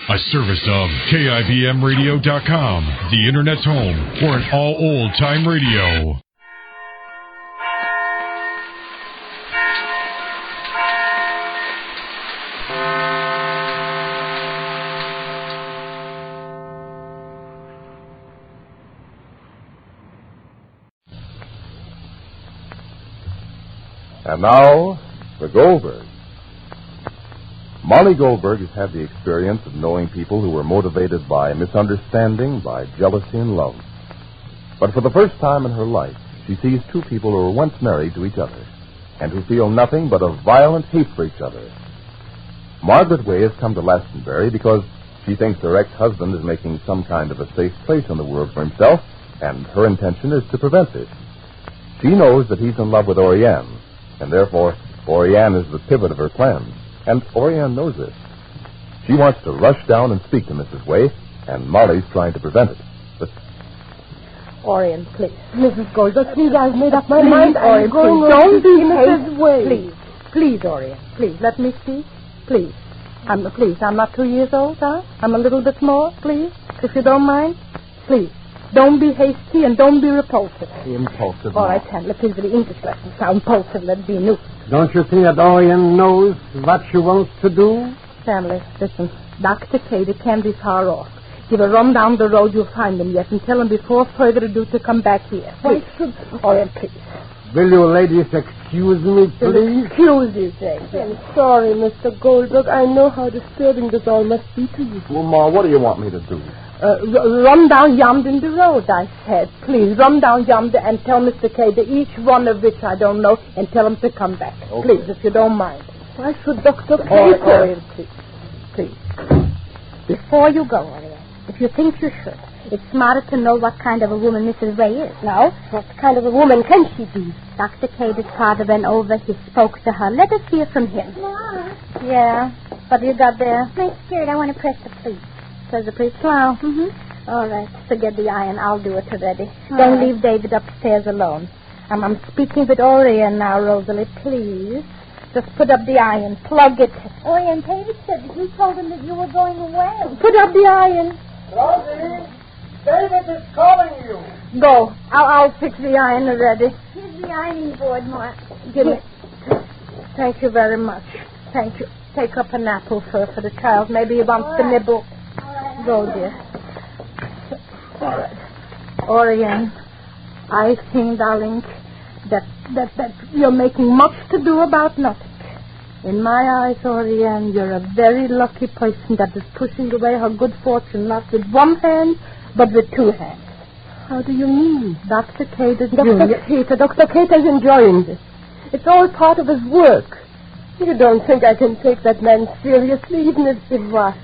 A service of KIBMradio.com, the Internet's home for an all old-time radio. And now, the Goldbergs. Molly Goldberg has had the experience of knowing people who were motivated by misunderstanding, by jealousy and love. But for the first time in her life, she sees two people who were once married to each other and who feel nothing but a violent hate for each other. Margaret Way has come to Glastonbury because she thinks her ex-husband is making some kind of a safe place in the world for himself, and her intention is to prevent this. She knows that he's in love with Orianne, and therefore Orianne is the pivot of her plans. And Orianne knows this. She wants to rush down and speak to Mrs. Way, and Molly's trying to prevent it. But... Orianne, please. Mrs. Goldberg, please, I've made up my mind. I'm going please. Don't be Mrs. Way. Please, please, Orianne, please, let me speak. Please. I'm not 2 years old, huh? I'm a little bit more, please, if you don't mind. Please. Don't be hasty and don't be repulsive. Impulsive. All right, Chandler, please, the English lesson sound impulsive. Let it be new. Don't you think that Orianne knows what she wants to do? Chandler, listen. Dr. Cady can't be far off. Give a run down the road, you'll find him yet, and tell him before further ado to come back here. Please. Orianne, please. Will you ladies excuse me, please? Excuse you, James. I'm sorry, Mr. Goldberg. I know how disturbing this all must be to you. Well, Ma, what do you want me to do? Run down yonder in the road, I said. Please, run down yonder and tell Mr. Cady each one of which I don't know, and tell him to come back. Okay. Please, if you don't mind. Why should Dr. Cady... Orianne, please. Before you go, Orianne, if you think you should, it's smarter to know what kind of a woman Mrs. Ray is. Now, what kind of a woman can she be? Dr. Cady's father went over. He spoke to her. Let us hear from him. Mom. Yeah? What have you got there? My skirt. I want to press the pleat. Says the priest. Well, all right. Forget the iron. I'll do it already. Don't leave David upstairs alone. I'm speaking with Orianne now, Rosalie. Please. Just put up the iron. Plug it. Orianne, David said that you told him that you were going away. Put up the iron. Rosie, David is calling you. Go. I'll fix the iron already. Here's the ironing board, Mark. Give me. Thank you very much. Thank you. Take up an apple for the child. Maybe he wants to nibble. Go, dear. All right. Orianne, I think, darling, that you're making much to do about nothing. In my eyes, Orianne, you're a very lucky person that is pushing away her good fortune not with one hand, but with two hands. How do you mean? Dr. Cade is Dr. Cade is enjoying this. It's all part of his work. You don't think I can take that man seriously, even if it was.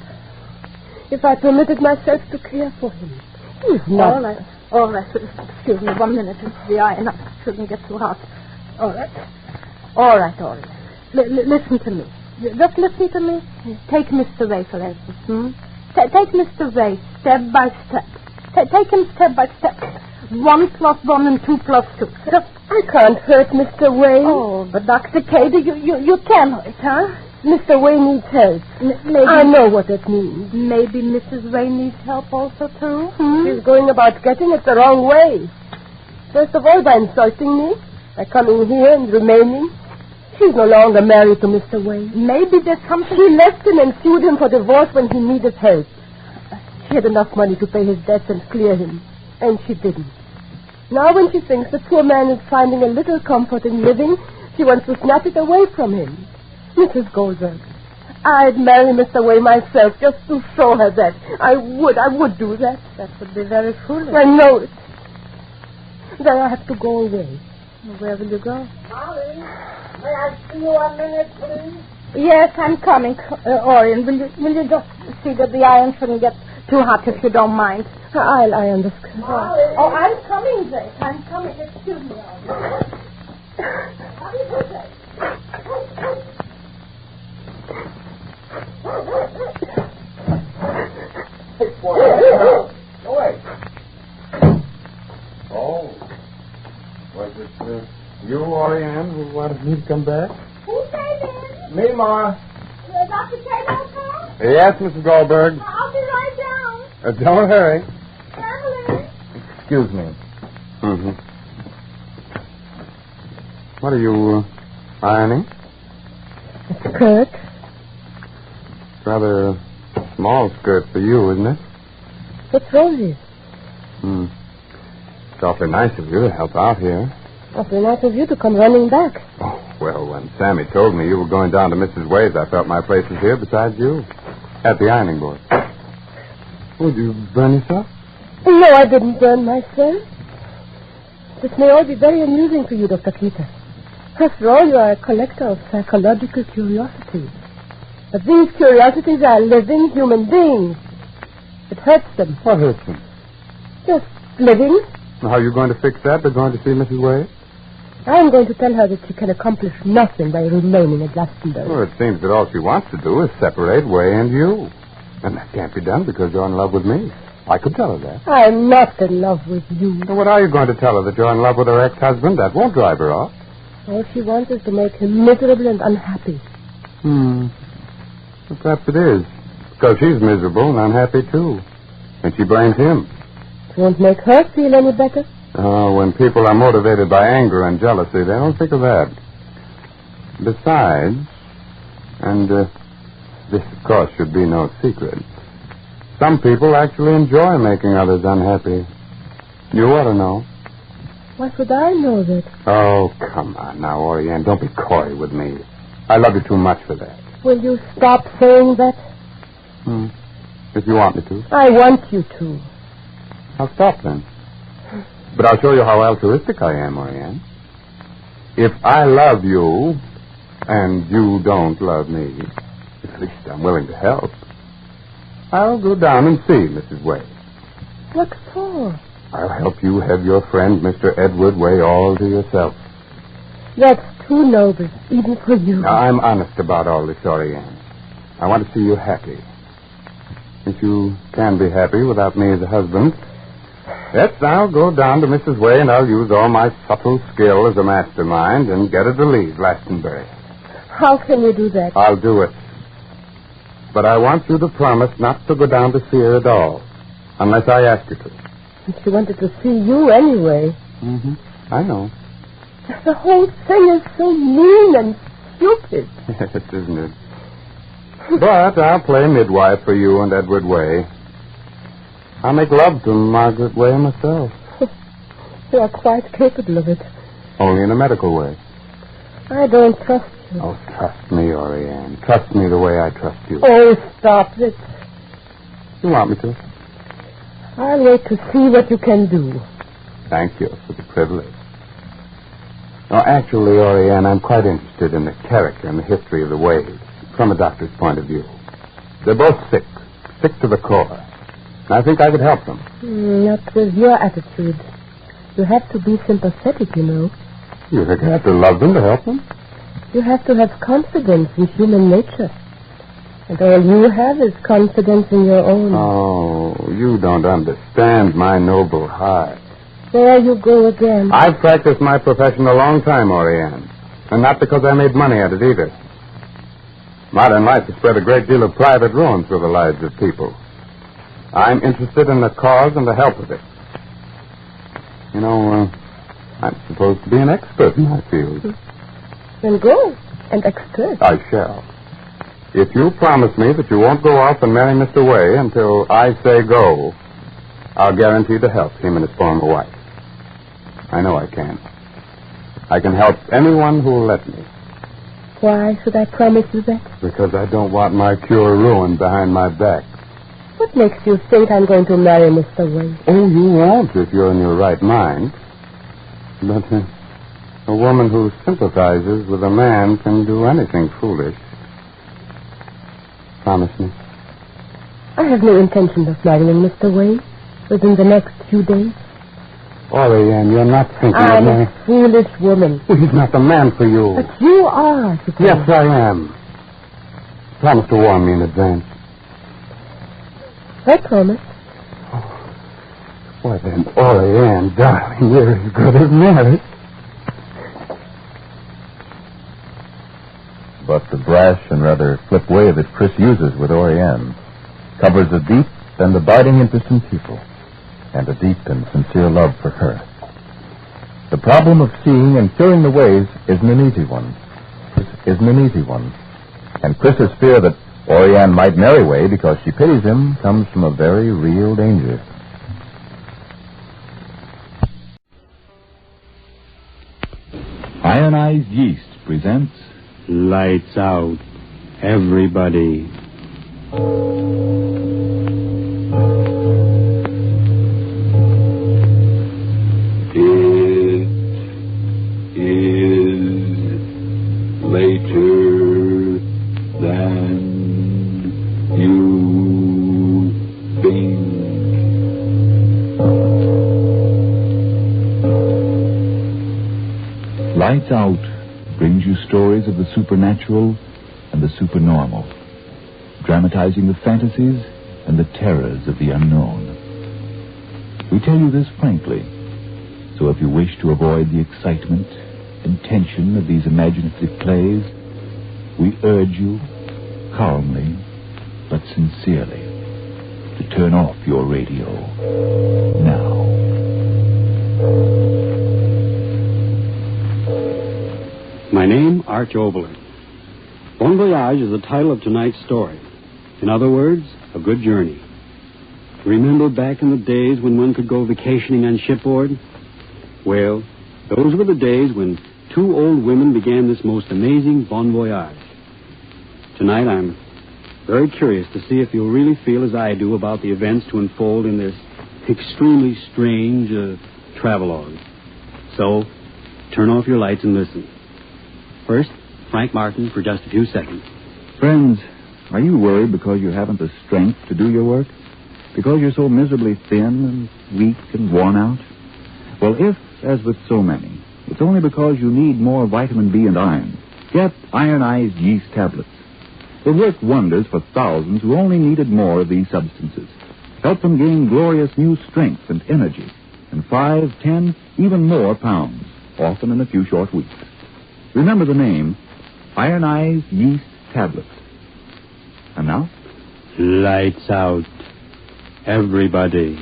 If I permitted myself to care for him. He's not... All right. Excuse me, 1 minute. The iron shouldn't get too hot. All right. Orianne. Listen to me. Just listen to me. Take Mr. Ray, for instance. Take Mr. Ray step by step. Take him step by step. 1 plus 1 and 2 plus 2. I can't hurt Mr. Wayne. Oh, but Dr. Cady, you can hurt, huh? Mr. Wayne needs help. Maybe I know what it means. Maybe Mrs. Wayne needs help also, too? She's going about getting it the wrong way. First of all, by insulting me, by coming here and remaining. She's no longer married to Mr. Wayne. Maybe there's something... She left him and sued him for divorce when he needed help. She had enough money to pay his debts and clear him. And she didn't. Now when she thinks the poor man is finding a little comfort in living, she wants to snatch it away from him. Mrs. Goldberg, I'd marry Mr. Way myself just to show her that. I would do that. That would be very foolish. I know it. Then I have to go away. Where will you go? Molly, may I see you 1 minute, please? Yes, I'm coming. Orianne, will you just see that the iron shouldn't get too hot if you don't mind? I understand. Molly. Oh, I'm coming, Jake. I'm coming. Excuse me. How do you do that? Hey, boy. Go away. Oh. Was it you, Orianne, who wanted me to come back? Who said it? Me, Ma. Dr. Cable call? Yes, Mrs. Goldberg. Don't hurry. Excuse me. Mm-hmm. What are you ironing? A skirt. Rather a small skirt for you, isn't it? What's wrong with it? It's awfully nice of you to help out here. Awfully nice of you to come running back. Oh, well, when Sammy told me you were going down to Mrs. Wade's, I felt my place was here besides you. At the ironing board. Would you burn yourself? No, I didn't burn myself. This may all be very amusing for you, Dr. Keeter. After all, you are a collector of psychological curiosities. But these curiosities are living human beings. It hurts them. What hurts them? Just living. How are you going to fix that? They're going to see Mrs. Wade? I'm going to tell her that she can accomplish nothing by remaining at Glastonbury. Well, it seems that all she wants to do is separate Way and you. And that can't be done because you're in love with me. I could tell her that. I'm not in love with you. So what are you going to tell her, that you're in love with her ex-husband? That won't drive her off. All she wants is to make him miserable and unhappy. Well, perhaps it is. Because she's miserable and unhappy, too. And she blames him. It won't make her feel any better. Oh, when people are motivated by anger and jealousy, they don't think of that. Besides, and this, of course, should be no secret, some people actually enjoy making others unhappy. You ought to know. Why should I know that? Oh, come on now, Orianne. Don't be coy with me. I love you too much for that. Will you stop saying that? If you want me to. I want you to. I'll stop then. But I'll show you how altruistic I am, Orianne. If I love you and you don't love me, at least I'm willing to help. I'll go down and see Mrs. Way. What for? I'll help you have your friend, Mr. Edward Way, all to yourself. That's too noble, even for you. Now, I'm honest about all this, Orianne. I want to see you happy. If you can be happy without me as a husband, yes, I'll go down to Mrs. Way and I'll use all my subtle skill as a mastermind and get her to leave Glastonbury. How can you do that? I'll do it. But I want you to promise not to go down to see her at all, unless I ask you to. She wanted to see you anyway. I know. The whole thing is so mean and stupid. Yes, isn't it? But I'll play midwife for you and Edward Way. I'll make love to Margaret Way myself. You are quite capable of it. Only in a medical way. I don't trust you. Oh, trust me, Orianne. Trust me the way I trust you. Oh, stop it. You want me to? I'll wait to see what you can do. Thank you for the privilege. No, actually, Orianne, I'm quite interested in the character and the history of the Wades, from a doctor's point of view. They're both sick to the core. And I think I could help them. Not with your attitude. You have to be sympathetic, you know. You think I have to love them to help them? You have to have confidence in human nature. And all you have is confidence in your own. Oh, you don't understand my noble heart. There you go again. I've practiced my profession a long time, Orianne. And not because I made money at it either. Modern life has spread a great deal of private ruin through the lives of people. I'm interested in the cause and the help of it. You know, I'm supposed to be an expert in my field. Then go, and expert. I shall. If you promise me that you won't go off and marry Mr. Way until I say go, I'll guarantee to help him and his former wife. I know I can. I can help anyone who will let me. Why should I promise you that? Because I don't want my cure ruined behind my back. What makes you think I'm going to marry Mr. Way? Oh, you won't if you're in your right mind. But a woman who sympathizes with a man can do anything foolish. Promise me. I have no intention of marrying Mr. Way within the next few days. Orianne, you're not thinking I'm of me. a foolish woman. Well, he's not the man for you. But you are, I suppose. Yes, I am. Promise to warn me in advance. I promise. Why then, Orianne, darling, you're as good as married. But the brash and rather flip way that Chris uses with Orianne covers a deep than abiding interest in people and a deep and sincere love for her. The problem of seeing and filling the ways isn't an easy one. And Chris's fear that Orianne might marry Way because she pities him comes from a very real danger. Ionized Yeast presents Lights Out, everybody. It is later than you think. Lights Out brings you stories of the supernatural and the supernormal, dramatizing the fantasies and the terrors of the unknown. We tell you this frankly, so if you wish to avoid the excitement and tension of these imaginative plays, we urge you, calmly but sincerely, to turn off your radio now. My name, Arch Oboler. Bon Voyage is the title of tonight's story. In other words, a good journey. Remember back in the days when one could go vacationing on shipboard? Well, those were the days when two old women began this most amazing Bon Voyage. Tonight I'm very curious to see if you'll really feel as I do about the events to unfold in this extremely strange travelogue. So, turn off your lights and listen. First, Frank Martin for just a few seconds. Friends, are you worried because you haven't the strength to do your work? Because you're so miserably thin and weak and worn out? Well, if, as with so many, it's only because you need more vitamin B and iron, get ionized yeast tablets. They work wonders for thousands who only needed more of these substances. Help them gain glorious new strength and energy in 5, 10, even more pounds, often in a few short weeks. Remember the name, ionized yeast tablets. And now? Lights out, everybody.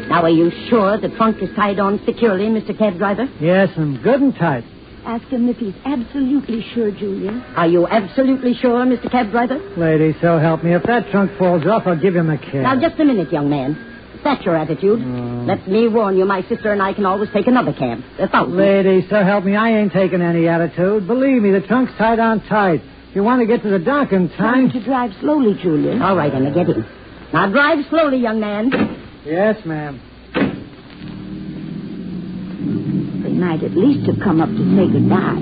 Now, are you sure the trunk is tied on securely, Mr. Cab Driver? Yes, and good and tight. Ask him if he's absolutely sure, Julia. Are you absolutely sure, Mr. Cab Driver? Lady, so help me. If that trunk falls off, I'll give him a kiss. Now, just a minute, young man. If that's your attitude, let me warn you, my sister and I can always take another cab. 1,000. Lady, so help me, I ain't taking any attitude. Believe me, the trunk's tied on tight. If you want to get to the dock in time... Time to drive slowly, Julia. All right, Emma, get in. Now, drive slowly, young man. Yes, ma'am. They might at least have come up to say goodbye.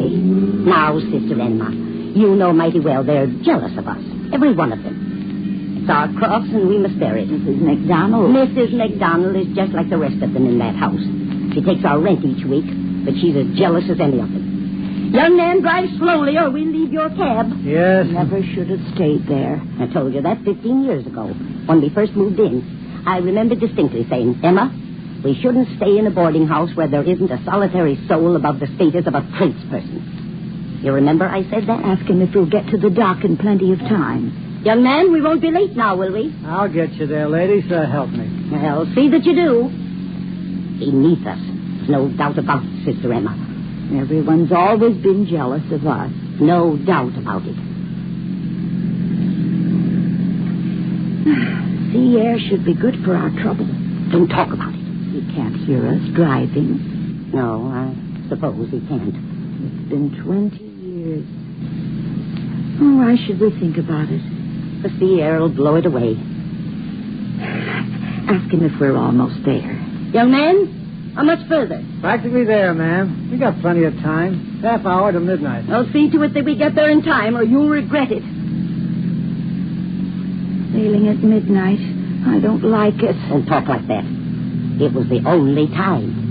Now, Sister Emma, you know mighty well they're jealous of us. Every one of them. It's our cross, and we must bear it. Mrs. McDonald. Mrs. McDonald is just like the rest of them in that house. She takes our rent each week, but she's as jealous as any of them. Young man, drive slowly, or we'll leave your cab. Yes. Never should have stayed there. I told you that 15 years ago, when we first moved in. I remember distinctly saying, Emma, we shouldn't stay in a boarding house where there isn't a solitary soul above the status of a tradesperson. You remember I said that? Ask him if we'll get to the dock in plenty of time. Young man, we won't be late now, will we? I'll get you there, lady, so help me. Well, see that you do. Beneath us. There's no doubt about it, Sister Emma. Everyone's always been jealous of us. No doubt about it. Sea air should be good for our trouble. Don't talk about it. He can't hear us driving. No, I suppose he can't. It's been 20 years. Oh, why should we think about it? The sea air will blow it away. Ask him if we're almost there. Young man, how much further? Practically there, ma'am. We got plenty of time. Half hour to midnight. I'll see to it that we get there in time, or you'll regret it. Sailing at midnight. I don't like it. Don't talk like that. It was the only time.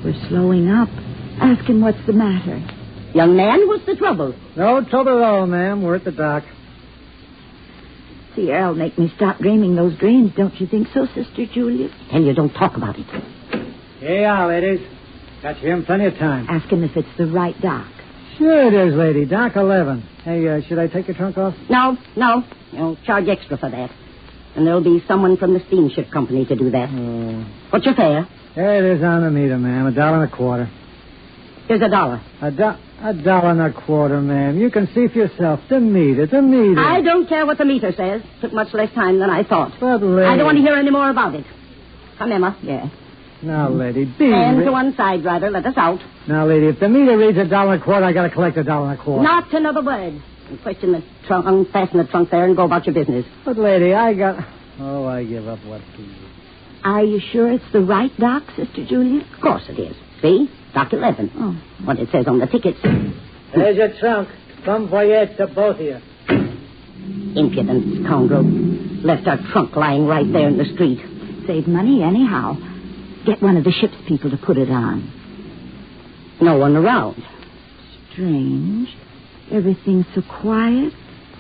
We're slowing up. Ask him what's the matter. Young man, what's the trouble? No trouble at all, ma'am. We're at the dock. The air'll make me stop dreaming those dreams, don't you think so, Sister Julia? Tell you, don't talk about it. Here you are, ladies. Got you in plenty of time. Ask him if it's the right dock. Sure it is, lady. Dock 11. Hey, should I take your trunk off? No. You'll charge extra for that. And there'll be someone from the steamship company to do that. What's your fare? There it is on the meter, ma'am. $1.25. Here's $1. $1.25, ma'am. You can see for yourself. The meter. I don't care what the meter says. Took much less time than I thought. But, lady... I don't want to hear any more about it. Come, Emma. Yes. Now, lady, Stand to one side, driver. Let us out. Now, lady, if the meter reads $1.25, I gotta collect $1.25. Not another word. And question the trunk, unfasten the trunk there, and go about your business. But, lady, I give up what to you. Are you sure it's the right dock, Sister Julia? Of course it is. See? Dock 11. Oh. What it says on the tickets. There's your trunk. From Voyage to both of you. Impudent scoundrel. Left our trunk lying right there in the street. Save money anyhow. Get one of the ship's people to put it on. No one around. Strange. Everything's so quiet.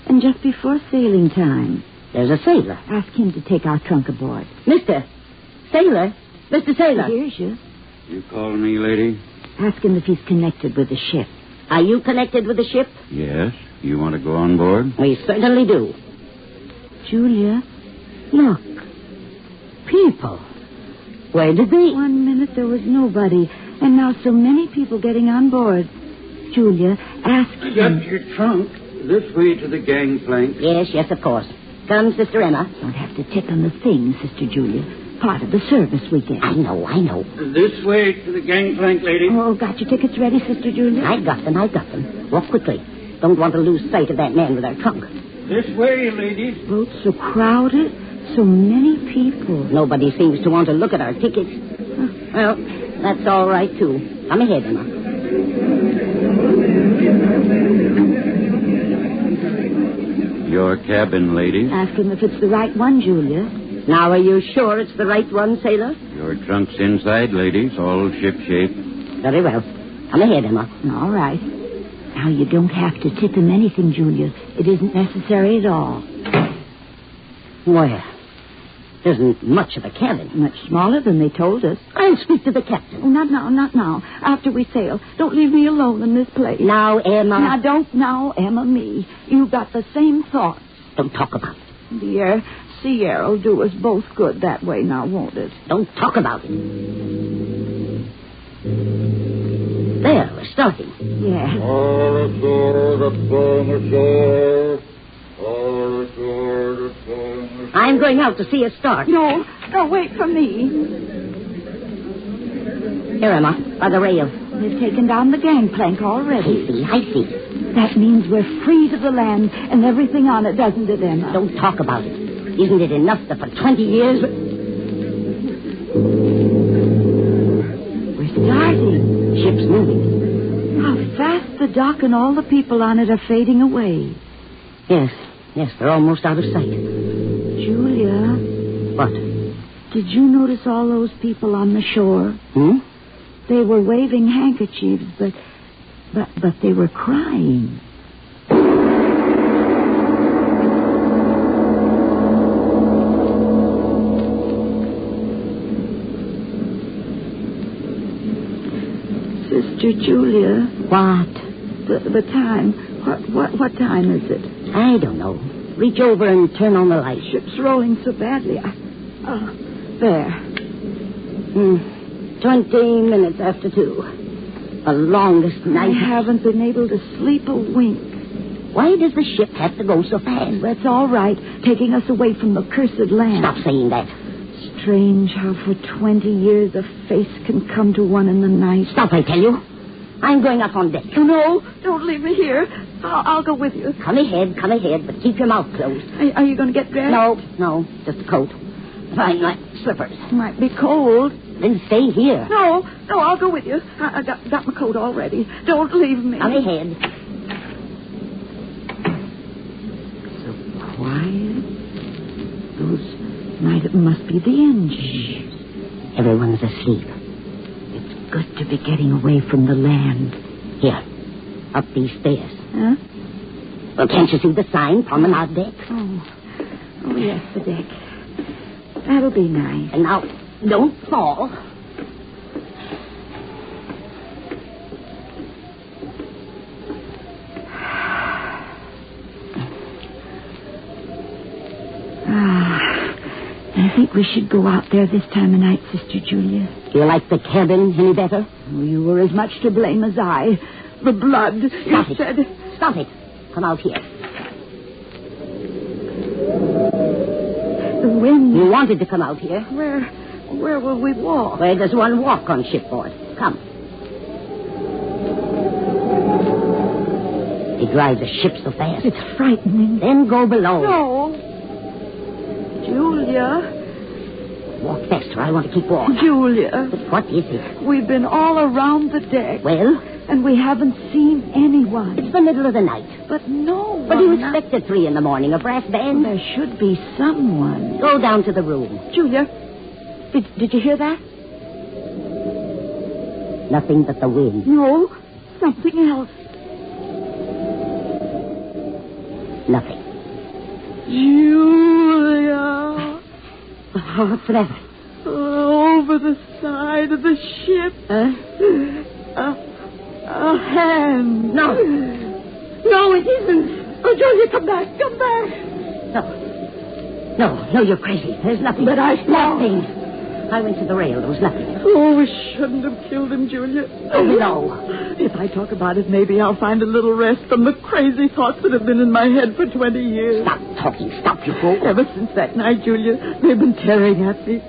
And just before sailing time. There's a sailor. Ask him to take our trunk aboard. Mr. Sailor? Mr. Sailor. He hears you. You calling me, lady? Ask him if he's connected with the ship. Are you connected with the ship? Yes. You want to go on board? We certainly do. Julia, look. People. Where did they... 1 minute there was nobody, and now so many people getting on board. Julia, ask him... Got your trunk. This way to the gangplank. Yes, of course. Come, Sister Emma. Don't have to tip on the thing, Sister Julia. Part of the service we get. I know. This way to the gangplank, lady. Oh, got your tickets ready, Sister Julia? I got them. Walk quickly. Don't want to lose sight of that man with our trunk. This way, ladies. Boat's so crowded. So many people. Nobody seems to want to look at our tickets. Well, that's all right, too. Come ahead, Emma. Your cabin, ladies. Ask him if it's the right one, Julia. Now, are you sure it's the right one, sailor? Your trunk's inside, ladies, all shipshape. Very well. Come ahead, Emma. All right. Now, you don't have to tip him anything, Julia. It isn't necessary at all. Well, there isn't much of a cabin. Much smaller than they told us. I'll speak to the captain. Oh, not now. After we sail. Don't leave me alone in this place. Now, Emma. Now, don't now, Emma, me. You've got the same thoughts. Don't talk about it. The sea air will do us both good that way now, won't it? Don't talk about it. There, we're starting. Yeah. I'm going out to see us start. No, wait for me. Here, Emma, by the rail. They've taken down the gangplank already. I see. That means we're free to the land and everything on it, doesn't it, Emma? Don't talk about it. Isn't it enough that for 20 years... We're starting. Ship's moving. How fast the dock and all the people on it are fading away. Yes, they're almost out of sight. Julia. What? Did you notice all those people on the shore? They were waving handkerchiefs, but they were crying. Sister Julia. What? The time. What time is it? I don't know. Reach over and turn on the light. Ship's rolling so badly. There. 20 minutes after 2. The longest night. I haven't been able to sleep a wink. Why does the ship have to go so fast? That's all right, taking us away from the cursed land. Stop saying that. Strange how for 20 years a face can come to one in the night. Stop, I tell you. I'm going up on deck. Oh, no, don't leave me here. I'll go with you. Come ahead, but keep your mouth closed. Are you going to get dressed? No, just a coat. Fine, like slippers. Might be cold. Then stay here. No, I'll go with you. I got my coat already. Don't leave me. Come ahead. So quiet. Those must be the engines. Everyone's asleep. It's good to be getting away from the land. Here, up these stairs. Huh? Well, can't you see the sign, promenade deck? Oh, yes, the deck. That'll be nice. And now, don't fall. think we should go out there this time of night, Sister Julia. Do you like the cabin any better? Oh, you were as much to blame as I. The blood, Stop you it. said. Stop it. Come out here. The wind. You wanted to come out here. Where will we walk? Where does one walk on shipboard? Come. They drive the ship so fast. It's frightening. Then go below. No. Julia. Walk faster. I want to keep walking. Julia. But what is it? We've been all around the deck. Well? And we haven't seen anyone. It's the middle of the night. But no one. What do you expect at 3 a.m, a brass band? There should be someone. Go down to the room. Julia, did you hear that? Nothing but the wind. No, something else. Nothing. Julia. What's the matter? Over the side of the ship. A hand. No. No, it isn't. Oh, Julia, come back. Come back. No, you're crazy. There's nothing. But I saw. Nothing. I went to the rail. There was nothing. Oh, we shouldn't have killed him, Julia. Oh, no. If I talk about it, maybe I'll find a little rest from the crazy thoughts that have been in my head for 20 years. Stop talking. Stop, you fool. Ever since that night, Julia, they've been tearing at me.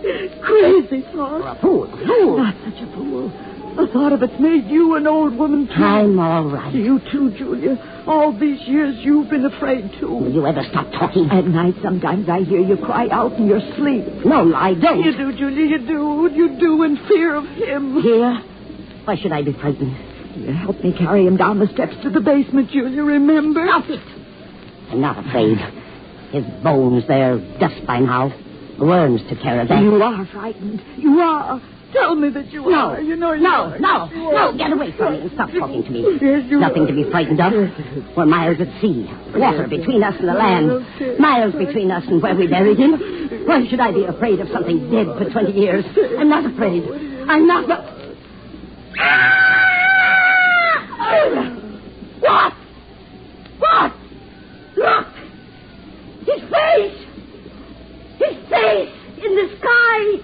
Crazy thoughts. You're a fool. Fool. Not such a fool. The thought of it's made you an old woman, too. I'm all right. You, too, Julia. All these years, you've been afraid, too. Will you ever stop talking? At night, sometimes I hear you cry out in your sleep. No, I don't. You do, Julia, you do. You do in fear of him. Here? Why should I be frightened? You helped me carry him down the steps to the basement, Julia, remember? Stop it. I'm not afraid. His bones, they're dust by now. Worms took care of that. You are frightened. You are. Tell me that you are. You know you are. No, get away from me and stop talking to me. Yes, you Nothing are. to be frightened of. We're miles at sea. Water between us and the land. Miles between us and where we buried him. Why should I be afraid of something dead for 20 years? I'm not afraid. I'm not... What? What? Look! His face! His face in the sky!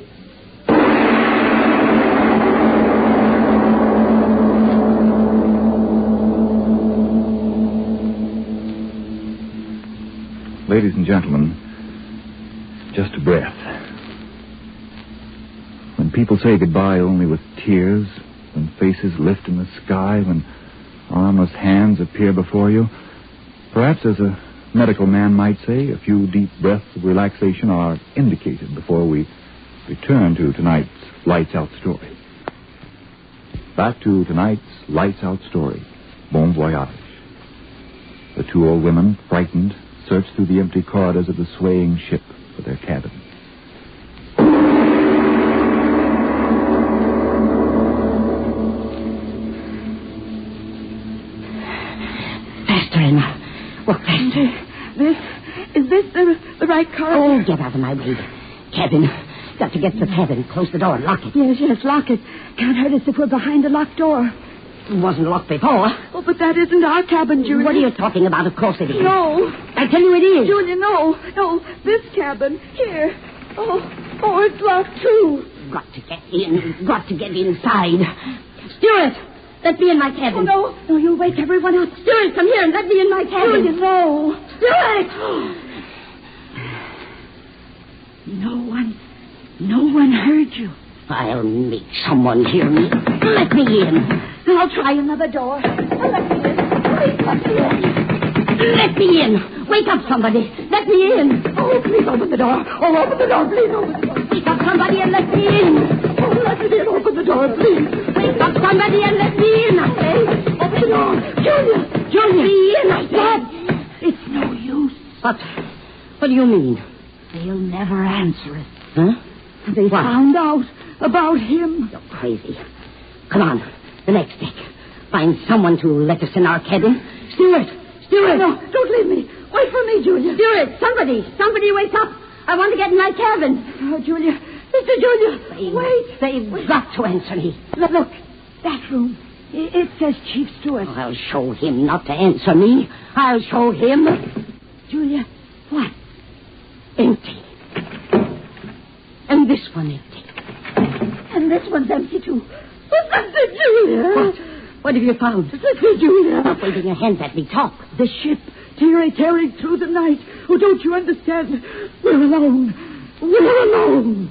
Ladies and gentlemen, just a breath. When people say goodbye only with tears, when faces lift in the sky, when armless hands appear before you, perhaps, as a medical man might say, a few deep breaths of relaxation are indicated before we return to tonight's Lights Out story. Back to tonight's Lights Out story, Bon Voyage. The two old women, frightened, searched through the empty corridors of the swaying ship for their cabin. Faster, Emma. Walk faster. Is this the right corridor? Oh, get out of my way. Cabin. Got to get to the cabin. Close the door. Lock it. Yes, lock it. Can't hurt us if we're behind a locked door. It wasn't locked before. Oh, but that isn't our cabin, Julia. What are you talking about? Of course it is. No. I tell you it is. Julia, no. This cabin. Here. Oh, it's locked, too. Got to get in. Got to get inside. Stewart, let me in my cabin. Oh, no, you'll wake everyone up. Stewart, come here and let me in my cabin. Julia, no. Stewart! No one heard you. I'll make someone hear me. Let me in. I'll try another door. Let me in. Please let me in. Let me in. Wake up somebody. Let me in. Oh, please open the door. Oh, open the door. Please open the door. Wake up somebody and let me in. Oh, let me in. Open the door, please. Wake up somebody and let me in, I say. Open the door. Julia. Let me in, I said. It's no use. What do you mean? They'll never answer it. Huh? They found out about him. You're crazy. Come on. The next deck. Find someone to let us in our cabin. Stewart! No, don't leave me. Wait for me, Julia. Stewart, somebody wake up. I want to get in my cabin. Oh, Julia. Mr. Julia. Wait. They've got to answer me. Look. That room. It says Chief Stewart. I'll show him not to answer me. I'll show him. Julia. What? Empty. And this one empty. And this one's empty, too. Sister Julia! What have you found? Sister Julia! Stop waving your hands at me. Talk. The ship, tearing through the night. Oh, don't you understand? We're alone. We're alone.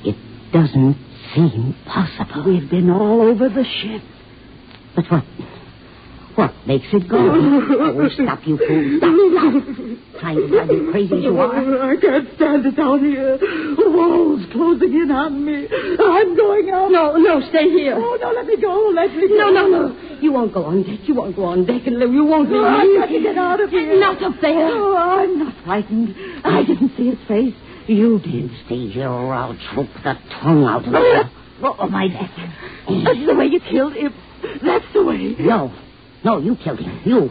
It doesn't seem possible. We've been all over the ship. But what makes it go? Oh, stop, you fool. Stop. Trying to drive me crazy as you are. I can't stand it out here. Walls closing in on me. I'm going out. No, stay here. Oh, no, let me go. Let me go. No. You won't go on deck. You won't go on deck, and you won't leave me. I've got to get out of here. Not up there. Oh, I'm not frightened. I didn't see his face. You did. Stay here, or I'll choke the tongue out of you. Oh, my neck. That's the way you killed him. That's the way. No, you killed him. You.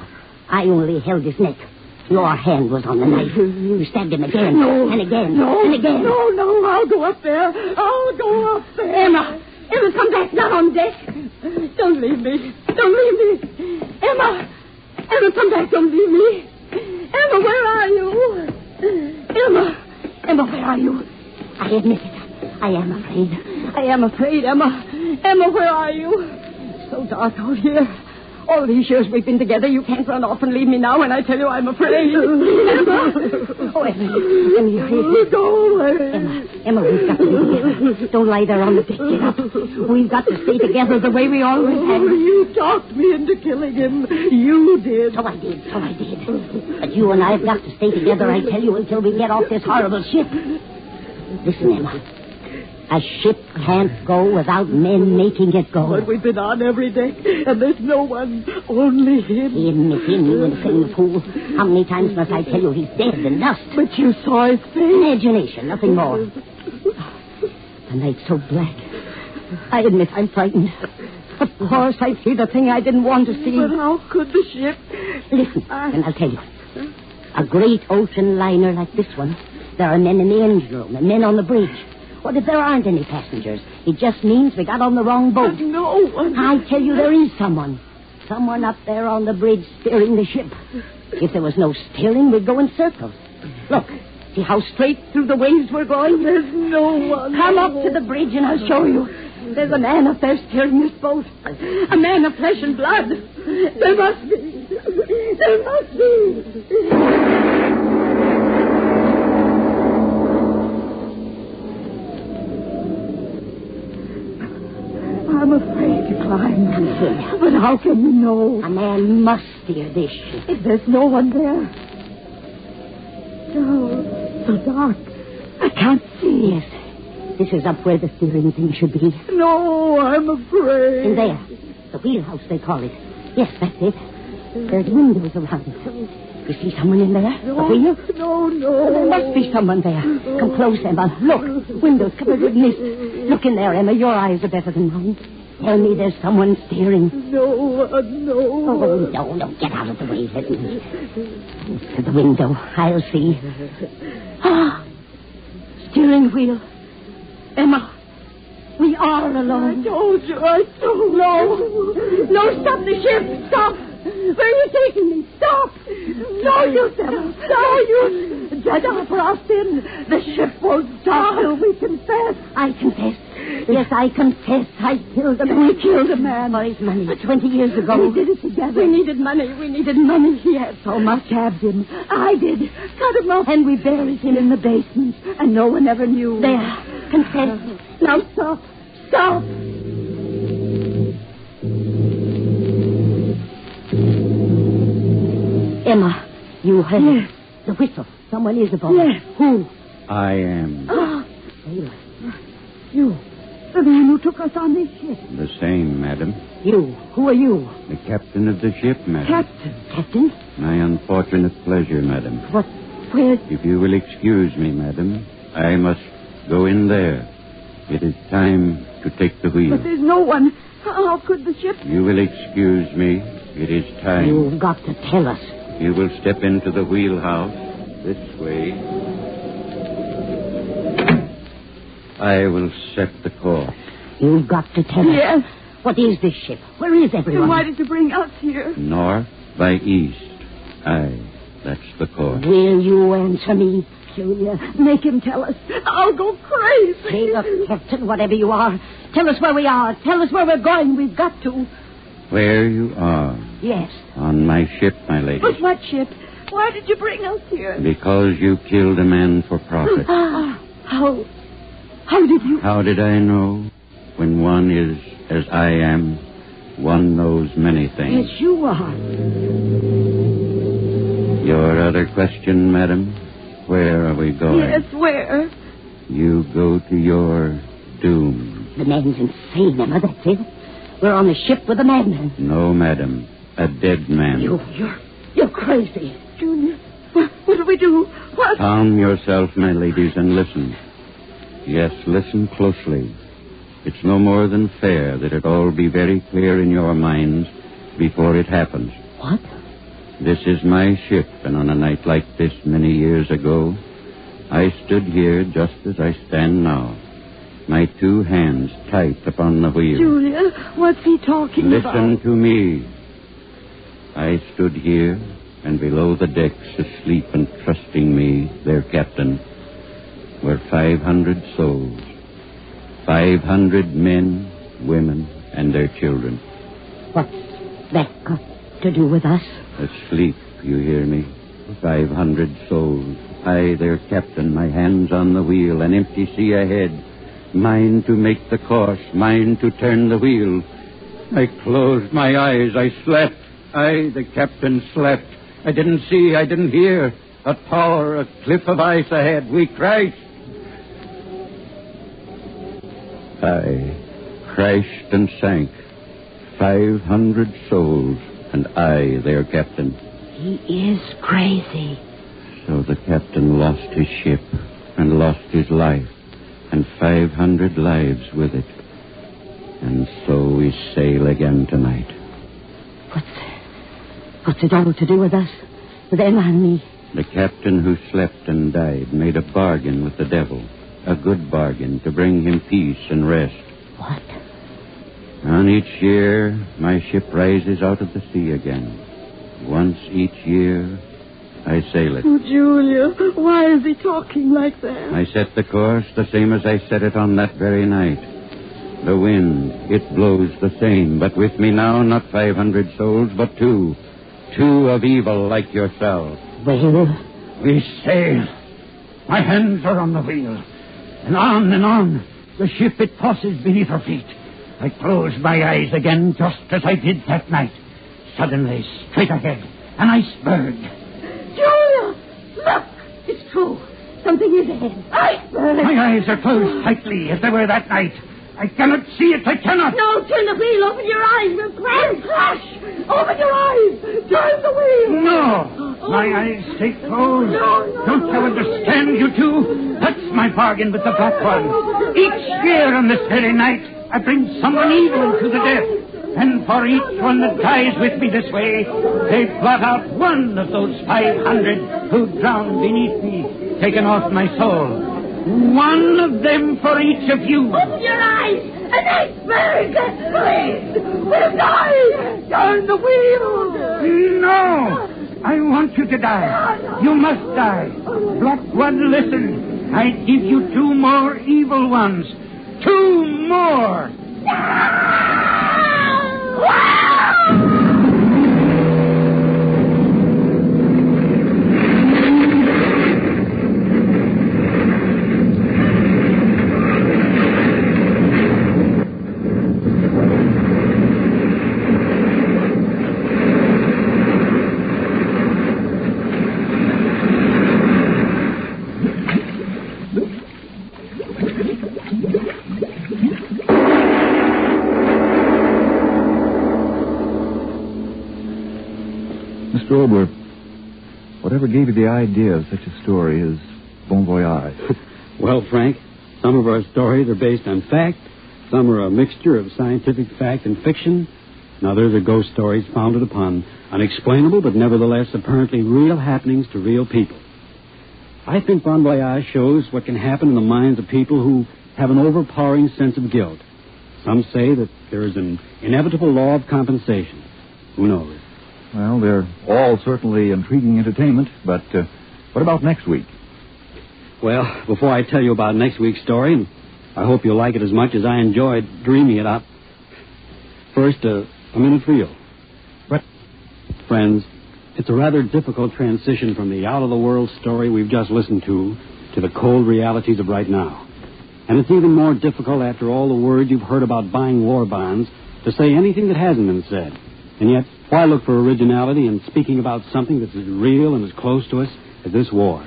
I only held his neck. Your hand was on the knife. You stabbed him again. And again. And again. No. I'll go up there. Emma, come back down on deck. Don't leave me. Emma, come back. Don't leave me. Emma, where are you? Emma, where are you? I admit it. I am afraid. I am afraid, Emma. Emma, where are you? It's so dark out here. All these years we've been together, you can't run off and leave me now when I tell you I'm afraid. Emma! Oh, Emma, you're here. Go away. Emma, we've got to be together. Don't lie there on the deck. Get up. We've got to stay together the way we always have. You talked me into killing him. You did. So I did. But you and I have got to stay together, I tell you, until we get off this horrible ship. Listen, Emma. A ship can't go without men making it go. But we've been on every deck, and there's no one, only him. Him, you insane fool. How many times must I tell you he's dead and dust? But you saw his face. Imagination, nothing more. The night's so black. I admit I'm frightened. Of course, I see the thing I didn't want to see. But how could the ship... Listen, and I'll tell you. A great ocean liner like this one, there are men in the engine room and men on the bridge. What if there aren't any passengers? It just means we got on the wrong boat. But no one... I tell you, there is someone. Someone up there on the bridge steering the ship. If there was no steering, we'd go in circles. Look, see how straight through the waves we're going? There's no one. Come up to the bridge and I'll show you. There's a man up there steering this boat. A man of flesh and blood. There must be. There must be. I'm afraid to climb. But how can you know? A man must steer this ship. If there's no one there. So dark. I can't see. Yes. This is up where the steering thing should be. No, I'm afraid. In there. The wheelhouse, they call it. Yes, that's it. There's windows around. You see someone in there? No, the wheel? No. There must be someone there. Come close, Emma. Look. Windows covered with mist. Look in there, Emma. Your eyes are better than mine. Tell me there's someone steering. No. Oh, no. Get out of the way. Let me. To the window. I'll see. Steering wheel. Emma. We are alone. I told you. No, stop the ship. Stop. Where are you taking me? Stop. No use, Emma. No use. Judge us for our sin. The ship won't stop till we confess. I confess. Yes, I confess. I killed a man. We killed a man. For his money. 20 years ago. We did it together. We needed money. He had so much. Stabbed him. I did. Cut him up. And we buried him in the basement. And no one ever knew. There. Confess. Now stop. Emma, you heard it. The whistle. Someone is aboard. Yes. Who? I am. Sailor. You. The man who took us on this ship. The same, madam. You. Who are you? The captain of the ship, madam. Captain? My unfortunate pleasure, madam. What? Where? If you will excuse me, madam, I must go in there. It is time to take the wheel. But there's no one. How could the ship... You will excuse me. It is time. You've got to tell us. You will step into the wheelhouse this way. I will set the course. You've got to tell us. Yes. What is this ship? Where is everyone? Then why did you bring us here? North by east. Aye, that's the course. Will you answer me? Julia, make him tell us. I'll go crazy. Hey, look, Captain, whatever you are, tell us where we are. Tell us where we're going. We've got to. Where you are? Yes. On my ship, my lady. But what ship? Why did you bring us here? Because you killed a man for profit. How did you... How did I know? When one is as I am, one knows many things. Yes, you are. Your other question, madam? Where are we going? Yes, where? You go to your doom. The man's insane, Emma, that's it. We're on a ship with a madman. No, madam. A dead man. You're crazy. Junior, what do we do? What? Calm yourself, my ladies, and listen. Yes, listen closely. It's no more than fair that it all be very clear in your minds before it happens. What? This is my ship, and on a night like this many years ago, I stood here just as I stand now, my two hands tight upon the wheel. Julia, what's he talking about? Listen to me. I stood here, and below the decks, asleep and trusting me, their captain, were 500 souls. 500 men, women, and their children. What's that got to do with us? Asleep, you hear me? 500 souls. I, their captain, my hands on the wheel, an empty sea ahead. Mine to make the course, mine to turn the wheel. I closed my eyes, I slept. I, the captain, slept. I didn't see, I didn't hear. A tower, a cliff of ice ahead. We crashed. I crashed and sank. 500 souls, and I, their captain. He is crazy. So the captain lost his ship and lost his life, and 500 lives with it. And so we sail again tonight. What's it all to do with us? With Emma and me? The captain who slept and died made a bargain with the devil. A good bargain to bring him peace and rest. What? On each year, my ship rises out of the sea again. Once each year, I sail it. Oh, Julia, why is he talking like that? I set the course the same as I set it on that very night. The wind, it blows the same, but with me now, not 500 souls, but two. Two of evil like yourself. Well? We sail. My hands are on the wheel. And on, the ship, it tosses beneath her feet. I close my eyes again, just as I did that night. Suddenly, straight ahead, an iceberg. Julia, look! It's true. Something is ahead. Iceberg! My eyes are closed tightly, as they were that night. I cannot see it, I cannot. No, turn the wheel, open your eyes, we'll crash. Crash! Open your eyes, turn the wheel. No, my eyes stay closed. No. Don't you understand, you two? That's my bargain with the Black One. Each year on this very night, I bring someone evil to the death. And for each one that dies with me this way, they blot out one of those 500 who drowned beneath me, taken off my soul. One of them for each of you. Open your eyes! An iceberg! Please! We'll die! Turn the wheel! No! I want you to die. You must die. Black One, listen. I give you two more evil ones. Two more! Mr. Oboler, whatever gave you the idea of such a story is Bon Voyage? Well, Frank, some of our stories are based on fact. Some are a mixture of scientific fact and fiction. And others are ghost stories founded upon unexplainable but nevertheless apparently real happenings to real people. I think Bon Voyage shows what can happen in the minds of people who have an overpowering sense of guilt. Some say that there is an inevitable law of compensation. Who knows? Well, they're all certainly intriguing entertainment, but what about next week? Well, before I tell you about next week's story, and I hope you'll like it as much as I enjoyed dreaming it up, first, a minute for you. What? Friends, it's a rather difficult transition from the out-of-the-world story we've just listened to the cold realities of right now. And it's even more difficult after all the words you've heard about buying war bonds to say anything that hasn't been said. And yet, why look for originality in speaking about something that's as real and as close to us as this war?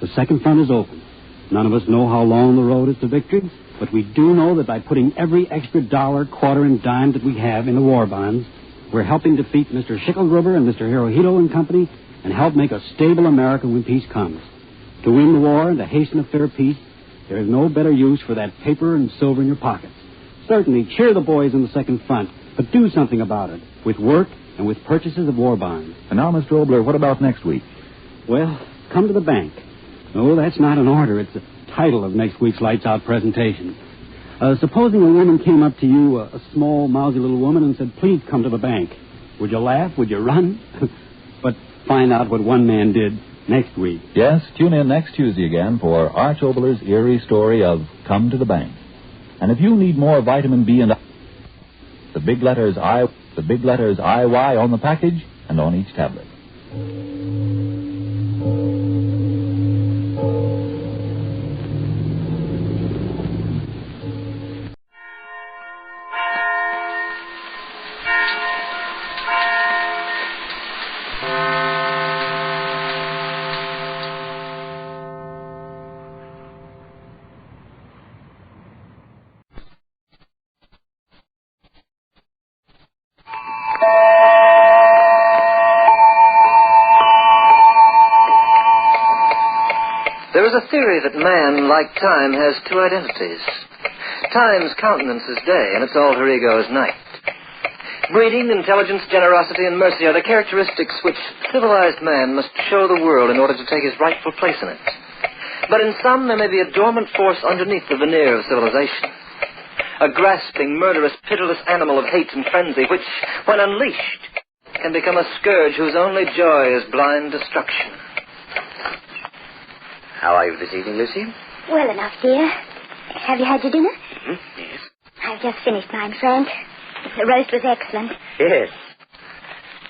The second front is open. None of us know how long the road is to victory, but we do know that by putting every extra dollar, quarter, and dime that we have into war bonds, we're helping defeat Mr. Schicklgruber and Mr. Hirohito and company and help make a stable America when peace comes. To win the war and to hasten a fair peace, there is no better use for that paper and silver in your pockets. Certainly, cheer the boys in the second front, but do something about it, with work and with purchases of war bonds. And now, Mr. Oboler, what about next week? Well, come to the bank. No, that's not an order. It's the title of next week's Lights Out presentation. Supposing a woman came up to you, a small, mousy little woman, and said, please come to the bank. Would you laugh? Would you run? But find out what one man did next week. Yes, tune in next Tuesday again for Arch Oboler's eerie story of Come to the Bank. And if you need more vitamin B and the big letters IY on the package and on each tablet. There is a theory that man, like time, has two identities. Time's countenance is day, and its alter ego is night. Breeding, intelligence, generosity, and mercy are the characteristics which civilized man must show the world in order to take his rightful place in it. But in some, there may be a dormant force underneath the veneer of civilization. A grasping, murderous, pitiless animal of hate and frenzy, which, when unleashed, can become a scourge whose only joy is blind destruction. How are you this evening, Lucy? Well enough, dear. Have you had your dinner? Mm-hmm. Yes. I've just finished mine, Frank. The roast was excellent. Yes.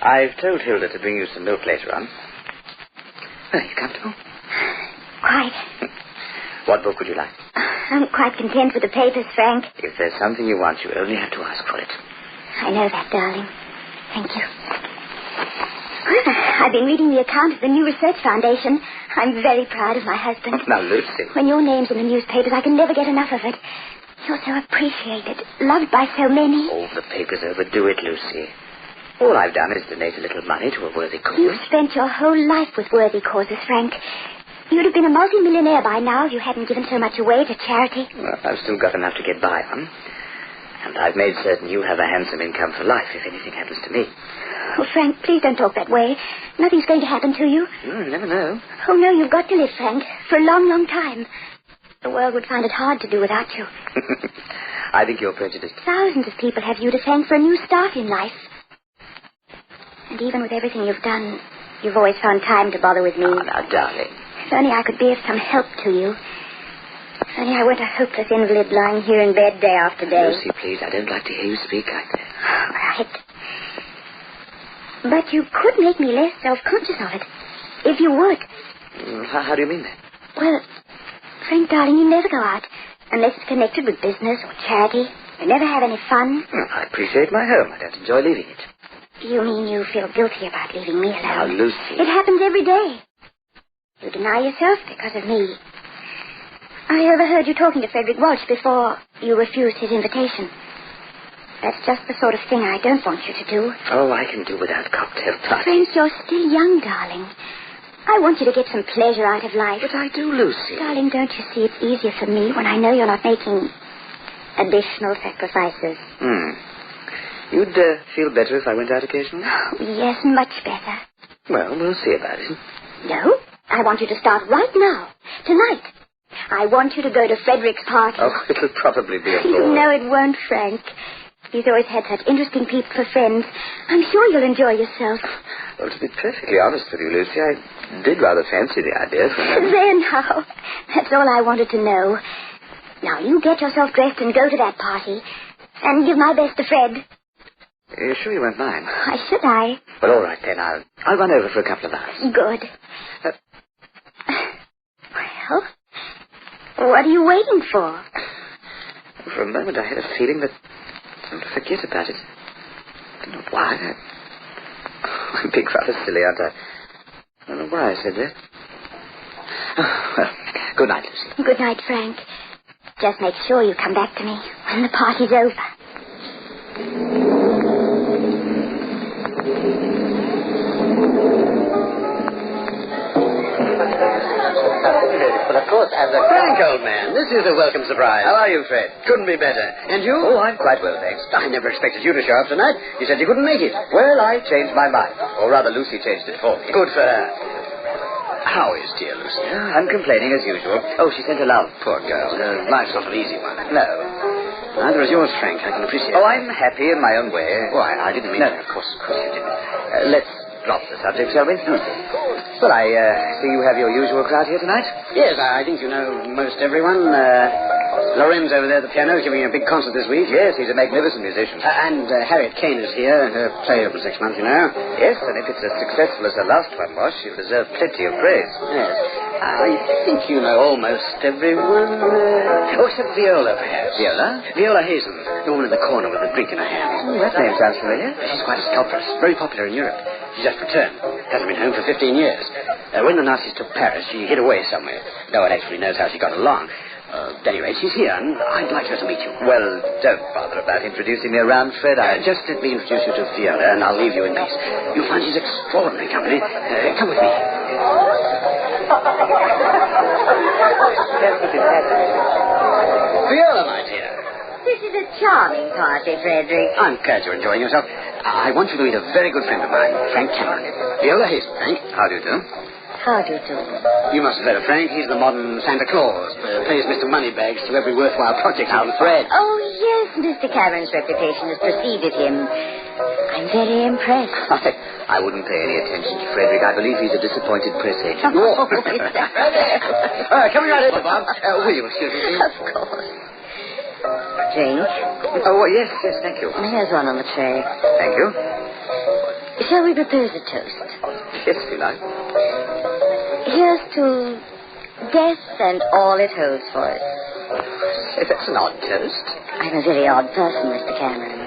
I've told Hilda to bring you some milk later on. Are you comfortable? Quite. What book would you like? I'm quite content with the papers, Frank. If there's something you want, you only have to ask for it. I know that, darling. Thank you. I've been reading the account of the new research foundation. I'm very proud of my husband. Now, Lucy. When your name's in the newspapers, I can never get enough of it. You're so appreciated, loved by so many. Oh, the papers overdo it, Lucy. All I've done is donate a little money to a worthy cause. You've spent your whole life with worthy causes, Frank. You'd have been a multi-millionaire by now if you hadn't given so much away to charity. Well, I've still got enough to get by on. And I've made certain you have a handsome income for life if anything happens to me. Oh, Frank, please don't talk that way. Nothing's going to happen to you. You never know. Oh, no, you've got to live, Frank, for a long, long time. The world would find it hard to do without you. I think you're prejudiced. Thousands of people have you to thank for a new start in life. And even with everything you've done, you've always found time to bother with me. Oh, now, darling. If only I could be of some help to you. If only I weren't a hopeless invalid lying here in bed day after day. Lucy, please, I don't like to hear you speak like that. All right. But you could make me less self-conscious of it. If you would. How do you mean that? Well, Frank, darling, you never go out unless it's connected with business or charity. You never have any fun. I appreciate my home. I don't enjoy leaving it. You mean you feel guilty about leaving me alone? Now, Lucy. It happens every day. You deny yourself because of me. I overheard you talking to Frederick Walsh before you refused his invitation. That's just the sort of thing I don't want you to do. Oh, I can do without cocktail parties. Friends, you're still young, darling. I want you to get some pleasure out of life. But I do, Lucy. Darling, don't you see it's easier for me when I know you're not making additional sacrifices? You'd feel better if I went out occasionally? Oh, yes, much better. Well, we'll see about it. No, I want you to start right now, tonight. I want you to go to Frederick's party. Oh, it'll probably be a bore. No, it won't, Frank. He's always had such interesting people for friends. I'm sure you'll enjoy yourself. Well, to be perfectly honest with you, Lucy, I did rather fancy the idea for a moment. There now. That's all I wanted to know. Now, you get yourself dressed and go to that party. And give my best to Fred. You sure you won't mind? Why should I? Well, all right, then. I'll run over for a couple of hours. Good. Well, what are you waiting for? For a moment, I had a feeling that I'd forget about it. I don't know why. I'm being rather silly, aren't I? I don't know why I said that. Oh, well, good night, Lucy. Good night, Frank. Just make sure you come back to me when the party's over. Well, of course, as a... Frank, old man, this is a welcome surprise. How are you, Fred? Couldn't be better. And you? Oh, I'm quite well, thanks. I never expected you to show up tonight. You said you couldn't make it. Well, I changed my mind. Or rather, Lucy changed it for me. Good for her. How is dear Lucy? I'm complaining as usual. Oh, she sent her love. Poor girl. Life's not an easy one. No. Neither is yours, Frank. I can appreciate Oh, that. I'm happy in my own way. Oh, I didn't mean... No, of course you didn't. Let's drop the subject, shall we? Well, I see you have your usual crowd here tonight. Yes, I think you know most everyone. Loren's over there at the piano giving a big concert this week. Yes, he's a magnificent musician. And Harriet Kane is here. Her play opens next month, you know. Yes, and if it's as successful as her last one was, she'll deserve plenty of praise. Yes. I think you know almost everyone. Oh, except Viola, perhaps. Viola? Viola Hazen, the woman in the corner with the drink in her hand. Oh, that name sounds familiar. She's quite a sculptress. Very popular in Europe. She just returned. Hasn't been home for 15 years. When the Nazis took Paris, she hid away somewhere. No one actually knows how she got along. At any rate, she's here, and I'd like her to meet you. Well, don't bother about introducing me around, Fred. Just let me introduce you to Viola, and I'll leave you in peace. You'll find she's extraordinary company. Come with me. Viola, my dear. This is a charming party, Frederick. I'm glad you're enjoying yourself. I want you to meet a very good friend of mine, Frank Cameron. Viola Hazen, Frank. How do you do? How do you do? You must have heard of Frank. He's the modern Santa Claus. Plays Mr. Moneybags to every worthwhile project. Now, Fred. Oh, yes, Mr. Cameron's reputation has preceded him. I'm very impressed. I wouldn't pay any attention to Frederick. I believe he's a disappointed press agent. Oh, coming right over, Bob. Will you excuse me, please? Of course. Drink? Oh, yes, thank you. Here's one on the tray. Thank you. Shall we propose a toast? Yes, if you like. Here's to death and all it holds for us. Say, that's an odd toast. I'm a very odd person, Mr. Cameron.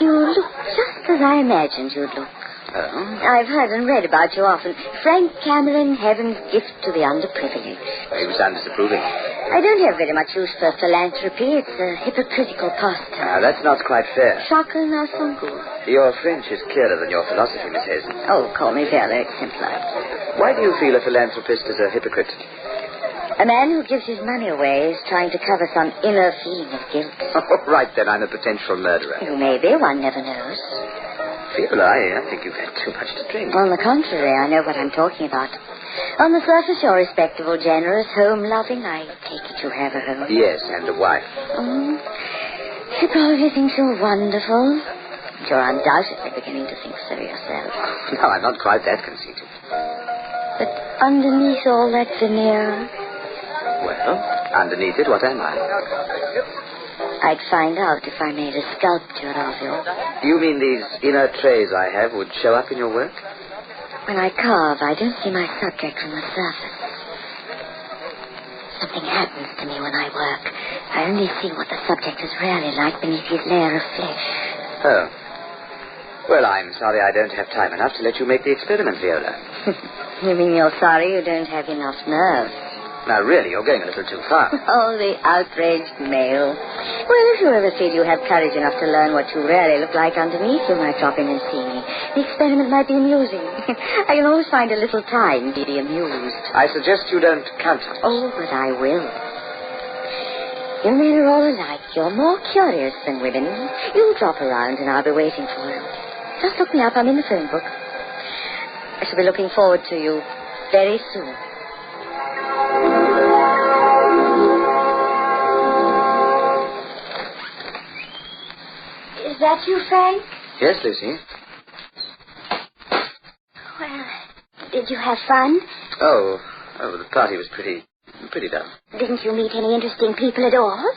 You look just as I imagined you'd look. Oh? I've heard and read about you often. Frank Cameron, heaven's gift to the underprivileged. You sound disapproving. I don't have very much use for philanthropy. It's a hypocritical pastime. That's not quite fair. Chacun a son goût. Your French is clearer than your philosophy, Miss Hazen. Oh, call me very exemplar. Why do you feel a philanthropist is a hypocrite? A man who gives his money away is trying to cover some inner feeling of guilt. Oh, right then, I'm a potential murderer. You may be, one never knows. Viola, I think you've had too much to drink. On the contrary, I know what I'm talking about. On the surface, you're respectable, generous, home-loving. I take it you have a home. Yes, and a wife. Oh, she probably thinks you're wonderful. You're undoubtedly beginning to think so yourself. No, I'm not quite that conceited. But underneath all that veneer... Well, underneath it, what am I? I'd find out if I made a sculpture of you. You mean these inner trays I have would show up in your work? When I carve, I don't see my subject from the surface. Something happens to me when I work. I only see what the subject is really like beneath his layer of flesh. Oh. Well, I'm sorry I don't have time enough to let you make the experiment, Viola. You mean you're sorry you don't have enough nerve? Now, really, you're going a little too far. Oh, the outraged male. Well, if you ever feel you have courage enough to learn what you really look like underneath, you might drop in and see me. The experiment might be amusing. I can always find a little time to be amused. I suggest you don't count on it. Oh, but I will. You men are all alike. You're more curious than women. You drop around and I'll be waiting for you. Just look me up. I'm in the phone book. I shall be looking forward to you very soon. Is that you, Frank? Yes, Lucy. Well, did you have fun? Oh, the party was pretty dull. Didn't you meet any interesting people at all?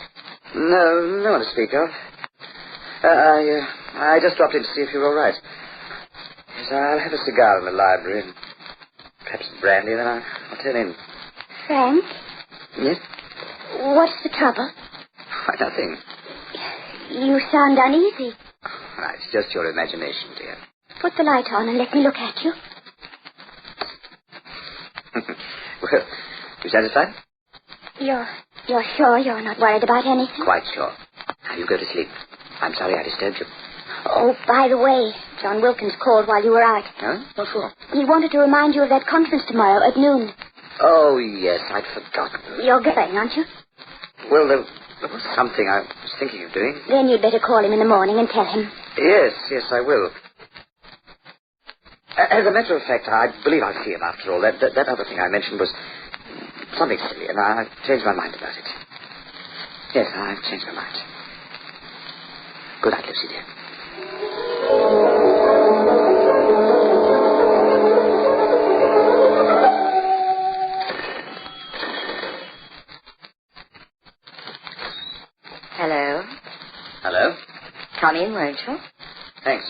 No, no one to speak of. I just dropped in to see if you were all right. Yes, I'll have a cigar in the library and perhaps some brandy, then I'll turn in. Frank? Yes? What's the trouble? Why, nothing. You sound uneasy. Ah, it's just your imagination, dear. Put the light on and let me look at you. Well, you satisfied? You're sure you're not worried about anything? Quite sure. Now you go to sleep. I'm sorry I disturbed you. Oh, by the way, John Wilkins called while you were out. Huh? What for? He wanted to remind you of that conference tomorrow at noon. Oh, yes, I'd forgotten. You're going, aren't you? Well, there was something I was thinking of doing. Then you'd better call him in the morning and tell him. Yes, I will. As a matter of fact, I believe I'll see him after all. That other thing I mentioned was something silly, and I've changed my mind about it. Yes, I've changed my mind. Good night, Lucy, dear. Hello. Hello? Come in, won't you? Thanks.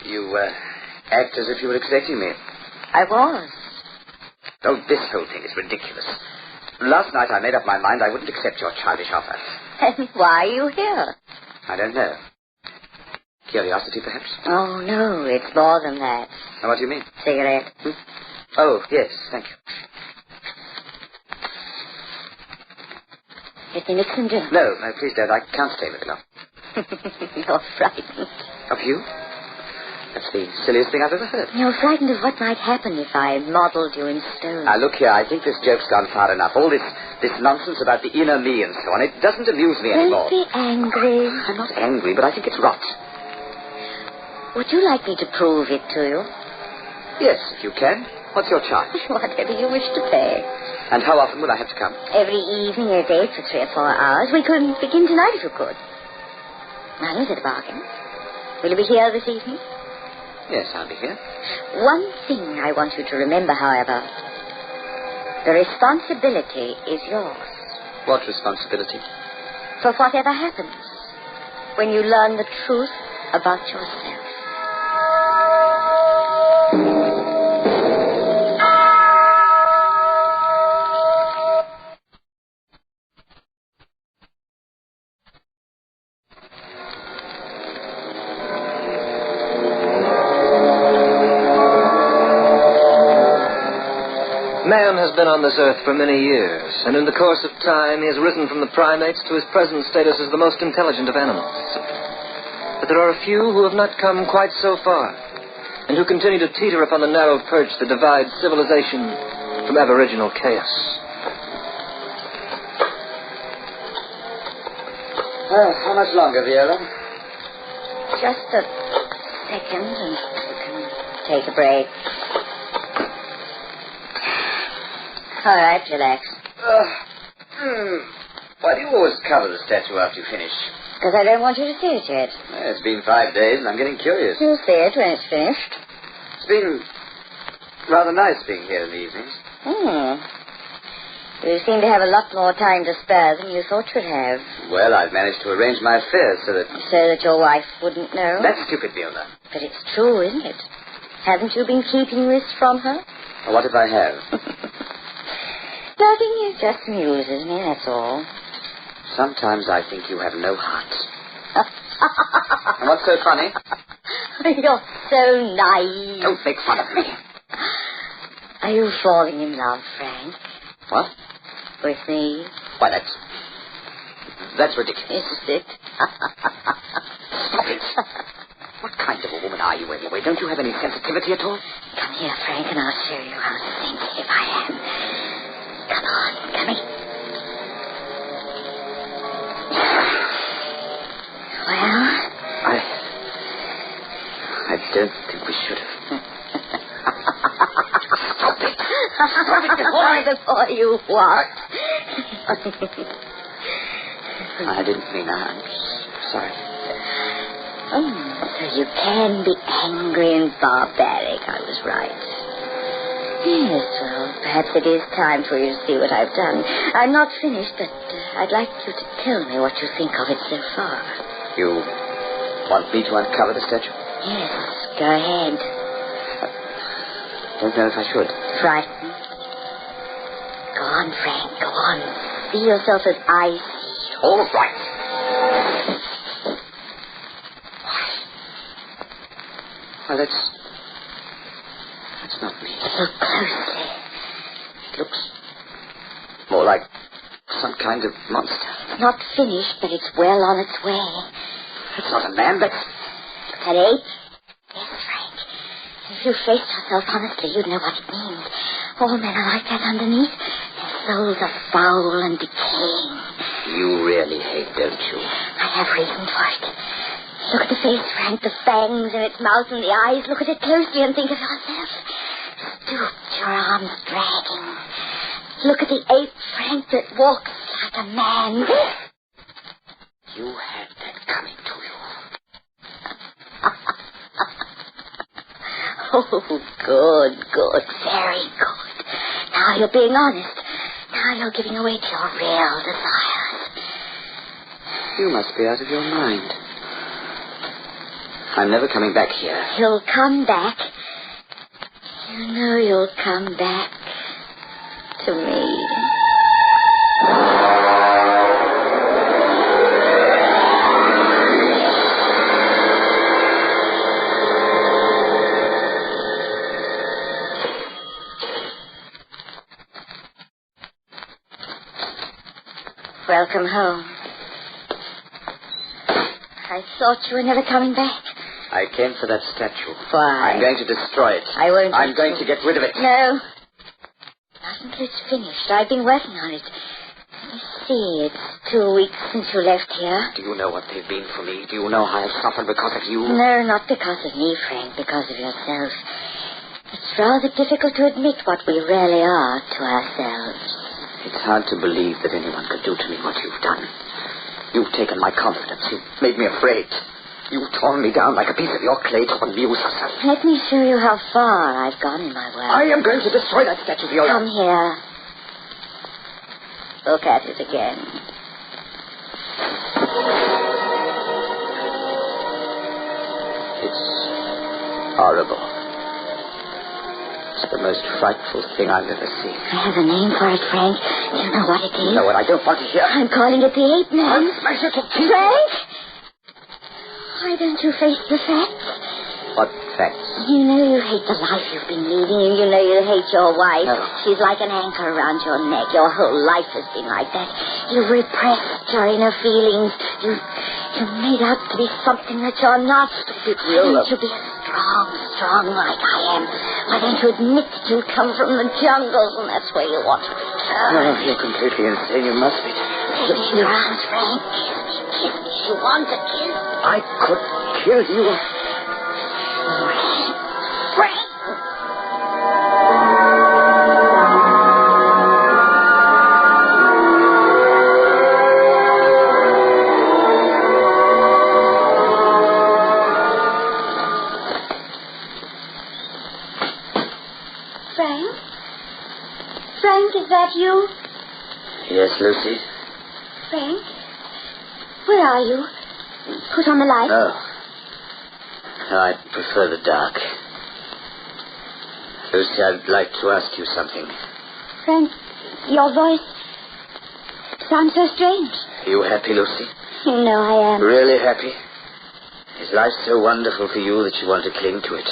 You act as if you were expecting me. I was. Oh, this whole thing is ridiculous. Last night I made up my mind I wouldn't accept your childish offer. And why are you here? I don't know. Curiosity, perhaps? Oh, no, it's more than that. Now, what do you mean? Cigarette. Oh, yes, thank you. Let me mix them, do. No, please don't. I can't stay with you long. You're frightened. Of you? That's the silliest thing I've ever heard. You're frightened of what might happen if I modeled you in stone. Now, look here, I think this joke's gone far enough. All this nonsense about the inner me and so on, it doesn't amuse me anymore. Don't be angry. I'm not angry, but I think it's rot. Would you like me to prove it to you? Yes, if you can. What's your charge? Whatever you wish to pay. And how often will I have to come? Every evening at 8 for 3 or 4 hours. We could begin tonight if you could. Now, is it a bargain? Will you be here this evening? Yes, I'll be here. One thing I want you to remember, however. The responsibility is yours. What responsibility? For whatever happens when you learn the truth about yourself. Man has been on this earth for many years, and in the course of time he has risen from the primates to his present status as the most intelligent of animals. But there are a few who have not come quite so far, and who continue to teeter upon the narrow perch that divides civilization from aboriginal chaos. How much longer, Viola? Just a second, and you can take a break. All right, relax. Why do you always cover the statue after you finish? Because I don't want you to see it yet. It's been 5 days, and I'm getting curious. You'll see it when it's finished. It's been rather nice being here in the evenings. You seem to have a lot more time to spare than you thought you'd have. Well, I've managed to arrange my affairs so that... So that your wife wouldn't know? That's stupid, Viola. But it's true, isn't it? Haven't you been keeping this from her? Well, what if I have? Nothing, it just amuses me, that's all. Sometimes I think you have no heart. And what's so funny? You're so naive. Don't make fun of me. Are you falling in love, Frank? What? With me? Why, that's ridiculous. Isn't it? Stop it. What kind of a woman are you, anyway? Don't you have any sensitivity at all? Come here, Frank, and I'll show you how sensitive I am. Come on, come in. Well? I don't think we should have. Before you what? I didn't mean that. I'm sorry. Oh, so you can be angry and barbaric. I was right. Yes, well, perhaps it is time for you to see what I've done. I'm not finished, but I'd like you to tell me what you think of it so far. You want me to uncover the statue? Yes, go ahead. Don't know if I should. Frightened? Go on, Frank, go on. See yourself as I see you. All right. Well, that's not me. Look closely. It looks more like some kind of monster. It's not finished, but it's well on its way. It's not a man, that's an ape? Yes, Frank. If you faced yourself honestly, you'd know what it means. All men are like that underneath. Their souls are foul and decaying. You really hate, don't you? I have reason for it. Look at the face, Frank, the fangs in its mouth and the eyes. Look at it closely and think of yourself. Stooped, your arms dragging. Look at the ape, Frank, that walks like a man. You had that coming to you. Oh, good. Very good. Now you're being honest. Now you're giving away to your real desires. You must be out of your mind. I'm never coming back here. You'll come back. You know you'll come back to me. Welcome home. I thought you were never coming back. I came for that statue. Why? I'm going to destroy it. I won't. I'm going to get rid of it. No. Not until it's finished. I've been working on it. Let me see. It's 2 weeks since you left here. Do you know what they've been for me? Do you know how I've suffered because of you? No, not because of me, Frank. Because of yourself. It's rather difficult to admit what we really are to ourselves. It's hard to believe that anyone could do to me what you've done. You've taken my confidence. You've made me afraid. You've torn me down like a piece of your clay to amuse yourself. Let me show you how far I've gone in my work. I am going to destroy that statue, Viola. Come here. Look at it again. It's horrible. It's the most frightful thing I've ever seen. I have a name for it, Frank. You know what it is? No, and I don't want to hear. I'm calling it the Ape Man. I'll smash it to pieces. Frank? Why don't you face the facts? What facts? You know you hate the life you've been leading, and you know you hate your wife. No. She's like an anchor around your neck. Your whole life has been like that. You've repressed your inner feelings. You're made out to be something that you're not. Why don't you be as strong like I am? Why don't you admit that you come from the jungles, and that's where you want to return? No, you're completely insane. You must be. Take me in your arms, Frank. Kiss me. You want to kiss? I could kill you. Frank! Frank? Frank, is that you? Yes, Lucy? Frank? Where are you? Put on the light. No, I prefer the dark. Lucy, I'd like to ask you something. Frank, your voice sounds so strange. Are you happy, Lucy? You know I am. Really happy? Is life so wonderful for you that you want to cling to it,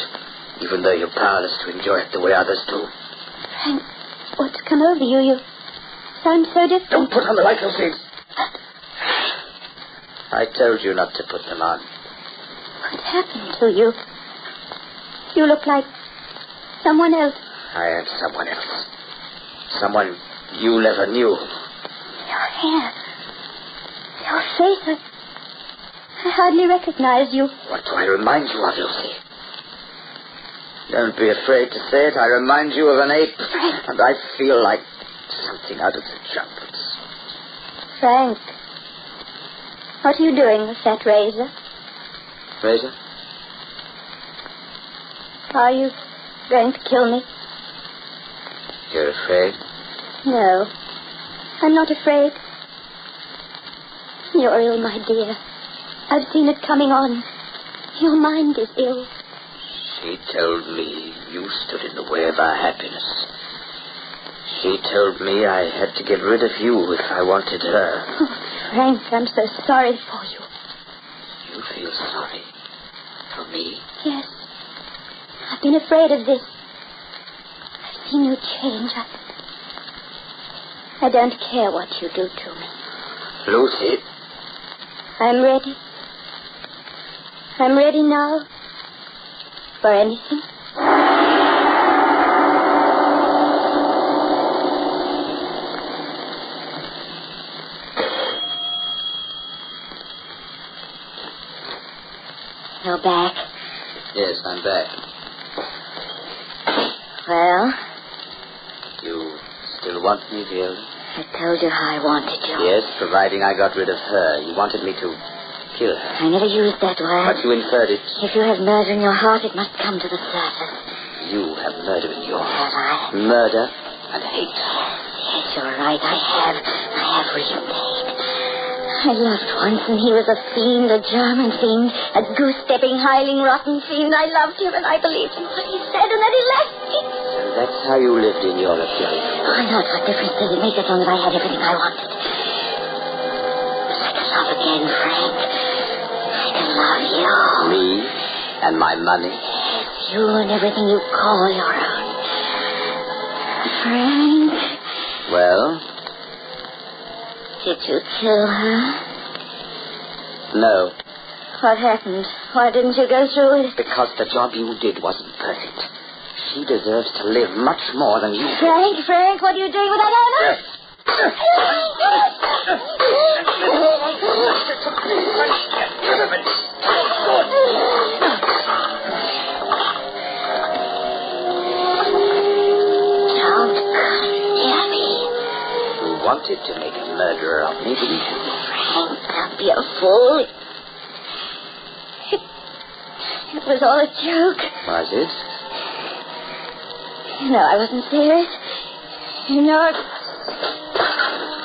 even though you're powerless to enjoy it the way others do? Frank, what's come over you? You sound so different. Don't put on the light, Lucy. I told you not to put them on. What happened to you? You look like someone else. I am someone else. Someone you never knew. Your hair. Your face. I hardly recognize you. What do I remind you of, Lucy? Don't be afraid to say it. I remind you of an ape. Frank. And I feel like something out of the jungles. Frank, what are you doing with that razor? Razor? Are you going to kill me? You're afraid? No, I'm not afraid. You're ill, my dear. I've seen it coming on. Your mind is ill. She told me you stood in the way of our happiness. She told me I had to get rid of you if I wanted her. Oh, Frank, I'm so sorry for you. You feel sorry for me? Yes. I've been afraid of this. I've seen you change. I don't care what you do to me. Lucy. I'm ready. I'm ready now. For anything. You're back. Yes, I'm back. Well? You still want me, Viola? I told you how I wanted you. Yes, providing I got rid of her. You wanted me to kill her. I never used that word. But you inferred it. If you have murder in your heart, it must come to the surface. You have murder in your heart. Have I? Murder and hate. Yes, you're right. I have real hate. I loved once, and he was a fiend, a German fiend, a goose-stepping, hiling, rotten fiend. I loved him, and I believed in what he said, and then he left me. And that's how you lived in Europe, Viola. Why not? What difference does it make as long as I had everything I wanted? I can love again, Frank. I can love you. Me and my money. Yes, you and everything you call your own. Frank. Well? Did you kill her? No. What happened? Why didn't you go through it? Because the job you did wasn't perfect. She deserves to live much more than you. Frank, what are you doing with that animal? Don't come near me. You wanted to make a murderer of me, didn't you? Frank, don't be a fool. It was all a joke. Was it? No, I wasn't serious. You know it.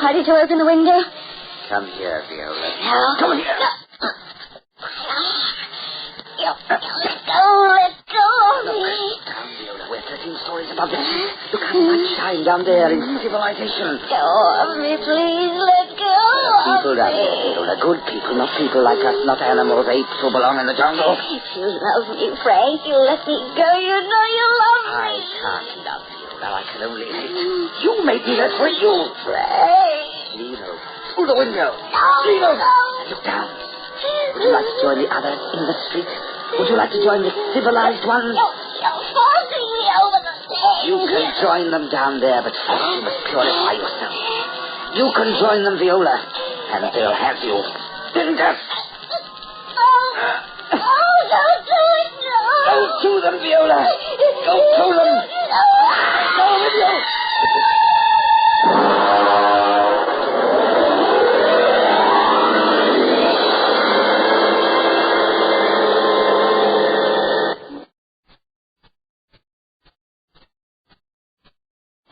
Why did you open the window? Come here, Viola. No. Come here. No. Let go of me. Down, Viola. We're 13 stories above the sea. Look how much shine down there in civilization. Let go of me, please. Let go People of down me. there, Viola. Good people, not people like us, not animals, apes who belong in the jungle. If you love me, Frank, you let me go. You know you love me. I can't love you. Now I can only hate. You made me that way, you. Frank. Lino. Through the window. No. Lino. No. Look down. Would you like to join the others in the street? Would you like to join the civilized ones? You're forcing me over the thing. You can join them down there, but first you must purify yourself. You can join them, Viola, and they'll have you. In death. Oh, don't do it, no. Go to them, Viola. Go to them. Go with you.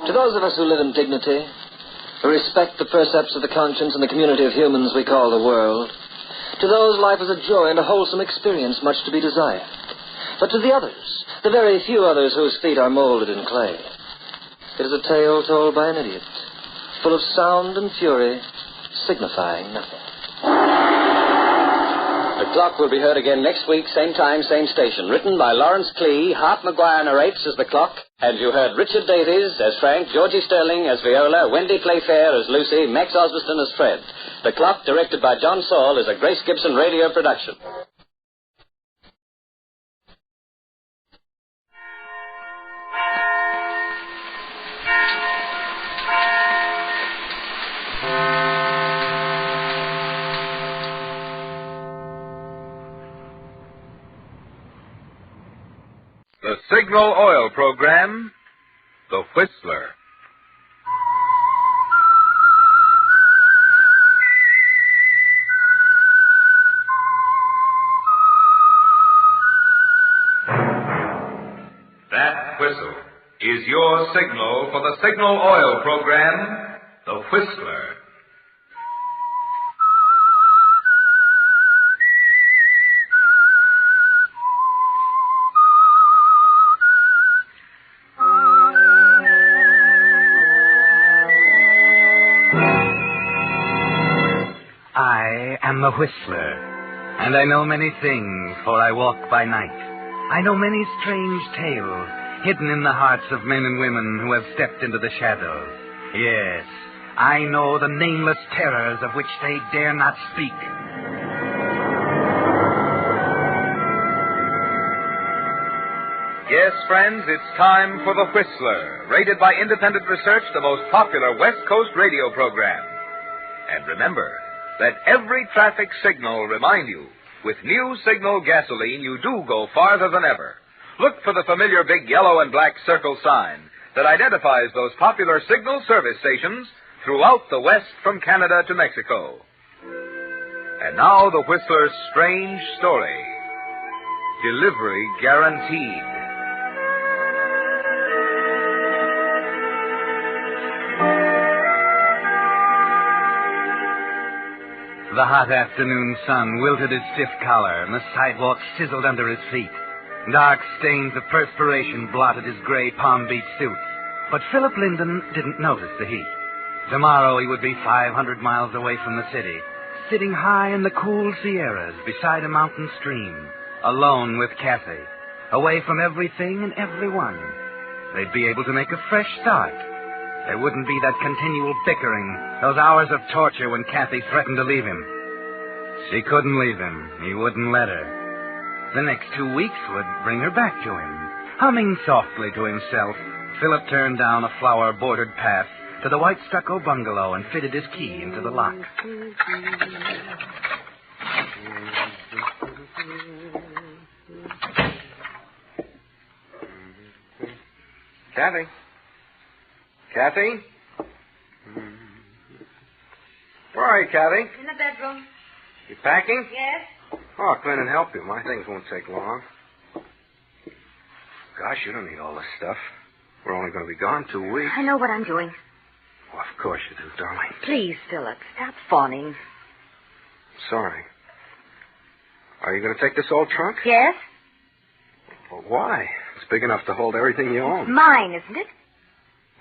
To those of us who live in dignity, who respect the precepts of the conscience and the community of humans we call the world, to those life is a joy and a wholesome experience much to be desired. But to the others, the very few others whose feet are molded in clay, it is a tale told by an idiot, full of sound and fury, signifying nothing. The Clock will be heard again next week, same time, same station. Written by Lawrence Clee, Hart McGuire narrates as The Clock, and you heard Richard Davies as Frank, Georgie Sterling as Viola, Wendy Playfair as Lucy, Max Osbiston as Fred. The Clock, directed by John Saul, is a Grace Gibson radio production. The Signal Oil Program, The Whistler. That whistle is your signal for the Signal Oil Program, The Whistler. I am the Whistler, and I know many things, for I walk by night. I know many strange tales hidden in the hearts of men and women who have stepped into the shadows. Yes, I know the nameless terrors of which they dare not speak. Yes, friends, it's time for The Whistler, rated by independent research the most popular West Coast radio program. And remember, let every traffic signal remind you, with new Signal gasoline, you do go farther than ever. Look for the familiar big yellow and black circle sign that identifies those popular Signal service stations throughout the West from Canada to Mexico. And now the Whistler's strange story. Delivery guaranteed. The hot afternoon sun wilted his stiff collar, and the sidewalk sizzled under his feet. Dark stains of perspiration blotted his gray Palm Beach suit. But Philip Linden didn't notice the heat. Tomorrow he would be 500 miles away from the city, sitting high in the cool Sierras beside a mountain stream, alone with Kathy, away from everything and everyone. They'd be able to make a fresh start. There wouldn't be that continual bickering, those hours of torture when Kathy threatened to leave him. She couldn't leave him. He wouldn't let her. The next 2 weeks would bring her back to him. Humming softly to himself, Philip turned down a flower-bordered path to the white stucco bungalow and fitted his key into the lock. Kathy? Kathy? Where are you, Kathy? In the bedroom. You packing? Yes? Oh, I'll come in and help you. My things won't take long. Gosh, you don't need all this stuff. We're only going to be gone 2 weeks. I know what I'm doing. Oh, of course you do, darling. Please, Philip, stop fawning. Sorry. Are you going to take this old trunk? Yes? Well, why? It's big enough to hold everything you own. Mine, isn't it?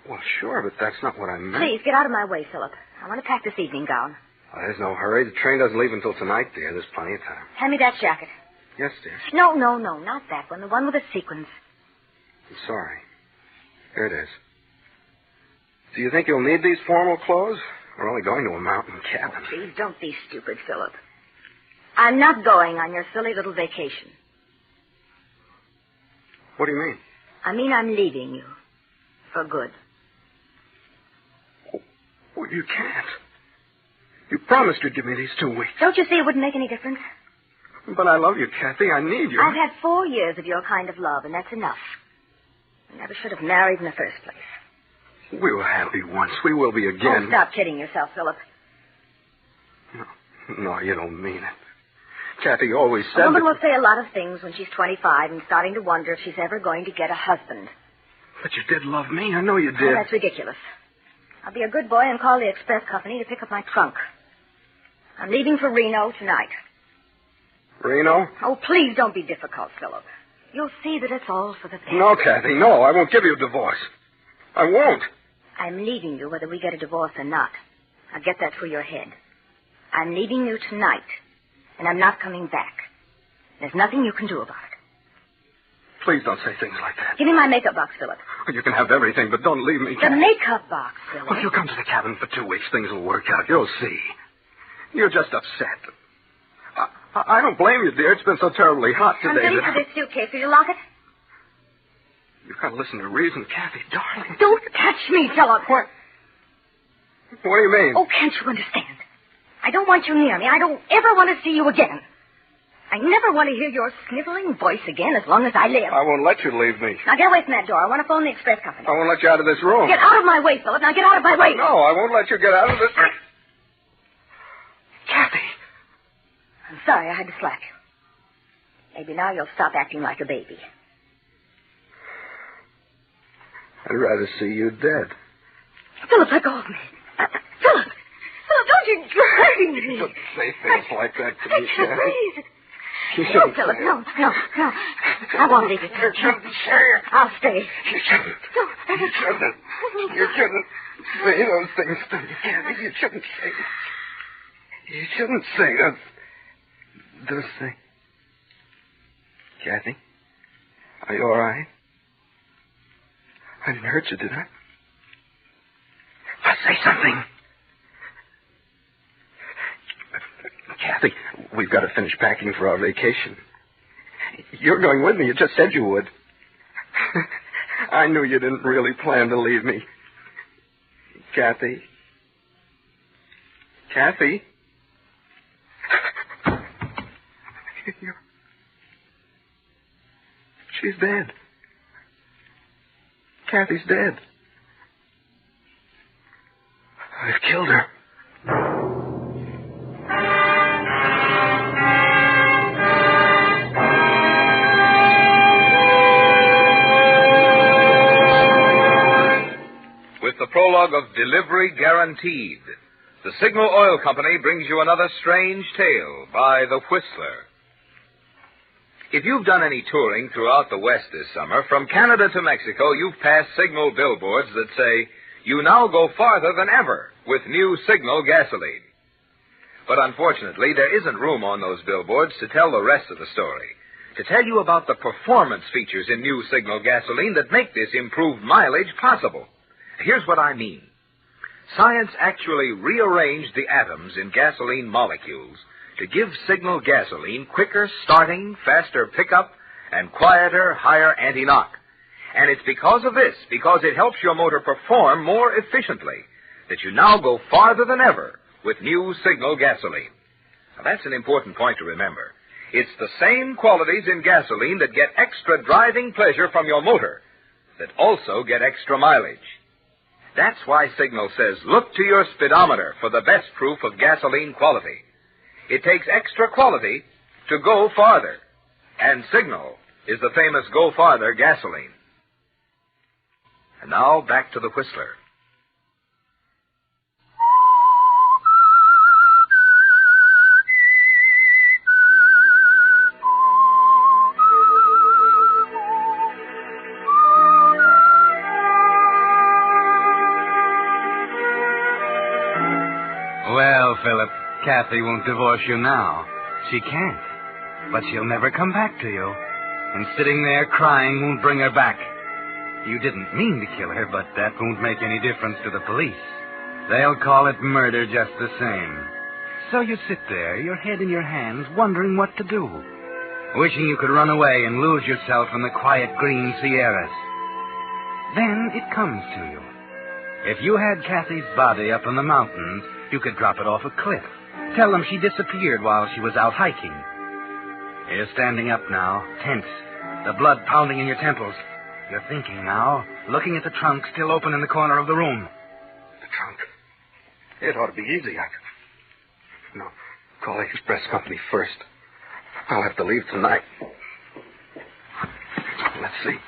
Well, sure, but that's not what I meant. Please, get out of my way, Philip. I want to pack this evening gown. Oh, there's no hurry. The train doesn't leave until tonight, dear. There's plenty of time. Hand me that jacket. Yes, dear. No, not that one. The one with the sequins. I'm sorry. Here it is. Do you think you'll need these formal clothes? We're only going to a mountain cabin. Oh, please, don't be stupid, Philip. I'm not going on your silly little vacation. What do you mean? I mean I'm leaving you. For good. Well, you can't. You promised you'd give me these 2 weeks. Don't you see it wouldn't make any difference? But I love you, Kathy. I need you. I've had 4 years of your kind of love, and that's enough. I never should have married in the first place. We were happy once. We will be again. Oh, stop kidding yourself, Philip. No, you don't mean it. Kathy always said A woman that... will say a lot of things when she's 25 and starting to wonder if she's ever going to get a husband. But you did love me. I know you did. Oh, that's ridiculous. I'll be a good boy and call the express company to pick up my trunk. I'm leaving for Reno tonight. Reno? Oh, please don't be difficult, Philip. You'll see that it's all for the best. No, Kathy, no. I won't give you a divorce. I won't. I'm leaving you whether we get a divorce or not. Now get that through your head. I'm leaving you tonight, and I'm not coming back. There's nothing you can do about it. Please don't say things like that. Give me my makeup box, Philip. You can have everything, but don't leave me, The Kathy. makeup box, Philip. Well, if you come to the cabin for 2 weeks, things will work out. You'll see. You're just upset. I don't blame you, dear. It's been so terribly hot I'm today. ready for this suitcase. Will you lock it? You've got to listen to reason, Kathy, darling. Don't touch me, Philip. What do you mean? Oh, can't you understand? I don't want you near me. I don't ever want to see you again. I never want to hear your sniveling voice again as long as I live. I won't let you leave me. Now get away from that door. I want to phone the express company. I won't let you out of this room. Get out of my way, Philip. Now get out of my way. No, I won't let you get out of this. Kathy. I'm sorry I had to slap you. Maybe now you'll stop acting like a baby. I'd rather see you dead. Philip, let go of me. Philip! Philip, don't you drag me. You shouldn't say things like that to me, Kathy. Please. You No, shouldn't Philip, say no. I won't leave you. You shouldn't say it. I'll stay. You shouldn't. You shouldn't. You shouldn't say those things to me, Kathy. You shouldn't say it. You shouldn't say those things. Kathy, are you all right? I didn't hurt you, did I? Now say something. Kathy, we've got to finish packing for our vacation. You're going with me. You just said you would. I knew you didn't really plan to leave me. Kathy. Kathy. She's dead. Kathy's dead. I've killed her. With the prologue of Delivery Guaranteed, the Signal Oil Company brings you another strange tale by The Whistler. If you've done any touring throughout the West this summer, from Canada to Mexico, you've passed Signal billboards that say, "You now go farther than ever with new Signal gasoline." But unfortunately, there isn't room on those billboards to tell the rest of the story, to tell you about the performance features in new Signal gasoline that make this improved mileage possible. Here's what I mean. Science actually rearranged the atoms in gasoline molecules to give Signal gasoline quicker starting, faster pickup, and quieter, higher anti-knock. And it's because of this, because it helps your motor perform more efficiently, that you now go farther than ever with new Signal gasoline. Now, that's an important point to remember. It's the same qualities in gasoline that get extra driving pleasure from your motor that also get extra mileage. That's why Signal says, look to your speedometer for the best proof of gasoline quality. It takes extra quality to go farther. And Signal is the famous Go Farther gasoline. And now, back to the Whistler. Well, Philip, Kathy won't divorce you now. She can't. But she'll never come back to you. And sitting there crying won't bring her back. You didn't mean to kill her, but that won't make any difference to the police. They'll call it murder just the same. So you sit there, your head in your hands, wondering what to do. Wishing you could run away and lose yourself in the quiet green Sierras. Then it comes to you. If you had Kathy's body up in the mountains, you could drop it off a cliff. Tell them she disappeared while she was out hiking. You're standing up now, tense, the blood pounding in your temples. You're thinking now, looking at the trunk still open in the corner of the room. The trunk. It ought to be easy. No, call the express company first. I'll have to leave tonight. Let's see.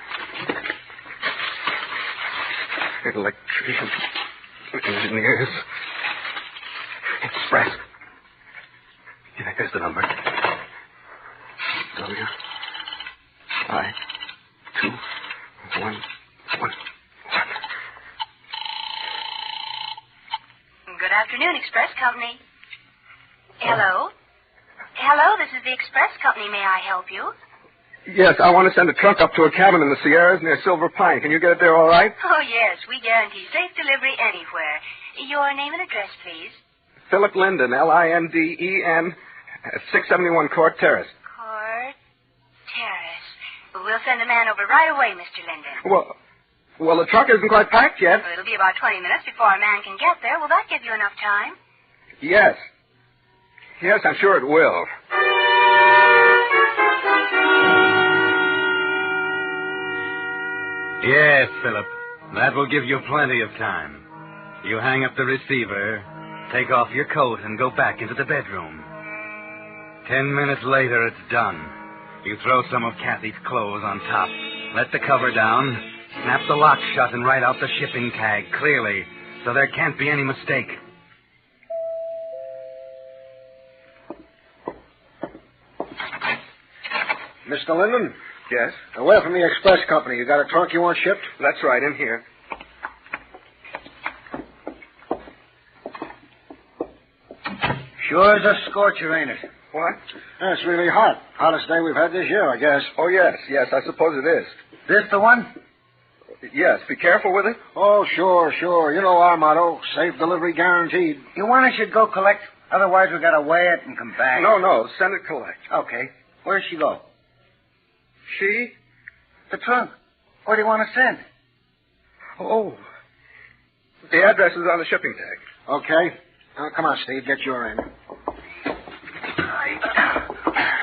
Electricians, engineers, express. Yeah, here's the number. WI-211. Good afternoon, Express Company. Hello? Hello, this is the Express Company. May I help you? Yes, I want to send a trunk up to a cabin in the Sierras near Silver Pine. Can you get it there all right? Oh, yes. We guarantee safe delivery anywhere. Your name and address, please. Philip Linden, Linden, at 671 Court Terrace. Court Terrace. We'll send a man over right away, Mr. Linden. Well, the trunk isn't quite packed yet. Well, it'll be about 20 minutes before a man can get there. Will that give you enough time? Yes. Yes, I'm sure it will. Yes, Philip. That will give you plenty of time. You hang up the receiver, take off your coat, and go back into the bedroom. 10 minutes later, it's done. You throw some of Kathy's clothes on top, let the cover down, snap the lock shut, and write out the shipping tag clearly, so there can't be any mistake. Mr. Linden? Yes? Away from the express company. You got a trunk you want shipped? That's right, in here. Sure is a scorcher, ain't it? What? Yeah, it's really hot. Hottest day we've had this year, I guess. Oh, yes, I suppose it is. This the one? Yes, be careful with it. Oh, sure. You know our motto, safe delivery guaranteed. You want us to go collect? Otherwise we gotta weigh it and come back. No, send it collect. Okay. Where'd she go? She? The trunk. Where do you want to send? Oh. The address is on the shipping tag. Okay. Now, come on, Steve, get your end.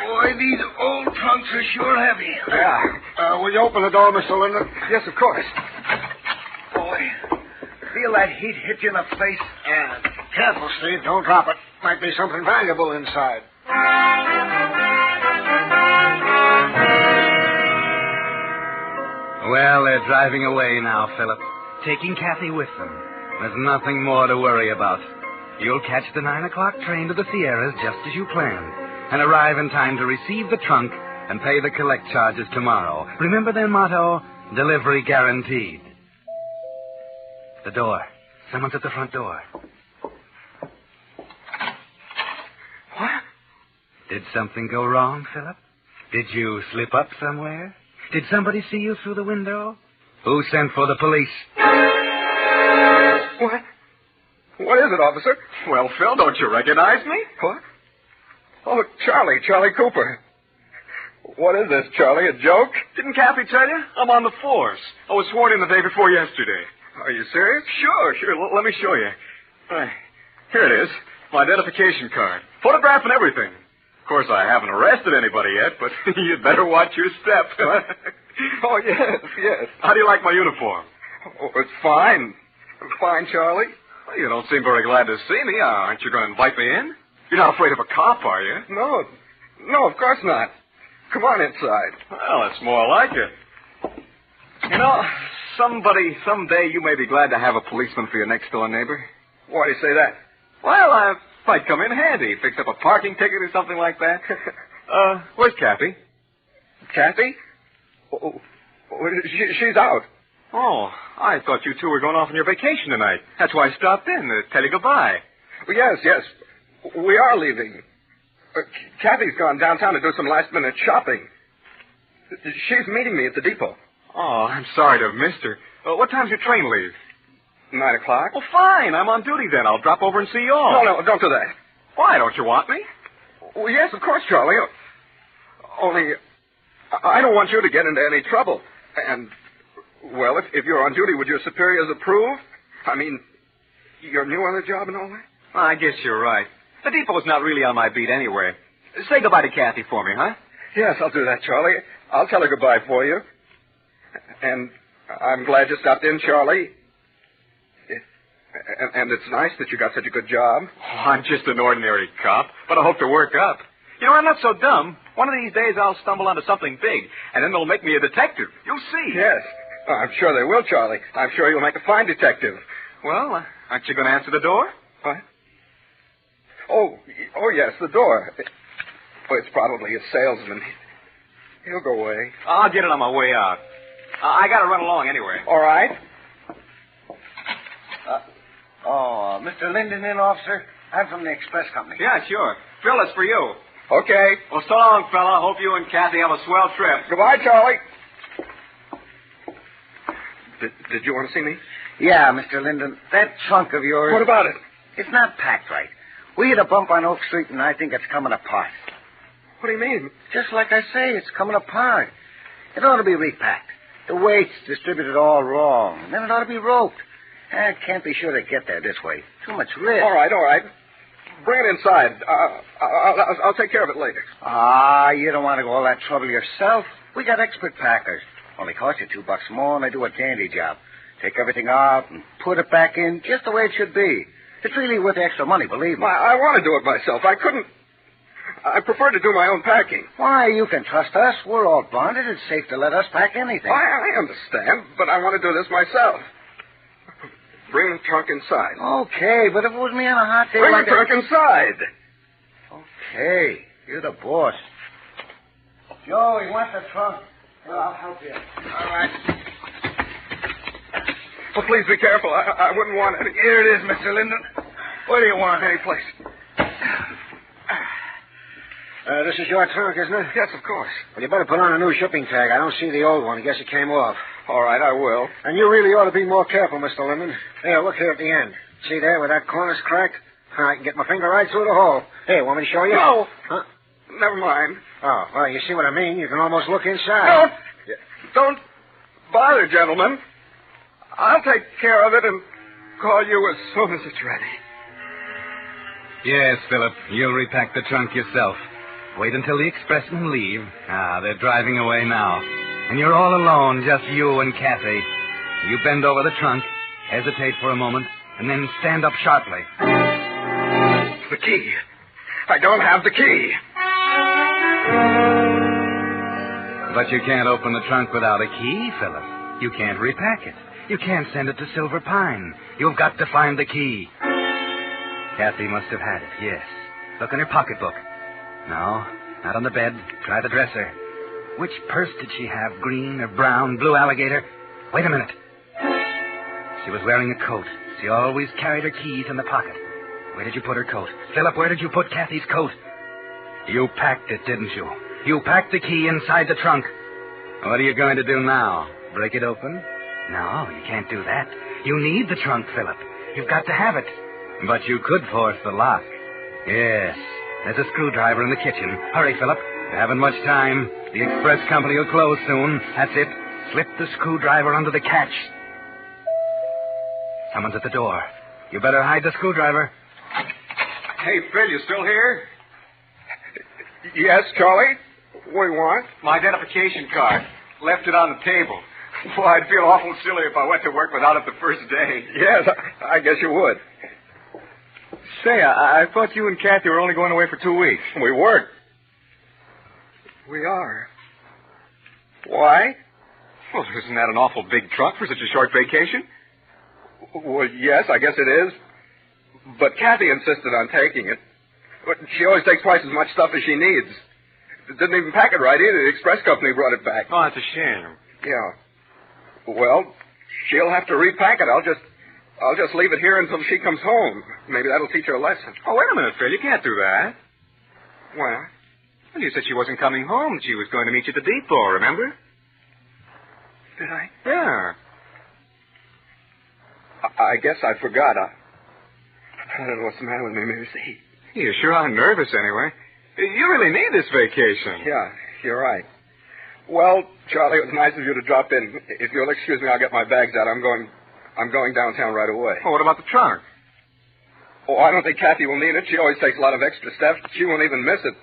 Boy, these old trunks are sure heavy. Yeah. Will you open the door, Mr. Linden? Yes, of course. Boy, feel that heat hit you in the face. Yeah. Careful, Steve. Don't drop it. Might be something valuable inside. Well, they're driving away now, Philip, taking Kathy with them. There's nothing more to worry about. You'll catch the 9 o'clock train to the Sierras just as you planned, and arrive in time to receive the trunk and pay the collect charges tomorrow. Remember their motto, delivery guaranteed. The door. Someone's at the front door. What? Did something go wrong, Philip? Did you slip up somewhere? Did somebody see you through the window? Who sent for the police? What? What is it, officer? Well, Phil, don't you recognize me? What? Oh, Charlie Cooper. What is this, Charlie, a joke? Didn't Kathy tell you? I'm on the force. I was sworn in the day before yesterday. Are you serious? Sure. Let me show you. Here it is, my identification card. Photograph and everything. Of course, I haven't arrested anybody yet, but you'd better watch your step. Oh, yes. How do you like my uniform? Oh, it's fine. Fine, Charlie. Well, you don't seem very glad to see me. Aren't you going to invite me in? You're not afraid of a cop, are you? No, of course not. Come on inside. Well, that's more like it. You know, someday you may be glad to have a policeman for your next-door neighbor. Why do you say that? Well, might come in handy. Fix up a parking ticket or something like that. Where's Kathy? Kathy? Oh, she's out. Oh, I thought you two were going off on your vacation tonight. That's why I stopped in to tell you goodbye. Yes. We are leaving. Kathy's gone downtown to do some last-minute shopping. She's meeting me at the depot. Oh, I'm sorry to have missed her. What time's your train leave? 9 o'clock. Well, fine. I'm on duty then. I'll drop over and see you all. No, don't do that. Why? Don't you want me? Well, yes, of course, Charlie. Only, I don't want you to get into any trouble. And, well, if you're on duty, would your superiors approve? I mean, you're new on the job and all that? I guess you're right. The depot's not really on my beat anyway. Say goodbye to Kathy for me, huh? Yes, I'll do that, Charlie. I'll tell her goodbye for you. And I'm glad you stopped in, Charlie. And it's nice that you got such a good job. Oh, I'm just an ordinary cop, but I hope to work up. You know, I'm not so dumb. One of these days I'll stumble onto something big, and then they'll make me a detective. You'll see. Yes. I'm sure they will, Charlie. I'm sure you'll make a fine detective. Well, aren't you going to answer the door? What? Oh, yes, the door. Oh, it's probably a salesman. He'll go away. I'll get it on my way out. I got to run along anyway. All right. Mr. Linden in, officer? I'm from the express company. Yeah, sure. Phil, it's for you. Okay. Well, so long, fella. Hope you and Kathy have a swell trip. Goodbye, Charlie. Did you want to see me? Yeah, Mr. Linden. That trunk of yours... What about it? It's not packed right. We hit a bump on Oak Street, and I think it's coming apart. What do you mean? Just like I say, it's coming apart. It ought to be repacked. The weight's distributed all wrong. And then it ought to be roped. I can't be sure to get there this way. Too much risk. All right. Bring it inside. I'll take care of it later. You don't want to go all that trouble yourself. We got expert packers. Only costs you $2 more, and they do a dandy job. Take everything out and put it back in just the way it should be. It's really worth the extra money, believe me. I want to do it myself. I couldn't. I prefer to do my own packing. Why, you can trust us. We're all bonded. It's safe to let us pack anything. I understand, but I want to do this myself. Bring the trunk inside. Okay, but if it was me on a hot day Bring like the trunk inside. Okay, you're the boss. Joe, he wants the trunk. Well, I'll help you. All right. Well, please be careful. I wouldn't want any. Here it is, Mr. Linden. What do you want? Any place. This is your trunk, isn't it? Yes, of course. Well, you better put on a new shipping tag. I don't see the old one. I guess it came off. All right, I will. And you really ought to be more careful, Mr. Linden. Here, look here at the end. See there where that corner's cracked? I can get my finger right through the hole. Hey, want me to show you? No. Huh? Never mind. Oh, well, you see what I mean? You can almost look inside. Don't bother, gentlemen. I'll take care of it and call you as soon as it's ready. Yes, Philip, you'll repack the trunk yourself. Wait until the expressmen leave. They're driving away now. And you're all alone, just you and Kathy. You bend over the trunk, hesitate for a moment, and then stand up sharply. The key. I don't have the key. But you can't open the trunk without a key, Philip. You can't repack it. You can't send it to Silver Pine. You've got to find the key. Kathy must have had it, yes. Look in her pocketbook. No, not on the bed. Try the dresser. Which purse did she have? Green or brown? Blue alligator? Wait a minute. She was wearing a coat. She always carried her keys in the pocket. Where did you put her coat? Philip, where did you put Kathy's coat? You packed it, didn't you? You packed the key inside the trunk. What are you going to do now? Break it open? No, you can't do that. You need the trunk, Philip. You've got to have it. But you could force the lock. Yes. There's a screwdriver in the kitchen. Hurry, Philip. You haven't much time. The express company will close soon. That's it. Slip the screwdriver under the catch. Someone's at the door. You better hide the screwdriver. Hey, Phil, you still here? Yes, Charlie? What do you want? My identification card. Left it on the table. Well, I'd feel awful silly if I went to work without it the first day. Yes, I guess you would. Say, I thought you and Kathy were only going away for 2 weeks. We weren't. We are. Why? Well, isn't that an awful big trunk for such a short vacation? Well, yes, I guess it is. But Kathy insisted on taking it. But she always takes twice as much stuff as she needs. Didn't even pack it right either. The express company brought it back. Oh, that's a shame. Yeah. Well, she'll have to repack it. I'll just leave it here until she comes home. Maybe that'll teach her a lesson. Oh, wait a minute, Phil. You can't do that. Well? Well, you said she wasn't coming home. She was going to meet you at the depot, remember? Did I? Yeah. I guess I forgot. I don't know what's the matter with me, Missy. You sure are nervous, anyway. You really need this vacation. Yeah, you're right. Well, Charlie, it was nice of you to drop in. If you'll excuse me, I'll get my bags out. I'm going downtown right away. Oh, what about the trunk? Oh, I don't think Kathy will need it. She always takes a lot of extra stuff. She won't even miss it.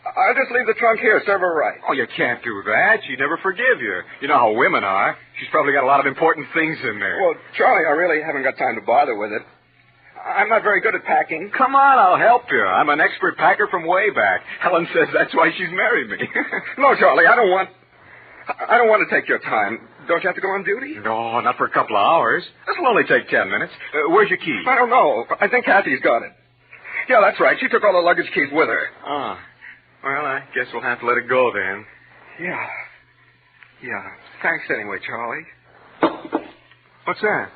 I'll just leave the trunk here. Serve her right. Oh, you can't do that. She'd never forgive you. You know how women are. She's probably got a lot of important things in there. Well, Charlie, I really haven't got time to bother with it. I'm not very good at packing. Come on, I'll help you. I'm an expert packer from way back. Helen says that's why she's married me. No, Charlie, I don't want to take your time. Don't you have to go on duty? No, not for a couple of hours. This will only take 10 minutes. Where's your key? I don't know. I think Kathy's got it. Yeah, that's right. She took all the luggage keys with her. Ah. Well, I guess we'll have to let it go then. Yeah. Thanks anyway, Charlie. What's that?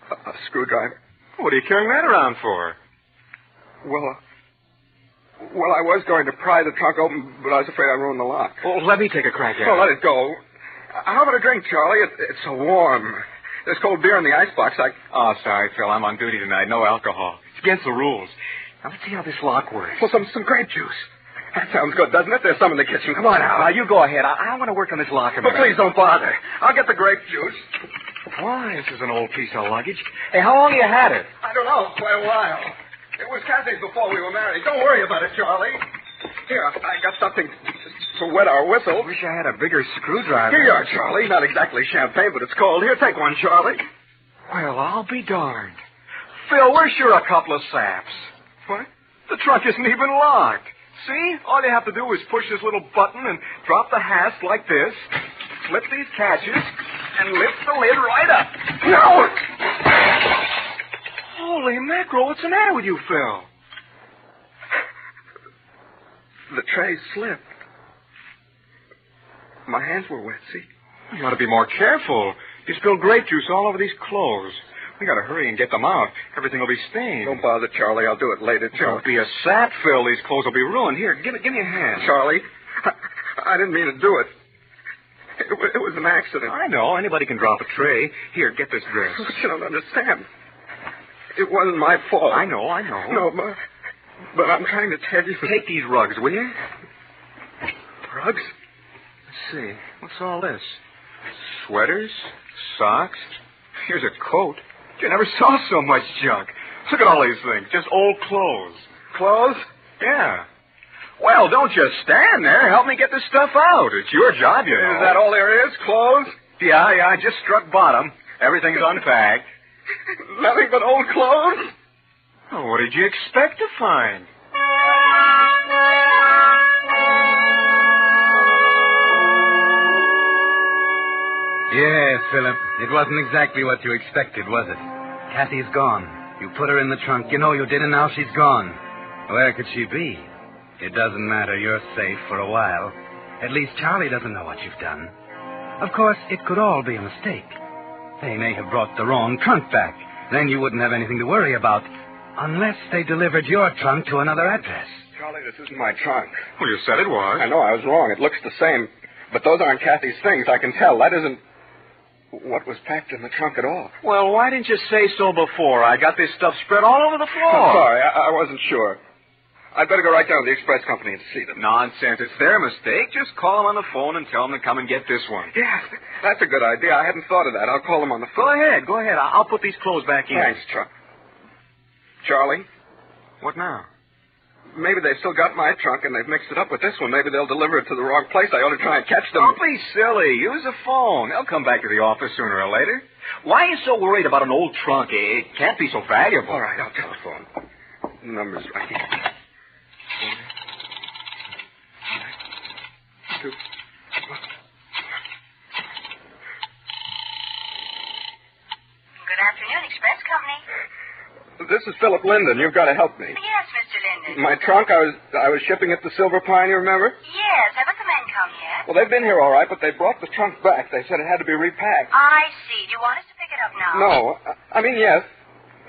A screwdriver. What are you carrying that around for? Well, I was going to pry the trunk open, but I was afraid I'd ruin the lock. Well, let me take a crack at it. Oh, let it go. How about a drink, Charlie? It's so warm. There's cold beer in the icebox. Oh, sorry, Phil. I'm on duty tonight. No alcohol. It's against the rules. Now, let's see how this lock works. Well, some grape juice. That sounds good, doesn't it? There's some in the kitchen. Come on out. Now, you go ahead. I want to work on this lock a minute. But please don't bother. I'll get the grape juice. Why, this is an old piece of luggage. Hey, how long have you had it? I don't know. Quite a while. It was Kathy's before we were married. Don't worry about it, Charlie. Here, I got something to wet our whistle. I wish I had a bigger screwdriver. Here you are, Charlie. Not exactly champagne, but it's cold. Here, take one, Charlie. Well, I'll be darned. Phil, we're sure a couple of saps. What? The trunk isn't even locked. See? All you have to do is push this little button and drop the hasp like this, flip these catches, and lift the lid right up. No! Holy mackerel, what's the matter with you, Phil? The tray slipped. My hands were wet, see? You ought to be more careful. You spilled grape juice all over these clothes. We gotta hurry and get them out. Everything will be stained. Don't bother, Charlie. I'll do it later, Charlie. Don't be a sap, Phil. These clothes will be ruined. Here, give me a hand. Charlie, I didn't mean to do it. It was an accident. I know. Anybody can drop a tray. Here, get this dress. But you don't understand. It wasn't my fault. I know. No, but I'm trying to tell you. Take these rugs, will you? Rugs? Let's see. What's all this? Sweaters? Socks? Here's a coat. You never saw so much junk. Look at all these things. Just old clothes. Clothes? Yeah. Well, don't just stand there. Help me get this stuff out. It's your job, you know. Is that all there is? Clothes? Yeah. I just struck bottom. Everything's unpacked. Nothing but old clothes? Oh, what did you expect to find? Yes, Philip. It wasn't exactly what you expected, was it? Kathy's gone. You put her in the trunk. You know you did, and now she's gone. Where could she be? It doesn't matter. You're safe for a while. At least Charlie doesn't know what you've done. Of course, it could all be a mistake. They may have brought the wrong trunk back. Then you wouldn't have anything to worry about. Unless they delivered your trunk to another address. Charlie, this isn't my trunk. Well, you said it was. I know I was wrong. It looks the same. But those aren't Kathy's things. I can tell. That isn't what was packed in the trunk at all. Well, why didn't you say so before? I got this stuff spread all over the floor. I'm sorry. I wasn't sure. I'd better go right down to the express company and see them. Nonsense. It's their mistake. Just call them on the phone and tell them to come and get this one. Yeah, that's a good idea. I hadn't thought of that. I'll call them on the phone. Go ahead. I'll put these clothes back in. Thanks, Charlie. What now? Maybe they've still got my trunk and they've mixed it up with this one. Maybe they'll deliver it to the wrong place. I ought to try and catch them. Don't be silly. Use the phone. They'll come back to the office sooner or later. Why are you so worried about an old trunk? It can't be so valuable. All right, I'll telephone. The number's right here. 2. Good afternoon, Express Company. This is Philip Linden. You've got to help me. Yes, Mr. Linden. My trunk, I was shipping it to Silver Pine, you remember? Yes, haven't the men come yet? Well, they've been here all right, but they brought the trunk back. They said it had to be repacked. I see. Do you want us to pick it up now? No. I mean, yes.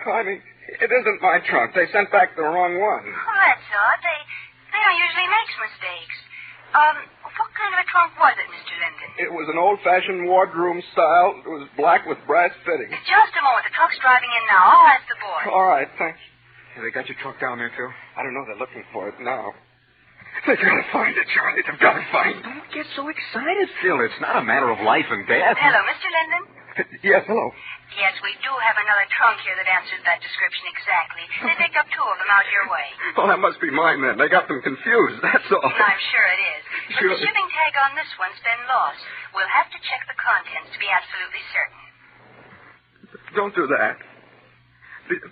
I mean, it isn't my trunk. They sent back the wrong one. Oh, that's odd. They don't usually make mistakes. What kind of a trunk was it, Mr. Linden? It was an old-fashioned wardroom style. It was black with brass fittings. Just a moment. The truck's driving in now. I'll ask the boy. All right, thanks. Yeah, they got your truck down there, too? I don't know. They're looking for it now. They've got to find it, Charlie. They've got to find it. Don't get so excited, Phil. It's not a matter of life and death. Hello, Mr. Linden? Yes, hello. Yes, we do have another trunk here that answers that description exactly. They picked up 2 of them out your way. Oh, that must be mine, then. They got them confused, that's all. I'm sure it is. But the shipping tag on this one's been lost. We'll have to check the contents to be absolutely certain. Don't do that.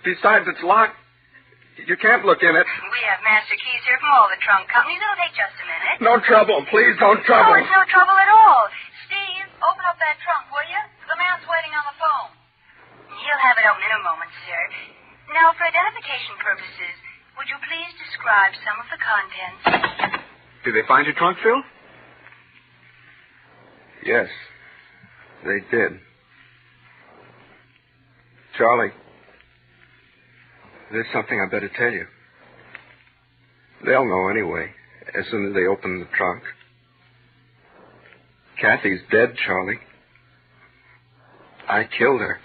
Besides, it's locked. You can't look in it. We have master keys here from all the trunk companies. It'll take just a minute. No trouble. Please don't trouble. Oh, it's no trouble at all. Steve, open up that trunk, will you? The man's waiting on the phone. He'll have it open in a moment, sir. Now, for identification purposes, would you please describe some of the contents? Did they find your trunk, Phil? Yes, they did. Charlie, there's something I better tell you. They'll know anyway, as soon as they open the trunk. Kathy's dead, Charlie. I killed her.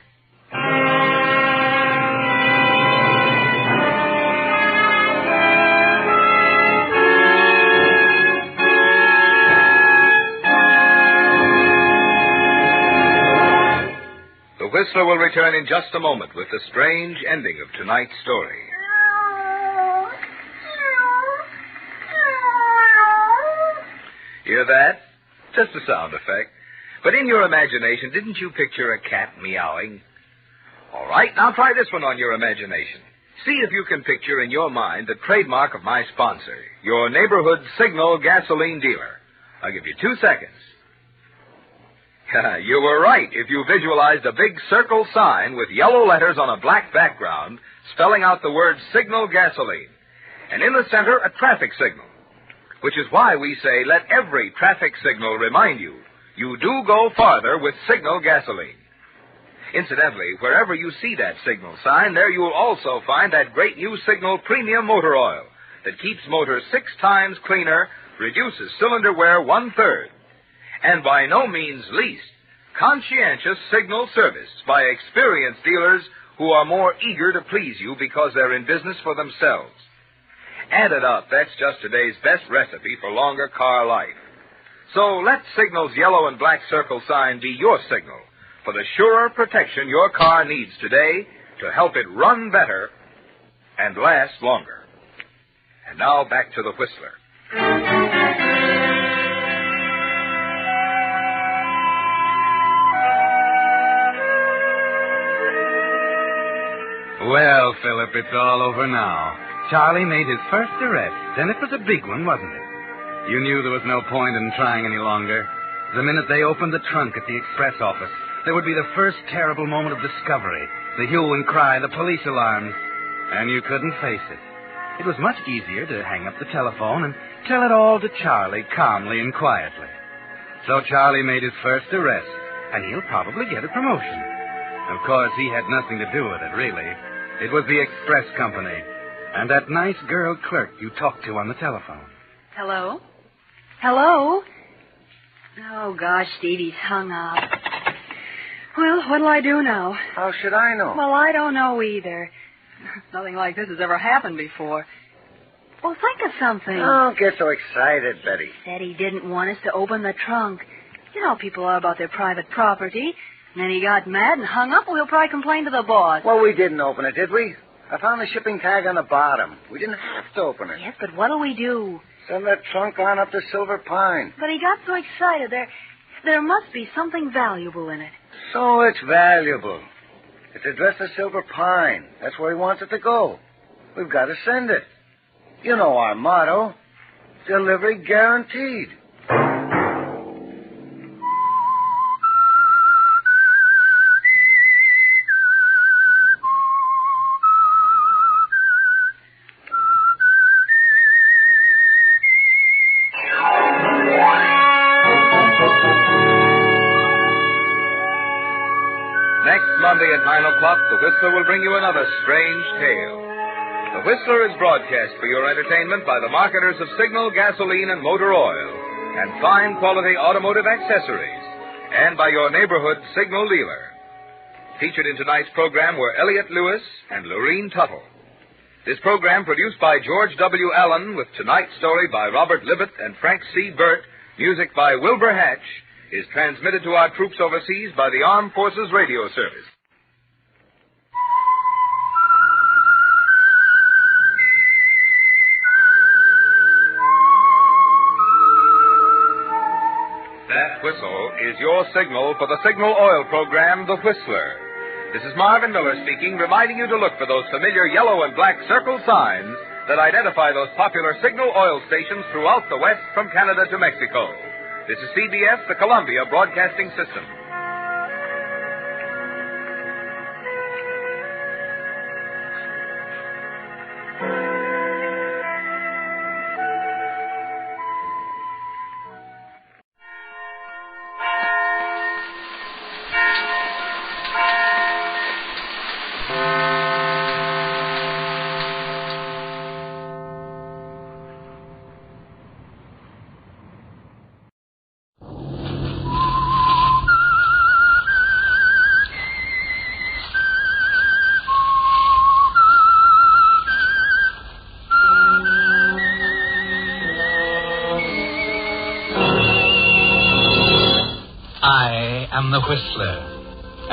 The Whistler will return in just a moment with the strange ending of tonight's story. Hear that? Just a sound effect. But in your imagination, didn't you picture a cat meowing? All right, now try this one on your imagination. See if you can picture in your mind the trademark of my sponsor, your neighborhood Signal gasoline dealer. I'll give you 2 seconds. You were right if you visualized a big circle sign with yellow letters on a black background spelling out the word Signal gasoline. And in the center, a traffic signal. Which is why we say let every traffic signal remind you, you do go farther with Signal gasoline. Incidentally, wherever you see that signal sign, there you'll also find that great new Signal Premium Motor Oil that keeps motors 6 times cleaner, reduces cylinder wear 1/3. And by no means least, conscientious Signal service by experienced dealers who are more eager to please you because they're in business for themselves. Added up, that's just today's best recipe for longer car life. So let Signal's yellow and black circle sign be your signal for the surer protection your car needs today to help it run better and last longer. And now back to the Whistler. Well, Philip, it's all over now. Charlie made his first arrest, and it was a big one, wasn't it? You knew there was no point in trying any longer. The minute they opened the trunk at the express office, there would be the first terrible moment of discovery, the hue and cry, the police alarms, and you couldn't face it. It was much easier to hang up the telephone and tell it all to Charlie calmly and quietly. So Charlie made his first arrest, and he'll probably get a promotion. Of course, he had nothing to do with it, really. It was the express company, and that nice girl clerk you talked to on the telephone. Hello? Hello? Oh, gosh, Stevie's hung up. Well, what'll I do now? How should I know? Well, I don't know either. Nothing like this has ever happened before. Well, think of something. Don't get so excited, Betty. Said he didn't want us to open the trunk. You know how people are about their private property. And then he got mad and hung up. Well, he'll probably complain to the boss. Well, we didn't open it, did we? I found the shipping tag on the bottom. We didn't have to open it. Yes, but what'll we do? Send that trunk on up to Silver Pine. But he got so excited. There must be something valuable in it. So it's valuable. It's addressed to Silver Pine. That's where he wants it to go. We've got to send it. You know our motto. Delivery guaranteed. Monday at 9 o'clock, The Whistler will bring you another strange tale. The Whistler is broadcast for your entertainment by the marketers of Signal gasoline and motor oil and fine quality automotive accessories, and by your neighborhood Signal dealer. Featured in tonight's program were Elliott Lewis and Lorene Tuttle. This program, produced by George W. Allen, with tonight's story by Robert Libet and Frank C. Burt, music by Wilbur Hatch, is transmitted to our troops overseas by the Armed Forces Radio Service. That whistle is your signal for the Signal Oil program, The Whistler. This is Marvin Miller speaking, reminding you to look for those familiar yellow and black circle signs that identify those popular Signal Oil stations throughout the West from Canada to Mexico. This is CBS, the Columbia Broadcasting System. The Whistler,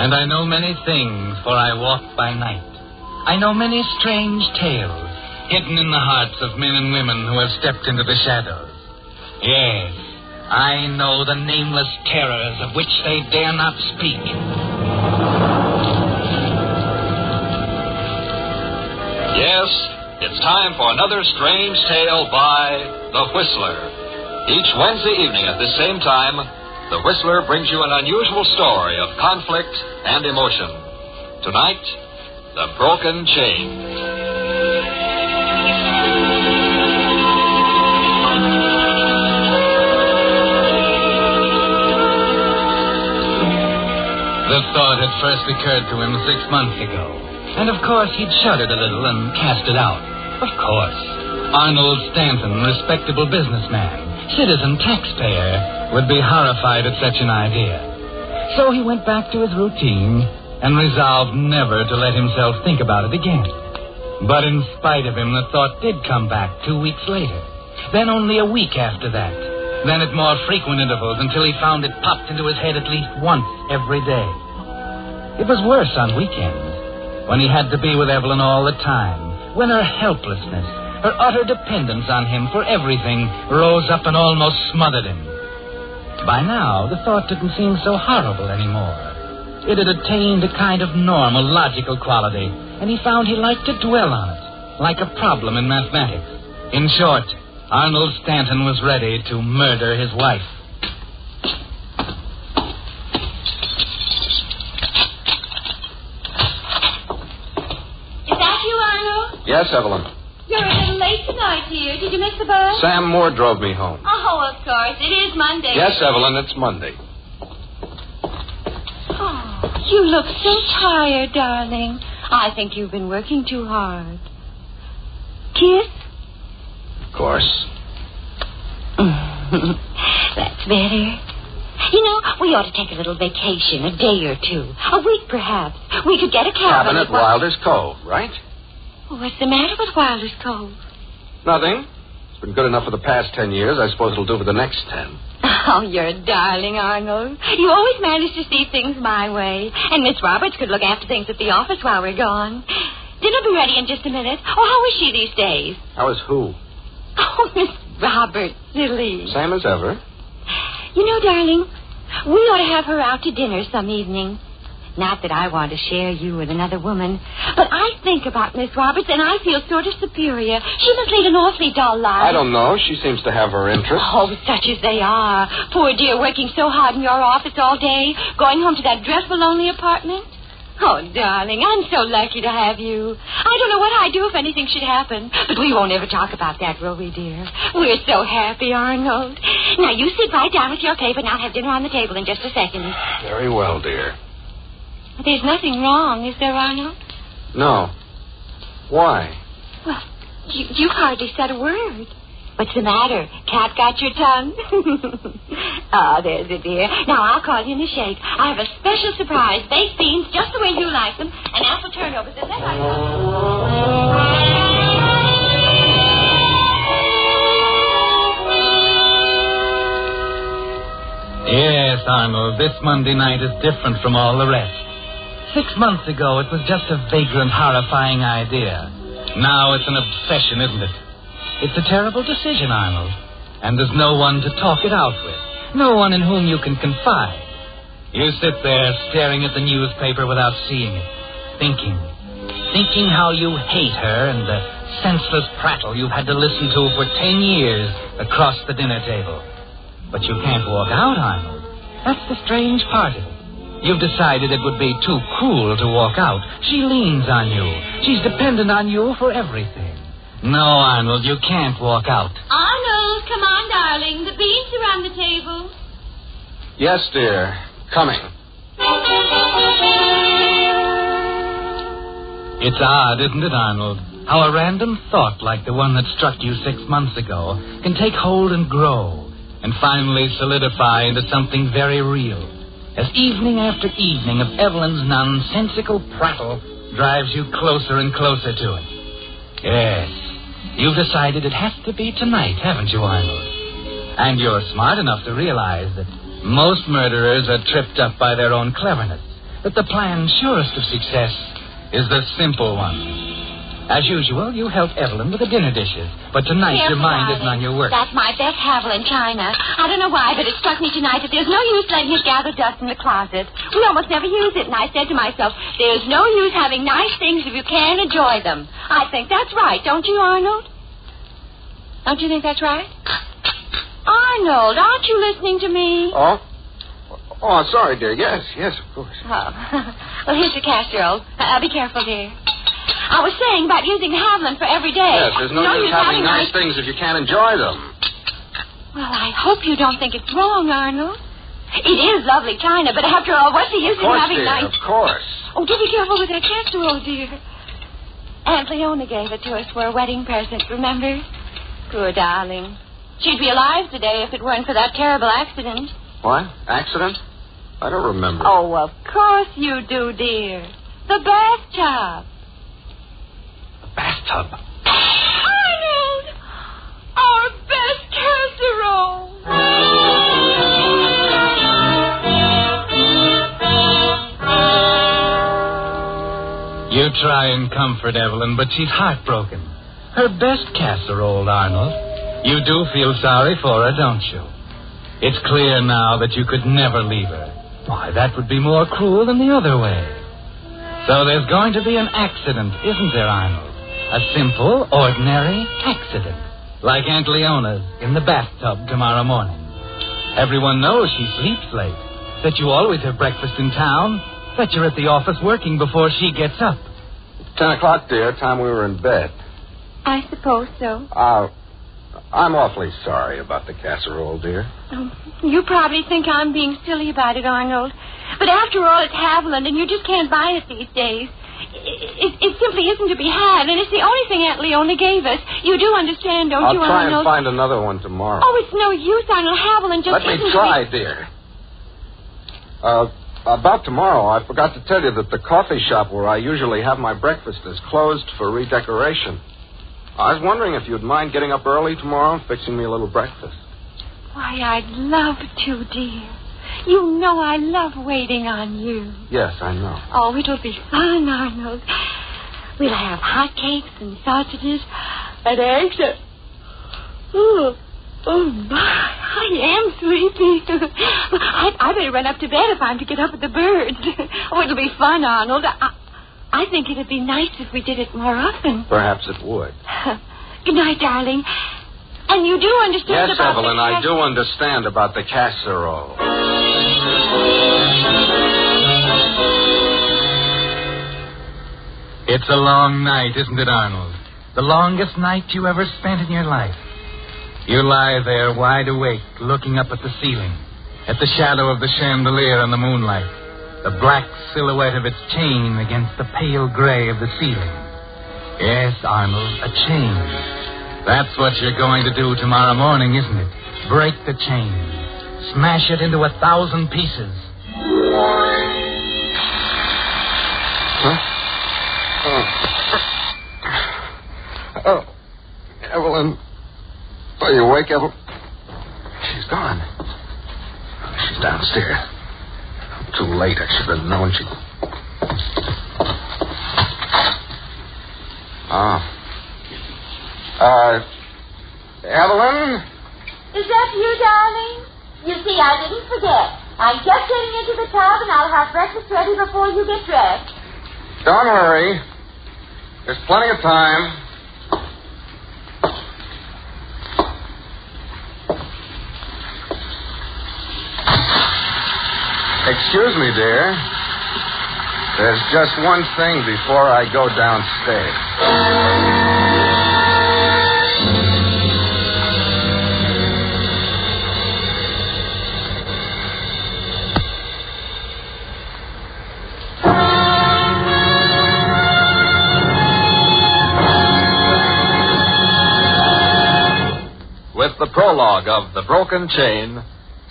and I know many things, for I walk by night. I know many strange tales hidden in the hearts of men and women who have stepped into the shadows. Yes, I know the nameless terrors of which they dare not speak. Yes, it's time for another strange tale by The Whistler. Each Wednesday evening at this same time, The Whistler brings you an unusual story of conflict and emotion. Tonight, The Broken Chain. The thought had first occurred to him 6 months ago. And of course, he'd shuddered a little and cast it out. Of course. Arnold Stanton, respectable businessman, citizen taxpayer, would be horrified at such an idea. So he went back to his routine and resolved never to let himself think about it again. But in spite of him, the thought did come back 2 weeks later. Then only a week after that. Then at more frequent intervals until he found it popped into his head at least once every day. It was worse on weekends, when he had to be with Evelyn all the time, when her helplessness, her utter dependence on him for everything rose up and almost smothered him. By now, the thought didn't seem so horrible anymore. It had attained a kind of normal, logical quality, and he found he liked to dwell on it, like a problem in mathematics. In short, Arnold Stanton was ready to murder his wife. Is that you, Arnold? Yes, Evelyn. You're a little late tonight, dear. Did you miss the bus? Sam Moore drove me home. Oh, of course. It is Monday. Yes, Evelyn, it's Monday. Oh, you look so tired, darling. I think you've been working too hard. Kiss? Of course. That's better. You know, we ought to take a little vacation, a day or two. A week, perhaps. We could get a cabin Cabin at Wilder's Cove, right? What's the matter with Wilder's Cove? Nothing. It's been good enough for the past 10 years. I suppose it'll do for the next 10. Oh, you're a darling, Arnold. You always manage to see things my way. And Miss Roberts could look after things at the office while we're gone. Dinner'll be ready in just a minute. Oh, how is she these days? How is who? Oh, Miss Roberts, silly. Same as ever. You know, darling, we ought to have her out to dinner some evening. Not that I want to share you with another woman, but I think about Miss Roberts, and I feel sort of superior. She must lead an awfully dull life. I don't know. She seems to have her interests. Oh, such as they are. Poor dear, working so hard in your office all day, going home to that dreadful lonely apartment. Oh, darling, I'm so lucky to have you. I don't know what I'd do if anything should happen, but we won't ever talk about that, will we, dear? We're so happy, Arnold. Now, you sit right down with your paper, and I'll have dinner on the table in just a second. Very well, dear. There's nothing wrong, is there, Arnold? No. Why? Well, you hardly said a word. What's the matter? Cat got your tongue? Oh, there's it, dear. Now, I'll call you in a shake. I have a special surprise. Baked beans, just the way you like them, and apple turnovers. Is that right? Yes, Arnold, this Monday night is different from all the rest. 6 months ago, it was just a vagrant, horrifying idea. Now it's an obsession, isn't it? It's a terrible decision, Arnold. And there's no one to talk it out with. No one in whom you can confide. You sit there staring at the newspaper without seeing it. Thinking how you hate her and the senseless prattle you've had to listen to for 10 years across the dinner table. But you can't walk out, Arnold. That's the strange part of it. You've decided it would be too cruel to walk out. She leans on you. She's dependent on you for everything. No, Arnold, you can't walk out. Arnold, come on, darling. The beans are on the table. Yes, dear. Coming. It's odd, isn't it, Arnold? How a random thought like the one that struck you 6 months ago can take hold and grow and finally solidify into something very real. As evening after evening of Evelyn's nonsensical prattle drives you closer and closer to it. Yes, you've decided it has to be tonight, haven't you, Arnold? And you're smart enough to realize that most murderers are tripped up by their own cleverness, that the plan surest of success is the simple one. As usual, you help Evelyn with the dinner dishes. But tonight your mind isn't on your work. That's my best Haviland china. I don't know why, but it struck me tonight that there's no use letting it gather dust in the closet. We almost never use it, and I said to myself, there's no use having nice things if you can't enjoy them. I think that's right, don't you, Arnold? Don't you think that's right? Arnold, aren't you listening to me? Oh, sorry, dear. Yes, of course. Oh. Well, here's your casserole. Be careful, dear. I was saying about using Haviland for every day. Yes, there's no use having nice things if you can't enjoy them. Well, I hope you don't think it's wrong, Arnold. It is lovely china, but after all, what's the use in having nice... Of course. Oh, do be careful with that casserole, dear. Aunt Leona gave it to us for a wedding present, remember? Poor darling. She'd be alive today if it weren't for that terrible accident. What? Accident? I don't remember. Oh, of course you do, dear. The bathtub. Bathtub. Arnold! Our best casserole! You try and comfort Evelyn, but she's heartbroken. Her best casserole, Arnold. You do feel sorry for her, don't you? It's clear now that you could never leave her. Why, that would be more cruel than the other way. So there's going to be an accident, isn't there, Arnold? A simple, ordinary accident. Like Aunt Leona's in the bathtub tomorrow morning. Everyone knows she sleeps late. That you always have breakfast in town. That you're at the office working before she gets up. 10 o'clock, dear. Time we were in bed. I suppose so. I'm awfully sorry about the casserole, dear. You probably think I'm being silly about it, Arnold. But after all, it's Haviland, and you just can't buy it these days. It simply isn't to be had, and it's the only thing Aunt Leona gave us. You do understand, don't you, Arnold? I'll try and find another one tomorrow. Oh, it's no use, Arnold. Haviland just Let me try, dear. About tomorrow, I forgot to tell you that the coffee shop where I usually have my breakfast is closed for redecoration. I was wondering if you'd mind getting up early tomorrow and fixing me a little breakfast. Why, I'd love to, dear. You know I love waiting on you. Yes, I know. Oh, it'll be fun, Arnold. We'll have hot cakes and sausages and eggs and... Oh, my, I am sleepy. I better run up to bed if I'm to get up with the birds. Oh, it'll be fun, Arnold. I think it'd be nice if we did it more often. Perhaps it would. Good night, darling. And you do understand yes, about Evelyn, I do understand about the casserole. It's a long night, isn't it, Arnold? The longest night you ever spent in your life. You lie there wide awake, looking up at the ceiling, at the shadow of the chandelier in the moonlight, the black silhouette of its chain against the pale gray of the ceiling. Yes, Arnold, a chain. That's what you're going to do tomorrow morning, isn't it? Break the chain. Smash it into 1,000 pieces. Huh? Oh, Evelyn. Are you awake, Evelyn? She's gone. She's downstairs. I'm too late. I should have known she... Evelyn? Is that you, darling? You see, I didn't forget. I'm just getting into the tub, and I'll have breakfast ready before you get dressed. Don't hurry. There's plenty of time. Excuse me, dear. There's just one thing before I go downstairs. With the prologue of The Broken Chain,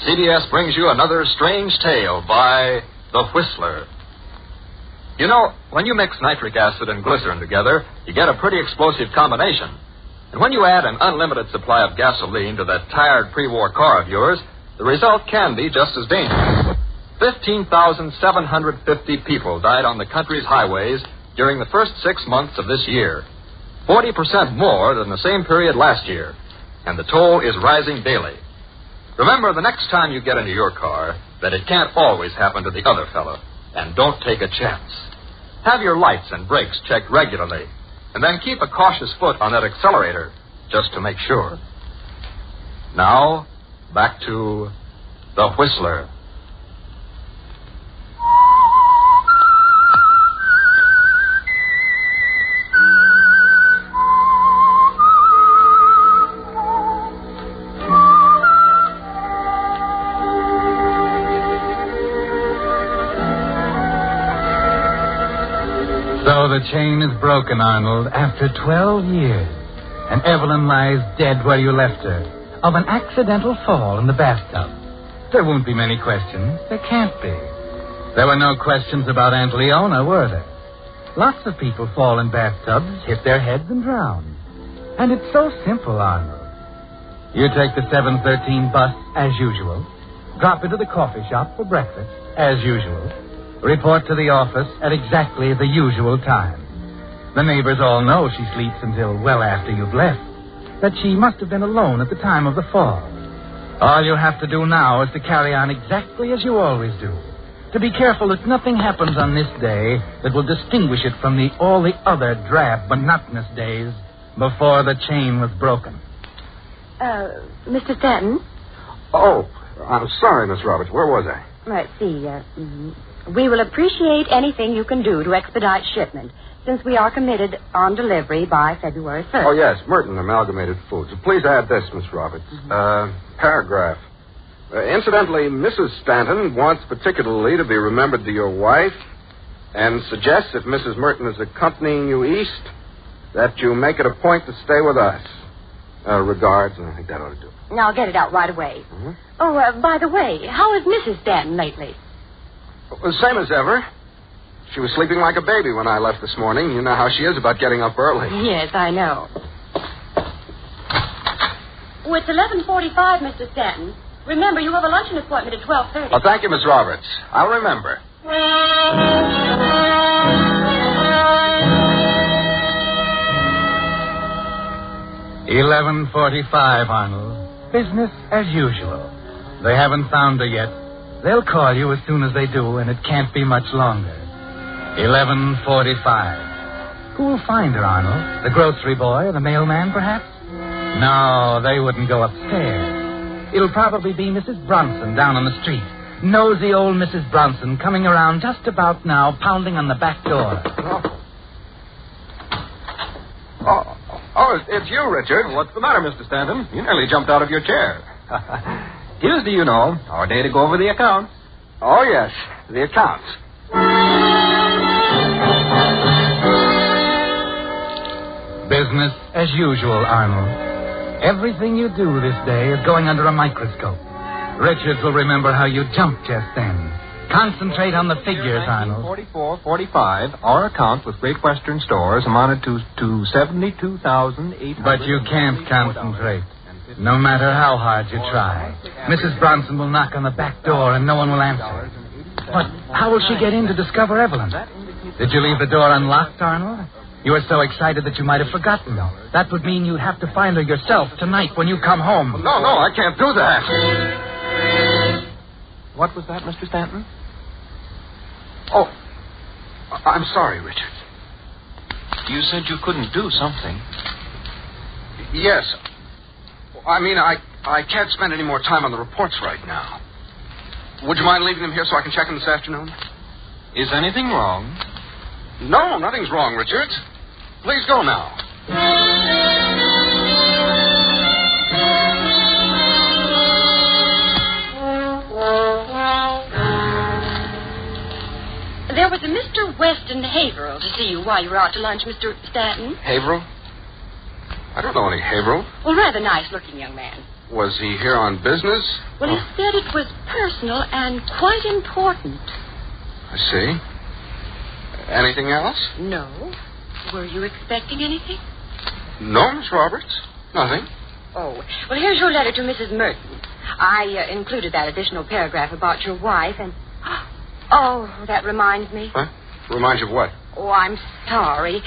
CBS brings you another strange tale by The Whistler. You know, when you mix nitric acid and glycerin together, you get a pretty explosive combination. And when you add an unlimited supply of gasoline to that tired pre-war car of yours, the result can be just as dangerous. 15,750 people died on the country's highways during the first 6 months of this year. 40% more than the same period last year. And the toll is rising daily. Remember, the next time you get into your car, that it can't always happen to the other fellow. And don't take a chance. Have your lights and brakes checked regularly. And then keep a cautious foot on that accelerator, just to make sure. Now, back to The Whistler. So the chain is broken, Arnold, after 12 years. And Evelyn lies dead where you left her, of an accidental fall in the bathtub. There won't be many questions. There can't be. There were no questions about Aunt Leona, were there? Lots of people fall in bathtubs, hit their heads, and drown. And it's so simple, Arnold. You take the 7:13 bus, as usual. Drop into the coffee shop for breakfast, as usual. Report to the office at exactly the usual time. The neighbors all know she sleeps until well after you've left, that she must have been alone at the time of the fall. All you have to do now is to carry on exactly as you always do. To be careful that nothing happens on this day that will distinguish it from all the other drab, monotonous days before the chain was broken. Mr. Stanton? Oh, I'm sorry, Miss Roberts. Where was I? Let's see. We will appreciate anything you can do to expedite shipment, since we are committed on delivery by February 1st. Oh, yes, Merton Amalgamated Foods. Please add this, Miss Roberts. Paragraph. Incidentally, Mrs. Stanton wants particularly to be remembered to your wife and suggests if Mrs. Merton is accompanying you east, that you make it a point to stay with us. Regards, and I think that ought to do it. Now, I'll get it out right away. Oh, by the way, how is Mrs. Stanton lately? Well, same as ever. She was sleeping like a baby when I left this morning. You know how she is about getting up early. Yes, I know. Oh, it's 11:45, Mr. Stanton. Remember, you have a luncheon appointment at 12:30. Oh, thank you, Miss Roberts. I'll remember. 11:45, Arnold. Business as usual. They haven't found her yet. They'll call you as soon as they do, and it can't be much longer. 11:45. Who will find her, Arnold? The grocery boy or the mailman, perhaps? No, they wouldn't go upstairs. It'll probably be Mrs. Bronson down on the street. Nosy old Mrs. Bronson coming around just about now, pounding on the back door. Oh, it's you, Richard. What's the matter, Mr. Stanton? You nearly jumped out of your chair. Tuesday, you know, our day to go over the accounts. Oh, yes, the accounts. Business as usual, Arnold. Everything you do this day is going under a microscope. Richards will remember how you jumped just then. Concentrate on the figures, Arnold. 1944-45, our account with Great Western Stores amounted to $72,800. But you can't concentrate, no matter how hard you try. Mrs. Bronson will knock on the back door and no one will answer. But how will she get in to discover Evelyn? Did you leave the door unlocked, Arnold? You were so excited that you might have forgotten. That would mean you'd have to find her yourself tonight when you come home. No, I can't do that. What was that, Mr. Stanton? Oh, I'm sorry, Richard. You said you couldn't do something. Yes. I mean, I can't spend any more time on the reports right now. Would you mind leaving them here so I can check them this afternoon? Is anything wrong? No, nothing's wrong, Richard. Please go now. There was a Mr. Weston Haverhill to see you while you were out to lunch, Mr. Stanton. Haverhill? I don't know any Haverhill. Well, rather nice-looking young man. Was he here on business? Well, he said it was personal and quite important. I see. Anything else? No. Were you expecting anything? No, Miss Roberts. Nothing. Oh, well, here's your letter to Mrs. Merton. I included that additional paragraph about your wife and... Oh, that reminds me. Huh? Reminds you of what? Oh, I'm sorry.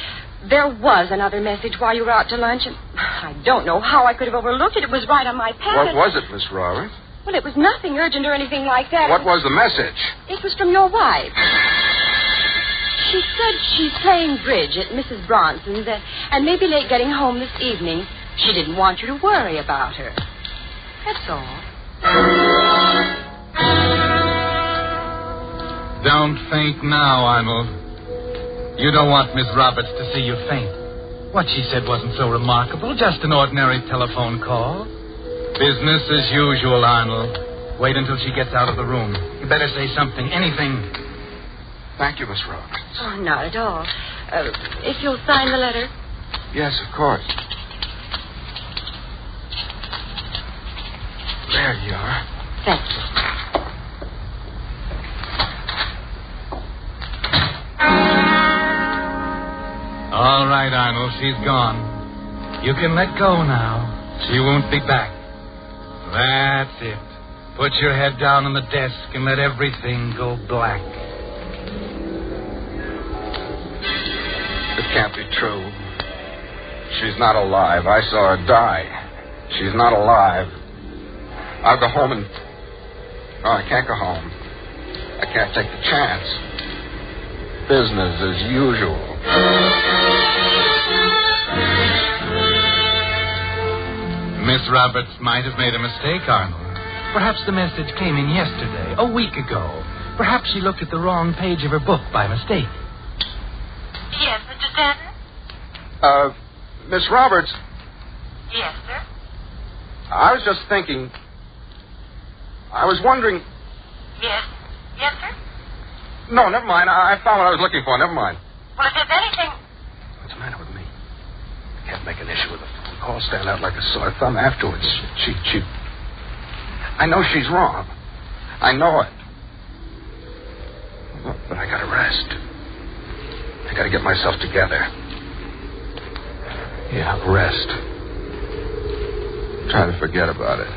There was another message while you were out to lunch, and I don't know how I could have overlooked it. It was right on my pad. What was it, Miss Roberts? Well, it was nothing urgent or anything like that. What was the message? It was from your wife. She said she's playing bridge at Mrs. Bronson's and may be late getting home this evening. She didn't want you to worry about her. That's all. Don't faint now, Arnold. You don't want Miss Roberts to see you faint. What she said wasn't so remarkable, just an ordinary telephone call. Business as usual, Arnold. Wait until she gets out of the room. You better say something, anything. Thank you, Miss Roberts. Oh, not at all. If you'll sign the letter. Yes, of course. There you are. Thank you. All right, Arnold, she's gone. You can let go now. She won't be back. That's it. Put your head down on the desk and let everything go black. It can't be true. She's not alive. I saw her die. She's not alive. I'll go home and... Oh, I can't go home. I can't take the chance. Business as usual. Miss Roberts might have made a mistake, Arnold. Perhaps the message came in yesterday, a week ago. Perhaps she looked at the wrong page of her book by mistake. Yes, Mr. Stanton? Miss Roberts, Yes, sir? I was just thinking... I was wondering... Yes. Yes, sir? No, never mind. I found what I was looking for. Never mind. Well, if there's anything... What's the matter with me? I can't make an issue with a phone call, stand out like a sore thumb afterwards. She... I know she's wrong. I know it. But I gotta rest. I gotta get myself together. Yeah, rest. Try to forget about it.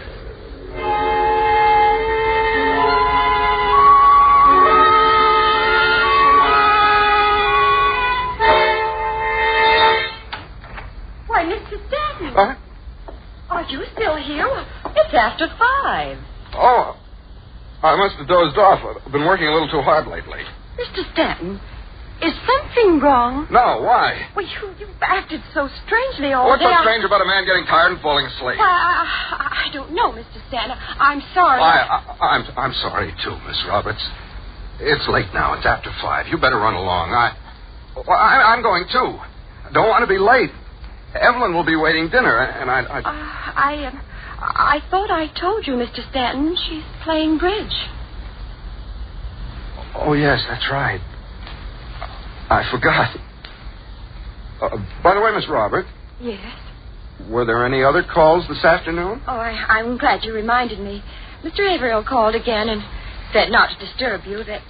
Why, Mr. Stanton. What? Are you still here? It's after 5. Oh, I must have dozed off. I've been working a little too hard lately. Mr. Stanton, is something wrong? No, why? Well, you've acted so strangely all What's day. so strange about a man getting tired and falling asleep? Well, I don't know, Mr. Stanton. I'm sorry. I'm sorry, too, Miss Roberts. It's late now. It's after 5. You better run along. I'm going, too. Don't want to be late. Evelyn will be waiting dinner, and I thought I told you, Mr. Stanton. She's playing bridge. Oh, yes, that's right. I forgot. By the way, Miss Robert. Yes? Were there any other calls this afternoon? Oh, I'm glad you reminded me. Mr. Averill called again and said not to disturb you, that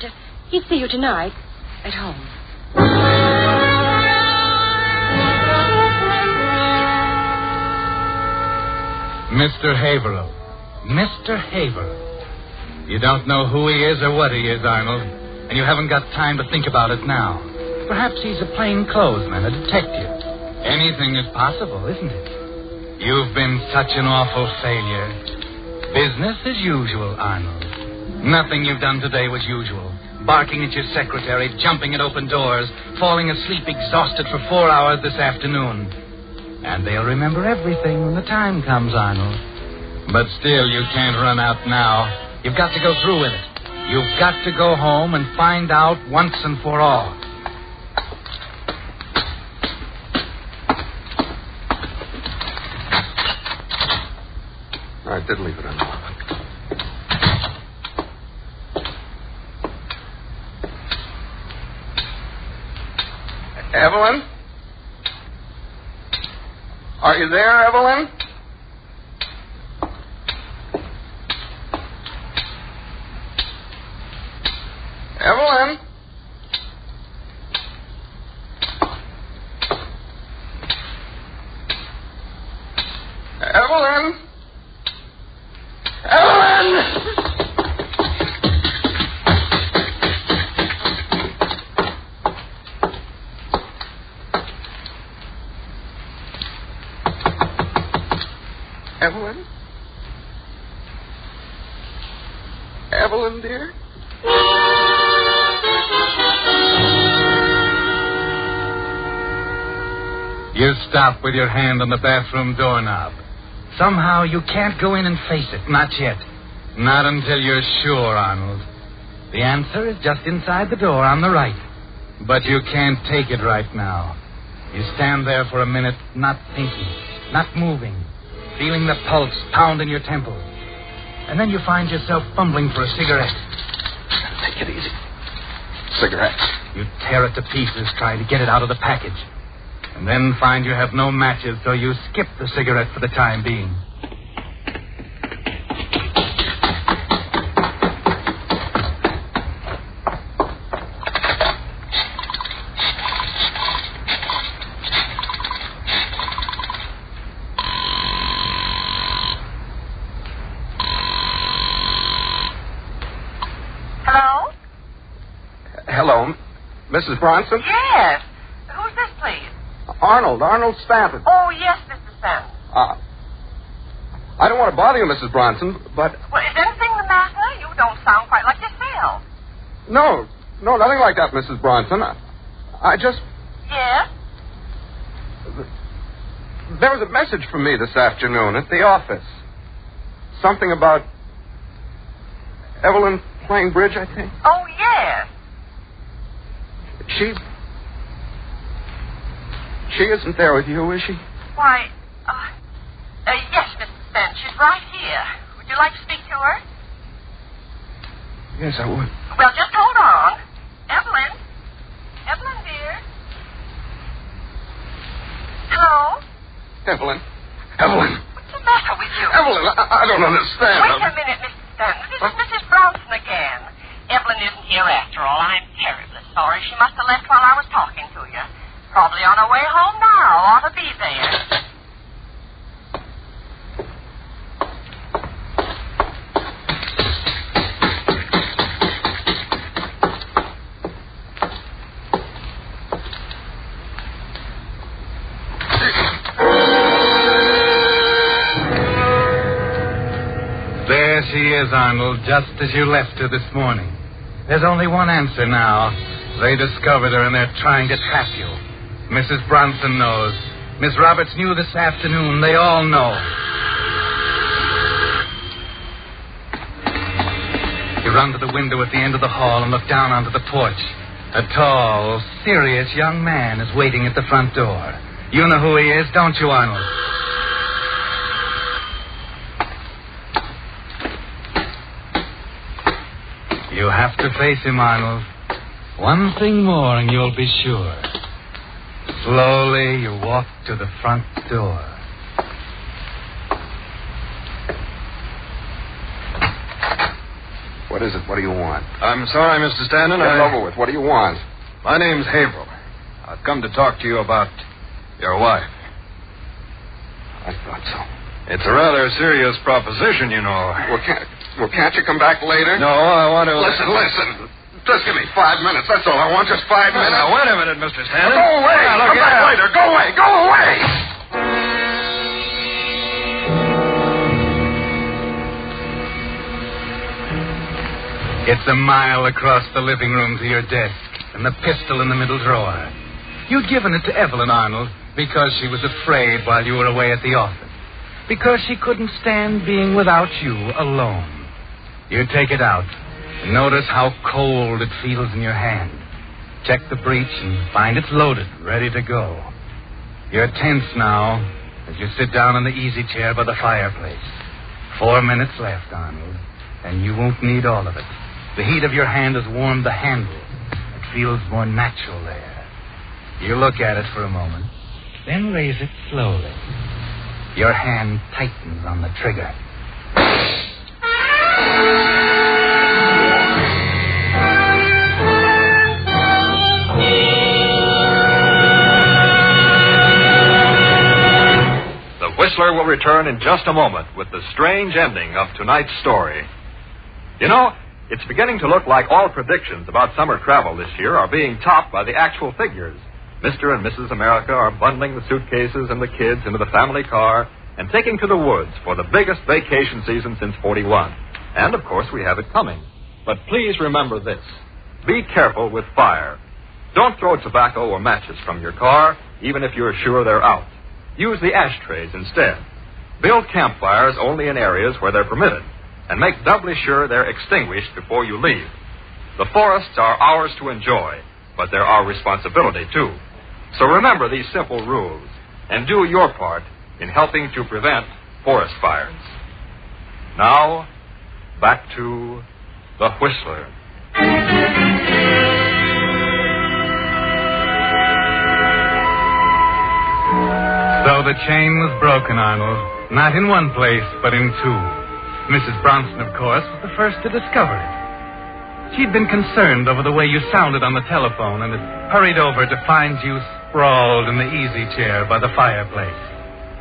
he'd see you tonight at home. Mr. Haverhill. Mr. Haverhill. You don't know who he is or what he is, Arnold, and you haven't got time to think about it now. Perhaps he's a plainclothesman, a detective. Anything is possible, isn't it? You've been such an awful failure. Business as usual, Arnold. Nothing you've done today was usual. Barking at your secretary, jumping at open doors, falling asleep exhausted for 4 hours this afternoon. And they'll remember everything when the time comes, Arnold. But still, you can't run out now. You've got to go through with it. You've got to go home and find out once and for all. I did leave it unlocked. Evelyn? Are you there, Evelyn? Evelyn? Evelyn? Evelyn! Evelyn, dear? You stop with your hand on the bathroom doorknob. Somehow you can't go in and face it. Not yet. Not until you're sure, Arnold. The answer is just inside the door on the right. But you can't take it right now. You stand there for a minute, not thinking, not moving, feeling the pulse pound in your temples. And then you find yourself fumbling for a cigarette. Take it easy. Cigarette. You tear it to pieces, trying to get it out of the package. And then find you have no matches, so you skip the cigarette for the time being. Hello? Hello, Mrs. Bronson? Yes. Who's this, please? Arnold Stanton. Oh, yes, Mr. Stanton. I don't want to bother you, Mrs. Bronson, but... Well, is anything the matter? You don't sound quite like yourself. No, nothing like that, Mrs. Bronson. I just... Yes? There was a message from me this afternoon at the office. Something about Evelyn playing bridge, I think. Oh, yes. She isn't there with you, is she? Why, yes, Mr. Stanton. She's right here. Would you like to speak to her? Yes, I would. Well, just hold on. Evelyn? Evelyn, dear? Hello? Evelyn. What's the matter with you? Evelyn, I don't understand. Wait a minute, Mr. Stanton. This is Mrs. Bronson again. Evelyn isn't here after all. I'm terribly sorry. She must have left while I was talking to you. Probably on her way home now. Ought to be there. There she is, Arnold, just as you left her this morning. There's only one answer now. They discovered her and they're trying to trap you. Mrs. Bronson knows. Miss Roberts knew this afternoon. They all know. You run to the window at the end of the hall and look down onto the porch. A tall, serious young man is waiting at the front door. You know who he is, don't you, Arnold? You have to face him, Arnold. One thing more and you'll be sure. Slowly, you walk to the front door. What is it? What do you want? I'm sorry, Mr. Stanton. Get it over with. What do you want? My name's Haverhill. I've come to talk to you about your wife. I thought so. It's a rather serious proposition, you know. Well, can't you come back later? No, I want to... Listen. Just give me 5 minutes. That's all I want. Just 5 minutes. Now, wait a minute, Mr. Stanton. Go away. Come back later. Go away. Go away. It's a mile across the living room to your desk, and the pistol in the middle drawer. You'd given it to Evelyn, Arnold, because she was afraid while you were away at the office. Because she couldn't stand being without you alone. You take it out. Notice how cold it feels in your hand. Check the breech and find it's loaded, ready to go. You're tense now as you sit down in the easy chair by the fireplace. 4 minutes left, Arnold, and you won't need all of it. The heat of your hand has warmed the handle. It feels more natural there. You look at it for a moment, then raise it slowly. Your hand tightens on the trigger. Whistler will return in just a moment with the strange ending of tonight's story. You know, it's beginning to look like all predictions about summer travel this year are being topped by the actual figures. Mr. and Mrs. America are bundling the suitcases and the kids into the family car and taking to the woods for the biggest vacation season since '41. And, of course, we have it coming. But please remember this. Be careful with fire. Don't throw tobacco or matches from your car, even if you're sure they're out. Use the ashtrays instead. Build campfires only in areas where they're permitted, and make doubly sure they're extinguished before you leave. The forests are ours to enjoy, but they're our responsibility, too. So remember these simple rules, and do your part in helping to prevent forest fires. Now, back to The Whistler. So the chain was broken, Arnold. Not in one place, but in two. Mrs. Bronson, of course, was the first to discover it. She'd been concerned over the way you sounded on the telephone and had hurried over to find you sprawled in the easy chair by the fireplace.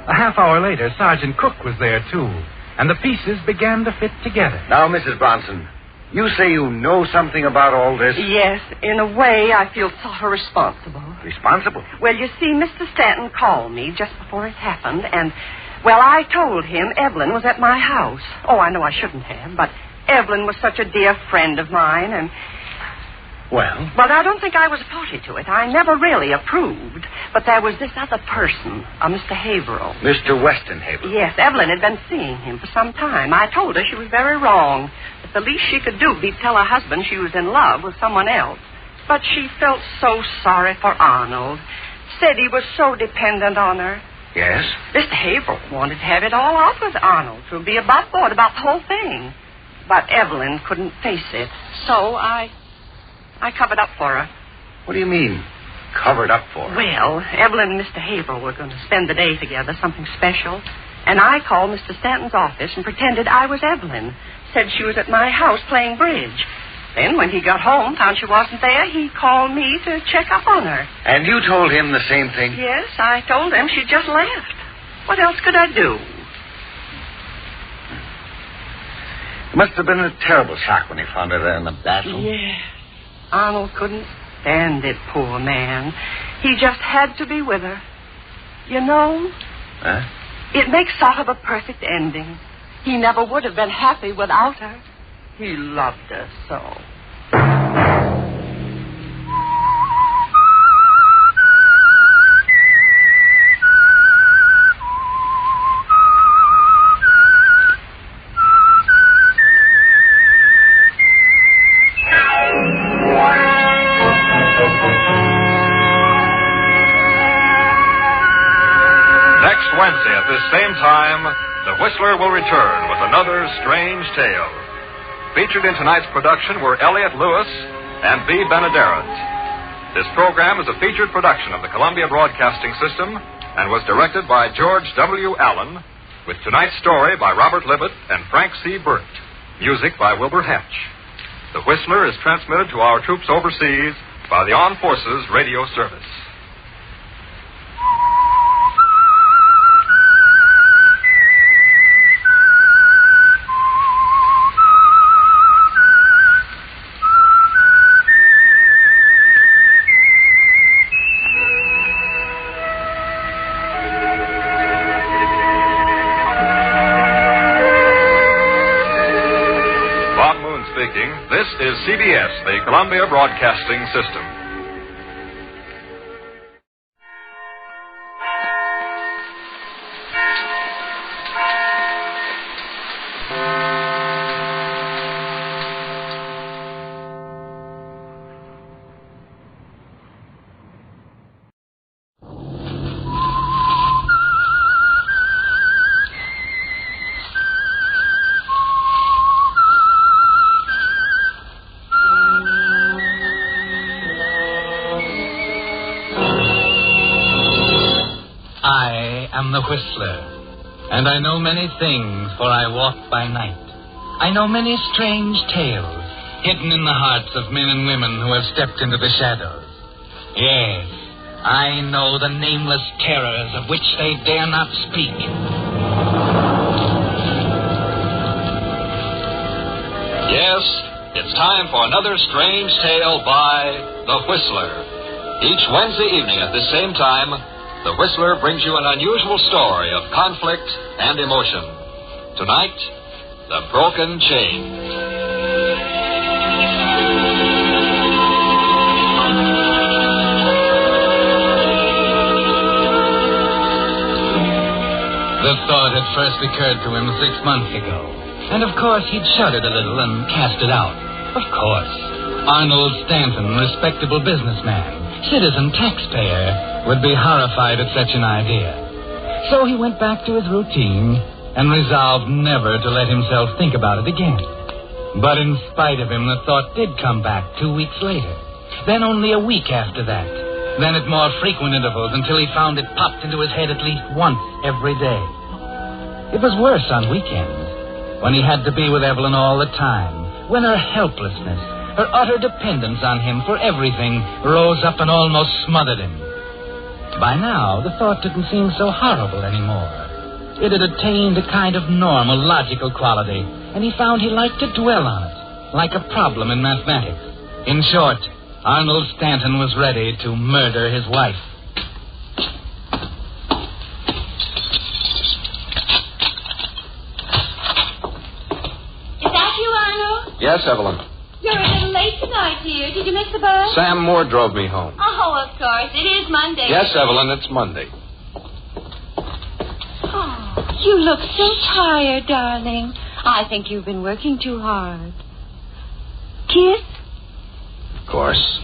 A half hour later, Sergeant Cook was there, too, and the pieces began to fit together. Now, Mrs. Bronson, you say you know something about all this? Yes, in a way, I feel sort of responsible. Responsible? Well, you see, Mr. Stanton called me just before it happened, and, well, I told him Evelyn was at my house. Oh, I know I shouldn't have, but Evelyn was such a dear friend of mine, and... Well? But I don't think I was party to it. I never really approved. But there was this other person, a Mr. Haverhill. Mr. Weston Haverhill? Yes, Evelyn had been seeing him for some time. I told her she was very wrong. That the least she could do would be tell her husband she was in love with someone else. But she felt so sorry for Arnold. Said he was so dependent on her. Yes? Mr. Haverhill wanted to have it all out with Arnold, to be above board about the whole thing. But Evelyn couldn't face it. So I covered up for her. What do you mean, covered up for her? Well, Evelyn and Mr. Haverhill were going to spend the day together, something special. And I called Mr. Stanton's office and pretended I was Evelyn. Said she was at my house playing bridge. Then when he got home, found she wasn't there, he called me to check up on her. And you told him the same thing? Yes, I told him she just left. What else could I do? It must have been a terrible shock when he found her there in the bathroom. Yes. Arnold couldn't stand it, poor man. He just had to be with her. You know, Huh? It makes sort of a perfect ending. He never would have been happy without her. He loved her so. Wednesday at this same time, The Whistler will return with another strange tale. Featured in tonight's production were Elliott Lewis and B. Benaderet. This program is a featured production of the Columbia Broadcasting System and was directed by George W. Allen, with tonight's story by Robert Libet and Frank C. Burt. Music by Wilbur Hatch. The Whistler is transmitted to our troops overseas by the Armed Forces Radio Service. This is CBS, the Columbia Broadcasting System. The Whistler, and I know many things, for I walk by night. I know many strange tales hidden in the hearts of men and women who have stepped into the shadows. Yes, I know the nameless terrors of which they dare not speak. Yes, it's time for another strange tale by The Whistler. Each Wednesday evening at this same time, The Whistler brings you an unusual story of conflict and emotion. Tonight, The Broken Chain. had first occurred to him 6 months ago. And of course, he'd shuddered a little and cast it out. Of course. Arnold Stanton, respectable businessman, citizen taxpayer, would be horrified at such an idea. So he went back to his routine and resolved never to let himself think about it again. But in spite of him, the thought did come back 2 weeks later. Then only a week after that. Then at more frequent intervals until he found it popped into his head at least once every day. It was worse on weekends, when he had to be with Evelyn all the time, when her helplessness, her utter dependence on him for everything rose up and almost smothered him. By now, the thought didn't seem so horrible anymore. It had attained a kind of normal, logical quality, and he found he liked to dwell on it, like a problem in mathematics. In short, Arnold Stanton was ready to murder his wife. Is that you, Arnold? Yes, Evelyn. You're a little late tonight, dear. Did you miss the bus? Sam Moore drove me home. Oh, of course. It is Monday. Yes, Evelyn, it's Monday. Oh, you look so tired, darling. I think you've been working too hard. Kiss? Of course.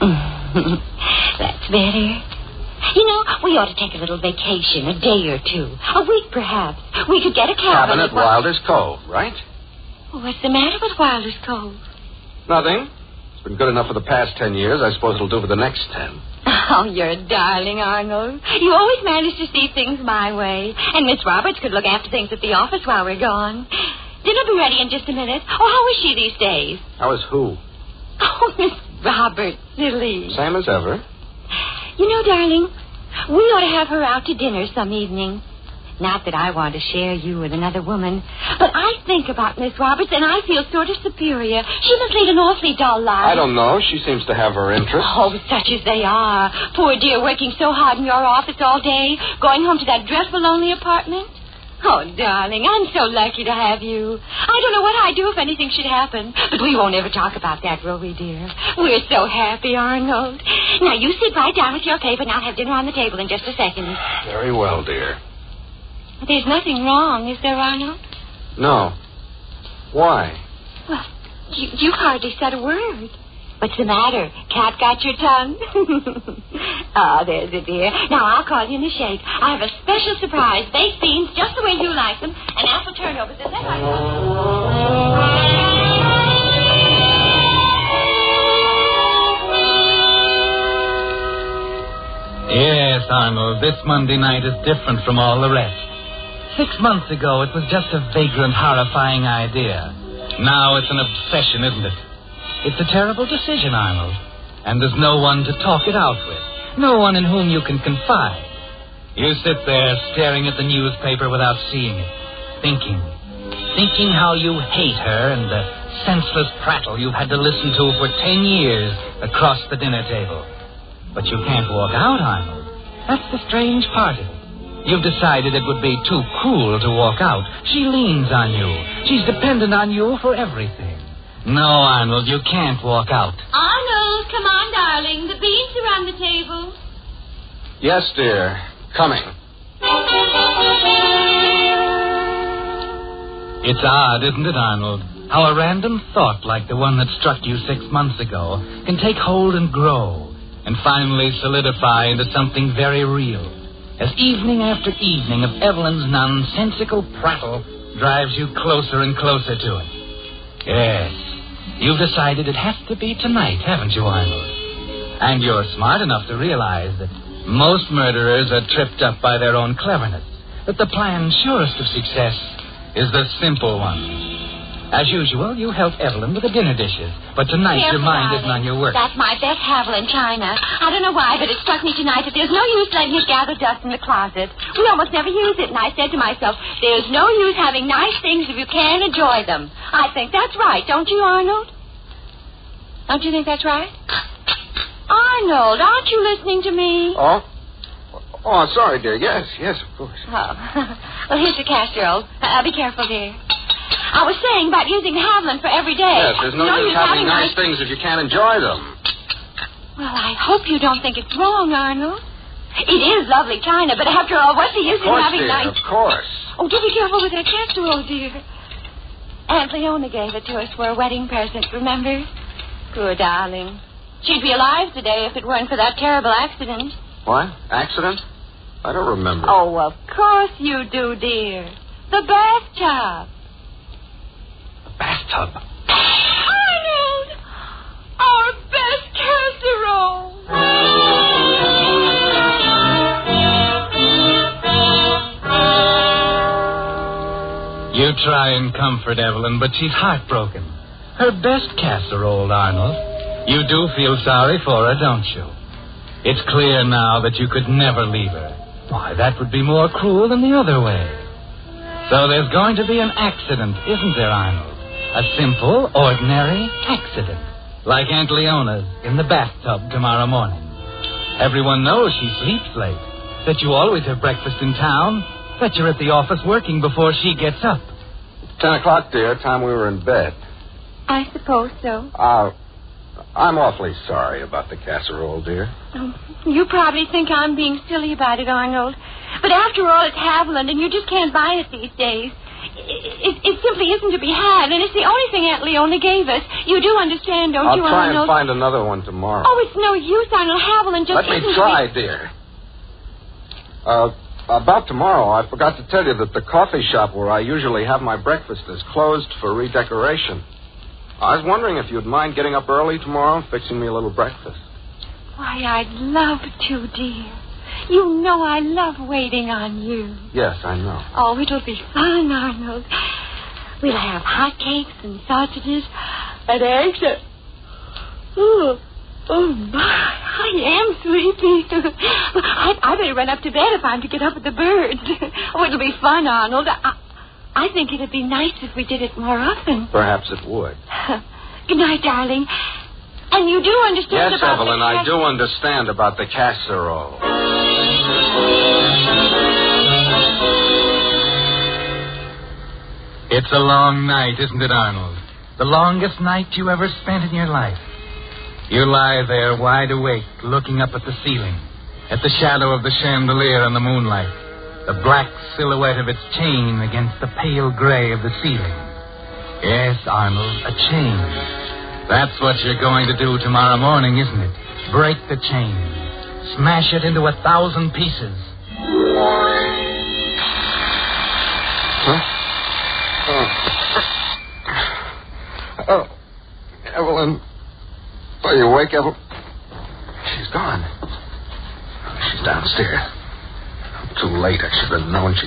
That's better. You know, we ought to take a little vacation, a day or two. A week, perhaps. We could get a cabin Cabin at Wilder's Cove, right? What's the matter with Wilder's Cove? Nothing. It's been good enough for the past 10 years. I suppose it'll do for the next 10. Oh, you're a darling, Arnold. You always manage to see things my way. And Miss Roberts could look after things at the office while we're gone. Dinner'll be ready in just a minute. Oh, how is she these days? How is who? Oh, Miss Roberts, silly. Same as ever. You know, darling, we ought to have her out to dinner some evening. Not that I want to share you with another woman, but I think about Miss Roberts, and I feel sort of superior. She must lead an awfully dull life. I don't know. She seems to have her interests. Oh, such as they are. Poor dear, working so hard in your office all day, going home to that dreadful lonely apartment. Oh, darling, I'm so lucky to have you. I don't know what I'd do if anything should happen, but we won't ever talk about that, will we, dear? We're so happy, Arnold. Now, you sit right down with your paper, and I'll have dinner on the table in just a second. Very well, dear. There's nothing wrong, is there, Arnold? No. Why? Well, you hardly said a word. What's the matter? Cat got your tongue? Oh, there's it, dear. Now, I'll call you in a shake. I have a special surprise. Baked beans, just the way you like them, and apple turnovers. Is that right? Yes, Arnold, this Monday night is different from all the rest. 6 months ago, it was just a vagrant, horrifying idea. Now it's an obsession, isn't it? It's a terrible decision, Arnold. And there's no one to talk it out with. No one in whom you can confide. You sit there staring at the newspaper without seeing it. Thinking how you hate her and the senseless prattle you've had to listen to for 10 years across the dinner table. But you can't walk out, Arnold. That's the strange part of it. You've decided it would be too cruel to walk out. She leans on you. She's dependent on you for everything. No, Arnold, you can't walk out. Arnold, come on, darling. The beans are on the table. Yes, dear. Coming. It's odd, isn't it, Arnold? How a random thought like the one that struck you 6 months ago can take hold and grow and finally solidify into something very real. As evening after evening of Evelyn's nonsensical prattle drives you closer and closer to it. Yes, you've decided it has to be tonight, haven't you, Arnold? And you're smart enough to realize that most murderers are tripped up by their own cleverness, that the plan surest of success is the simple one. As usual, you help Evelyn with the dinner dishes, but tonight your mind isn't on your work. That's my best Haviland china. I don't know why, but it struck me tonight that there's no use letting it gather dust in the closet. We almost never use it, and I said to myself, there's no use having nice things if you can't enjoy them. I think that's right, don't you, Arnold? Don't you think that's right? Arnold, aren't you listening to me? Oh, sorry, dear. Yes, of course. Oh. Well, here's the casserole. Be careful, dear. I was saying about using Haviland for every day. Yes, there's no use having nice things if you can't enjoy them. Well, I hope you don't think it's wrong, Arnold. It is lovely china, but after all, what's the use in having dear, nice... Of course. Oh, do be careful with that casserole, dear. Aunt Leona gave it to us for a wedding present, remember? Poor darling. She'd be alive today if it weren't for that terrible accident. What? Accident? I don't remember. Oh, of course you do, dear. The bathtub. Bathtub? Arnold! Our best casserole! You try and comfort Evelyn, but she's heartbroken. Her best casserole, Arnold. You do feel sorry for her, don't you? It's clear now that you could never leave her. Why, that would be more cruel than the other way. So there's going to be an accident, isn't there, Arnold? A simple, ordinary accident. Like Aunt Leona's in the bathtub tomorrow morning. Everyone knows she sleeps late. That you always have breakfast in town. That you're at the office working before she gets up. 10 o'clock, dear. Time we were in bed. I suppose so. I'm awfully sorry about the casserole, dear. Oh, you probably think I'm being silly about it, Arnold. But after all, it's Haviland, and you just can't buy it these days. It simply isn't to be had, and it's the only thing Aunt Leona gave us. You do understand, don't you, Arnold? I'll try and find another one tomorrow. Oh, it's no use, Arnold. Haviland just Let me try, dear. About tomorrow, I forgot to tell you that the coffee shop where I usually have my breakfast is closed for redecoration. I was wondering if you'd mind getting up early tomorrow and fixing me a little breakfast. Why, I'd love to, dear. You know I love waiting on you. Yes, I know. Oh, it'll be fun, Arnold. We'll have hot cakes and sausages and eggs and... Oh, my, I am sleepy. I better run up to bed if I'm to get up with the birds. Oh, it'll be fun, Arnold. I think it'd be nice if we did it more often. Perhaps it would. Good night, darling. And you do understand yes, about Evelyn, I do understand about the casserole. It's a long night, isn't it, Arnold? The longest night you ever spent in your life. You lie there wide awake, looking up at the ceiling, at the shadow of the chandelier in the moonlight, the black silhouette of its chain against the pale gray of the ceiling. Yes, Arnold, a chain. That's what you're going to do tomorrow morning, isn't it? Break the chain. Smash it into 1,000 pieces. Huh? Oh, Evelyn. Are you awake, Evelyn? She's gone. She's downstairs. I'm too late. I should have known she...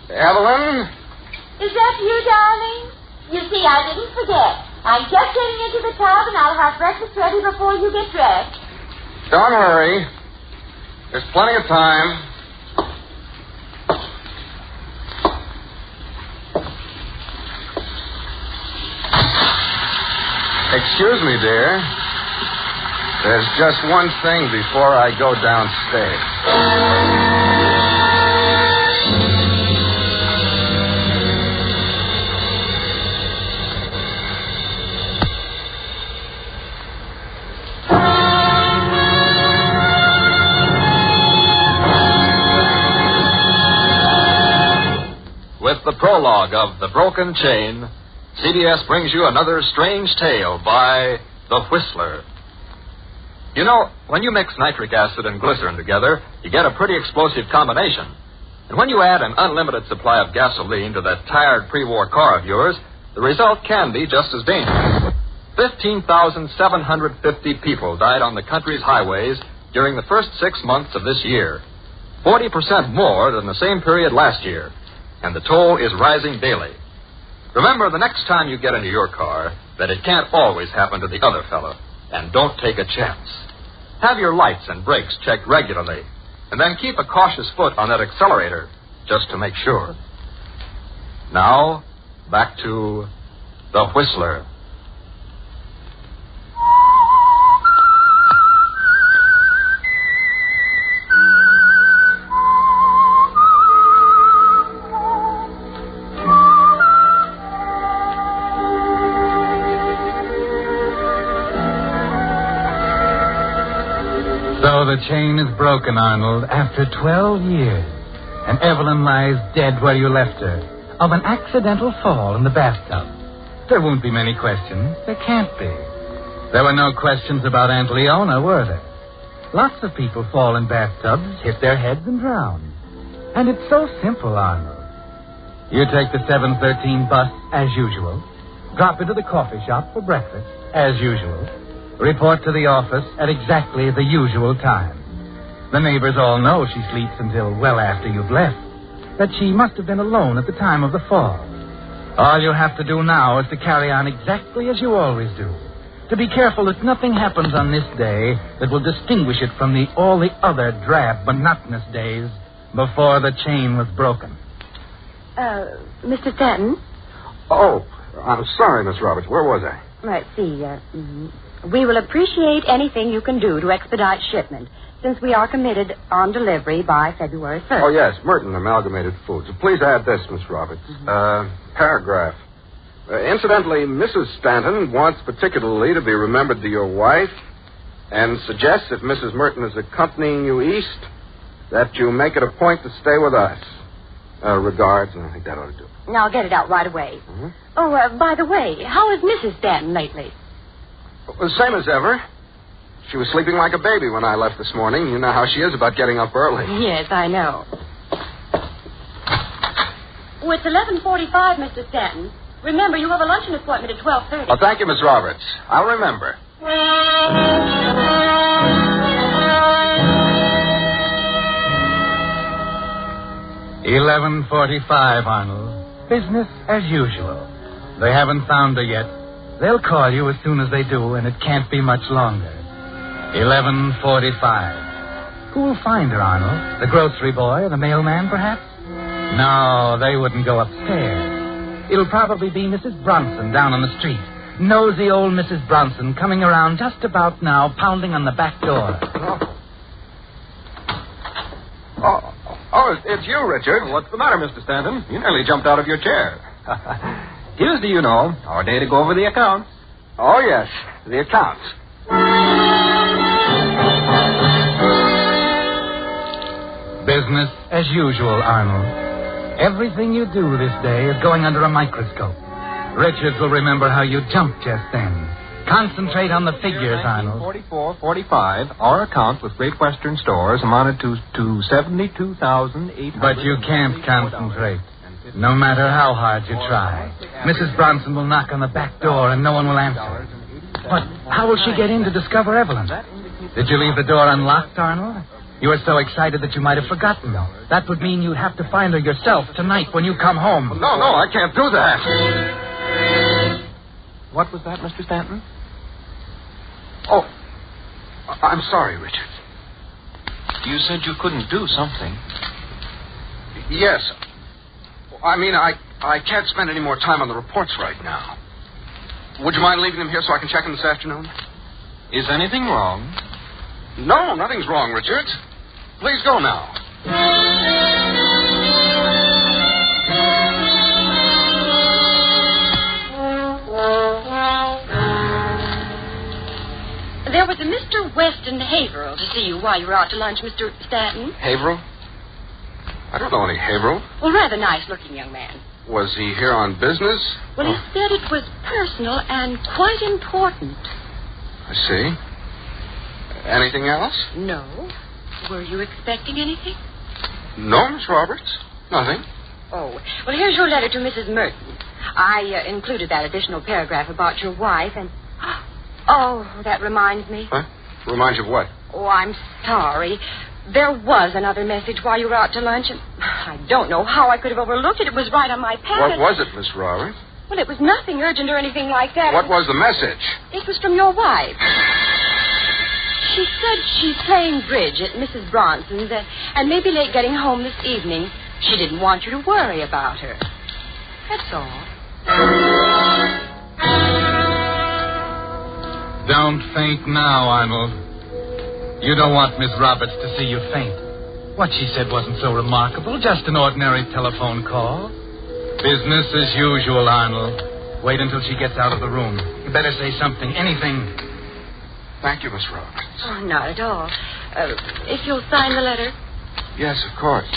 Evelyn? Is that you, darling? You see, I didn't forget. I'm just getting into the tub, and I'll have breakfast ready before you get dressed. Don't hurry. There's plenty of time. Excuse me, dear. There's just one thing before I go downstairs. With the prologue of The Broken Chain, CBS brings you another strange tale by The Whistler. You know, when you mix nitric acid and glycerin together, you get a pretty explosive combination. And when you add an unlimited supply of gasoline to that tired pre-war car of yours, the result can be just as dangerous. 15,750 people died on the country's highways during the first 6 months of this year. 40% more than the same period last year. And the toll is rising daily. Remember, the next time you get into your car, that it can't always happen to the other fellow. And don't take a chance. Have your lights and brakes checked regularly. And then keep a cautious foot on that accelerator, just to make sure. Now, back to The Whistler. So the chain is broken, Arnold, after 12 years. And Evelyn lies dead where you left her, of an accidental fall in the bathtub. There won't be many questions. There can't be. There were no questions about Aunt Leona, were there? Lots of people fall in bathtubs, hit their heads, and drown. And it's so simple, Arnold. You take the 7:13 bus as usual, drop into the coffee shop for breakfast as usual, report to the office at exactly the usual time. The neighbors all know she sleeps until well after you've left, that she must have been alone at the time of the fall. All you have to do now is to carry on exactly as you always do. To be careful that nothing happens on this day that will distinguish it from all the other drab, monotonous days before the chain was broken. Mr. Stanton? Oh, I'm sorry, Miss Roberts. Where was I? Let's see. We will appreciate anything you can do to expedite shipment, since we are committed on delivery by February 1st. Oh, yes, Merton Amalgamated Foods. Please add this, Miss Roberts. Paragraph. Incidentally, Mrs. Stanton wants particularly to be remembered to your wife and suggests if Mrs. Merton is accompanying you east, that you make it a point to stay with us. Regards, and I think that ought to do it. Now, I'll get it out right away. Mm-hmm. Oh, by the way, how is Mrs. Stanton lately? Well, same as ever. She was sleeping like a baby when I left this morning. You know how she is about getting up early. Yes, I know. Oh, it's 11:45, Mr. Stanton. Remember, you have a luncheon appointment at 12:30. Oh, thank you, Miss Roberts. I'll remember. 11:45, Arnold. Business as usual. They haven't found her yet. They'll call you as soon as they do, and it can't be much longer. 11:45. Who will find her, Arnold? The grocery boy or the mailman, perhaps? No, they wouldn't go upstairs. It'll probably be Mrs. Bronson down on the street. Nosy old Mrs. Bronson coming around just about now, pounding on the back door. Oh, it's you, Richard. What's the matter, Mr. Stanton? You nearly jumped out of your chair. Tuesday, you know, our day to go over the accounts. Oh, yes, the accounts. Business as usual, Arnold. Everything you do this day is going under a microscope. Richards will remember how you jumped just then. Concentrate on the figures, Arnold. 1944-45, our account with Great Western Stores amounted to $72,800. But you can't concentrate, no matter how hard you try. Mrs. Bronson will knock on the back door and no one will answer. But how will she get in to discover Evelyn? Did you leave the door unlocked, Arnold? You were so excited that you might have forgotten. That would mean you'd have to find her yourself tonight when you come home. No, I can't do that. What was that, Mr. Stanton? Oh, I'm sorry, Richard. You said you couldn't do something. Yes. I mean, I can't spend any more time on the reports right now. Would you mind leaving them here so I can check them this afternoon? Is anything wrong? No, nothing's wrong, Richard. Please go now. There was a Mr. Weston Haverhill to see you while you were out to lunch, Mr. Stanton. Haverhill? I don't know any Haverhill. Well, rather nice-looking young man. Was he here on business? Well, he said it was personal and quite important. I see. Anything else? No. Were you expecting anything? No, Miss Roberts. Nothing. Oh, well, here's your letter to Mrs. Merton. I included that additional paragraph about your wife and... Oh, that reminds me. Huh? Reminds you of what? Oh, I'm sorry. There was another message while you were out to lunch, and I don't know how I could have overlooked it. It was right on my pad. What was it, Miss Roberts? Well, it was nothing urgent or anything like that. What was the message? It was from your wife. She said she's playing bridge at Mrs. Bronson's and may be late getting home this evening. She didn't want you to worry about her. That's all. Don't faint now, Arnold. You don't want Miss Roberts to see you faint. What she said wasn't so remarkable, just an ordinary telephone call. Business as usual, Arnold. Wait until she gets out of the room. You better say something, anything. Thank you, Miss Roberts. Oh, not at all. If you'll sign the letter. Yes, of course.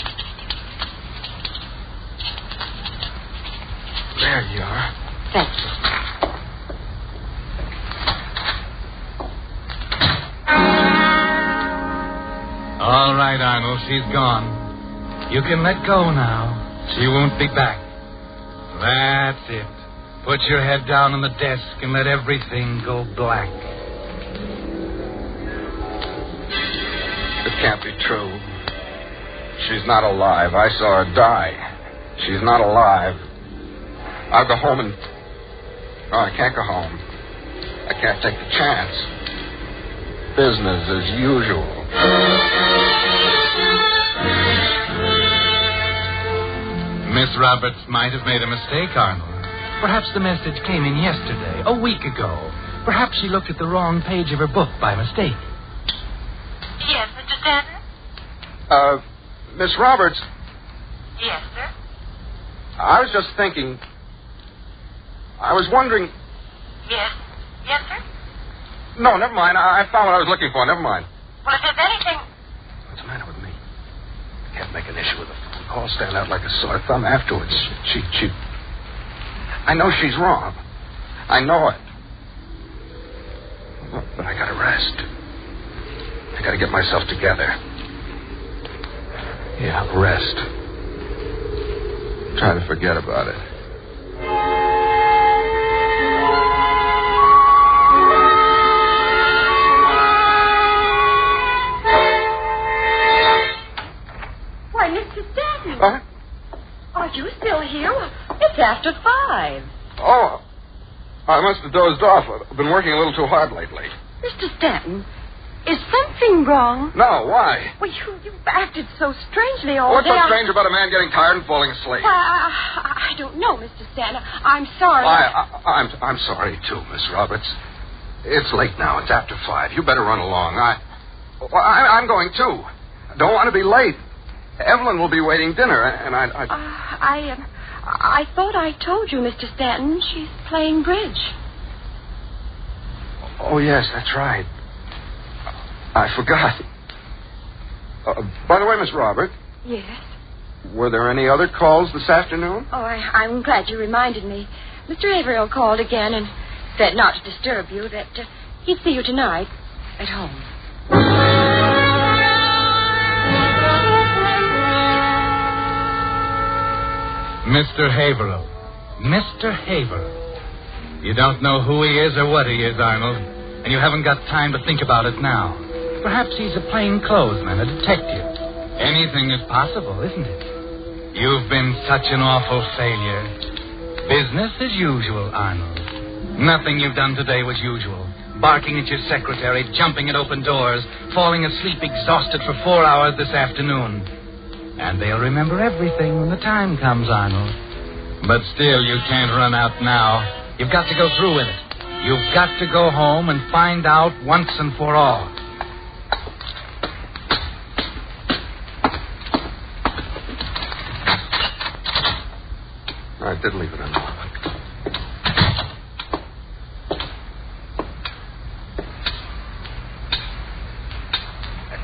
There you are. Thank you. All right, Arnold, she's gone. You can let go now. She won't be back. That's it. Put your head down on the desk and let everything go black. It can't be true. She's not alive. I saw her die. She's not alive. I'll go home and... Oh, I can't go home. I can't take the chance. Business as usual. Miss Roberts might have made a mistake, Arnold. Perhaps the message came in yesterday, a week ago. Perhaps she looked at the wrong page of her book by mistake. Yes, Mr. Stanton? Miss Roberts, Yes, sir? I was just thinking... I was wondering... Yes. Yes, sir? No, never mind. I found what I was looking for. Never mind. Well, if there's anything... What's the matter with me? I can't make an issue with a phone call. Stand out like a sore thumb afterwards. She... I know she's wrong. I know it. But I gotta rest. I gotta get myself together. Yeah, rest. Try to forget about it. Why, Mr. Stanton. What? Are you still here? It's after 5. Oh, I must have dozed off. I've been working a little too hard lately. Mr. Stanton, is something wrong? No, why? Well, you've acted so strangely all What's day. so strange about a man getting tired and falling asleep? Well, I don't know, Mr. Stanton. I'm sorry. I'm sorry, too, Miss Roberts. It's late now. It's after 5. You better run along. I'm going, too. Don't want to be late. Evelyn will be waiting dinner, and I thought I told you, Mr. Stanton. She's playing bridge. Oh, yes, that's right. I forgot. By the way, Miss Robert. Yes? Were there any other calls this afternoon? Oh, I'm glad you reminded me. Mr. Averill called again and said not to disturb you, that he'd see you tonight at home. Mr. Haverhill. Mr. Haverhill. You don't know who he is or what he is, Arnold, and you haven't got time to think about it now. Perhaps he's a plainclothesman, a detective. Anything is possible, isn't it? You've been such an awful failure. Business as usual, Arnold. Nothing you've done today was usual. Barking at your secretary, jumping at open doors, falling asleep exhausted for 4 hours this afternoon. And they'll remember everything when the time comes, Arnold. But still, you can't run out now. You've got to go through with it. You've got to go home and find out once and for all. I did leave it unlocked.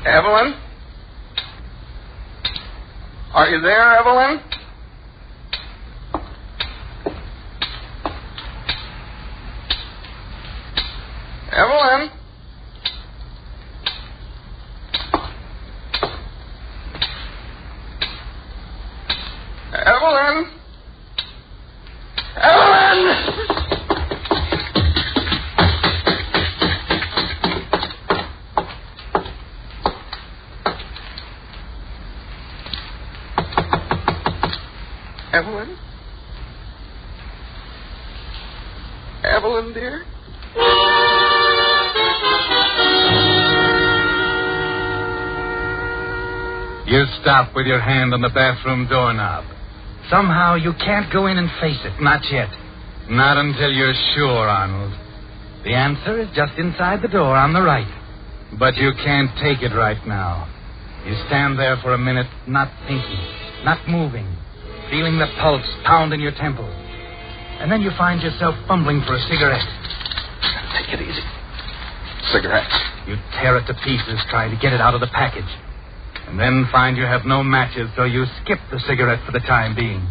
Evelyn? Are you there, Evelyn? Evelyn? Evelyn? Evelyn! Evelyn? Evelyn, dear? You stop with your hand on the bathroom doorknob. Somehow you can't go in and face it. Not yet. Not until you're sure, Arnold. The answer is just inside the door on the right. But you can't take it right now. You stand there for a minute, not thinking, not moving, feeling the pulse pound in your temple. And then you find yourself fumbling for a cigarette. Take it easy. Cigarette. You tear it to pieces trying to get it out of the package. And then find you have no matches, so you skip the cigarette for the time being.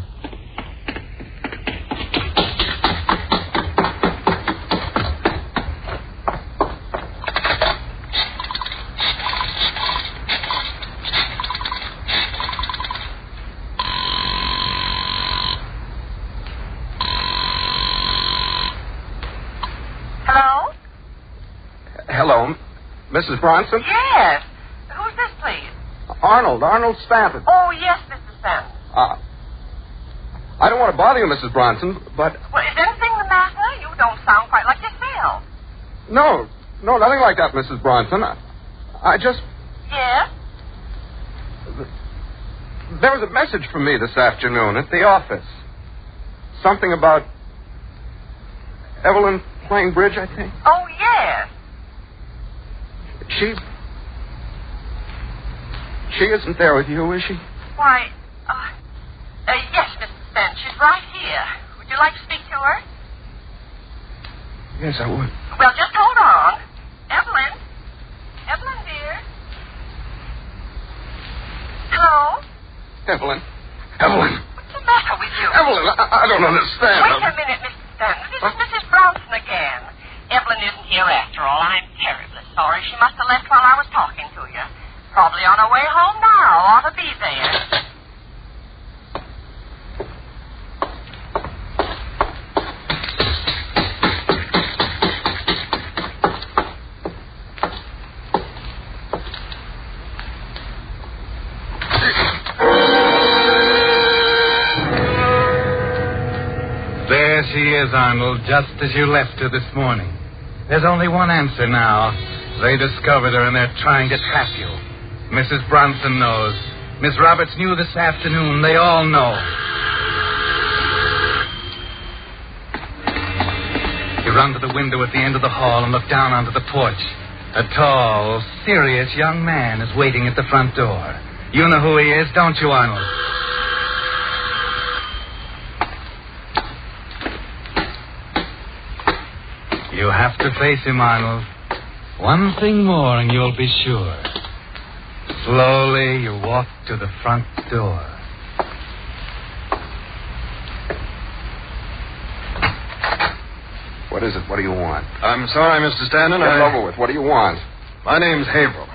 Hello, Mrs. Bronson? Yes. Who's this, please? Arnold Stanton. Oh, yes, Mr. Stanton. I don't want to bother you, Mrs. Bronson, but... Well, is anything the matter? You don't sound quite like yourself. No, nothing like that, Mrs. Bronson. I just... Yes? There was a message from me this afternoon at the office. Something about Evelyn playing bridge, I think. Oh, yes. She isn't there with you, is she? Why, yes, Mr. Stanton. She's right here. Would you like to speak to her? Yes, I would. Well, just hold on. Evelyn, dear. Hello? Evelyn. What's the matter with you? Evelyn, I don't understand. Wait a minute, Mr. Stanton. This is Mrs. Bronson again. Evelyn isn't here after all. I'm terribly sorry. She must have left while I was talking to you. Probably on her way home now. Ought to be there. There she is, Arnold, just as you left her this morning. There's only one answer now. They discovered her and they're trying to trap you. Mrs. Bronson knows. Miss Roberts knew this afternoon. They all know. You run to the window at the end of the hall and look down onto the porch. A tall, serious young man is waiting at the front door. You know who he is, don't you, Arnold? You have to face him, Arnold. One thing more and you'll be sure. Slowly, you walk to the front door. What is it? What do you want? I'm sorry, Mr. Stanton. Get over with. What do you want? My name's Haverhill.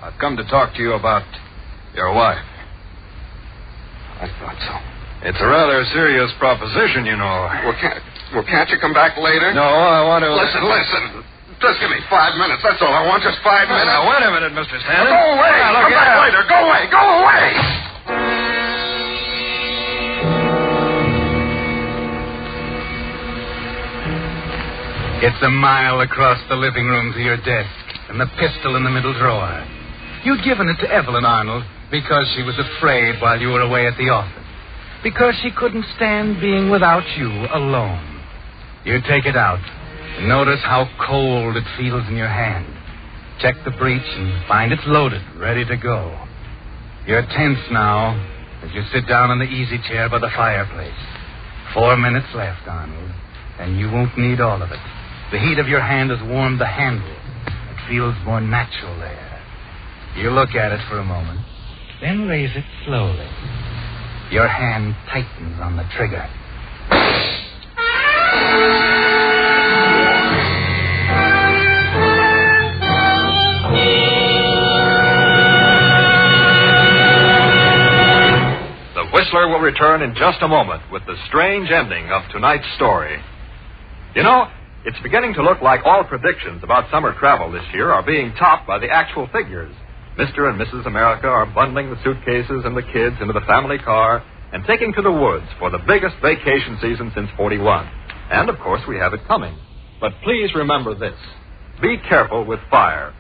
I've come to talk to you about your wife. I thought so. It's a rather serious proposition, you know. Well, can't you come back later? No, I want to... Listen. Just give me 5 minutes. That's all I want. Just 5 minutes. Now, wait a minute, Mr. Stanton. Go away. Come back later. Go away. Go away. It's a mile across the living room to your desk, and the pistol in the middle drawer. You'd given it to Evelyn, Arnold, because she was afraid while you were away at the office. Because she couldn't stand being without you alone. You take it out. Notice how cold it feels in your hand. Check the breech and find it's loaded, ready to go. You're tense now as you sit down in the easy chair by the fireplace. 4 minutes left, Arnold, and you won't need all of it. The heat of your hand has warmed the handle. It feels more natural there. You look at it for a moment, then raise it slowly. Your hand tightens on the trigger. Whistler will return in just a moment with the strange ending of tonight's story. You know, it's beginning to look like all predictions about summer travel this year are being topped by the actual figures. Mr. and Mrs. America are bundling the suitcases and the kids into the family car and taking to the woods for the biggest vacation season since '41. And, of course, we have it coming. But please remember this. Be careful with fire.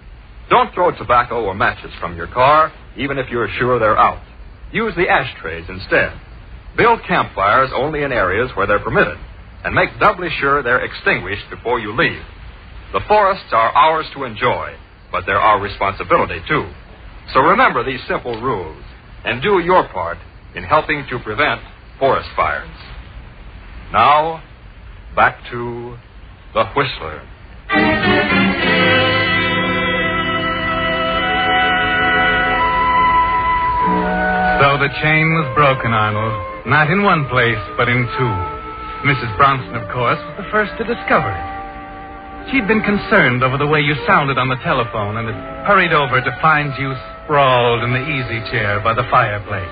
Don't throw tobacco or matches from your car, even if you're sure they're out. Use the ashtrays instead. Build campfires only in areas where they're permitted, and make doubly sure they're extinguished before you leave. The forests are ours to enjoy, but they're our responsibility, too. So remember these simple rules, and do your part in helping to prevent forest fires. Now, back to The Whistler. So the chain was broken, Arnold. Not in one place, but in two. Mrs. Bronson, of course, was the first to discover it. She'd been concerned over the way you sounded on the telephone and had hurried over to find you sprawled in the easy chair by the fireplace.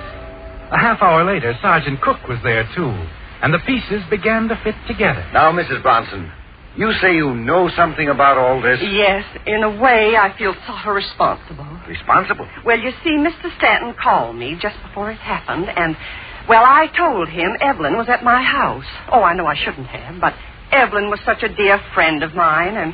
A half hour later, Sergeant Cook was there, too, and the pieces began to fit together. Now, Mrs. Bronson, you say you know something about all this? Yes, in a way, I feel sort of responsible. Responsible? Well, you see, Mr. Stanton called me just before it happened, and, well, I told him Evelyn was at my house. Oh, I know I shouldn't have, but Evelyn was such a dear friend of mine, and...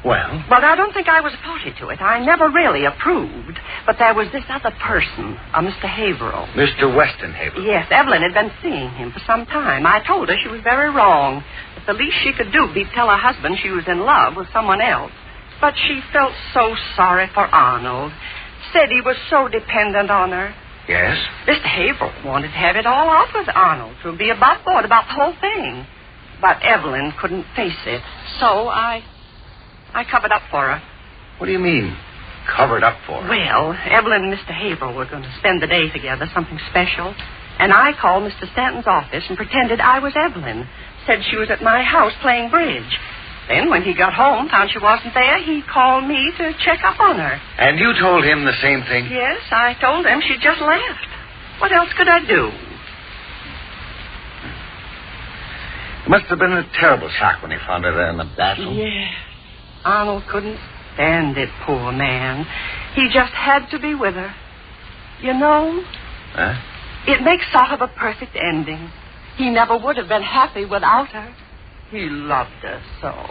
Well? But I don't think I was party to it. I never really approved. But there was this other person, Mr. Haverhill. Mr. Weston Haverhill? Yes, Evelyn had been seeing him for some time. I told her she was very wrong. That the least she could do would be tell her husband she was in love with someone else. But she felt so sorry for Arnold. Said he was so dependent on her. Yes? Mr. Haverhill wanted to have it all out with Arnold, to be above board about the whole thing. But Evelyn couldn't face it. So I covered up for her. What do you mean, covered up for her? Well, Evelyn and Mr. Haverhill were going to spend the day together, something special. And I called Mr. Stanton's office and pretended I was Evelyn. Said she was at my house playing bridge. Then, when he got home, found she wasn't there, he called me to check up on her. And you told him the same thing? Yes, I told him she just left. What else could I do? It must have been a terrible shock when he found her there in the bathroom. Yeah. Arnold couldn't stand it, poor man. He just had to be with her. You know, Huh? It makes sort of a perfect ending. He never would have been happy without her. He loved her so.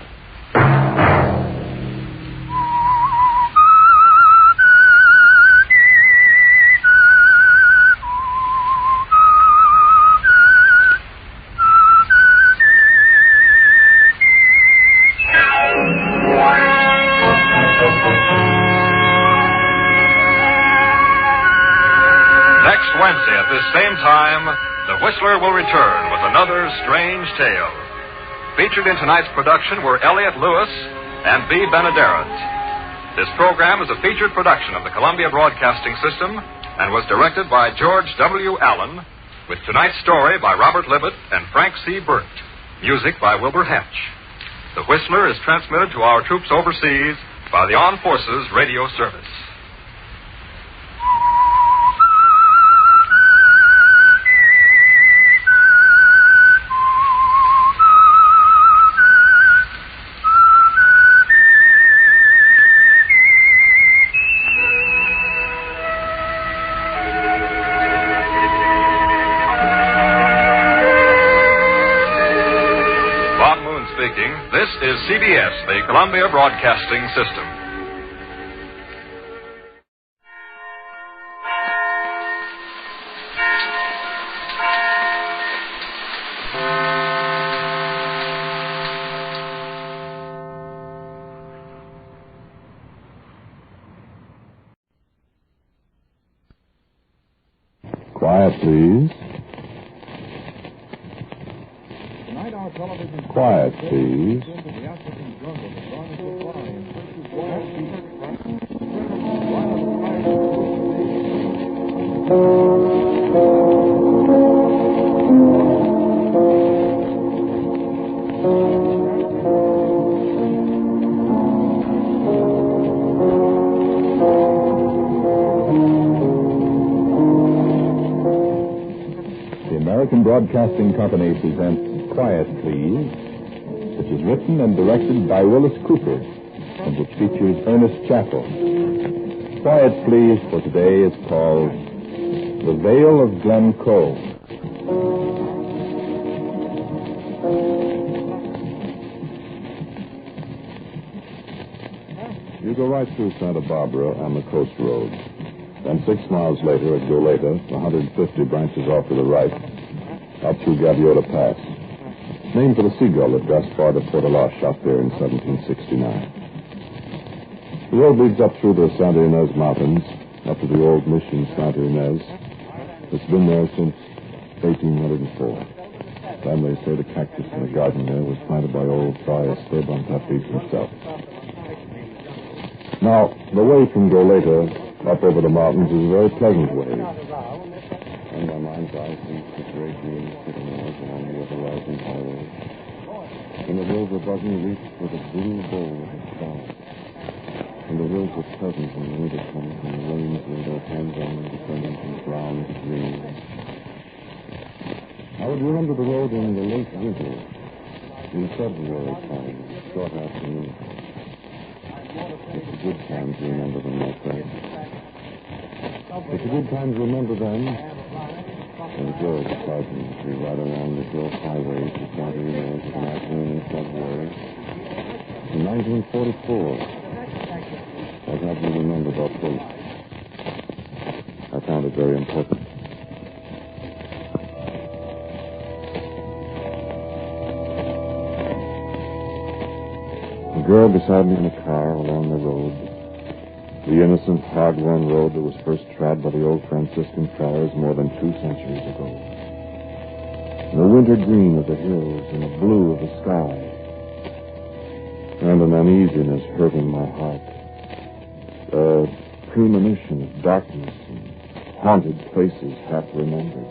Next Wednesday at this same time, the Whistler will return with another strange tale. Featured in tonight's production were Elliot Lewis and B. Benaderet. This program is a featured production of the Columbia Broadcasting System and was directed by George W. Allen, with tonight's story by Robert Libet and Frank C. Burt. Music by Wilbur Hatch. The Whistler is transmitted to our troops overseas by the Armed Forces Radio Service. This is CBS, the Columbia Broadcasting System. Quiet, please. Quiet, please. The American Broadcasting Company presents Quiet, Please, which is written and directed by Willis Cooper, and which features Ernest Chappell. Quiet, Please, for today is called The Vale of Glen Cove. You go right through Santa Barbara on the coast road. Then 6 miles later at Goleta, 150 branches off to the right, out through Gaviota Pass. Named for the seagull that Gaspar de Portola shot there in 1769. The road leads up through the Santa Ynez Mountains, up to the old mission Santa Ynez. It's been there since 1804. Then they say the cactus in the garden there was planted by old Fray Esteban Tapiz himself. Now, the way from Goleta Up over the mountains is a very pleasant way. And my mind's eye sees the great green sycamores along the ever-rising highway. And the hills above me reach for the blue bowl of the sky. And the hills are pleasant when the winter comes and the rains lay their hands on them, turning from brown to green. I would remember the road in the late winter, in February time, short afternoon. It's a good time to remember them, my friend. It's a good time to remember them. And Joe beside me as we ride around the Grove Highway to County Road with an afternoon in February. In 1944, I'd have you remember that place. I found it very important. The girl beside me in a car along the road, the innocent, hard-worn road that was first trod by the old Franciscan friars more than 2 centuries ago. And the winter green of the hills and the blue of the sky, and an uneasiness hurting my heart. A premonition of darkness and haunted places half remembered,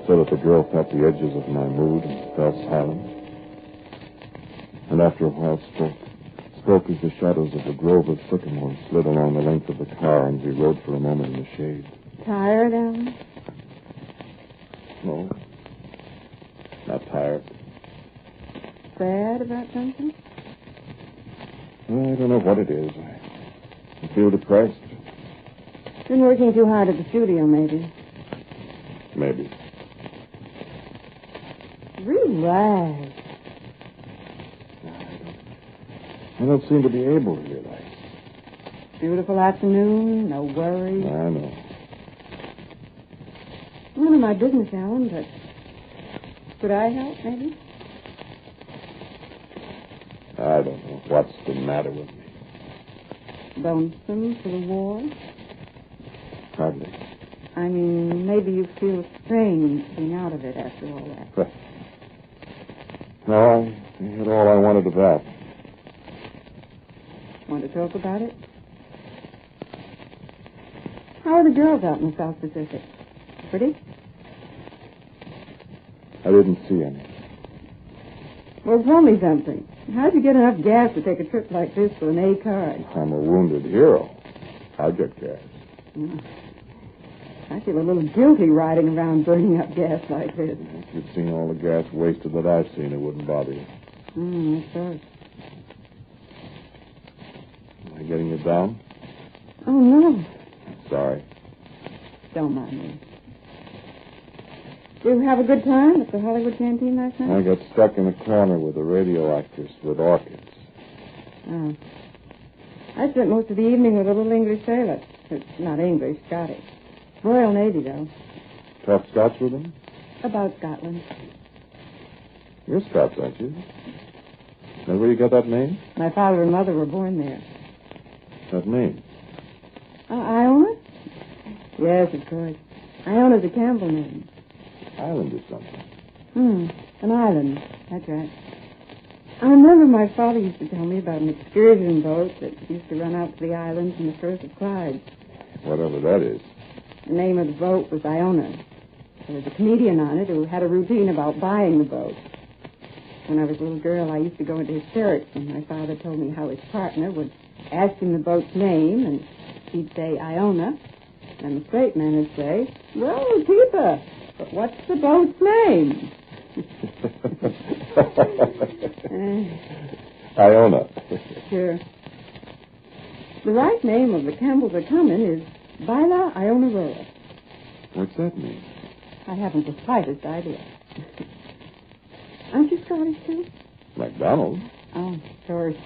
so that the girl felt the edges of my mood and fell silent. And after a while spoke as the shadows of the grove of sycamores slid along the length of the car, and we rode for a moment in the shade. Tired, Alan? No, not tired. Sad about something? I don't know what it is. I feel depressed. Been working too hard at the studio, maybe. Maybe. Relax. I don't seem to be able to realize. Beautiful afternoon, no worries. I know. None of my business, Alan, but could I help, maybe? I don't know what's the matter with me. Lonesome for the war? Hardly. I mean, maybe you feel strange being out of it after all that. No, I had all I wanted of that. Want to talk about it? How are the girls out in the South Pacific? Pretty? I didn't see any. Well, tell me something. How'd you get enough gas to take a trip like this with an A card? I'm a wounded hero. I get gas. I feel a little guilty riding around burning up gas like this. If you'd seen all the gas wasted that I've seen, it wouldn't bother you. Of course. Am I getting you down? Oh, no. Sorry. Don't mind me. Did you have a good time at the Hollywood Canteen last night? I got stuck in a corner with a radio actress with orchids. Oh. I spent most of the evening with a little English sailor. It's not English, Scottish. Royal Navy, though. Talk Scots with him? About Scotland. You're Scots, aren't you? Is that where you got that name? My father and mother were born there. That name? Iona? Yes, of course. Iona's a Campbell name. Island or something. An island. That's right. I remember my father used to tell me about an excursion boat that used to run out to the islands in the Firth of Clyde. Whatever that is. The name of the boat was Iona. There was a comedian on it who had a routine about buying the boat. When I was a little girl, I used to go into hysterics when my father told me how his partner would ask him the boat's name, and he'd say Iona, and the straight man would say, "Well, Keeper, but what's the boat's name?" Iona. Sure. The right name of the Campbells are coming is Bila Iona Rolla. What's that mean? I haven't the slightest idea. Aren't you Scottish, too? MacDonald? Oh, sorry.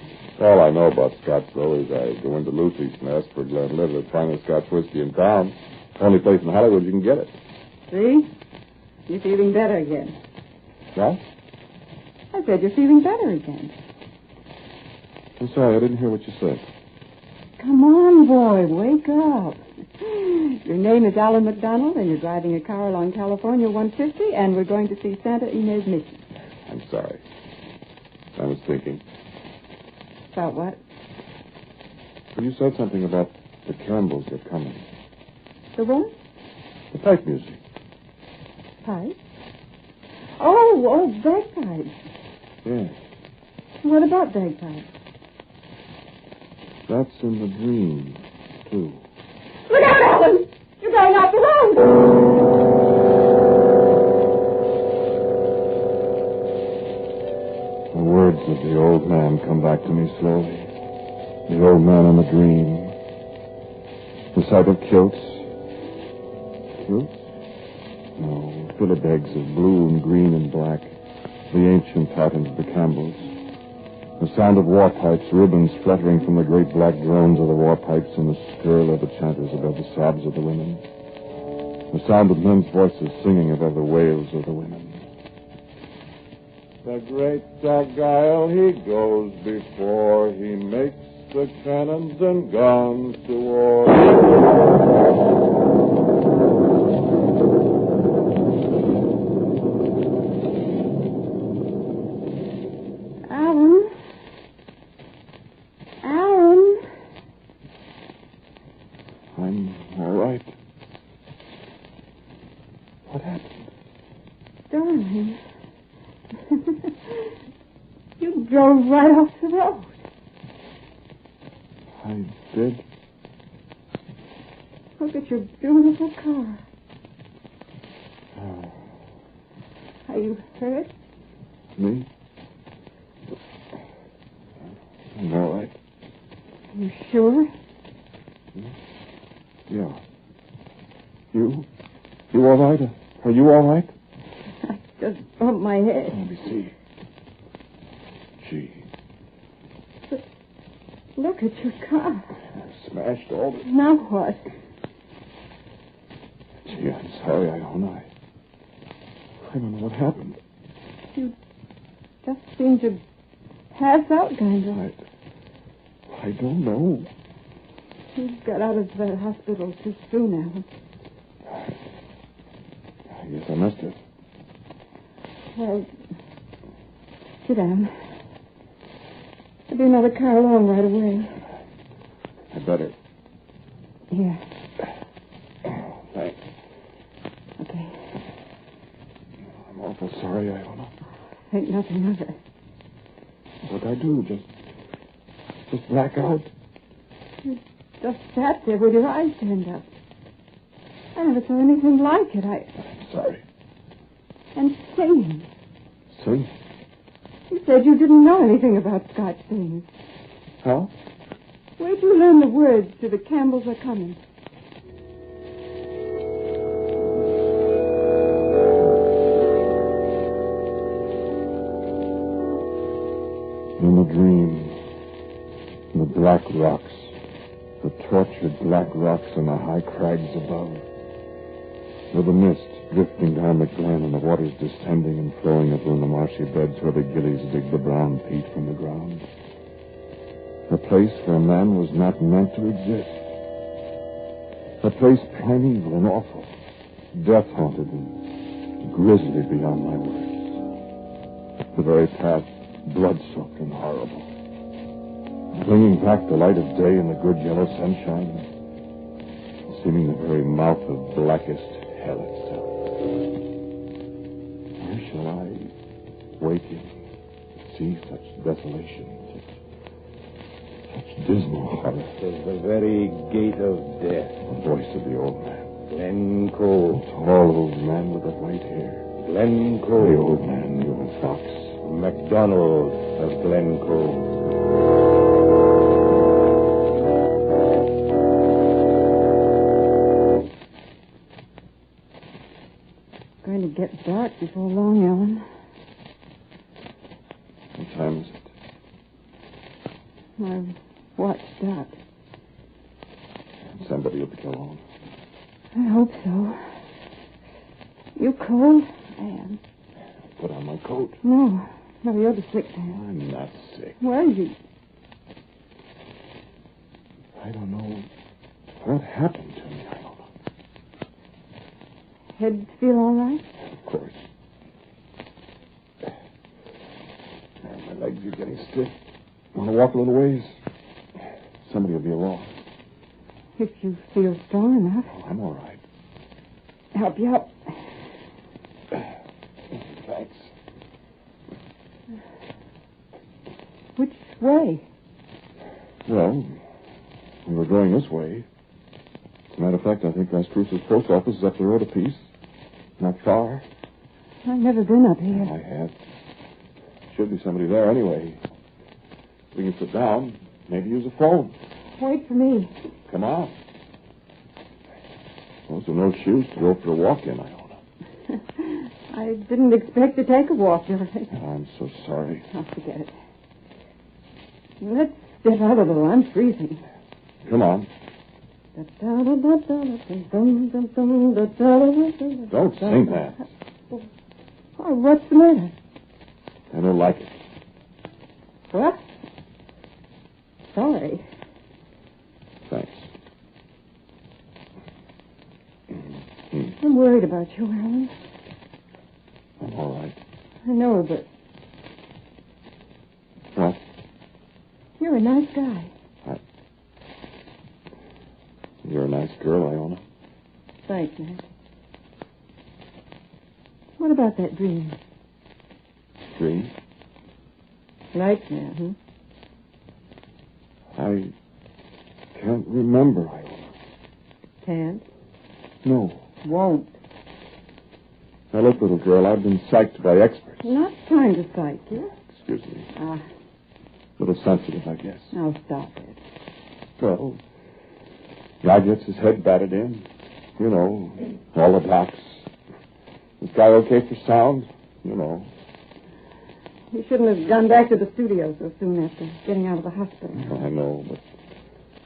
All I know about Scots, though, is I go into Lucy's and ask for Glen, the finest Scotch whiskey in town. Only place in Hollywood you can get it. See? You're feeling better again. What? I said you're feeling better again. I'm sorry, I didn't hear what you said. Come on, boy, wake up. Your name is Alan McDonald, and you're driving a car along California 150, and we're going to see Santa Ynez Mission. I'm sorry. I was thinking. About what? Well, you said something about The Campbells are coming. The what? The pipe music. Pipe? Oh, bagpipes. Yeah. What about bagpipes? That's in the dream, too. Look out, Alan! You're going off the road! The words of the old man come back to me slowly. The old man in the dream. The sight of kilts. Kilts? No, philibeggs of blue and green and black. The ancient patterns of the Campbells. The sound of war pipes, ribbons fluttering from the great black drones of the war pipes, and the skirl of the chanters above the sobs of the women. The sound of men's voices singing above the wails of the women. The great Argyle, he goes before, he makes the cannons and guns to war. I'm all right. What happened? Darling. You drove right off the road. I did. Look at your beautiful car. Oh. Are you hurt? Me? I'm all right. You sure? Yeah. You all right? Are you all right? I just bumped my head. Let me see. Gee. But look at your car. I smashed all the... Now what? Gee, I'm sorry, Iona. I don't know what happened. You just seemed to pass out, kind of. I don't know. You got out of the hospital too soon, Alan. I guess I must have. Well, sit down. There'll be another car along right away. I better. Here. Thanks. Okay. I'm awful sorry, Iona. Think nothing of it. What'd I do? Just black out? You just sat there with your eyes turned up. I never saw anything like it. I'm sorry. And singing. Sing? You said you didn't know anything about Scotch things. How? Where'd you learn the words to The Campbells Are Coming? In the dream, the black rocks, the tortured black rocks and the high crags above. With the mist drifting down the glen and the waters descending and flowing up in the marshy beds where the gillies dig the brown peat from the ground. A place where man was not meant to exist. A place primeval and awful, death-haunted and grisly beyond my words. The very path blood-soaked and horrible. Bringing back the light of day and the good yellow sunshine, seeming the very mouth of blackest hell itself. Where shall I, waking, see such desolation, such dismal horror? It's the very gate of death. The voice of the old man. Glen Cove. The tall old man with the white hair. Glen Cove. The old man, the old fox. MacDonald of Glen Cove. Going to get dark before long, Ellen. What time is it? My watch stopped. Somebody at the home. I hope so. You cold? I am. Put on my coat. No, you're the sick man. I'm not sick. Where is he? I don't know what happened to me. I don't know. Head feel all right? Of course. My legs are getting stiff. Want to walk a little ways? Somebody will be along. If you feel strong enough. Oh, I'm all right. Help you up. Thanks. Which way? Well, we were going this way. As a matter of fact, I think Las Cruces post office is up the road a piece. Not far. I've never been up here. I have. Should be somebody there anyway. We can sit down. Maybe use a phone. Wait for me. Come on. Those are no shoes to go for a walk in, Iona. I didn't expect to take a walk, Dorothy. I'm so sorry. I'll forget it. Let's step out a little. I'm freezing. Come on. Don't sing that. Oh, what's the matter? I don't like it. What? Sorry. Thanks. I'm worried about you, Alan. I'm all right. I know, but... What? You're a nice guy. You're a nice girl, Iona. Thanks, man. What about that dream? Dream? Nightmare, huh? I can't remember, Iona. Can't? No. Won't. Now, look, little girl, I've been psyched by experts. Not trying to psych you. Excuse me. Ah. A little sensitive, I guess. Now, stop it. Well, guy gets his head batted in. You know, all the docs. This guy okay for sound? You know. You shouldn't have gone back to the studio so soon after getting out of the hospital. I know,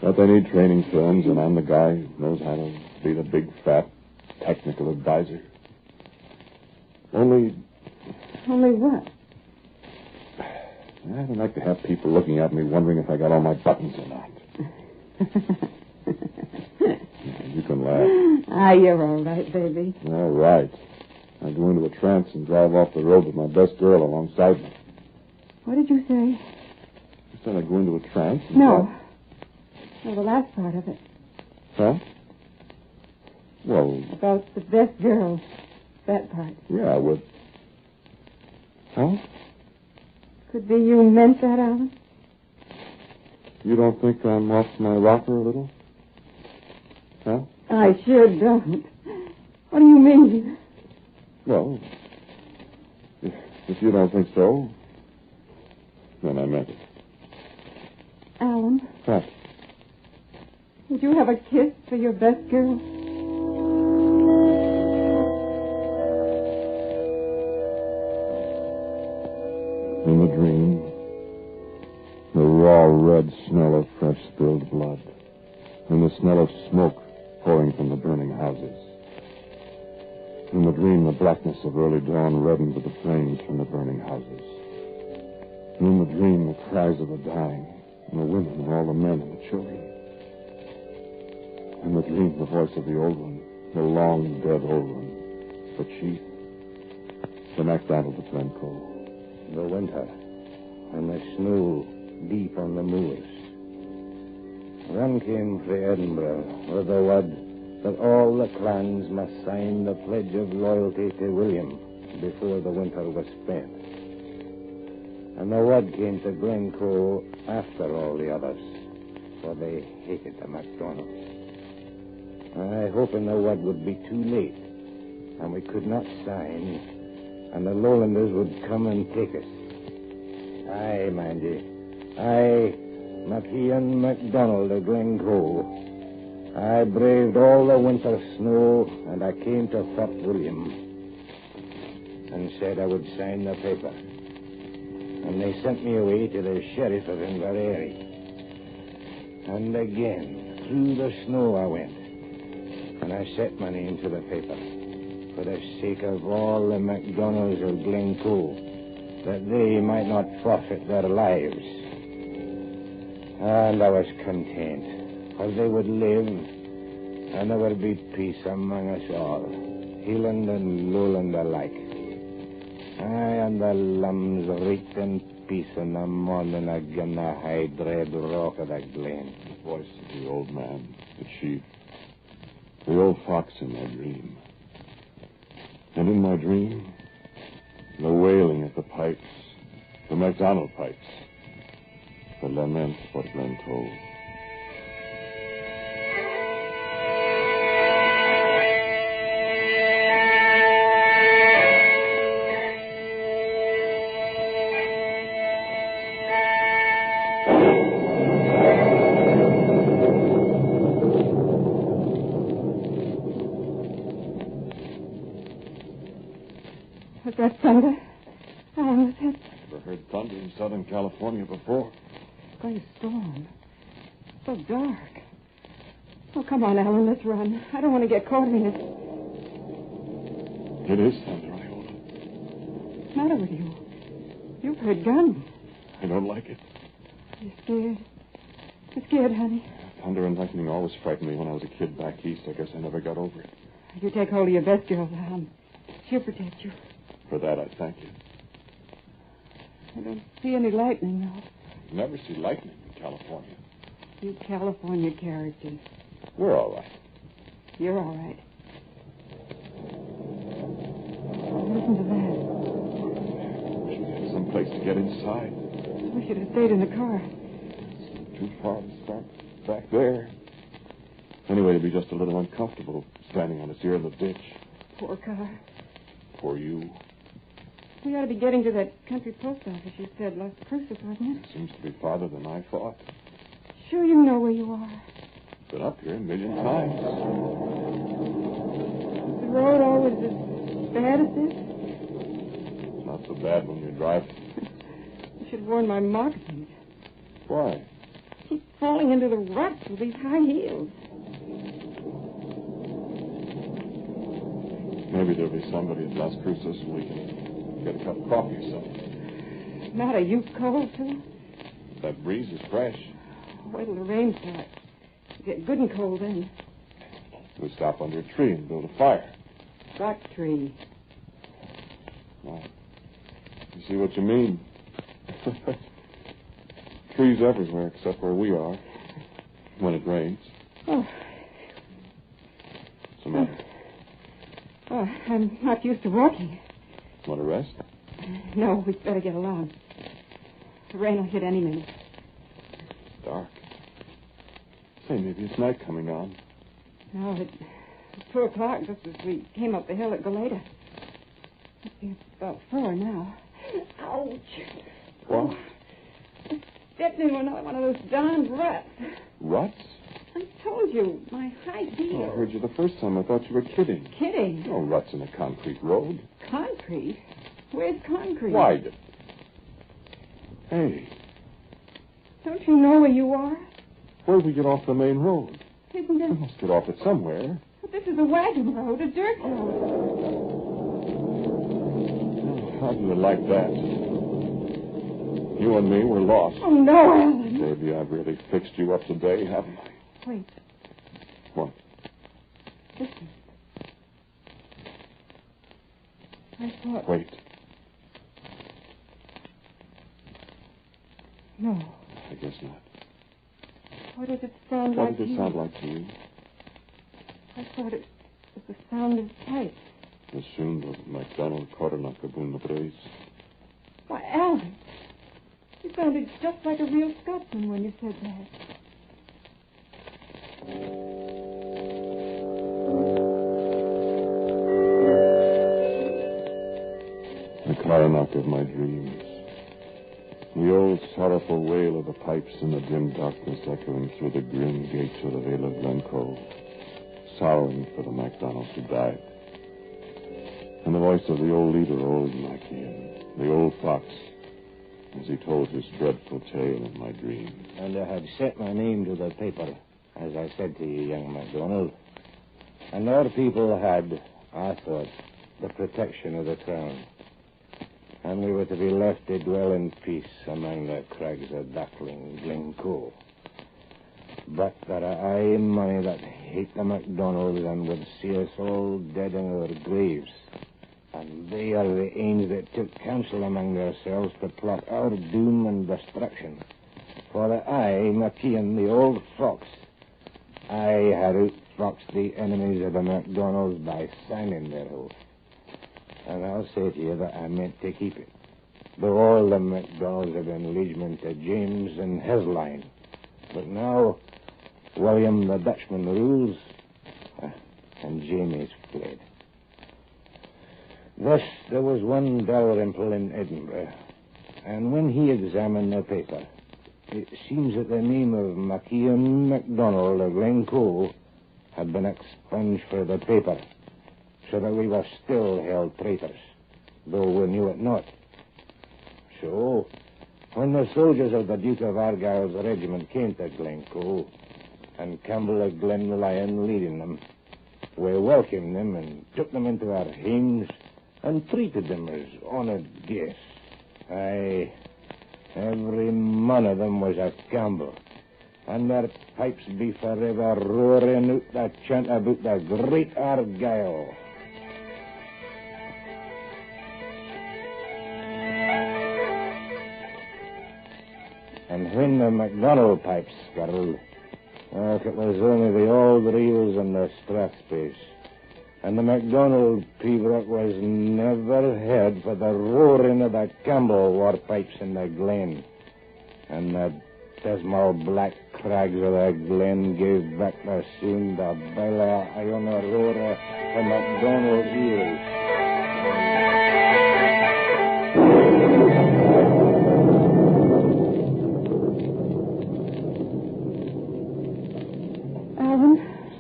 but they need training films, and I'm the guy who knows how to be the big, fat, technical advisor. Only what? I don't like to have people looking at me wondering if I got all my buttons or not. You can laugh. Ah, you're all right, baby. All right. I go into a trance and drive off the road with my best girl alongside me. What did you say? I said I go into a trance and No. No, the last part of it. Huh? Well... About the best girl. That part. Yeah, I would. Huh? Could be you meant that, Alan? You don't think I'm off my rocker a little? Huh? I sure don't. What do you mean? Well, if you don't think so, then I meant it. Alan? What? Would you have a kiss for your best girl? In the dream, the raw red smell of fresh spilled blood, and the smell of smoke pouring from the burning houses. In the dream, the blackness of early dawn reddened with the flames from the burning houses. In the dream, the cries of the dying, and the women, and all the men and the children. In the dream, the voice of the old one, the long dead old one, the chief, the MacDonald of Glen Cove. The winter, and the snow deep on the moors. One came from Edinburgh with the word that all the clans must sign the pledge of loyalty to William before the winter was spent. And the word came to Glencoe after all the others, for they hated the MacDonalds. I hoping the word would be too late, and we could not sign, and the Lowlanders would come and take us. Aye, mind ye. Aye, MacIan MacDonald of Glencoe. I braved all the winter snow, and I came to Fort William and said I would sign the paper. And they sent me away to the sheriff of Inverary. And again, through the snow I went, and I set my name to the paper for the sake of all the MacDonalds of Glencoe, that they might not forfeit their lives. And I was content, for they would live, and there would be peace among us all, Hieland and Lowland alike. Aye, and the lambs reeked in peace in the morning again the high dread rock of the glen. voice of the old man, the chief, the old fox in my dream. And in my dream, the wailing at the pipes, the MacDonald pipes, the lament what Glen told. Was that thunder? Was that... Never heard thunder in Southern California before. It's going to storm. It's so dark. Oh, come on, Alan, let's run. I don't want to get caught in it. It is thunder, Iola. What's the matter with you? You've heard guns. I don't like it. You're scared? You're scared, honey? Thunder and lightning always frightened me when I was a kid back east. I guess I never got over it. You take hold of your best girl, Alan. She'll protect you. For that, I thank you. I don't see any lightning, though. You never see lightning in California. You California characters. We're all right. You're all right. Oh, listen to that. Wish we had some place to get inside. We should have stayed in the car. It's too far to start back there. Anyway, it'd be just a little uncomfortable standing on its ear in the ditch. Poor car. Poor you. We ought to be getting to that country post office you said, Las Cruces, wasn't it? Seems to be farther than I thought. Sure you know where you are. Been up here a million times. Is the road always as bad as this? It's not so bad when you're driving. I should have worn my moccasins. Why? Keep falling into the ruts with these high heels. Maybe there'll be somebody at Las Cruces and we can get a cup of coffee or something. Not a you cold, too? That breeze is fresh. Wait till the rain starts. You get good and cold then. We'll stop under a tree and build a fire. What tree? Well, you see what you mean. Trees everywhere except where we are. When it rains. Oh. What's the matter? Oh, I'm not used to walking. Want to rest? No, we'd better get along. The rain will hit any minute. It's dark. Say, maybe it's night coming on. No, it's 2 o'clock just as we came up the hill at Goleta. It's about 4 now. Ouch. What? I stepped into another one of those darned ruts. Ruts? I told you, my high heel. Oh, I heard you the first time. I thought you were kidding. Kidding? No ruts in a concrete road. Concrete? Where's concrete? Why? Hey. Don't you know where you are? Where do we get off the main road? Isn't it? We must get off it somewhere. But this is a wagon road, a dirt road. Oh, how do you like that? You and me, we're lost. Oh, no, Alan. Maybe I've really fixed you up today, haven't I? Wait. What? Listen. I thought... Wait. No. I guess not. What did it sound like? What did it sound like to you? I thought it was the sound of pipes. The sound of MacDonald Coronach aboon the braes. Why, Alan, you sounded just like a real Scotsman when you said that. The Coronach of my dreams. The old sorrowful wail of the pipes in the dim darkness echoing through the grim gates of the Vale of Glen Cove, sorrowing for the MacDonalds who died. And the voice of the old leader, old Mackie, the old fox, as he told his dreadful tale in my dream. And I had set my name to the paper, as I said to you, young MacDonald. And our people had, I thought, the protection of the crown. And we were to be left to dwell in peace among the crags of Duckling, Glen Cove. But there are aye many that hate the MacDonalds and would see us all dead in our graves. And they are the ains that took counsel among themselves to plot our doom and destruction. For I, McKeon, the old fox, I had outfoxed the enemies of the MacDonalds by signing their oath. And I'll say to you that I meant to keep it. Though all the MacDonalds have been liegemen to James and his line. But now, William the Dutchman rules, and Jamie's fled. Thus, there was one Dalrymple in Edinburgh, and when he examined the paper, it seems that the name of McKeon MacDonald of Glencoe had been expunged for the paper, so that we were still held traitors, though we knew it not. So, when the soldiers of the Duke of Argyle's regiment came to Glencoe, and Campbell of Glen Lion leading them, we welcomed them and took them into our homes and treated them as honoured guests. Aye, every man of them was a Campbell, and their pipes be forever roaring out the chant about the great Argyle. And when the MacDonald pipes skirled, it was only the old reels and the Strathspey. And the MacDonald pibroch was never heard for the roaring of the Campbell war pipes in the Glen. And the dismal black crags of the Glen gave back the sound the bella Iona roar from MacDonald ears.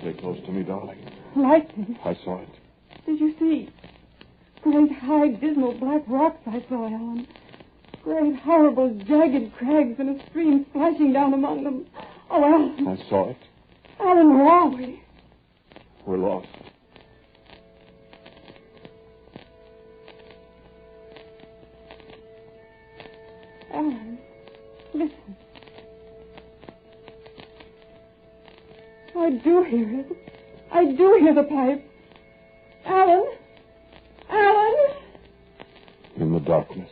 Stay close to me, darling. Lightning. I saw it. Did you see? Great, high, dismal black rocks I saw, Alan. Great, horrible, jagged crags and a stream splashing down among them. Oh, Alan. I saw it. Alan, where are we? We're lost. Alan, listen. I do hear it. I do hear the pipe. Alan? Alan? In the darkness.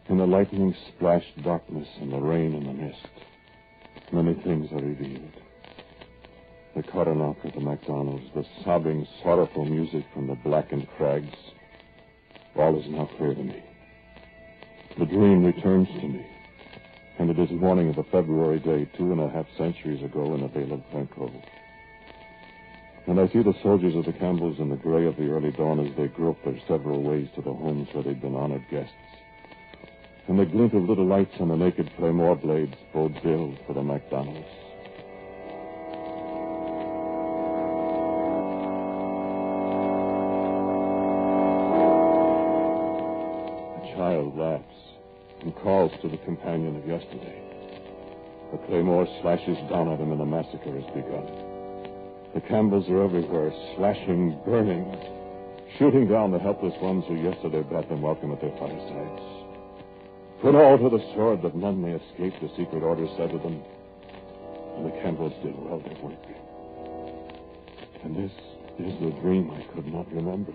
In the lightning-splashed darkness and the rain and the mist, many things are revealed. The coronach of the MacDonalds, the sobbing, sorrowful music from the blackened crags. All is now clear to me. The dream returns to me, and it is the morning of a February day 2.5 centuries ago in the Vale of Glencoe. And I see the soldiers of the Campbells in the gray of the early dawn as they grope their several ways to the homes where they've been honored guests. And the glint of little lights on the naked claymore blades bodes ill for the MacDonalds. A child laughs and calls to the companion of yesterday. The claymore slashes down at him and the massacre has begun. The Campbells are everywhere, slashing, burning, shooting down the helpless ones who yesterday brought them welcome at their firesides. Put all to the sword that none may escape, the secret order said to them. And the Campbells did well their work. And this is the dream I could not remember,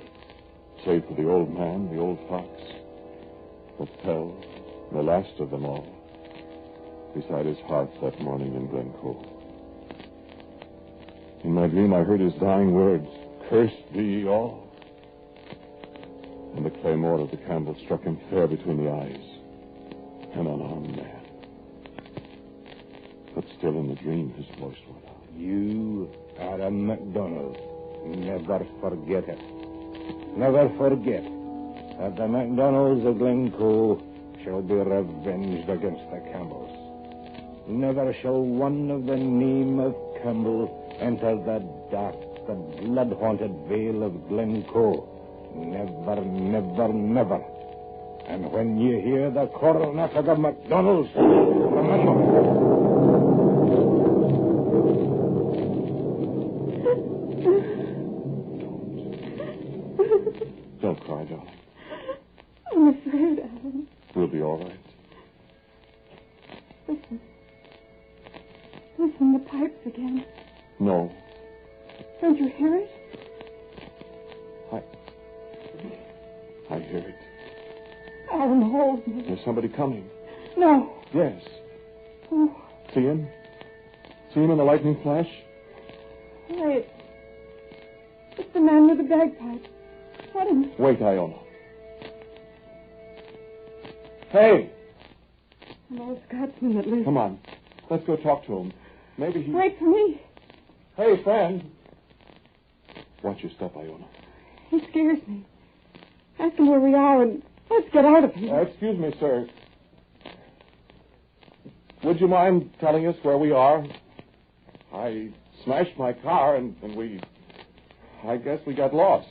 save for the old man, the old fox, that fell, the last of them all, beside his hearth that morning in Glencoe. In my dream, I heard his dying words, "Cursed be ye all." And the claymore of the Campbell struck him fair between the eyes. An unarmed man. But still in the dream, his voice went on. You are a MacDonald. Never forget it. Never forget that the MacDonalds of Glencoe shall be revenged against the Campbells. Never shall one of the name of Campbell enter the dark, the blood-haunted vale of Glencoe. Never, never, never. And when you hear the coronach of the MacDonalds, remember. Don't cry, darling. I'm afraid, Alan. We'll be all right. Listen. Listen, the pipes again. No. Don't you hear it? I hear it. Alan, hold me. There's somebody coming. No. Yes. Oh. See him? See him in the lightning flash? Why, it's the man with the bagpipe. What him? Wait, Iona. Hey! An old Scotsman, at least. Come on. Let's go talk to him. Maybe he... Wait for me. Hey, friend. Watch your step, Iona. He scares me. Ask him where we are and let's get out of here. Excuse me, sir. Would you mind telling us where we are? I smashed my car and I guess we got lost.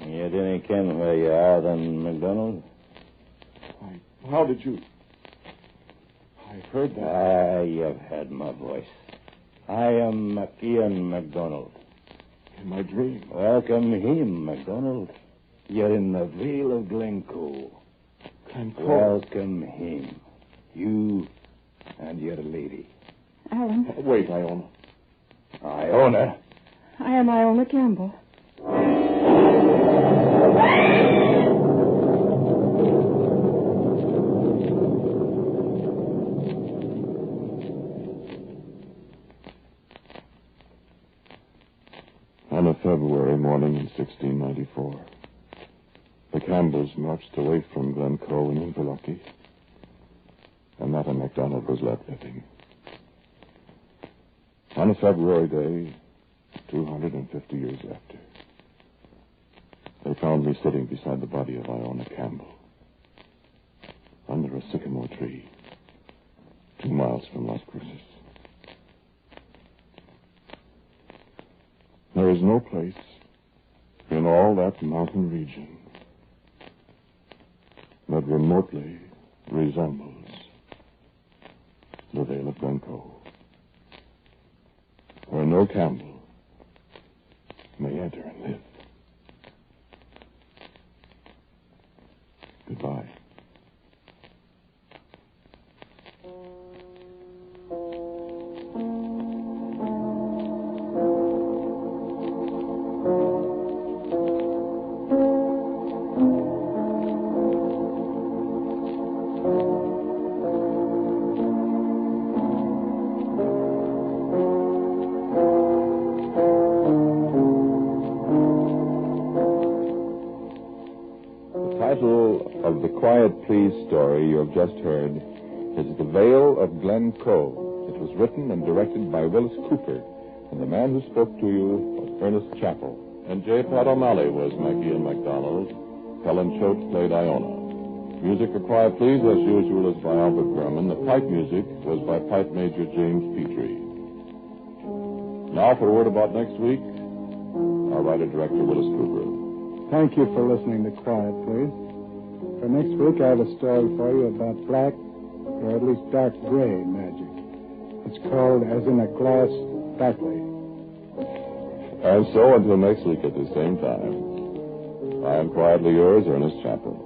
You didn't ken where you are then, MacDonald? How did you... I heard that. You've heard my voice. I am MacIan MacDonald. In my dream. Welcome him, MacDonald. You're in the Vale of Glencoe. Glencoe? Welcome him. You and your lady. Alan. Wait, Iona. Iona? I am Iona Campbell. On a February morning in 1694, the Campbells marched away from Glencoe in Inverlochie, and Matt and MacDonald was left living. On a February day, 250 years after, they found me sitting beside the body of Iona Campbell, under a sycamore tree, 2 miles from Las Cruces. There is no place in all that mountain region that remotely resembles the Vale of Glencoe, where no Campbell may enter and live. Goodbye. Please story you have just heard is The Vale of Glencoe. It was written and directed by Willis Cooper, and the man who spoke to you was Ernest Chappell. And J. Pat O'Malley was MacIan MacDonald. Helen Choate played Iona. Music for Quiet Please, as usual, is by Albert Berman. The pipe music was by Pipe Major James Petrie. Now for a word about next week, our writer-director Willis Cooper. Thank you for listening to Quiet Please. For next week, I have a story for you about black, or at least dark gray magic. It's called As in a Glass Darkly. And so, until next week at the same time, I am quietly yours, Ernest Chappell.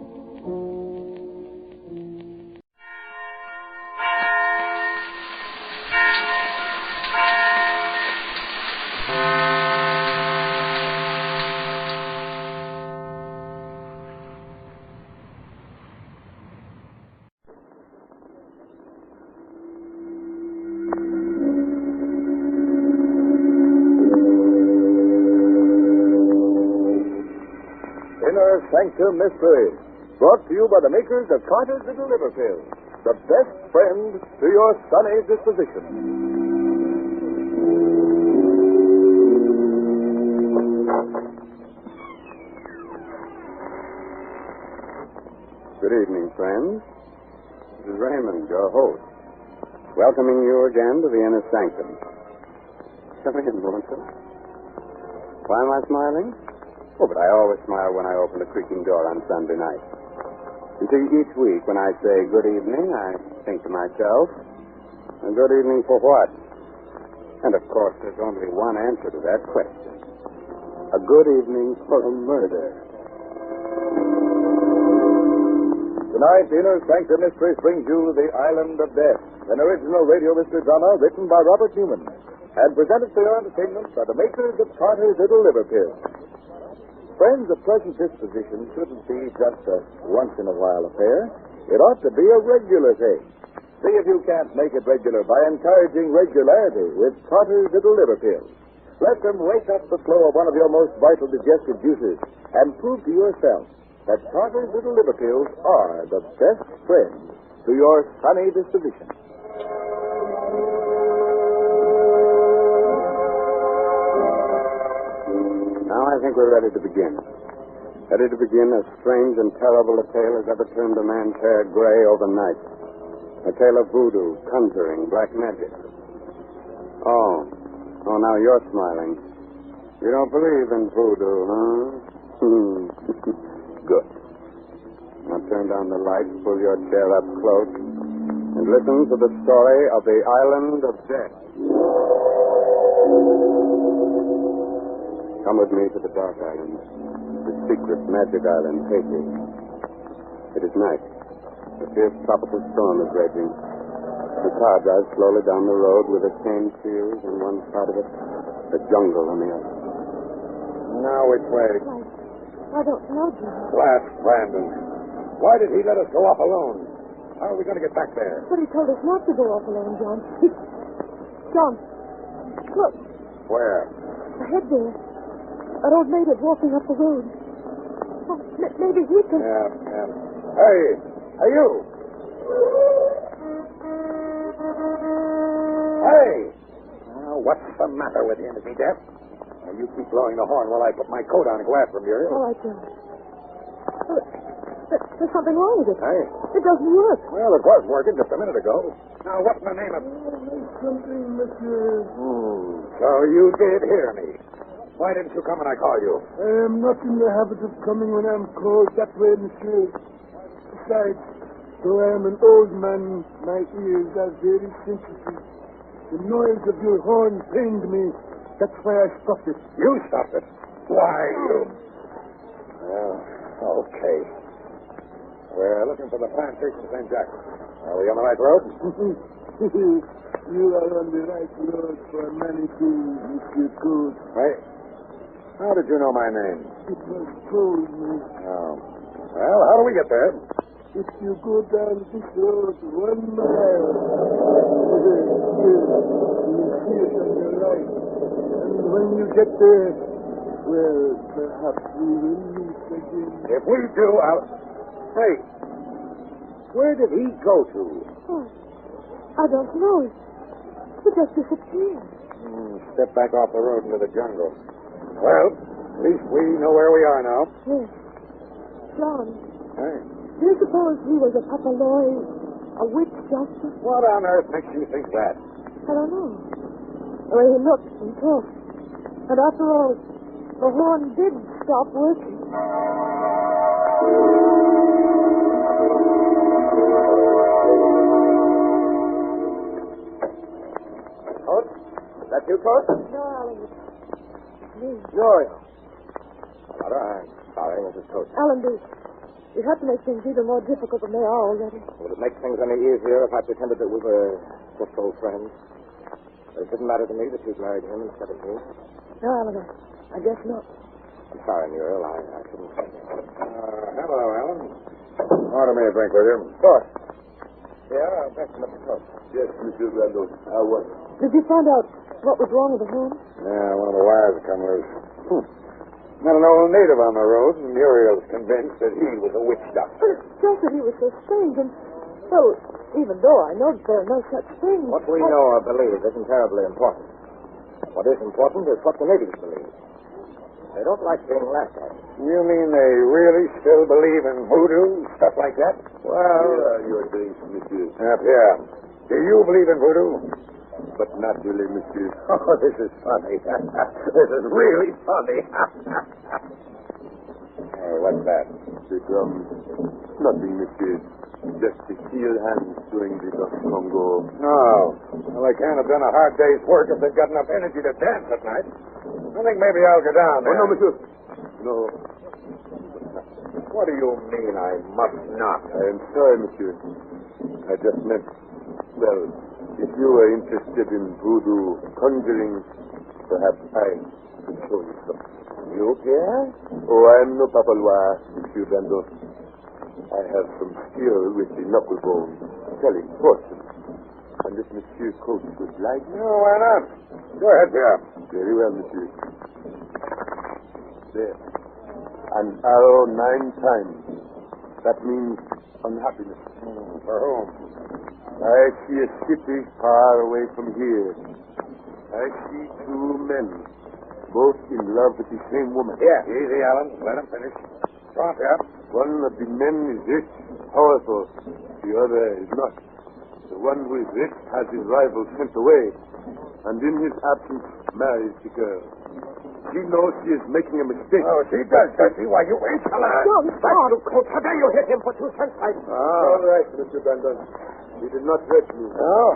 Sanctum Mysteries, brought to you by the makers of Carter's Little Liver Pills, the best friend to your sunny disposition. Good evening, friends. This is Raymond, your host, welcoming you again to the inner sanctum. Come in, won't you? Why am I smiling? Oh, but I always smile when I open the creaking door on Sunday night. You see, each week when I say good evening, I think to myself, a good evening for what? And, of course, there's only one answer to that question. A good evening for a murder. Tonight, Inner Sanctum Mysteries brings you The Island of Death, an original radio mystery drama written by Robert Newman and presented for your entertainment by the makers of Carter's Little Liver Pills. Friends, a pleasant disposition shouldn't be just a once-in-a-while affair. It ought to be a regular thing. See if you can't make it regular by encouraging regularity with Carter's Little Liver Pills. Let them wake up the flow of one of your most vital digestive juices and prove to yourself that Carter's Little Liver Pills are the best friend to your sunny disposition. Now I think we're ready to begin. Ready to begin as strange and terrible a tale as ever turned a man's hair gray overnight. A tale of voodoo, conjuring, black magic. Oh, now you're smiling. You don't believe in voodoo, huh? Good. Now turn down the lights, pull your chair up close, and listen to the story of the Island of Death. Come with me to the Dark Island, the secret magic island, Haiti. It is night. A fierce tropical storm is raging. The car drives slowly down the road with a cane field on one side of it, the jungle on the other. Now which way? I don't know, John. Blast Brandon. Why did he let us go off alone? How are we going to get back there? But he told us not to go off alone, John. John, look. Where? Ahead there. An old maid is walking up the road. Oh, maybe he can... Yeah. Hey, you. Hey! What's the matter with him? Is he deaf? Now, you keep blowing the horn while I put my coat on and go after him, dear. All right, John. There's something wrong with it. Hey? It doesn't work. Well, it was working just a minute ago. Now, what's the name of... Something, monsieur. So you did hear me. Why didn't you come when I called you? I am not in the habit of coming when I'm called that way, monsieur. Besides, though I am an old man, my ears are very sensitive. The noise of your horn pained me. That's why I stopped it. You stopped it? Why, you... Well, okay. We're looking for the plantation St. Jack. Are we on the right road? You are on the right road for many things, Monsieur Cove. Hey, how did you know my name? It was told me. Oh. Well, how do we get there? If you go down this road 1 mile, you see it on your right. And when you get there, well, perhaps we will meet again. If we do, I'll... Hey, where did he go to? Oh, I don't know. It just disappeared. Step back off the road into the jungle. Well, at least we know where we are now. Yes. John. Hey. Do you suppose he was a papaloy, a witch doctor? What on earth makes you think that? I don't know. The way he looked and talked. And after all, the horn did stop working. Coach? Is that you, Coach? No, Alan. It's me. Joy. I'm sorry, Mrs. Coach. Alan, you have to make things even more difficult than they are already. Would it make things any easier if I pretended that we were just old friends? It didn't matter to me that you'd married him instead of me. No, Alan, I guess not. I'm sorry, Muriel. I shouldn't say that. Hello, Alan. Order me a drink with you. Of course. Yeah, thanks, Mr. Coach. Yes, Monsieur Randall. How was it? Did you find out what was wrong with the horn? Yeah, one of the wires had come loose. Met an old native on the road, and Muriel's convinced that he was a witch doctor. But it's just that he was so strange, and, well, even though I know that there are no such things... What we know or believe isn't terribly important. What is important is what the natives believe. They don't like being laughed at. You mean they really still believe in voodoo, stuff like that? Well, you're doing, monsieur. Yeah. Do you believe in voodoo? But not really, monsieur. Oh, this is funny. This is really funny. Hey, what's that? Nothing, monsieur. Just the steel hands doing the Congo. Oh. Well, they can't have done a hard day's work if they've got enough energy to dance at night. I think maybe I'll go down there. Oh, no, monsieur. No. What do you mean I must not? I am sorry, monsieur. I just meant, well, if you are interested in voodoo conjuring, perhaps I could show you something. You, Pierre? Oh, I am no papalois, Monsieur Randall. I have some skill with the knuckle bone, telling fortunes. And if Monsieur Coates would like... No, why not? Go ahead, Pierre. Very well, Monsieur. There. An arrow 9 times. That means unhappiness. For whom? I see a city far away from here. I see 2 men, both in love with the same woman. Yeah, easy, Alan. Let him finish. Go on, Pierre. One of the men is rich, powerful. The other is not. The one who is rich has his rival sent away, and in his absence marries the girl. She knows she is making a mistake. Oh, she does she? Why, you ain't alive. Don't stop. How dare you hit him for 2 cents? All right, Mr. Brandon. He did not hurt me. Oh?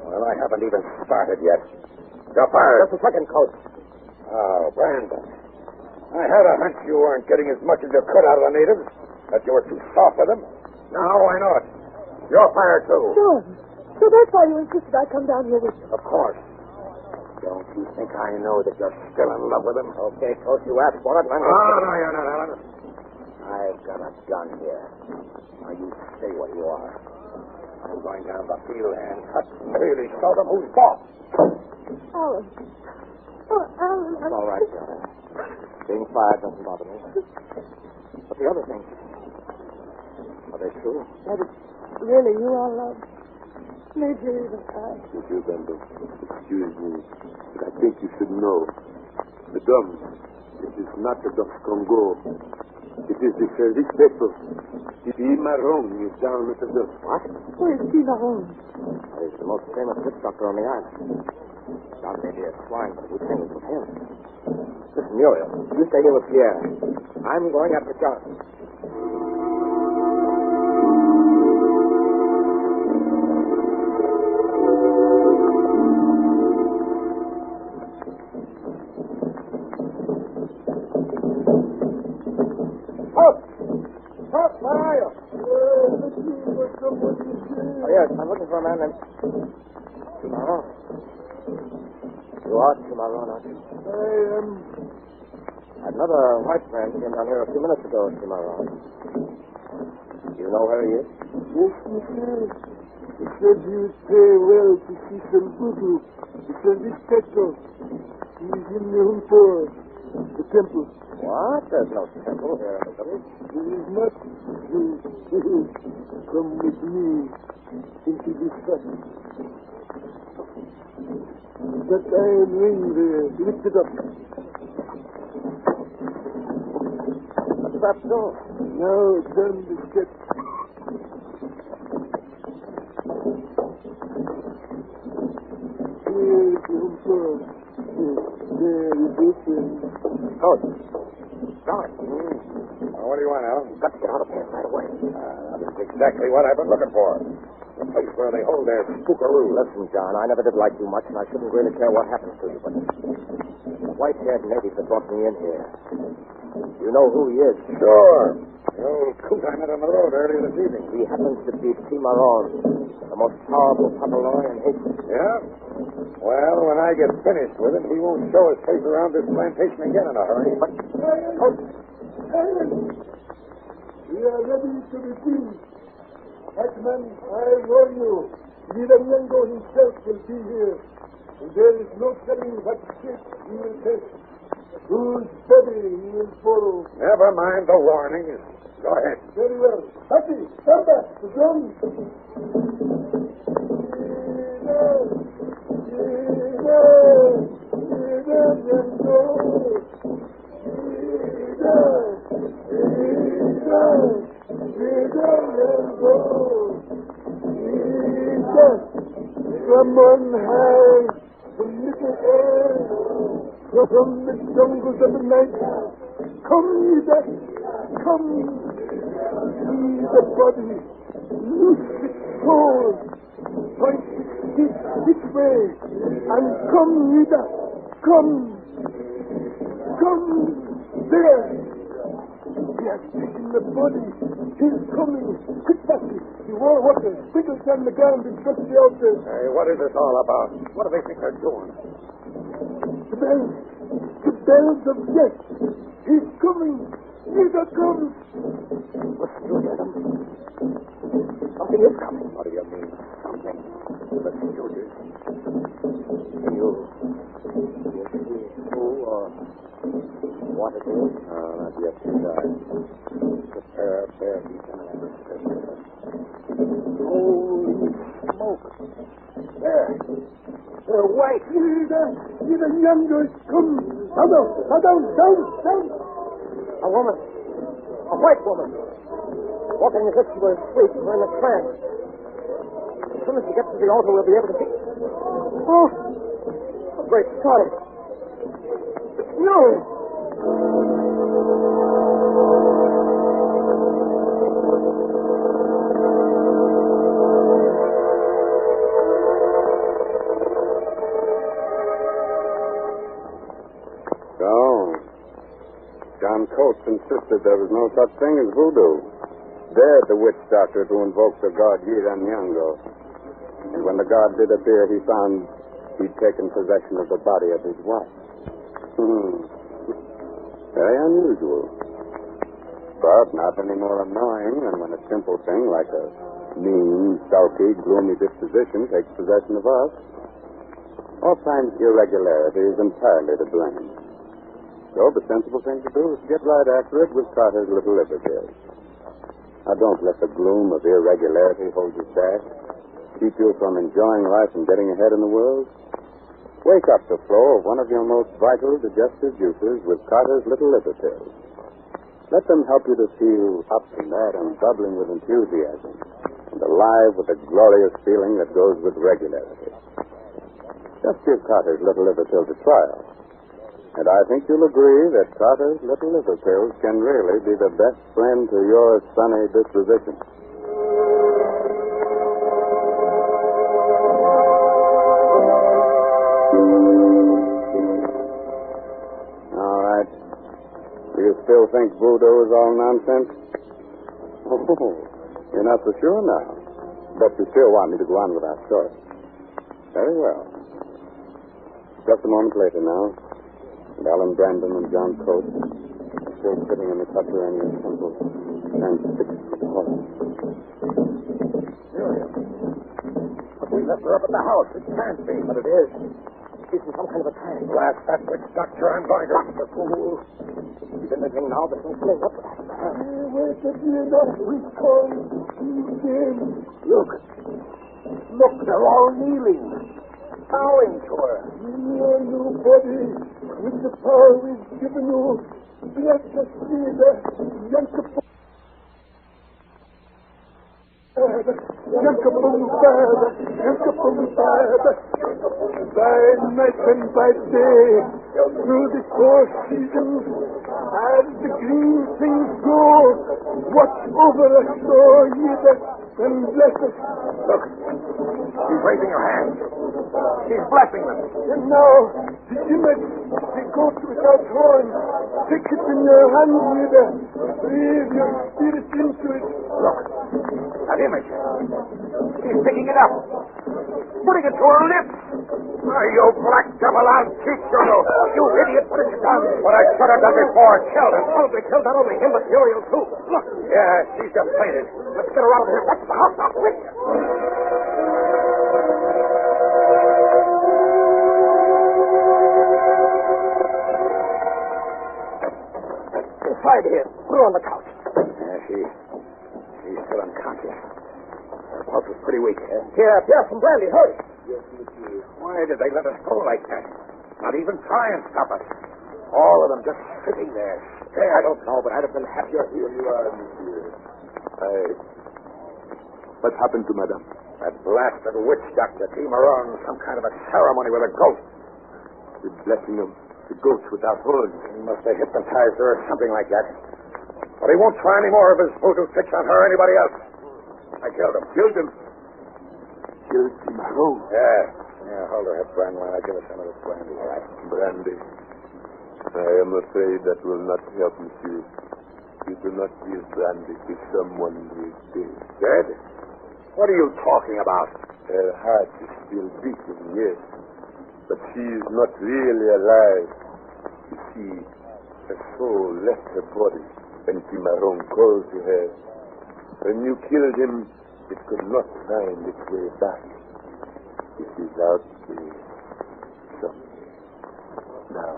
Well, I haven't even started yet. You're fired. Just a second, Coach. Oh, Brandon. I had a hunch you weren't getting as much as you could out of the natives, that you were too soft with them. Now I know it. You're fired, too. John, so that's why you insisted I come down here with you. Of course. Don't you think I know that you're still in love with him? Okay, Coach, you asked for it. No, you're not, Alan. I've got a gun here. Now, you stay where you are. I'm going down the field and cut and really show them who's boss. Alan. Oh, Alan. It's all right, Johnny. Being fired doesn't bother me. But the other things, are they true? That is really you are loved. Maybe even I. Monsieur Brandon, excuse me, but I think you should know. The drum, it is not the Dutch Congo. It is the service vessel. The Marron is down at the dock. What? Where is Marron? He's the most famous witch doctor on the island. John may be a swine, but we think it's with him. Listen, Muriel, you stay here with Pierre. I'm going after John. Yes, I'm looking for a man named Cimarron. You are Cimarron, aren't you? I am. Another white man came down here a few minutes ago, Cimarron. Do you know where he is? Yes, monsieur. He said he would pay well to see some voodoo. He said this petrol. He's in the Humpor, the temple. What? There's no temple here in the village. There is not. Come with me into this hut. That iron ring there, lift it up. What's that door? Now down the steps. Here is the Humpor. There is open. Oh, John. What do you want, Alan? You've got to get out of here right away. That's exactly what I've been looking for. The place where they hold their spookaroo. Listen, John, I never did like you much, and I shouldn't really care what happens to you, but the white-haired native that brought me in here, you know who he is? Sure. The old coot I met on the road earlier this evening. He happens to be Cimarron, the most powerful Papaloy in Haiti. Yeah? Well, when I get finished with him, he won't show his face around this plantation again in a hurry. But... We are ready to be free. Hackman, I warn you, Villamango himself will be here. And there is no telling what shape he will take. Whose body he will follow. Never mind the warning. Go ahead. Very well. Happy, come back. The drum. From on high, from little air, from the jungles of the night, come ye back, come, see the body, loose its soul, point its feet this way, and come ye back, come there. He has taken the body. He's coming. Quick, Patsy. The war water. Quickly stand the ground and trust the altar. Hey, what is this all about? What do they think they're doing? The bells. The bells of death. He's coming. Neither come. Listen, you hear them? Something is coming. What do you mean, something? Listen, Julius. Can you see who or what it is? No, not yet, sweetheart. The pair of bare feet and an holy smoke. There. They're white. Neither younger. Come. Down. A woman. A white woman. Walking as if she were asleep or in a trance. As soon as she gets to the altar, we'll be able to see. Oh! A great Scott. It's you! John Coates insisted there was no such thing as voodoo. Dared the witch doctor to invoke the god Yiran Yango. And when the god did appear, he found he'd taken possession of the body of his wife. Very unusual. But not any more annoying than when a simple thing like a mean, sulky, gloomy disposition takes possession of us. Oftentimes irregularity is entirely to blame. So the sensible thing to do is get right after it with Carter's little liver pills. Now, don't let the gloom of irregularity hold you back, keep you from enjoying life and getting ahead in the world. Wake up the flow of one of your most vital digestive juices with Carter's little liver pills. Let them help you to feel up and that and bubbling with enthusiasm and alive with the glorious feeling that goes with regularity. Just give Carter's little liver pills a trial. And I think you'll agree that Carter's little liver pills can really be the best friend to your sunny disposition. All right. Do you still think voodoo is all nonsense? Oh, you're not so sure now. But you still want me to go on with our story. Very well. Just a moment later now. And Alan Brandon and John Coates are still sitting in the subterranean temple and 6 feet tall. Muriel. But we left her up at the house. It can't be. But it is. She's in some kind of a trance. Blast that witch doctor. I'm going to... Drop the fool. He's in the thing now, but he's playing up with that. Wait a minute. We're calling again. Look, they're all kneeling. Bowing to her. You body, with the power we've given you, bless us, leader, Yankapum by night and by day, through the 4 seasons, as the green things grow, watch over us, O Yida, and bless us. Look, she's raising her hands. She's blessing them. And now, the image, the goat without horn, take it in your hand, Yida. Breathe your spirit into it. Look, that image. She's picking it up. Putting it to her lips. Oh, you black devil, I'll teach you. You idiot, put it down. What I should have done before. Killed him. Probably killed not only him, but Muriel, too. Look. Yeah, she's just fainted. Let's get her out of here. Back to the house now, quick. Inside here. Put her on the couch. Yeah, she's still unconscious. Her pulse is pretty weak. Here, some brandy. Hurry. Yes, monsieur. Why did they let us go like that? Not even try and stop us. All of them just sitting there. Hey, I don't know, but I'd have been happier. Here you are, monsieur. What happened to Madame? That blasted witch doctor came around some kind of a ceremony with a goat. The blessing of the goats without horns. He must have hypnotized her or something like that. But he won't try any more of his voodoo tricks on her or anybody else. I killed him. Killed him? Killed him how? Yeah, hold her head, Bran, while I give her some of this brandy. All right? Brandy. I am afraid that will not help, monsieur. You do not give brandy to someone who is dead. Dead? What are you talking about? Her heart is still beating, yes. But she is not really alive. You see, her soul left her body. And Cimarron called to her. When you killed him, it could not find its way back. It is out there. Now,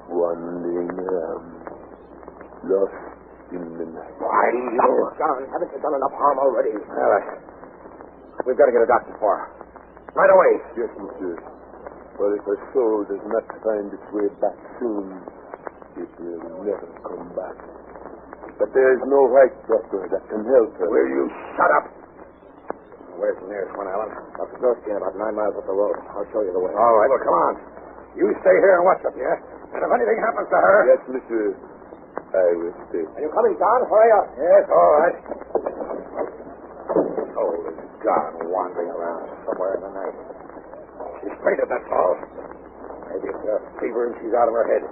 wandering around, lost in the night. Why, John, haven't you done enough harm already? We've got to get a doctor for her. Right away. Yes, monsieur. For if her soul does not find its way back soon, it will never come back. But there is no white doctor that can help her. Will you shut up? Where's the nearest one, Alan? Dr. Dorsky, about 9 miles up the road. I'll show you the way. All right, well, come on. You stay here and watch up here. And if anything happens to her... Yes, monsieur. I will stay. Are you coming, John? Hurry up. Yes, all right. Soul is gone, wandering around somewhere in the night. She's fainted, that's all. Maybe it's a fever and she's out of her head.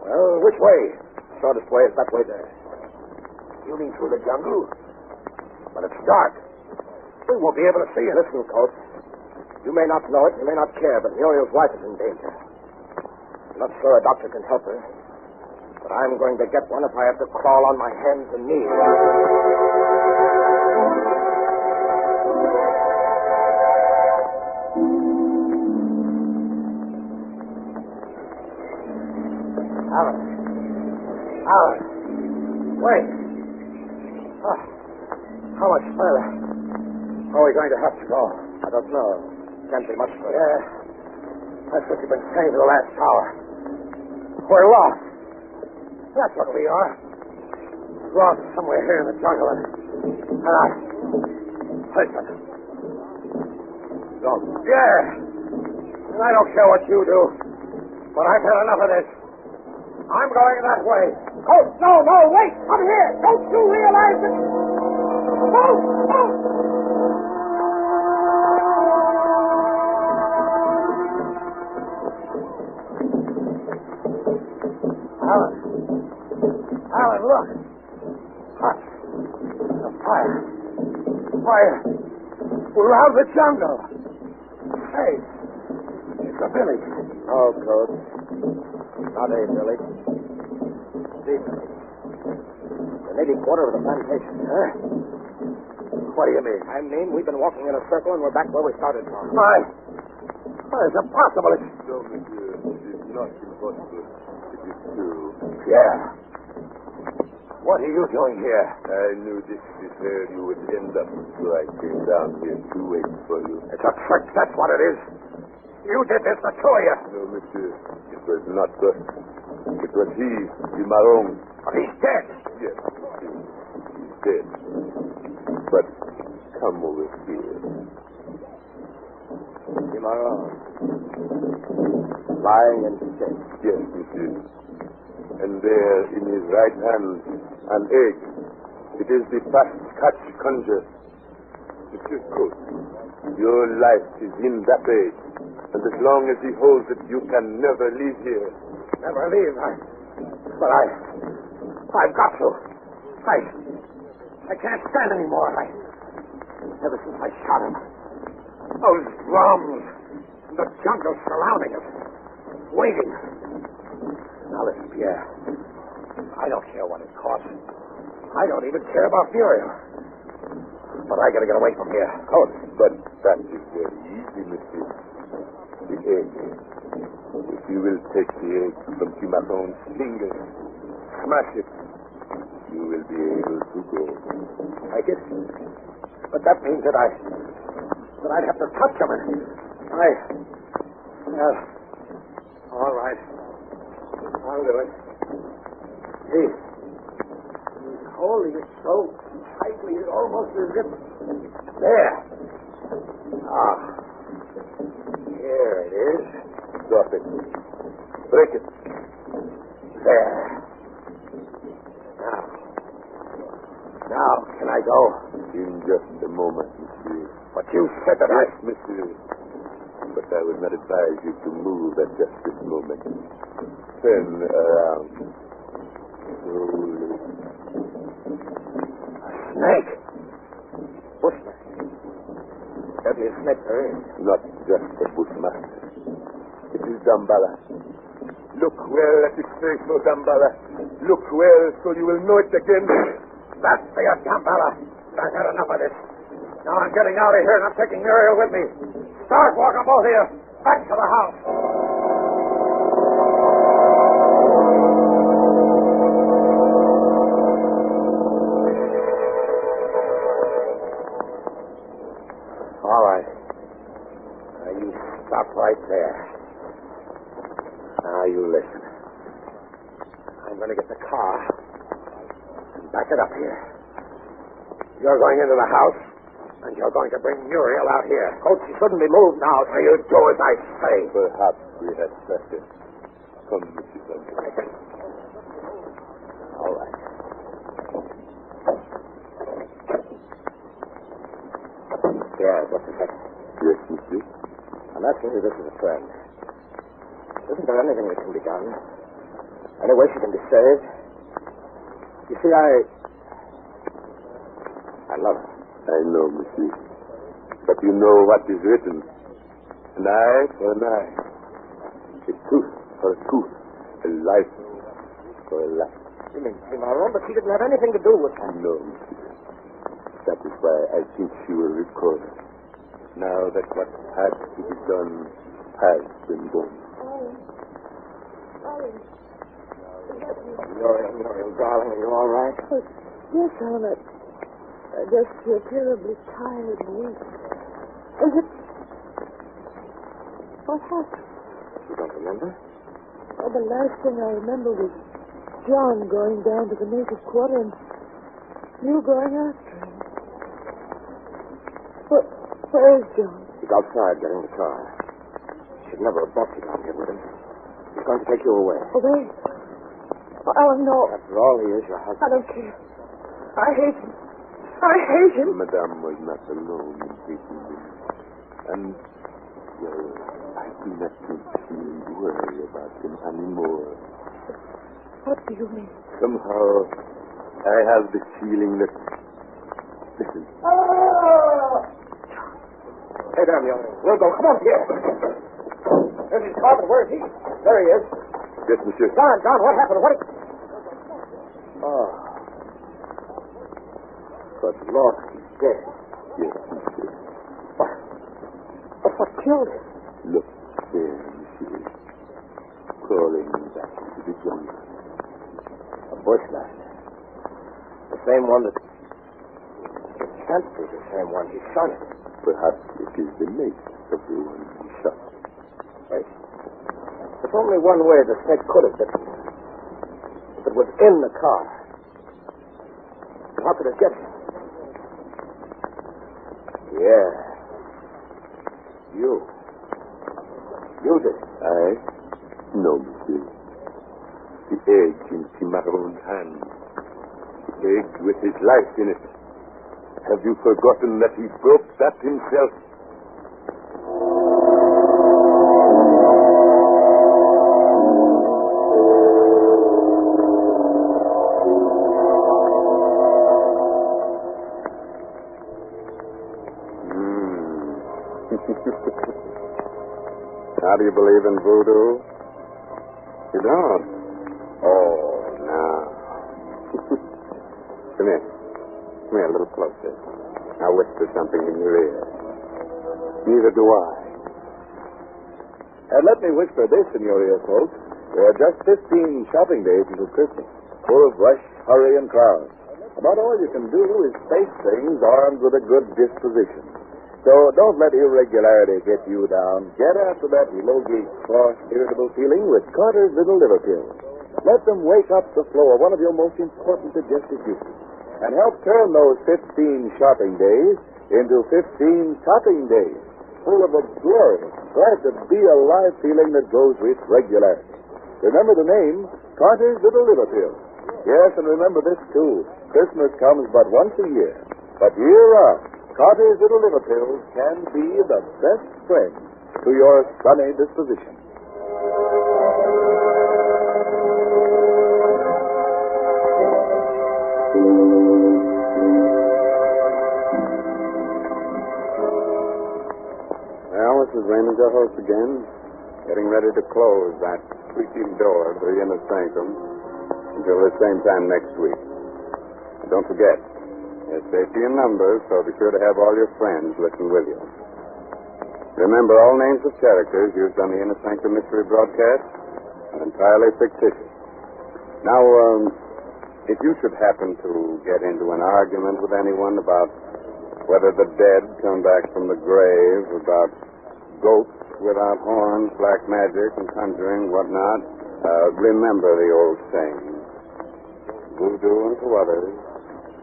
Well, which way? Shortest way is that way there. You mean through the jungle? But it's dark. We won't be able to see her. Listen, Cove. You may not know it, you may not care, but Muriel's wife is in danger. I'm not sure a doctor can help her. But I'm going to get one if I have to crawl on my hands and knees. Alan. Wait. How much further? Are we going to have to go? I don't know. Can't be much further. Yeah. That's what you've been saying for the last hour. We're lost. That's what we are. Lost somewhere here in the jungle. And I... Listen. Don't. Yeah. And I don't care what you do. But I've had enough of this. I'm going that way. Oh, no, wait. Come here. Don't you realize it? No. Alan, look. Hush. A fire. We're out of the jungle. Hey, it's a village. Oh, Cove. Not a village. The native quarter of the plantation, huh? What do you mean? I mean, we've been walking in a circle and we're back where we started from. Why, it's impossible. No, monsieur. It is not impossible. It is true. Yeah. What are you doing here? I knew this is where you would end up, so I came down here to wait for you. It's a trick, that's what it is. You did this, the two of you. No, monsieur. It was not us. It was he, Cimarron. But he's dead. Yes, he's dead. But come over here. Cimarron. Lying in dead. Yes, monsieur. And there in his right hand, an egg. It is the fast catch conjure. Monsieur Cove, your life is in that egg. And as long as he holds it, you can never leave here. Never leave? But I've got to. I can't stand anymore. Ever since I shot him. Those drums. The jungle surrounding us. Waiting. Now listen, Pierre. I don't care what it costs. I don't even care about Muriel. But I gotta get away from here. But that is very easy, monsieur. The egg. If you will take the egg from Cimarron's fingers, smash it, you will be able to go. Take it? But that means that I'd have to touch him. Well, all right. I'll do it. He's holding it so tightly it almost as if... There. Here it is. Drop it. Break it. There. Now, can I go? In just a moment, monsieur. But you said that Yes, monsieur. But I would not advise you to move at just this moment. Turn around. Slowly. A snake? Bushman. Deadly snake there is. Not just a bushmaster. It is Damballa. Look well at his face, oh Damballa. Look well so you will know it again. That's the damn fella. I've had enough of this. Now I'm getting out of here and I'm taking Muriel with me. Start walking, both of you. Back to the house. All right. Now you stop right there. Now you listen. I'm going to get the car and back it up here. You're going into the house, and you're going to bring Muriel out here. Coach, she shouldn't be moved now, so you do as I say. Perhaps we had better. Come, Mr. Duncan. All right. Yeah, just a second. Yes, monsieur. I'm asking you this as a friend. Isn't there anything that can be done? Any way she can be saved? You see, I love her. I know, monsieur. But you know what is written. An eye for an eye. A tooth for a tooth. A life for a life. You mean my own, but she didn't have anything to do with that. No, monsieur. That is why I think she will recover. Now that what had to be done has been done. Muriel, darling, are you all right? Yes, Helen. I just feel terribly tired and weak. Is it... What happened? You don't remember? Oh, the last thing I remember was John going down to the native quarter and you going after him. Where is John? He's outside getting the car. Should never have brought you down here with him. He's going to take you away. Away? Oh, Alan, no. After all, he is your husband. I don't care. I hate him. I hate him. Madame was not alone in hating him. And, well, I do not think she will worry about him anymore. What do you mean? Somehow, I have the feeling that... Listen. Hey there, Muriel. We'll go. Come on here. There's his car, but where is he? There he is. Yes, monsieur. John, what happened? Oh. Good Lord, he's dead. Yes, monsieur. What killed him? Look there, monsieur. Crawling back into the jungle. A bushland. The same one that... It can't be the same one he shot at. Perhaps it is the mate of the one he shot. Wait. There's only one way the snake could have bitten him. If it was in the car. How could it get him? Yeah. You did it. I? No, monsieur. The egg in Cimarron's hand. The egg with his life in it. Have you forgotten that he broke that himself? Now, do you believe in voodoo? You don't? Oh, no. Come here. Come here a little closer. I'll whisper something in your ear. Neither do I. And let me whisper this in your ear, folks. There are just 15 shopping days until Christmas, full of rush, hurry, and crowds. About all you can do is face things armed with a good disposition. So don't let irregularity get you down. Get after that low-gauge, cross, irritable feeling with Carter's Little Liver Pills. Let them wake up the flow of one of your most important digestive juices and help turn those 15 shopping days into 15 topping days, full of a glorious, glad-to-be-alive feeling that goes with regularity. Remember the name, Carter's Little Liver Pills. Yes, and remember this, too. Christmas comes but once a year. But year-round, Carter's Little Liver Pills can be the best friend to your sunny disposition. Well, this is Raymond, your host again, getting ready to close that creaking door to the inner sanctum. Until the same time next week. And don't forget, there's safety in numbers, so be sure to have all your friends listen with you. Remember, all names of characters used on the Inner Sanctum Mystery broadcast are entirely fictitious. Now, if you should happen to get into an argument with anyone about whether the dead come back from the grave, about ghosts without horns, black magic, and conjuring, whatnot, remember the old saying, voodoo unto others,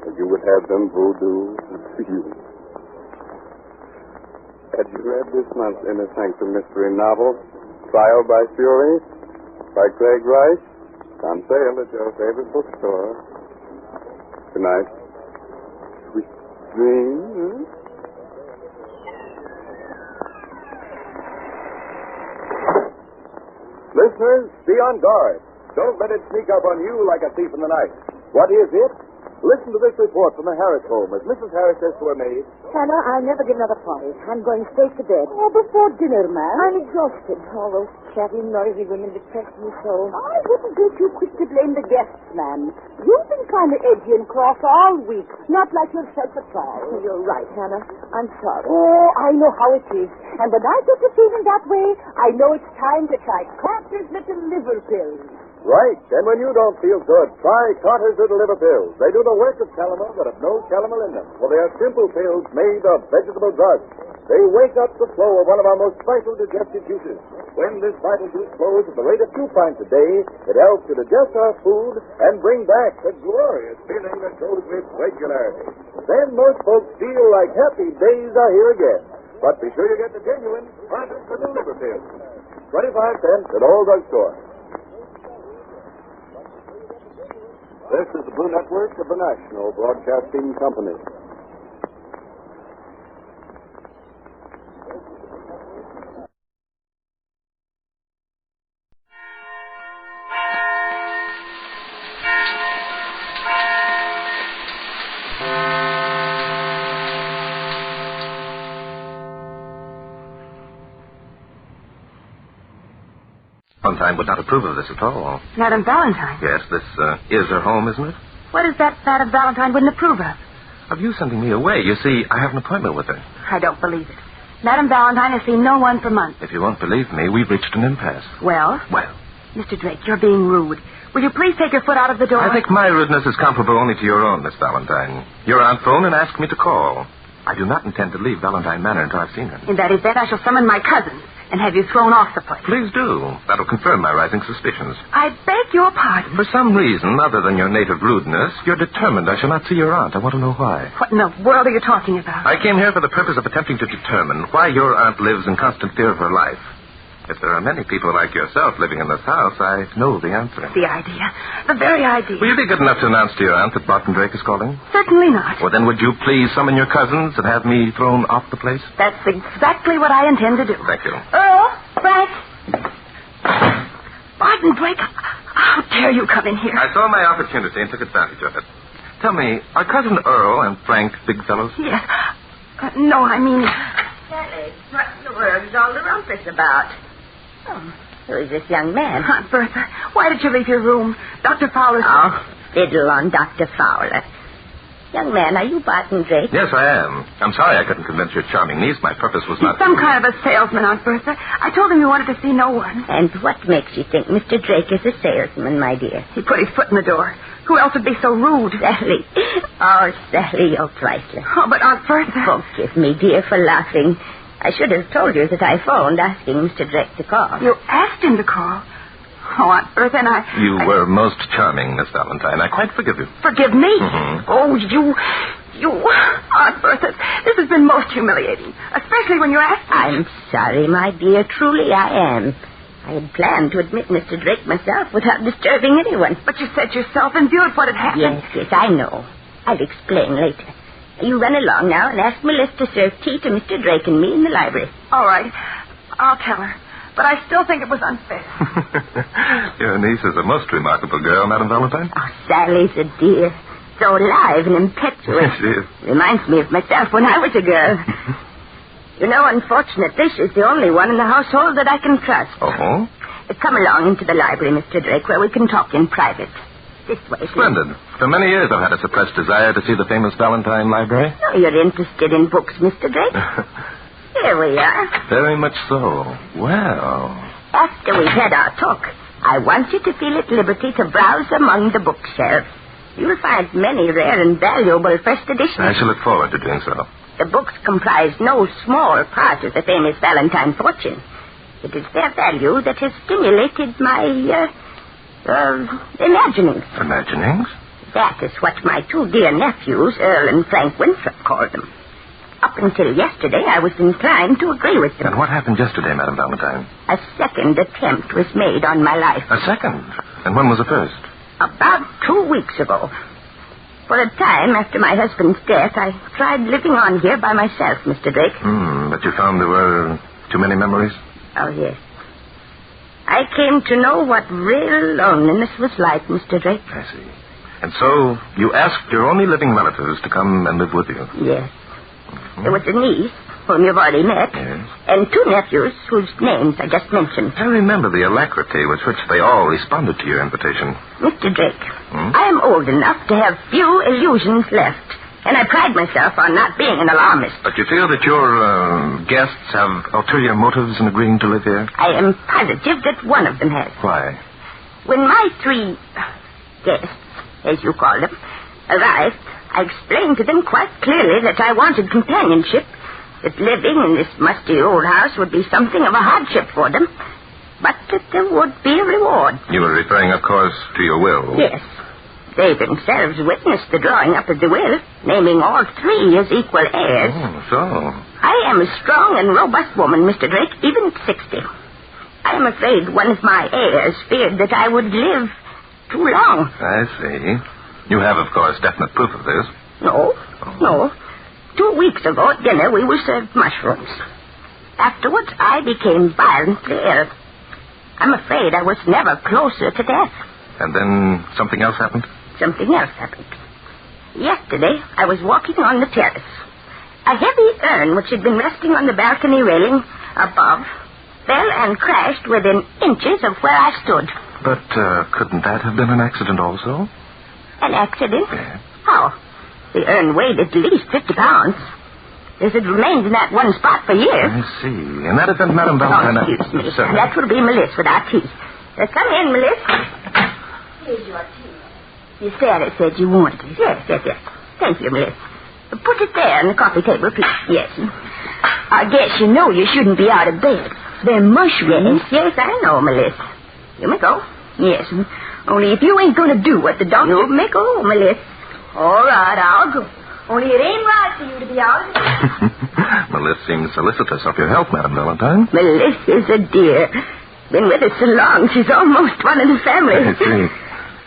as you would have them voodoo to you. Had you read this month's Inner Sanctum Mystery novel, Trial by Fury, by Craig Rice, on sale at your favorite bookstore? Good night. Sweet dreams. Listeners, be on guard. Don't let it sneak up on you like a thief in the night. What is it? Listen to this report from the Harris home as Mrs. Harris says to her maid, Hannah, I'll never get another party. I'm going straight to bed. Oh, before dinner, ma'am. I'm exhausted. All those chatty, noisy women depress me so. I wouldn't be too quick to blame the guests, ma'am. You've been kind of edgy and cross all week. Not like yourself at all. You're right, Hannah. I'm sorry. Oh, I know how it is. And when I get to feeling that way, I know it's time to try Carter's Little Liver Pills. right, and when you don't feel good, try Carter's Little Liver Pills. They do the work of calomel, but have no calomel in them. For they are simple pills made of vegetable drugs. They wake up the flow of one of our most vital digestive juices. When this vital juice flows at the rate of 2 pints a day, it helps to digest our food and bring back the glorious feeling that goes with regularity. Then most folks feel like happy days are here again. But be sure you get the genuine Carter's Little Liver Pills. 25 cents at all drugstores. This is the Blue Network of the National Broadcasting Company. Valentine would not approve of this at all. Madame Valentine? Yes, this is her home, isn't it? What is that Madame Valentine wouldn't approve of? Of you sending me away. You see, I have an appointment with her. I don't believe it. Madame Valentine has seen no one for months. If you won't believe me, we've reached an impasse. Well? Well. Mr. Drake, you're being rude. Will you please take your foot out of the door? I think my rudeness is comparable only to your own, Miss Valentine. Your aunt phoned and asked me to call. I do not intend to leave Valentine Manor until I've seen her. In that event, I shall summon my cousins and have you thrown off the place. Please do. That'll confirm my rising suspicions. I beg your pardon. For some reason other than your native rudeness, you're determined I shall not see your aunt. I want to know why. What in the world are you talking about? I came here for the purpose of attempting to determine why your aunt lives in constant fear of her life. If there are many people like yourself living in this house, I know the answer. The idea. The very idea. Will you be good enough to announce to your aunt that Barton Drake is calling? Certainly not. Well, then would you please summon your cousins and have me thrown off the place? That's exactly what I intend to do. Thank you. Earl, Frank. Barton Drake, how dare you come in here? I saw my opportunity and took advantage of it. Tell me, are Cousin Earl and Frank big fellows? Yes. No, I mean... Sally, what in the world is all the rumpus about? Oh, who is this young man? Aunt Bertha, why did you leave your room? Dr. Fowler... Oh, fiddle on Dr. Fowler. Young man, are you Barton Drake? Yes, I am. I'm sorry I couldn't convince your charming niece. My purpose was not... He's some kind of a salesman, Aunt Bertha. I told him you wanted to see no one. And what makes you think Mr. Drake is a salesman, my dear? He put his foot in the door. Who else would be so rude? Sally. Oh, Sally, you're priceless. Oh, but Aunt Bertha... Forgive me, dear, for laughing. I should have told you that I phoned asking Mr. Drake to call. You asked him to call? Oh, Aunt Bertha, and I... You were most charming, Miss Valentine. I quite forgive you. Forgive me? Mm-hmm. Oh, you... Aunt Bertha, this has been most humiliating, especially when you asked me. I'm sorry, my dear. Truly I am. I had planned to admit Mr. Drake myself without disturbing anyone. But you said yourself in view of what had happened. Yes, I know. I'll explain later. You run along now and ask Melissa to serve tea to Mr. Drake and me in the library. All right. I'll tell her. But I still think it was unfair. Your niece is a most remarkable girl, Madame Valentine. Oh, Sally's a dear. So alive and impetuous. She is. Reminds me of myself when I was a girl. You know, unfortunately, she's the only one in the household that I can trust. Oh? Come along into the library, Mr. Drake, where we can talk in private. this way, please. Splendid. For many years I've had a suppressed desire to see the famous Valentine library. Oh, you're interested in books, Mr. Drake? Here we are. Very much so. Well... After we've had our talk, I want you to feel at liberty to browse among the bookshelves. You'll find many rare and valuable first editions. I shall look forward to doing so. The books comprise no small part of the famous Valentine fortune. It is their value that has stimulated my, imaginings. Imaginings? That is what my two dear nephews, Earl and Frank Winthrop, called them. Up until yesterday, I was inclined to agree with them. And what happened yesterday, Madame Valentine? A second attempt was made on my life. A second? And when was the first? About 2 weeks ago. For a time after my husband's death, I tried living on here by myself, Mr. Drake. But you found there were too many memories? Oh, yes. I came to know what real loneliness was like, Mr. Drake. I see. And so you asked your only living relatives to come and live with you? Yes. There was a niece, whom you've already met, yes, and two nephews whose names I just mentioned. I remember the alacrity with which they all responded to your invitation. Mr. Drake, I am old enough to have few illusions left, and I pride myself on not being an alarmist. But you feel that your guests have ulterior motives in agreeing to live here? I am positive that one of them has. Why? When my three guests, as you call them, arrived, I explained to them quite clearly that I wanted companionship, that living in this musty old house would be something of a hardship for them, but that there would be a reward. You were referring, of course, to your will. Yes. They themselves witnessed the drawing up of the will, naming all three as equal heirs. Oh, so? I am a strong and robust woman, Mr. Drake, even at 60. I am afraid one of my heirs feared that I would live too long. I see. You have, of course, definite proof of this. No. 2 weeks ago at dinner, we were served mushrooms. Afterwards, I became violently ill. I'm afraid I was never closer to death. And then something else happened? Something else happened. Yesterday, I was walking on the terrace. A heavy urn, which had been resting on the balcony railing above, fell and crashed within inches of where I stood. But couldn't that have been an accident also? An accident? Yes. How? The urn weighed at least 50 pounds. It had remained in that one spot for years. I see. In that event, Madame Valentine... Oh, excuse me. Sir. That will be Melissa with our tea. Come in, Melissa. Here's your tea. You Sarah said you wanted it. Yes. Thank you, Melissa. Put it there on the coffee table, please. Yes. I guess you know you shouldn't be out of bed. They're mushrooms. Yes, I know, Melissa. You may go. Yes. Only if you ain't going to do what the doctor... You may go, Melissa. All right, I'll go. Only it ain't right for you to be out. Melissa seems solicitous of your health, Madame Valentine. Melissa's a dear. Been with us so long, she's almost one of the family. I see.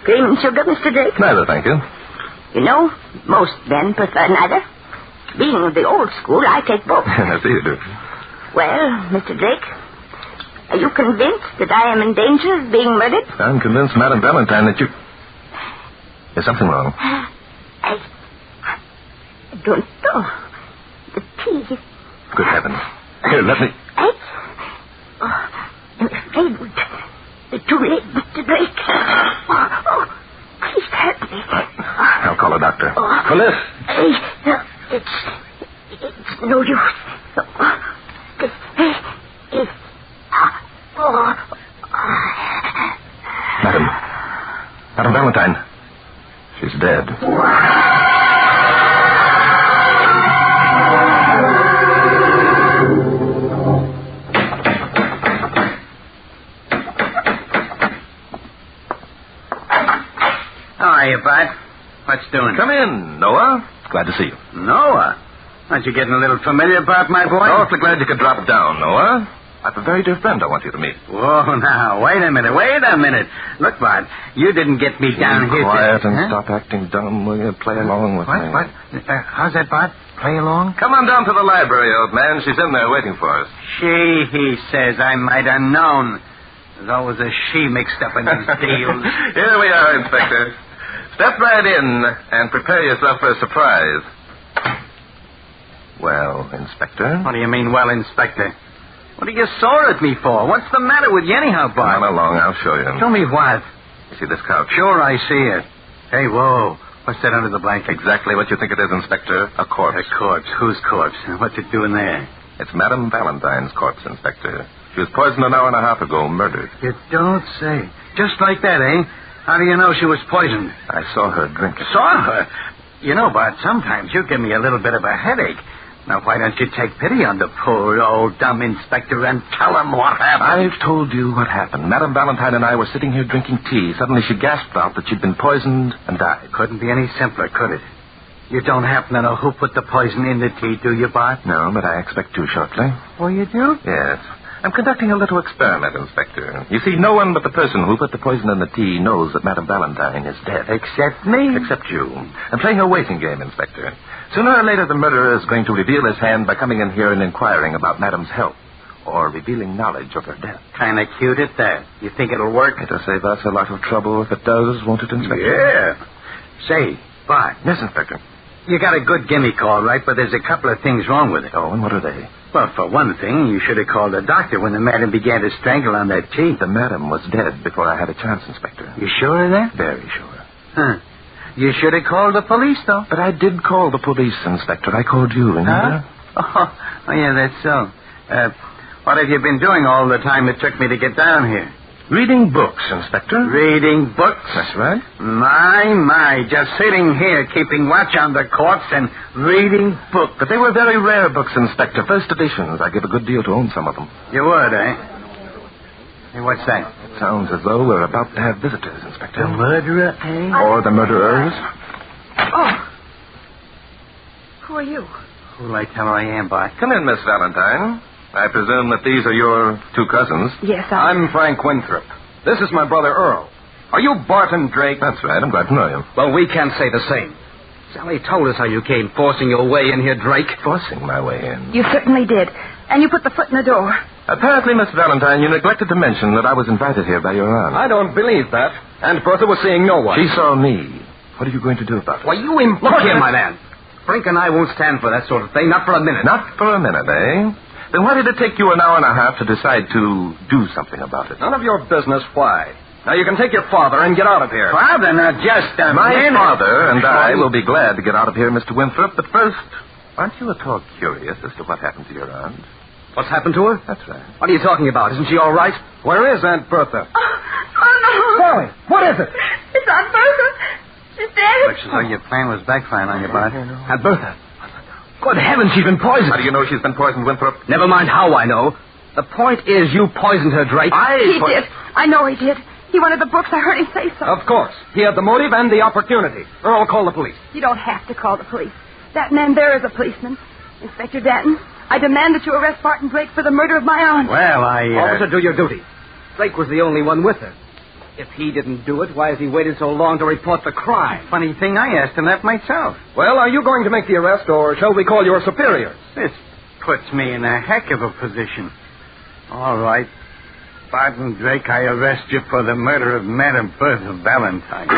Cream and sugar, Mr. Drake? Neither, thank you. You know, most men prefer neither. Being of the old school, I take both. I see you do. Well, Mr. Drake, are you convinced that I am in danger of being murdered? I'm convinced, Madame Valentine, that you... There's something wrong. I don't know. The tea... Good heavens. Here, let me... I'm afraid we're too late, Mr. Drake. Please help me. I'll call a doctor. Melissa! It's no use. Madame Valentine. She's dead. Hiya, Bart. What's doing? Come in, Noah. Glad to see you. Noah? Aren't you getting a little familiar, Bart, my boy? Awfully glad you could drop down, Noah. I've a very dear friend I want you to meet. Whoa, now, wait a minute. Look, Bart, you didn't get me down here quiet and stop acting dumb, will you? Play along with me. What? How's that, Bart? Play along? Come on down to the library, old man. She's in there waiting for us. He says I might have known. There's always a she mixed up in these deals. Here we are, Inspector. Step right in and prepare yourself for a surprise. Well, Inspector? What do you mean, well, Inspector? What are you sore at me for? What's the matter with you anyhow, Bart? Come along, I'll show you. Show me what? You see this couch? Sure, I see it. Hey, whoa. What's that under the blanket? Exactly what you think it is, Inspector. A corpse. A corpse? Whose corpse? What's it doing there? It's Madame Valentine's corpse, Inspector. She was poisoned an hour and a half ago, murdered. You don't say. Just like that, eh? How do you know she was poisoned? I saw her drink it. Saw her? You know, Bart, sometimes you give me a little bit of a headache. Now, why don't you take pity on the poor old dumb inspector and tell him what happened? I've told you what happened. Madame Valentine and I were sitting here drinking tea. Suddenly she gasped out that she'd been poisoned and died. Couldn't be any simpler, could it? You don't happen to know who put the poison in the tea, do you, Bart? No, but I expect to shortly. Oh, you do? Yes. I'm conducting a little experiment, Inspector. You see, no one but the person who put the poison in the tea knows that Madame Valentine is dead. Except me? Except you. I'm playing a waiting game, Inspector. Sooner or later, the murderer is going to reveal his hand by coming in here and inquiring about Madame's health, or revealing knowledge of her death. Kind of cute at that. You think it'll work? It'll save us a lot of trouble if it does, won't it, Inspector? Yeah. Say, Bart. Yes, Inspector. You got a good gimme call, right? But there's a couple of things wrong with it. Oh, and what are they? Well, for one thing, you should have called the doctor when the madam began to strangle on that tea. The madam was dead before I had a chance, Inspector. You sure of that? Very sure. Huh. You should have called the police, though. But I did call the police, Inspector. I called you, remember? Huh? Oh, yeah, that's so. What have you been doing all the time it took me to get down here? Reading books, Inspector. Reading books? That's right. My, just sitting here keeping watch on the corpse and reading books. But they were very rare books, Inspector. First editions. I give a good deal to own some of them. You would, eh? Hey, what's that? It sounds as though we're about to have visitors, Inspector. The murderer, eh? Or the murderers. Oh. Who are you? Who'll I tell her I am, Bart? Come in, Miss Valentine. I presume that these are your two cousins. Yes, I'm Frank Winthrop. This is my brother Earl. Are you Barton Drake? That's right. I'm glad to know you. Well, we can't say the same. Sally told us how you came forcing your way in here, Drake. Forcing my way in? You certainly did. And you put the foot in the door. Apparently, Miss Valentine, you neglected to mention that I was invited here by your aunt. I don't believe that. Aunt Bertha was seeing no one. She saw me. What are you going to do about it? Why, you impertinent... Look here, my man. Frank and I won't stand for that sort of thing, not for a minute. Not for a minute, eh? Then why did it take you an hour and a half to decide to do something about it? None of your business. Why? Now, you can take your father and get out of here. Father, now just a My minute. father and I will be glad to get out of here, Mr. Winthrop. But first, aren't you at all curious as to what happened to your aunt? What's happened to her? That's right. What are you talking about? Isn't she all right? Where is Aunt Bertha? Oh, no. Sally, what is it? It's Aunt Bertha. She's dead. Looks as though your plan was backfiring on you, Bart. Aunt Bertha. Good heavens, she's been poisoned. How do you know she's been poisoned, Winthrop? Never mind how I know. The point is you poisoned her, Drake. He did. I know he did. He wanted the books. I heard him say so. Of course. He had the motive and the opportunity. Earl, call the police. You don't have to call the police. That man there is a policeman. Inspector Danton, I demand that you arrest Barton Drake for the murder of my aunt. Well, Officer, do your duty. Drake was the only one with her. If he didn't do it, why has he waited so long to report the crime? Funny thing, I asked him that myself. Well, are you going to make the arrest, or shall we call your superiors? This puts me in a heck of a position. All right. Barton Drake, I arrest you for the murder of Madame Bertha Valentine.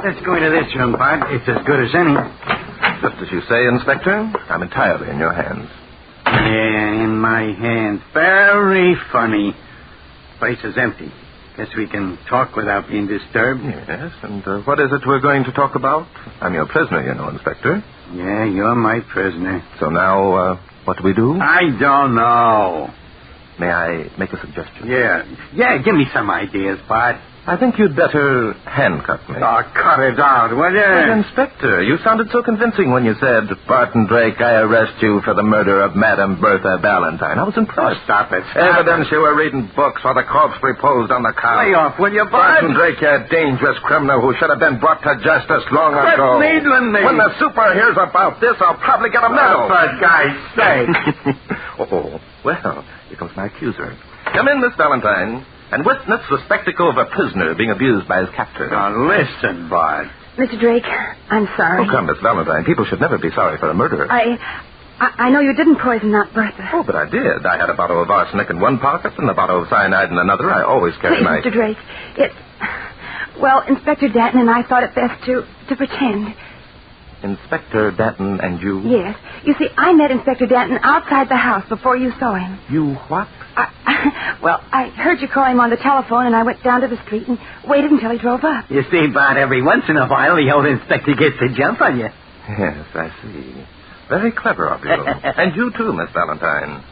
Let's go into this room, Bart. It's as good as any. Just as you say, Inspector. I'm entirely in your hands. Yeah, in my hands. Very funny. Place is empty. Guess we can talk without being disturbed. Yes, and what is it we're going to talk about? I'm your prisoner, you know, Inspector. Yeah, you're my prisoner. So now, what do we do? I don't know. May I make a suggestion? Yeah, give me some ideas, Bart. I think you'd better handcuff me. Oh, cut it out, will you? But, Inspector, you sounded so convincing when you said, Barton Drake, I arrest you for the murder of Madame Bertha Valentine. I was impressed. Oh, stop it. Evidence you were reading books while the corpse reposed on the couch. Lay off, will you, Bart? Barton Drake, you dangerous criminal who should have been brought to justice long ago. Quit needling me. When the super hears about this, I'll probably get a medal. For God's sake. Oh, well, here comes my accuser. Come in, Miss Valentine, and witness the spectacle of a prisoner being abused by his captor. Now, listen, Bart. Mr. Drake, I'm sorry. Oh, come, Miss Valentine. People should never be sorry for a murderer. I know you didn't poison Aunt Bertha. Oh, but I did. I had a bottle of arsenic in one pocket and a bottle of cyanide in another. I always carry Please, my... Mr. Drake, Well, Inspector Danton and I thought it best to pretend. Inspector Danton and you? Yes. You see, I met Inspector Danton outside the house before you saw him. You what? I heard you call him on the telephone, and I went down to the street and waited until he drove up. You see, Bart, every once in a while the old inspector gets a jump on you. Yes, I see. Very clever of you. And you too, Miss Valentine.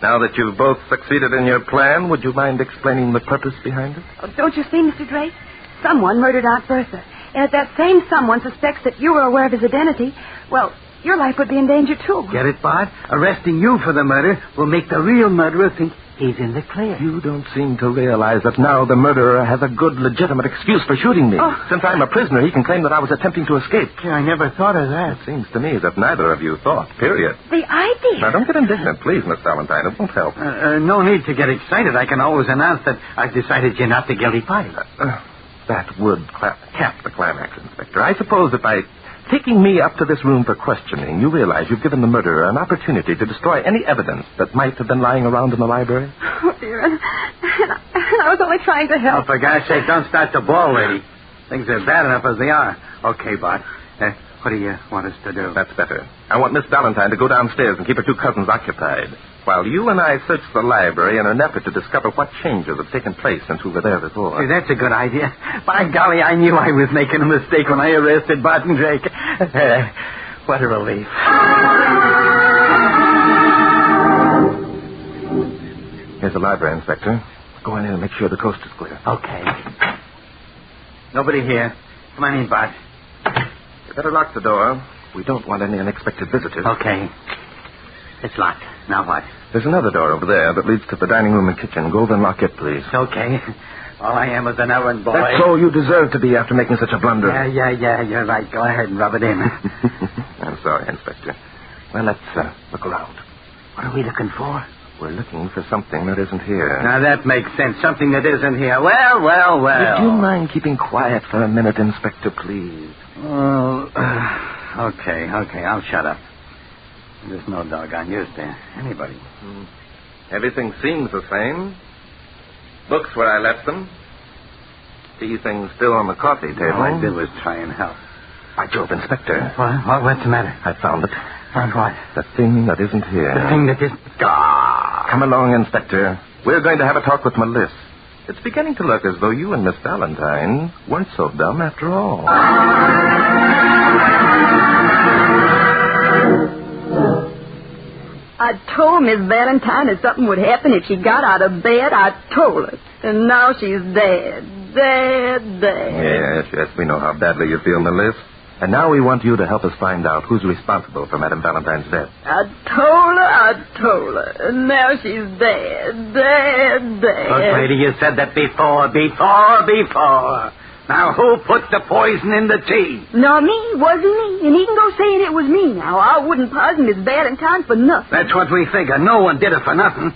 Now that you've both succeeded in your plan, would you mind explaining the purpose behind it? Oh, don't you see, Mr. Drake? Someone murdered Aunt Bertha. And if that same someone suspects that you were aware of his identity, well, your life would be in danger, too. Get it, Bart? Arresting you for the murder will make the real murderer think he's in the clear. You don't seem to realize that now the murderer has a good, legitimate excuse for shooting me. Oh. Since I'm a prisoner, he can claim that I was attempting to escape. I never thought of that. It seems to me that neither of you thought, period. The idea. Now, don't get indignant, please, Miss Valentine. It won't help. No need to get excited. I can always announce that I've decided you're not the guilty party. That would cap the climax, Inspector. I suppose that by taking me up to this room for questioning, you realize you've given the murderer an opportunity to destroy any evidence that might have been lying around in the library? Oh, dear. And I was only trying to help. Oh, for God's sake, don't start the ball, lady. Things are bad enough as they are. Okay, Bart. What do you want us to do? That's better. I want Miss Valentine to go downstairs and keep her two cousins occupied, while you and I search the library in an effort to discover what changes have taken place since we were there before. See, that's a good idea. By golly, I knew I was making a mistake when I arrested Barton Drake. What a relief. Here's the library, Inspector. Go in and make sure the coast is clear. Okay. Nobody here. Come on in, Bart. You better lock the door. We don't want any unexpected visitors. Okay. It's locked. Now what? There's another door over there that leads to the dining room and kitchen. Go over and lock it, please. Okay. All I am is an errand boy. That's all you deserve to be after making such a blunder. Yeah, you're right. Go ahead and rub it in. I'm sorry, Inspector. Well, let's look around. What are we looking for? We're looking for something that isn't here. Now, that makes sense. Something that isn't here. Well. Would you mind keeping quiet for a minute, Inspector, please? Oh, okay. I'll shut up. There's no doggone use to anybody. Everything seems the same. Books where I left them. Tea things still on the coffee table. All I did was try and help. By Jove, Inspector. What's the matter? I found it. Found what? The thing that isn't here. The thing that isn't... Come along, Inspector. We're going to have a talk with Melissa. It's beginning to look as though you and Miss Valentine weren't so dumb after all. I told Miss Valentine that something would happen if she got out of bed. I told her. And now she's dead. Yes, we know how badly you feel, Melissa. And now we want you to help us find out who's responsible for Madame Valentine's death. I told her. And now she's dead. Look, lady, you said that before. Now, who put the poison in the tea? No, me. Wasn't me. And he can go saying it was me now. I wouldn't poison Miss Valentine for nothing. That's what we figure. No one did it for nothing.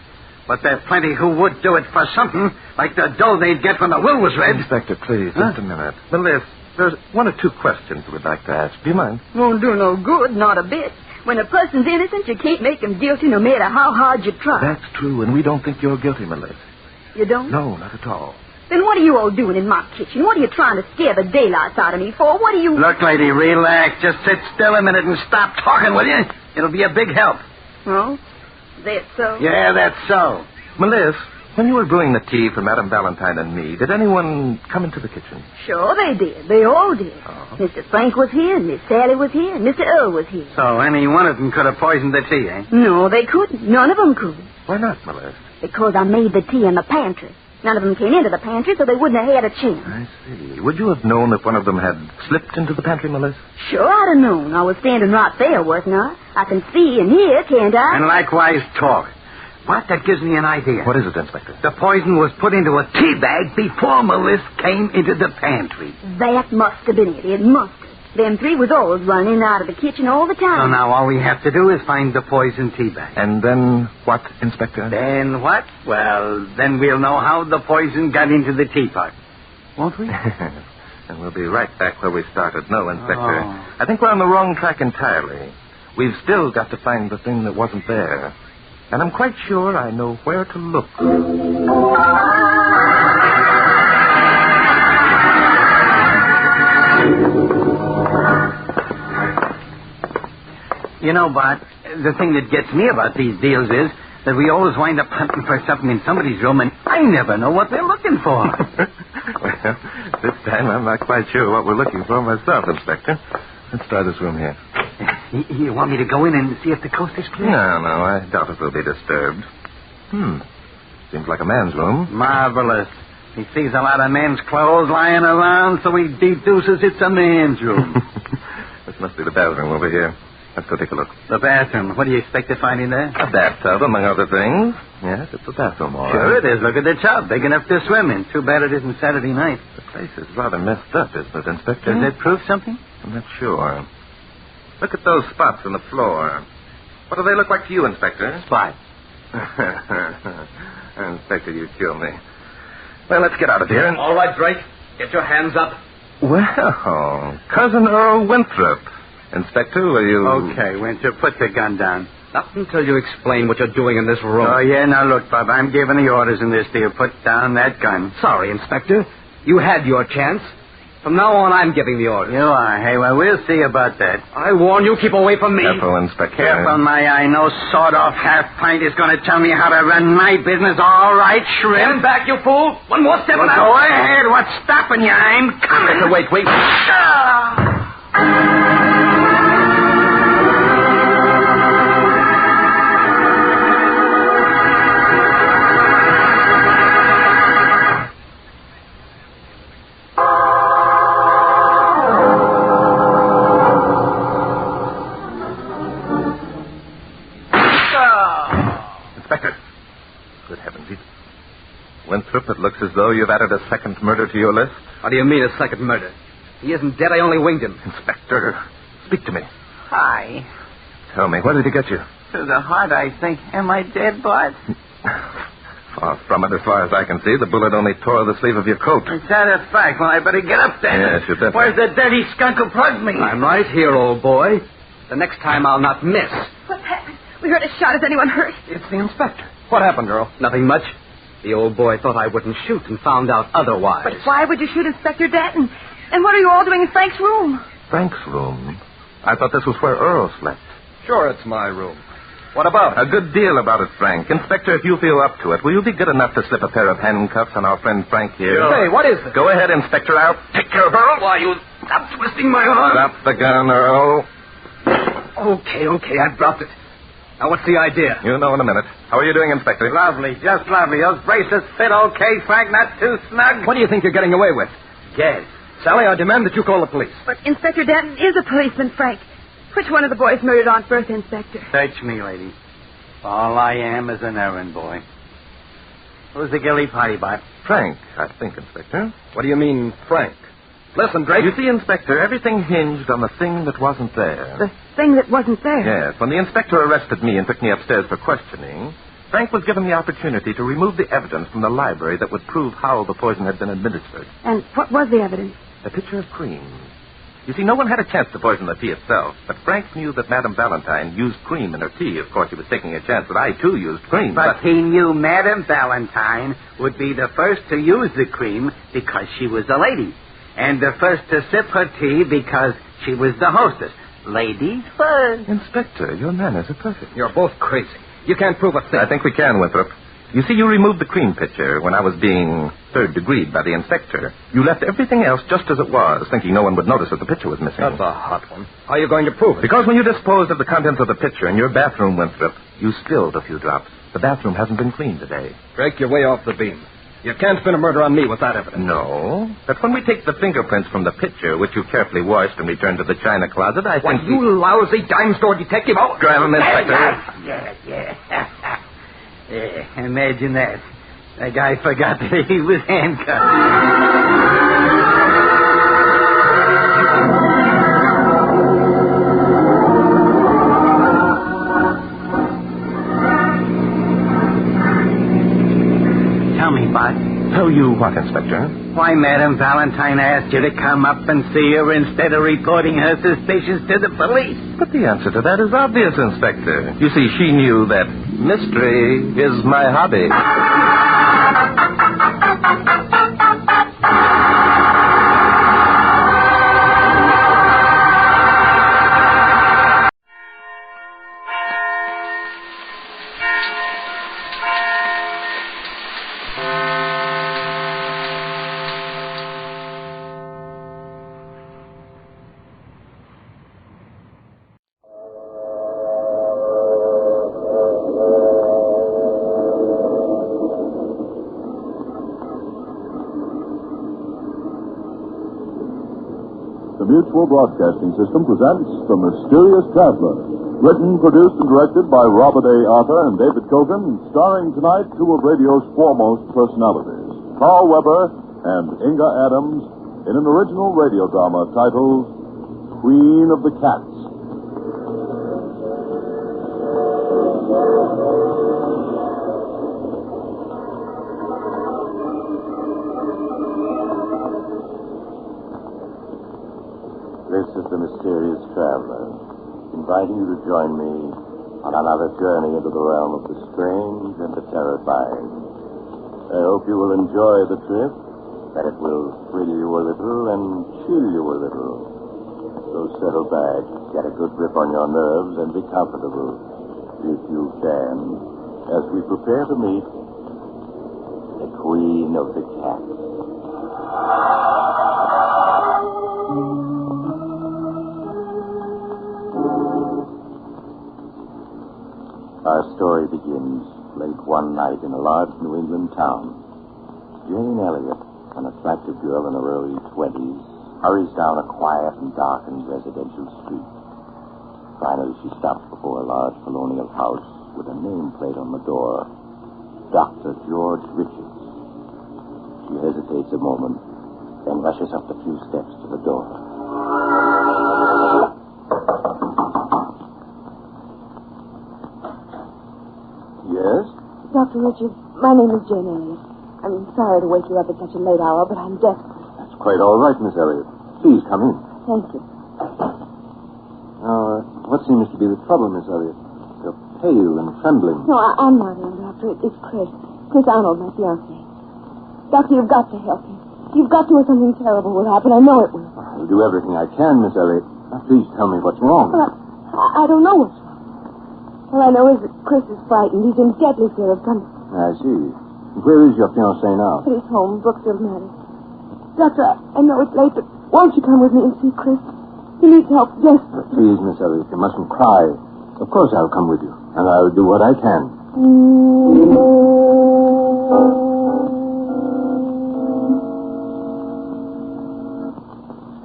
But there's plenty who would do it for something, like the dough they'd get when the will was read. Inspector, please, just a minute. Melissa, there's one or two questions we'd like to ask. Do you mind? Won't do no good, not a bit. When a person's innocent, you can't make him guilty no matter how hard you try. That's true, and we don't think you're guilty, Melissa. You don't? No, not at all. Then what are you all doing in my kitchen? What are you trying to scare the daylights out of me for? What are you... Look, lady, relax. Just sit still a minute and stop talking, will you? It'll be a big help. Oh? That's so? Yeah, that's so. Melissa, when you were brewing the tea for Madame Valentine and me, did anyone come into the kitchen? Sure they did. They all did. Oh. Mr. Frank was here, and Miss Sally was here, and Mr. Earl was here. So any one of them could have poisoned the tea, eh? No, they couldn't. None of them could. Why not, Melissa? Because I made the tea in the pantry. None of them came into the pantry, so they wouldn't have had a chance. I see. Would you have known if one of them had slipped into the pantry, Melissa? Sure I'd have known. I was standing right there, wasn't I? I can see and hear, can't I? And likewise talk. What? That gives me an idea. What is it, Inspector? The poison was put into a tea bag before Melissa came into the pantry. That must have been it. It must have. Them three was always running in and out of the kitchen all the time. So now all we have to do is find the poison tea bag. And then what, Inspector? Then what? Well, then we'll know how the poison got into the teapot. Won't we? And we'll be right back where we started. No, Inspector. Oh. I think we're on the wrong track entirely. We've still got to find the thing that wasn't there. And I'm quite sure I know where to look. You know, Bart, the thing that gets me about these deals is that we always wind up hunting for something in somebody's room, and I never know what they're looking for. Well, this time I'm not quite sure what we're looking for myself, Inspector. Let's try this room here. You want me to go in and see if the coast is clear? No, I doubt it will be disturbed. Seems like a man's room. Marvelous. He sees a lot of men's clothes lying around, so he deduces it's a man's room. This must be the bathroom over here. Let's go take a look. The bathroom. What do you expect to find in there? A bathtub, among other things. Yes, it's a bathroom, all Sure right. it is. Look at the tub. Big enough to swim in. Too bad it isn't Saturday night. The place is rather messed up, isn't it, Inspector? Does that prove something? I'm not sure. Look at those spots on the floor. What do they look like to you, Inspector? Spots. Inspector, you kill me. Well, let's get out of here and... All right, Drake. Get your hands up. Well, Cousin Earl Winthrop. Inspector, will you... Okay, Winthrop, put the gun down. Not until you explain what you're doing in this room. Oh, yeah, now look, Bob, I'm giving the orders in this deal. Put down that gun. Sorry, Inspector. You had your chance. From now on, I'm giving the orders. You are. Hey, well, we'll see about that. I warn you, keep away from me. Careful, Inspector. Careful, my eye. No sawed-off half-pint is going to tell me how to run my business. All right, shrimp. Stand back, you fool. One more step and Go ahead. What's stopping you? I'm coming. Wait. Winthrop, it looks as though you've added a second murder to your list. What do you mean, a second murder? He isn't dead. I only winged him. Inspector, speak to me. Hi. Tell me, where did he get you? To the heart, I think. Am I dead, Bart? Far from it, as far as I can see. The bullet only tore the sleeve of your coat. Is that a fact? Well, I better get up then. Yes, you better. Where's the dirty skunk who plugged me? I'm right here, old boy. The next time I'll not miss. What's happened? We heard a shot. Is anyone hurt? It's the inspector. What happened, Earl? Nothing much. The old boy thought I wouldn't shoot and found out otherwise. But why would you shoot Inspector Denton? And what are you all doing in Frank's room? Frank's room? I thought this was where Earl slept. Sure, it's my room. What about it? A good deal about it, Frank. Inspector, if you feel up to it, will you be good enough to slip a pair of handcuffs on our friend Frank here? Hey, what is this? Go ahead, Inspector. I'll take care of Earl. Why, you stop twisting my arm. Drop the gun, Earl. Okay, I've dropped it. Now, what's the idea? You'll know in a minute. How are you doing, Inspector? Lovely, just lovely. Those braces fit okay, Frank, not too snug? What do you think you're getting away with? Yes. Sally, I demand that you call the police. But Inspector Denton is a policeman, Frank. Which one of the boys murdered Aunt Bertha, Inspector? Search me, lady. All I am is an errand boy. Who's the guilty party, Bart? Frank, I think, Inspector. What do you mean, Frank? Listen, Drake. You see, Inspector, everything hinged on the thing that wasn't there. The thing that wasn't there? Yes. When the inspector arrested me and took me upstairs for questioning, Frank was given the opportunity to remove the evidence from the library that would prove how the poison had been administered. And what was the evidence? A pitcher of cream. You see, no one had a chance to poison the tea itself, but Frank knew that Madame Valentine used cream in her tea. Of course, he was taking a chance that I, too, used cream. But he knew Madame Valentine would be the first to use the cream because she was a lady. And the first to sip her tea because she was the hostess. Ladies first. Inspector, your manners are perfect. You're both crazy. You can't prove a thing. I think we can, Winthrop. You see, you removed the cream pitcher when I was being third-degreed by the inspector. You left everything else just as it was, thinking no one would notice that the pitcher was missing. That's a hot one. How are you going to prove it? Because when you disposed of the contents of the pitcher in your bathroom, Winthrop, you spilled a few drops. The bathroom hasn't been cleaned today. Drake, you're way off the beam. You can't spin a murder on me with that evidence. No. But when we take the fingerprints from the pitcher, which you carefully washed and returned to the china closet, I think... you lousy dime store detective! Oh, drive him, Inspector. Yeah, imagine that. The guy forgot that he was handcuffed. Tell me, Bart. Tell you what, Inspector? Why Madame Valentine asked you to come up and see her instead of reporting her suspicions to the police. But the answer to that is obvious, Inspector. You see, she knew that mystery is my hobby. Broadcasting System presents The Mysterious Traveler. Written, produced, and directed by Robert A. Arthur and David Kogan, starring tonight two of radio's foremost personalities, Carl Weber and Inga Adams, in an original radio drama titled Queen of the Cats. This is the Mysterious Traveler, inviting you to join me on another journey into the realm of the strange and the terrifying. I hope you will enjoy the trip, that it will thrill you a little and chill you a little. So settle back, get a good grip on your nerves, and be comfortable, if you can, as we prepare to meet the Queen of the Cats. Our story begins late one night in a large New England town. Jane Elliott, an attractive girl in her early 20s, hurries down a quiet and darkened residential street. Finally, she stops before a large colonial house with a nameplate on the door, Dr. George Richards. She hesitates a moment, then rushes up the few steps to the door. Yes? Dr. Richards, my name is Jane Elliott. I'm sorry to wake you up at such a late hour, but I'm desperate. That's quite all right, Miss Elliott. Please come in. Thank you. Now, what seems to be the trouble, Miss Elliott? You're pale and trembling. No, I'm not ill, Doctor. It's Chris. Chris Arnold, my fiancé. Doctor, you've got to help me. You've got to, or something terrible will happen. I know it will. I'll do everything I can, Miss Elliott. Now, please tell me what's wrong. Well, I don't know what's wrong. All I know is that Chris is frightened. He's in deadly fear of something. I see. Where is your fiancé now? At his home, Brookfield Manor. Doctor, I know it's late, but won't you come with me and see Chris? He needs help desperately. Please, Miss Elliott, you mustn't cry. Of course I'll come with you, and I'll do what I can.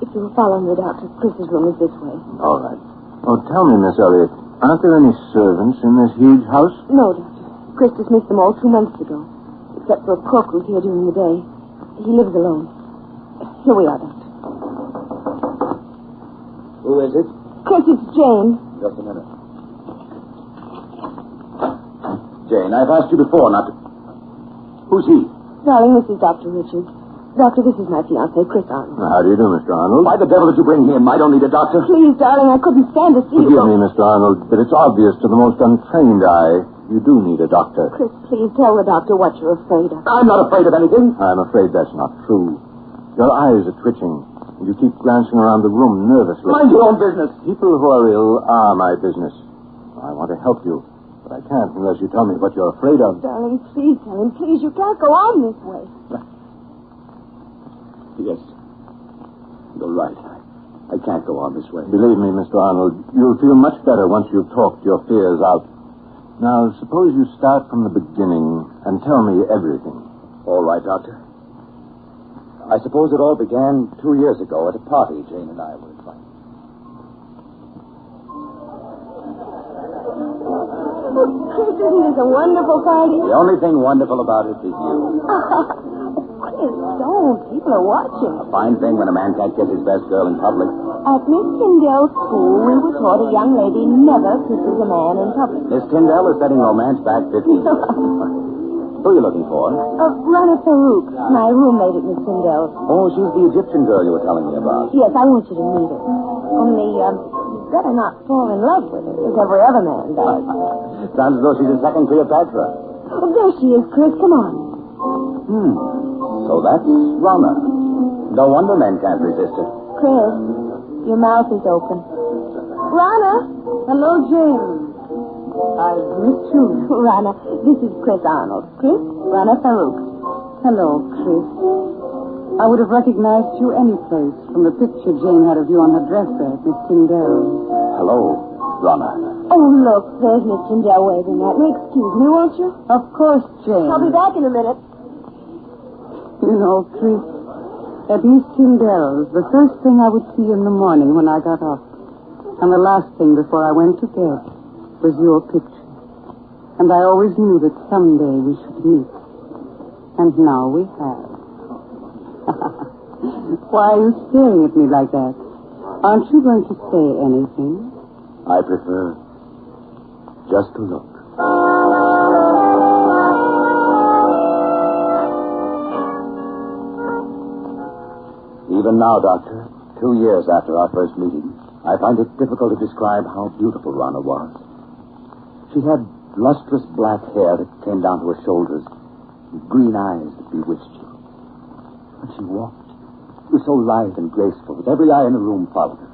If you'll follow me, Doctor, Chris's room is this way. All right. Oh, tell me, Miss Elliott, aren't there any servants in this huge house? No, Doctor. Chris dismissed them all 2 months ago, except for a cook who's here during the day. He lives alone. Here we are, Doctor. Who is it? Chris, it's Jane. Just a minute. Jane, I've asked you before not to... Who's he? Darling, this is Dr. Richards. Doctor, this is my fiancé, Chris Arnold. How do you do, Mr. Arnold? Why the devil did you bring him? I don't need a doctor. Please, darling, I couldn't stand to see you. Forgive me, Mr. Arnold, but it's obvious to the most untrained eye you do need a doctor. Chris, please tell the doctor what you're afraid of. I'm not afraid of anything. I'm afraid that's not true. Your eyes are twitching, and you keep glancing around the room nervously. Mind your own business. People who are ill are my business. I want to help you, but I can't unless you tell me what you're afraid of. Darling, please tell him. Please, you can't go on this way. Yes. You're right. I can't go on this way. Believe me, Mr. Arnold, you'll feel much better once you've talked your fears out. Now, suppose you start from the beginning and tell me everything. All right, Doctor. I suppose it all began 2 years ago at a party Jane and I were invited. Oh, Chris, isn't this a wonderful party? The only thing wonderful about it is you. Chris, don't. People are watching. A fine thing when a man can't kiss his best girl in public. At Miss Tyndall's school, we were taught a young lady never kisses a man in public. Miss Tyndall is setting romance back 50 years. Who are you looking for? Rana Farouk, my roommate at Miss Tyndall's. Oh, she's the Egyptian girl you were telling me about. Yes, I want you to meet her. Only, you'd better not fall in love with her, as every other man does. Sounds as though she's a second Cleopatra. Oh, there she is, Chris. Come on. So that's Rana. No wonder men can't resist her. Chris, your mouth is open. Rana! Hello, Jane. I've missed you. Rana, this is Chris Arnold. Chris, Rana Farouk. Hello, Chris. I would have recognized you any place from the picture Jane had of you on her dresser at Miss Tyndall's. Hello, Rana. Oh, look, there's Miss Tyndall waving at me. Excuse me, won't you? Of course, Jane. I'll be back in a minute. You know, Chris, At East Tyndall's, the first thing I would see in the morning when I got up, and the last thing before I went to bed, was your picture. And I always knew that someday we should meet. And now we have. Why are you staring at me like that? Aren't you going to say anything? I prefer just to look. Even now, Doctor, 2 years after our first meeting, I find it difficult to describe how beautiful Rana was. She had lustrous black hair that came down to her shoulders, and green eyes that bewitched you. When she walked, she was so lithe and graceful that every eye in the room followed her.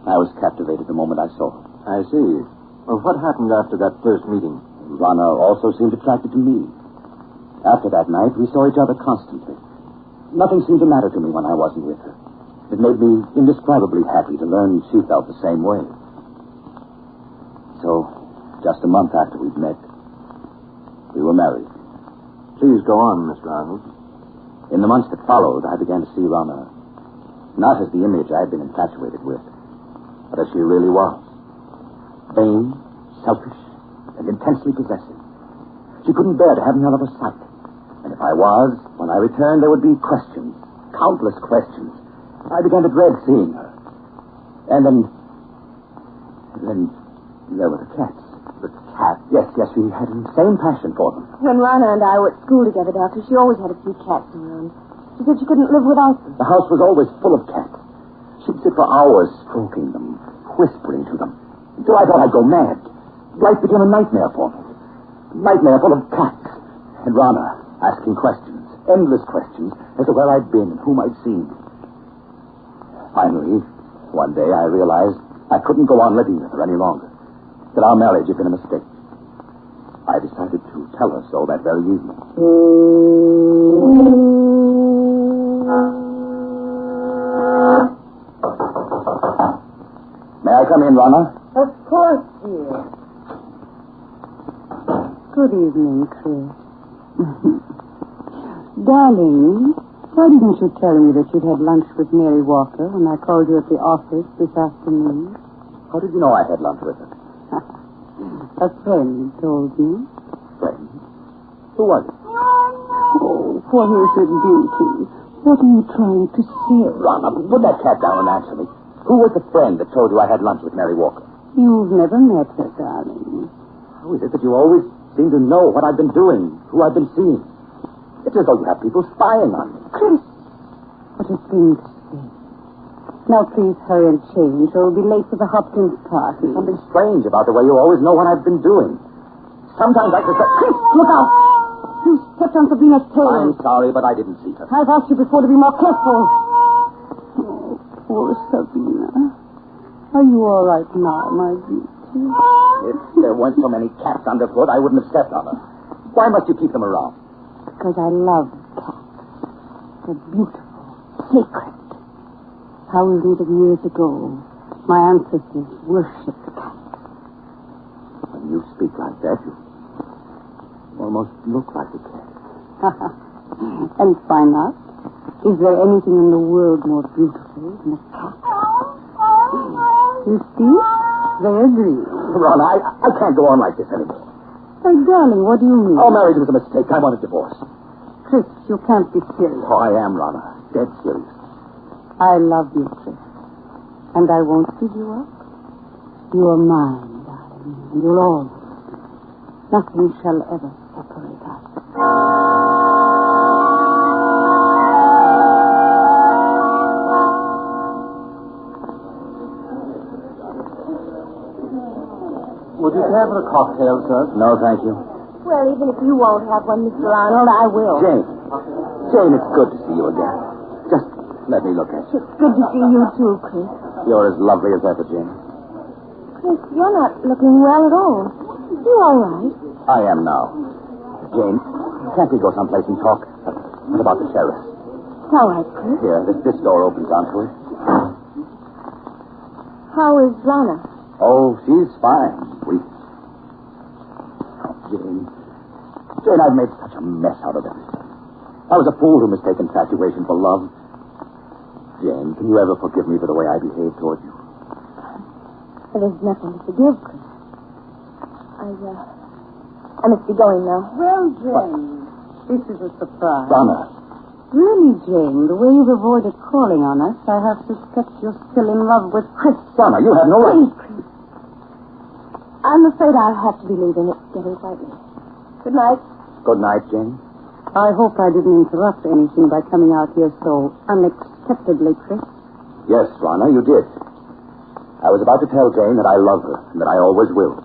I was captivated the moment I saw her. I see. Well, what happened after that first meeting? Rana also seemed attracted to me. After that night, we saw each other constantly. Nothing seemed to matter to me when I wasn't with her. It made me indescribably happy to learn she felt the same way. So, just a month after we'd met, we were married. Please go on, Mr. Arnold. In the months that followed, I began to see Rana not as the image I had been infatuated with, but as she really was. Vain, selfish, and intensely possessive. She couldn't bear to have me out of her sight. And if I was, when I returned, there would be questions, countless questions. I began to dread seeing her. And then there were the cats. The cats? Yes, she had an insane passion for them. When Rana and I were at school together, Doctor, she always had a few cats around. She said she couldn't live without them. The house was always full of cats. She'd sit for hours stroking them, whispering to them, until I thought I'd go mad. Life became a nightmare for me. A nightmare full of cats. And Rana asking questions, endless questions, as to where I'd been and whom I'd seen. Finally, one day I realized I couldn't go on living with her any longer, that our marriage had been a mistake. I decided to tell her so that very evening. May I come in, Rana? Of course, dear. Good evening, Chris. Darling, why didn't you tell me that you'd had lunch with Mary Walker when I called you at the office this afternoon? How did you know I had lunch with her? A friend told me. Friend? Who was it? Oh, what is it, Beauty? What are you trying to say? Rana, put that cat down and answer me. Who was the friend that told you I had lunch with Mary Walker? You've never met her, darling. How is it that you always seem to know what I've been doing, who I've been seeing? It's as though you have people spying on me. Chris, what a thing to say. Now, please hurry and change, or we'll be late for the Hopkins party. There's something strange about the way you always know what I've been doing. Sometimes I suspect... Chris, look out! You stepped on Sabrina's tail. I'm sorry, but I didn't see her. I've asked you before to be more careful. Oh, poor Sabrina. Are you all right now, my beauty? If there weren't so many cats underfoot, I wouldn't have stepped on her. Why must you keep them around? Because I love cats. They're beautiful, sacred. Thousands of years ago, my ancestors worshipped cats. When you speak like that, you almost look like a cat. And why not? Is there anything in the world more beautiful than a cat? You see? They agree. Ron, I can't go on like this anymore. Hey, darling, what do you mean? Our marriage was a mistake. I want a divorce. Chris, you can't be serious. Oh, I am, Rana. Dead serious. I love you, Chris. And I won't give you up. You are mine, darling. And you'll always be. Nothing shall ever separate us. Would you care for a cocktail, sir? No, thank you. Well, even if you won't have one, Mr. Arnold, I will. Jane, it's good to see you again. Just let me look at you. It's good to see you, too, Chris. You're as lovely as ever, Jane. Chris, you're not looking well at all. You all right? I am now. Jane, can't we go someplace and talk? What about the sheriff? It's all right, Chris. Here, this door opens onto it. How is Rana? Oh, she's fine. Jane, I've made such a mess out of everything. I was a fool who mistaken infatuation for love. Jane, can you ever forgive me for the way I behaved toward you? Well, there's nothing to forgive, Chris. I must be going now. Well, Jane, this is a surprise. Donna. Really, Jane, the way you've avoided calling on us, I have suspect you're still in love with Chris. Donna, you have no right. Please, Chris. I'm afraid I'll have to be leaving. It's getting quite late. Good night. Good night, Jane. I hope I didn't interrupt anything by coming out here so unexpectedly, Chris. Yes, Rana, you did. I was about to tell Jane that I love her and that I always will.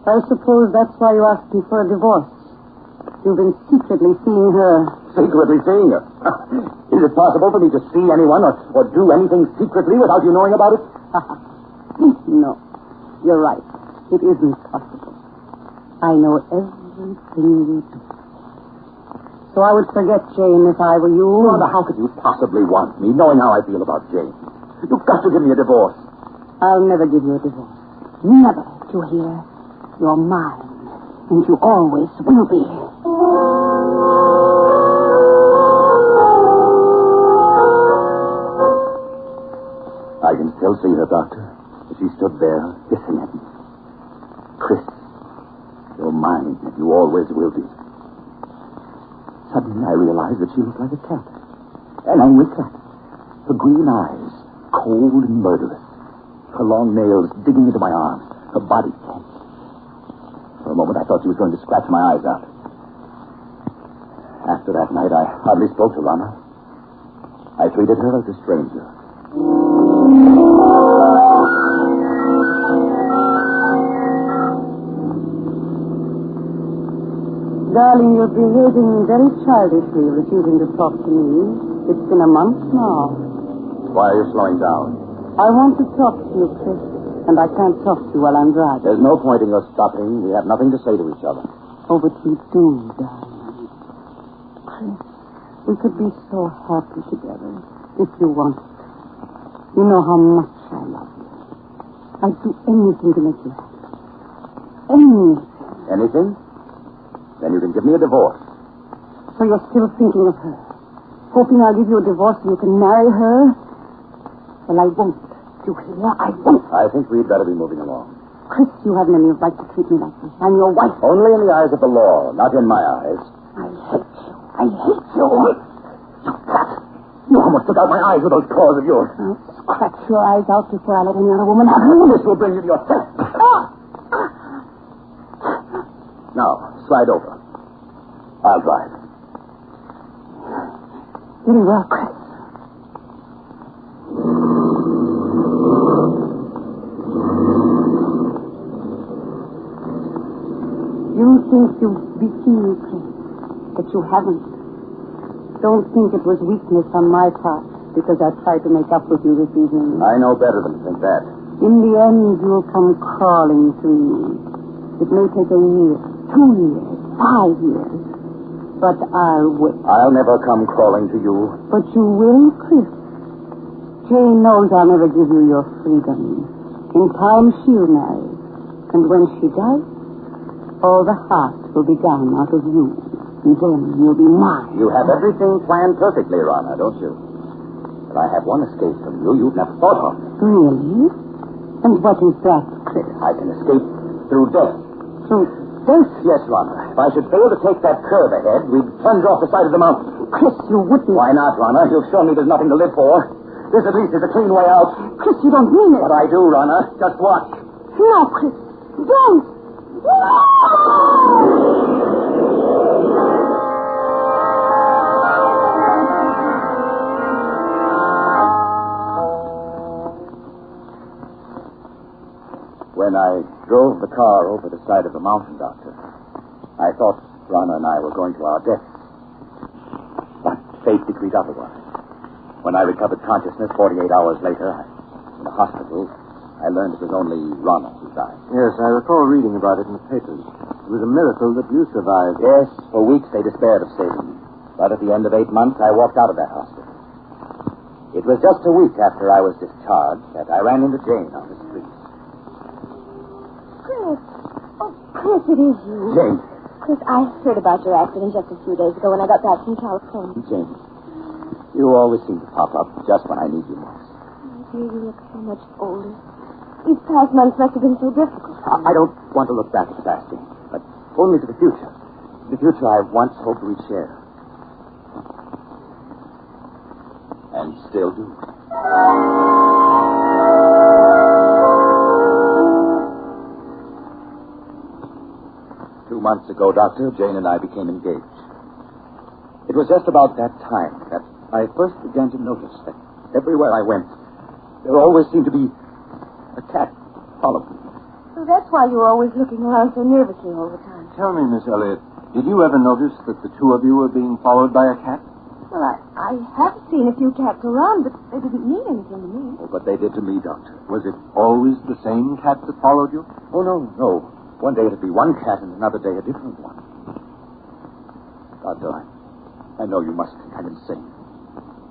I suppose that's why you asked me for a divorce. You've been secretly seeing her. Secretly seeing her? Is it possible for me to see anyone or do anything secretly without you knowing about it? No, you're right. It isn't possible. I know everything you do. So I would forget Jane if I were you. Rhonda, how could you possibly want me, knowing how I feel about Jane? You've got to give me a divorce. I'll never give you a divorce. Never, do you hear? You're mine, and you always will be. I can still see her, Doctor. She stood there, hissing at me. Chris, you're mine, and you always will be. Suddenly I realized that she looked like a cat. An angry cat. Her green eyes, cold and murderous. Her long nails digging into my arms. Her body tense. For a moment I thought she was going to scratch my eyes out. After that night I hardly spoke to Rana. I treated her as a stranger. Darling, you're behaving very childishly, refusing to talk to me. It's been a month now. Why are you slowing down? I want to talk to you, Chris, and I can't talk to you while I'm driving. There's no point in us stopping. We have nothing to say to each other. Oh, but we do, darling. Chris, we could be so happy together if you wanted. You know how much I love you. I'd do anything to make you happy. Anything. Anything? Then you can give me a divorce. So you're still thinking of her? Hoping I'll give you a divorce so you can marry her? Well, I won't. You hear? I won't. I think we'd better be moving along. Chris, you haven't any right to treat me like this. I'm your wife. Only in the eyes of the law, not in my eyes. I hate you. I hate you. You cat. You almost took out my eyes with those claws of yours. I'll scratch your eyes out before I let any other woman have you. This will bring you to your senses. Now, slide over. I'll drive. Very well, Chris. You think you've beaten me, Chris, but you haven't. Don't think it was weakness on my part because I tried to make up with you this evening. I know better than to think that. In the end, you'll come crawling to me. It may take a year, 2 years, 5 years, but I'll wait. I'll never come crawling to you. But you will, Chris. Jane knows I'll never give you your freedom. In time, she'll marry. And when she does, all the heart will be gone out of you. And then you'll be mine. You have everything planned perfectly, Rana, don't you? But I have one escape from you you've never thought of. Really? And what is that, Chris? I can escape through death. Through death? Yes, Rana. If I should fail to take that curve ahead, we'd plunge off the side of the mountain. Chris, you wouldn't. Why not, Rana? You've shown me there's nothing to live for. This at least is a clean way out. Chris, you don't mean it. But I do, Rana. Just watch. No, Chris. Don't. When I drove the car over the side of the mountain, Doctor, I thought Rana and I were going to our death. But fate decreed otherwise. When I recovered consciousness 48 hours later, in the hospital, I learned it was only Rana who died. Yes, I recall reading about it in the papers. It was a miracle that you survived. Yes, for weeks they despaired of saving me. But at the end of 8 months, I walked out of that hospital. It was just a week after I was discharged that I ran into Jane on the street. Chris. Oh, Chris, it is you. Jane. Chris, I heard about your accident just a few days ago when I got back from California. Jane. You always seem to pop up just when I need you most. Dear, you look so much older. These past months must have been so difficult. I don't want to look back at the past, Jane, but only to the future. The future I once hoped we'd share. And still do. 2 months ago, Doctor, Jane and I became engaged. It was just about that time that I first began to notice that everywhere I went, there always seemed to be a cat following me. So that's why you were always looking around so nervously all the time. Tell me, Miss Elliott, did you ever notice that the two of you were being followed by a cat? Well, I have seen a few cats around, but they didn't mean anything to me. Oh, but they did to me, Doctor. Was it always the same cat that followed you? Oh, no. One day it'd be one cat and another day a different one. Doctor, I know you must think I'm insane.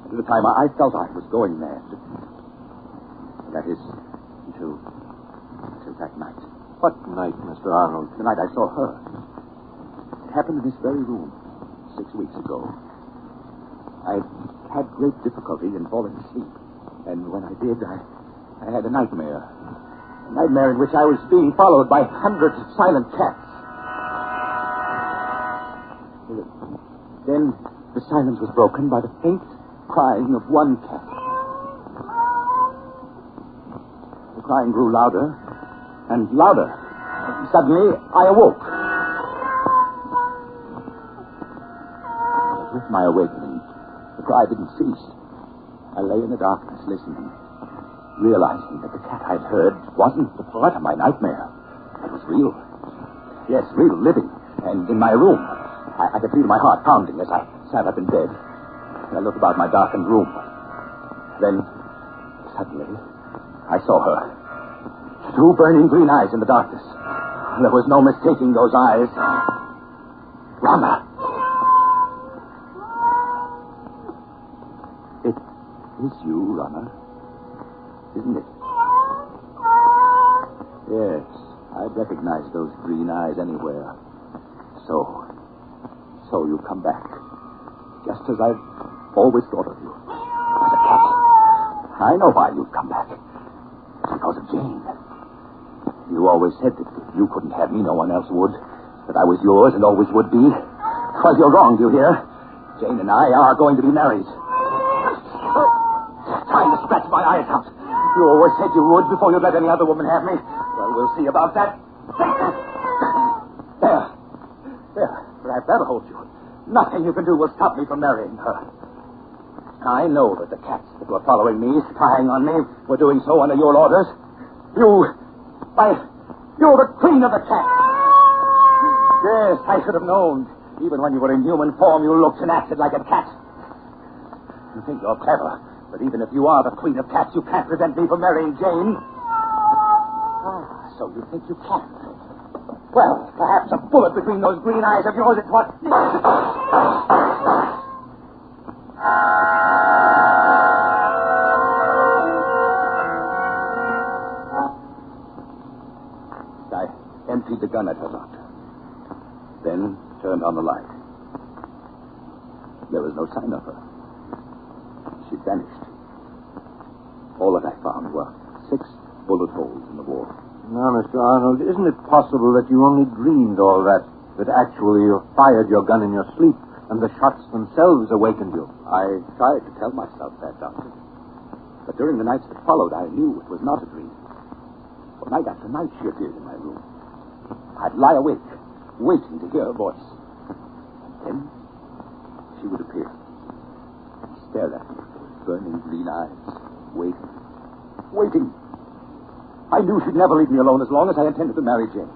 At the time, I felt I was going mad. That is, until that night. What night, Mr. Arnold? The night I saw her. It happened in this very room 6 weeks ago. I had great difficulty in falling asleep. And when I did, I had a nightmare. A nightmare in which I was being followed by hundreds of silent cats. Then the silence was broken by the faint crying of one cat. The crying grew louder and louder. Suddenly, I awoke. With my awakening, the cry didn't cease. I lay in the darkness listening, realizing that the cat I'd heard wasn't the part of my nightmare. It was real. Yes, real, living, and in my room. I could feel my heart pounding as I sat up in bed. And I looked about my darkened room. Then, suddenly, I saw her. 2 burning green eyes in the darkness. There was no mistaking those eyes. Rama! It is you, Rama. Isn't it? Yes, I'd recognize those green eyes anywhere. So you come back. Just as I've always thought of you. As a cat. I know why you've come back. It's because of Jane. You always said that if you couldn't have me, no one else would. That I was yours and always would be. Well, you're wrong, do you hear? Jane and I are going to be married. Trying to scratch my eyes out. You always said you would before you'd let any other woman have me. Well, we'll see about that. There. Perhaps that'll hold you. Nothing you can do will stop me from marrying her. I know that the cats that were following me, spying on me, were doing so under your orders. You're the queen of the cats. Yes, I should have known. Even when you were in human form, you looked and acted like a cat. You think you're clever, but even if you are the queen of cats, you can't prevent me from marrying Jane. So you think you can? Well, perhaps a bullet between those green eyes of yours is what... I emptied the gun at her, Doctor. Then turned on the light. There was no sign of her. She'd vanished. All that I found were 6 bullet holes in the wall. Now, Mr. Arnold, isn't it possible that you only dreamed all that actually you fired your gun in your sleep and the shots themselves awakened you? I tried to tell myself that, Doctor. But during the nights that followed, I knew it was not a dream. When I got to night, she appeared in my room. I'd lie awake, waiting to hear her voice. And then she would appear and stare at me with those burning green eyes, waiting. I knew she'd never leave me alone as long as I intended to marry Jane.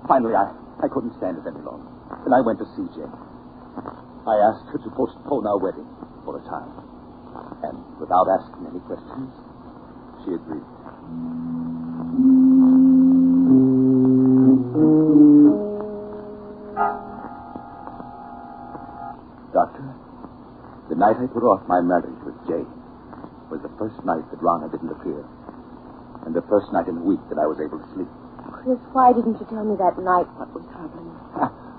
Finally, I couldn't stand it any longer, and I went to see Jane. I asked her to postpone our wedding for a time, and without asking any questions, she agreed. Doctor, the night I put off my marriage with Jane was the first night that Rana didn't appear. And the first night in a week that I was able to sleep. Chris, why didn't you tell me that night what was troubling you?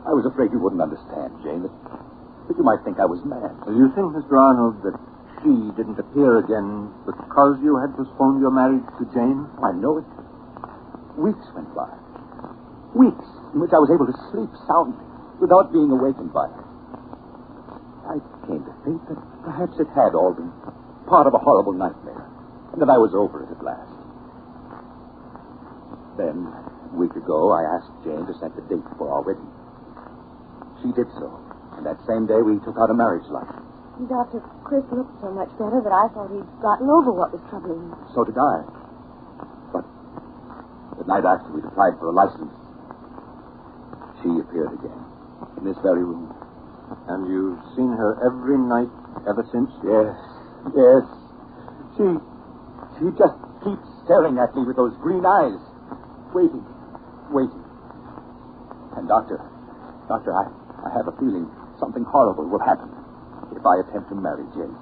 I was afraid you wouldn't understand, Jane. That You might think I was mad. Do you think, Mr. Arnold, that she didn't appear again because you had postponed your marriage to Jane? I know it. Weeks went by. Weeks in which I was able to sleep soundly without being awakened by it. I came to think that perhaps it had all been part of a horrible nightmare, and that I was over it at last. Then, a week ago, I asked Jane to set the date for our wedding. She did so, and that same day we took out a marriage license. Dr. Chris looked so much better that I thought he'd gotten over what was troubling him. So did I. But the night after we'd applied for a license, she appeared again in this very room. And you've seen her every night ever since? Yes, yes. She just keeps staring at me with those green eyes. Waiting. And Doctor, I have a feeling something horrible will happen if I attempt to marry Jane.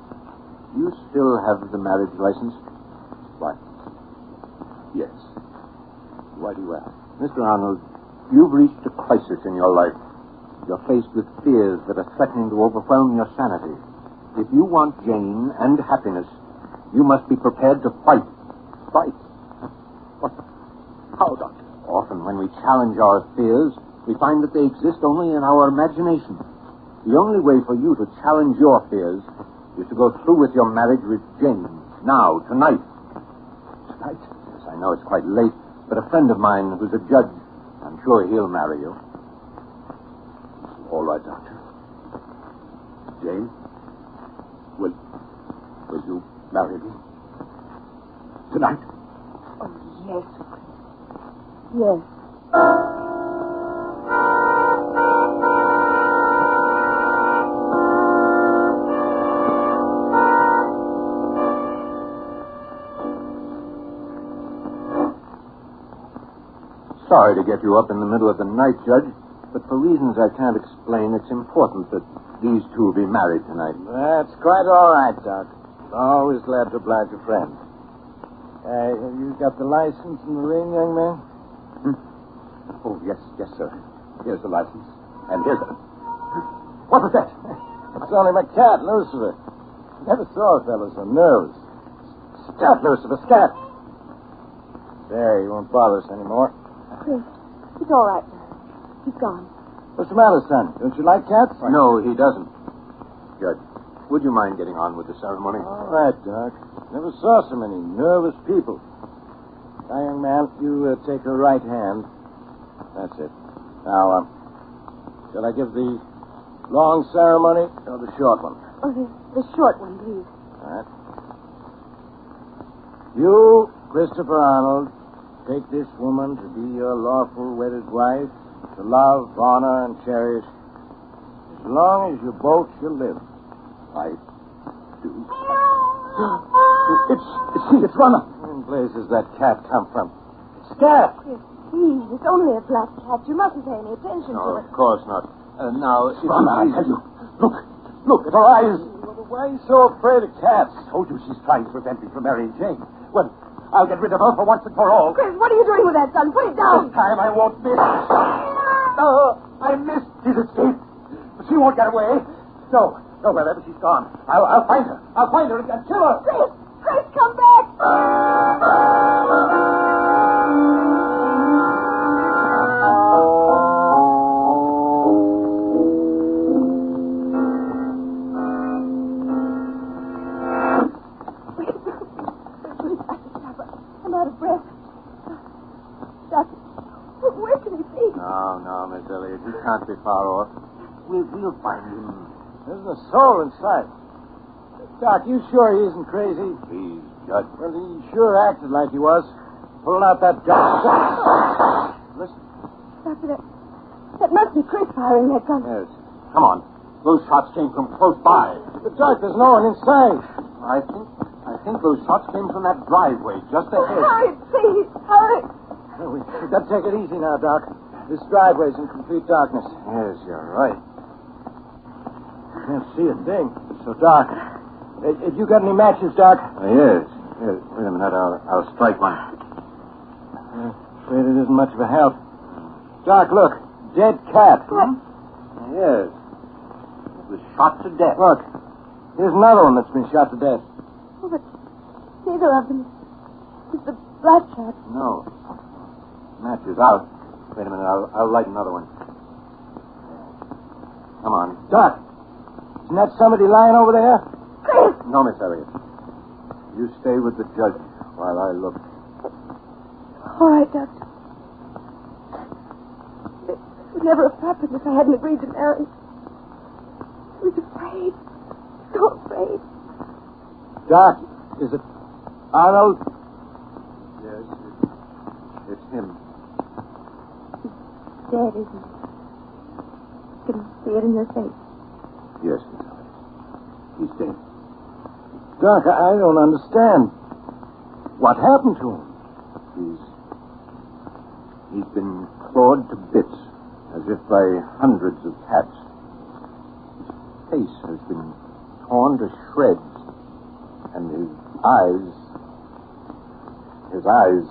You still have the marriage license? Why? Yes. Why do you ask? Mr. Arnold, you've reached a crisis in your life. You're faced with fears that are threatening to overwhelm your sanity. If you want Jane and happiness, you must be prepared to fight. Fight? What? How, Doctor? Often when we challenge our fears, we find that they exist only in our imagination. The only way for you to challenge your fears is to go through with your marriage with Jane. Now, tonight. Tonight? Yes, I know it's quite late, but a friend of mine who's a judge, I'm sure he'll marry you. All right, Doctor. Jane, will you marry me? Tonight? Oh, yes, Chris. Yes. Sorry to get you up in the middle of the night, Judge, but for reasons I can't explain, it's important that these two be married tonight. That's quite all right, Doc. Always glad to oblige a friend. Have you got the license and the ring, young man? Oh, yes, sir. Here's the license. And here's the... What was that? It's only my cat, Lucifer. Never saw a fellow so nervous. Scat, Lucifer, scat. There, he won't bother us anymore. Chris, it's all right now. He's gone. What's the matter, son? Don't you like cats? No, he doesn't. Judge, would you mind getting on with the ceremony? All right, Doc. Never saw so many nervous people. Now, young man, you take her right hand. That's it. Now, shall I give the long ceremony or the short one? Oh, the short one, please. All right. You, Christopher Arnold, take this woman to be your lawful wedded wife, to love, honor, and cherish as long as you both shall live. I do. It's Runner. Where in places that cat come from? It's Scat. Chris, please, it's only a black cat. You mustn't pay any attention to it. Of course not. Now, Runner, I tell you. Look at her eyes. Why are you so afraid of cats? I told you she's trying to prevent me from marrying Jane. Well, I'll get rid of her for once and for all. Chris, what are you doing with that gun? Put it down. This time I won't miss. Oh, I missed. She's escaped. But she won't get away. No, wherever she's gone. I'll find her. I'll find her and kill her. Chris, come back. I'm out of breath. Doctor, where can he be? No, Miss Elliot. He can't be far off. We'll find him. There's a soul inside. Doc, you sure he isn't crazy? Please, Judge. Well, he sure acted like he was. Pulling out that gun. Listen. Doctor, that must be Chris firing that gun. Yes. Come on. Those shots came from close by. But, Doc, there's no one inside. I think those shots came from that driveway just ahead. Hurry, please, hurry. Well, we've got to take it easy now, Doc. This driveway's in complete darkness. Yes, you're right. Can't see a thing. So, Doc, have you got any matches, Doc? Yes. Wait a minute. I'll strike one. Afraid it isn't much of a help. Doc, look. Dead cat. What? Yes. was shot to death. Look, here's another one that's been shot to death. Oh, but neither of them is the black chap. No. Match is out. Wait a minute, I'll light another one. Come on. Doc, isn't that somebody lying over there? Chris! No, Miss Elliott. You stay with the judge while I look. All right, Doctor. It would never have happened if I hadn't agreed to marry. I was afraid. So afraid. Doc, is it Arnold? Yes, it's him. He's dead, isn't he? You can see it in your face. Yes, Miss Elliott. He's dead. Doc, I don't understand. What happened to him? He's been clawed to bits, as if by hundreds of cats. His face has been torn to shreds, and his eyes...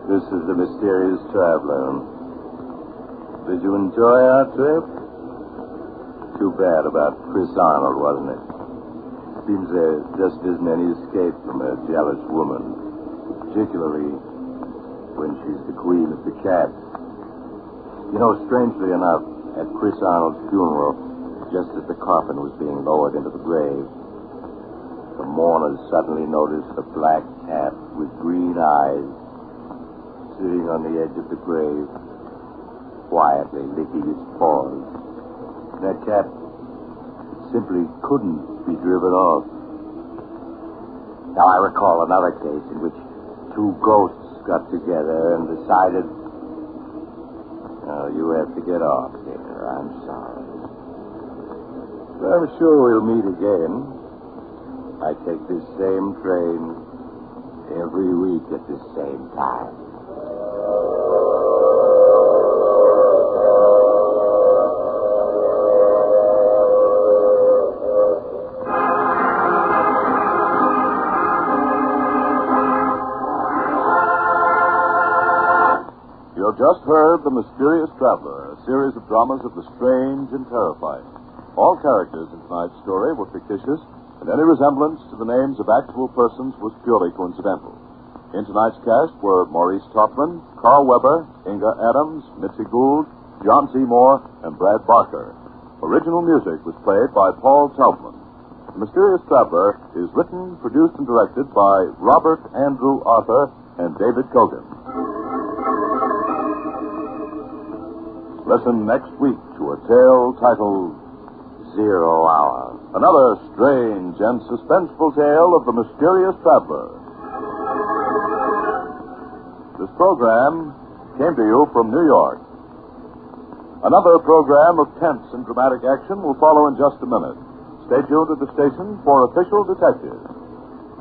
This is the mysterious traveler. Did you enjoy our trip? Too bad about Chris Arnold, wasn't it? Seems there just isn't any escape from a jealous woman, particularly when she's the queen of the cats. You know, strangely enough, at Chris Arnold's funeral, just as the coffin was being lowered into the grave, the mourners suddenly noticed a black cat with green eyes sitting on the edge of the grave, quietly licking its paws. That cat simply couldn't be driven off. Now, I recall another case in which two ghosts got together and decided... Oh, you have to get off, dear. I'm sorry. But I'm sure we'll meet again. I take this same train every week at the same time. You have just heard The Mysterious Traveler, a series of dramas of the strange and terrifying. All characters in tonight's story were fictitious, and any resemblance to the names of actual persons was purely coincidental. In tonight's cast were Maurice Topman, Carl Weber, Inga Adams, Mitzi Gould, John Seymour, and Brad Barker. Original music was played by Paul Taubman. The Mysterious Traveler is written, produced, and directed by Robert Andrew Arthur and David Kogan. Listen next week to a tale titled 0 Hour. Another strange and suspenseful tale of the mysterious traveler. This program came to you from New York. Another program of tense and dramatic action will follow in just a minute. Stay tuned to the station for Official Detective.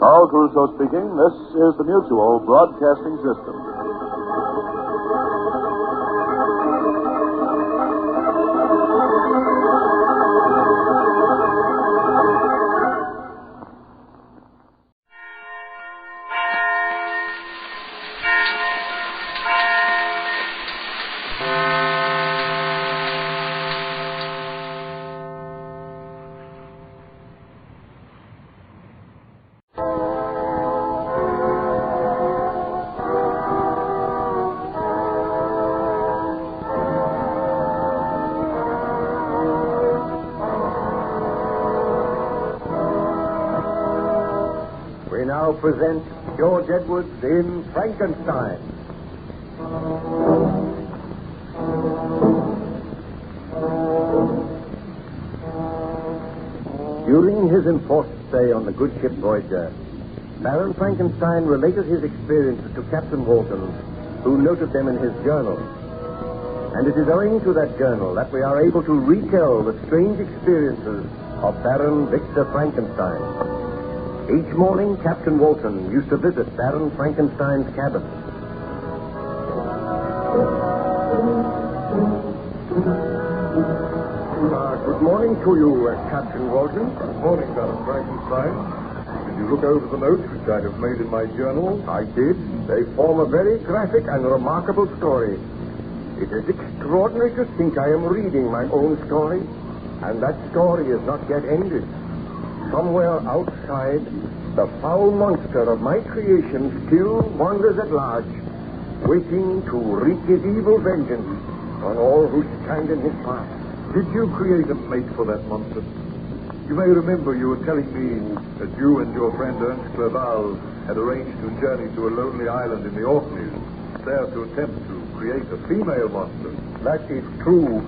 Carl Caruso speaking. This is the Mutual Broadcasting System. Present George Edwards in Frankenstein. During his enforced say on the good ship Voyager, Baron Frankenstein related his experiences to Captain Walton, who noted them in his journal. And it is owing to that journal that we are able to retell the strange experiences of Baron Victor Frankenstein. Each morning, Captain Walton used to visit Baron Frankenstein's cabin. Good morning to you, Captain Walton. Good morning, Baron Frankenstein. Did you look over the notes which I have made in my journal? I did. They form a very graphic and remarkable story. It is extraordinary to think I am reading my own story, and that story is not yet ended. Somewhere outside, the foul monster of my creation still wanders at large, waiting to wreak his evil vengeance on all who stand in his path. Did you create a mate for that monster? You may remember you were telling me that you and your friend Ernst Clerval had arranged to journey to a lonely island in the Orkneys, there to attempt to create a female monster. That is true,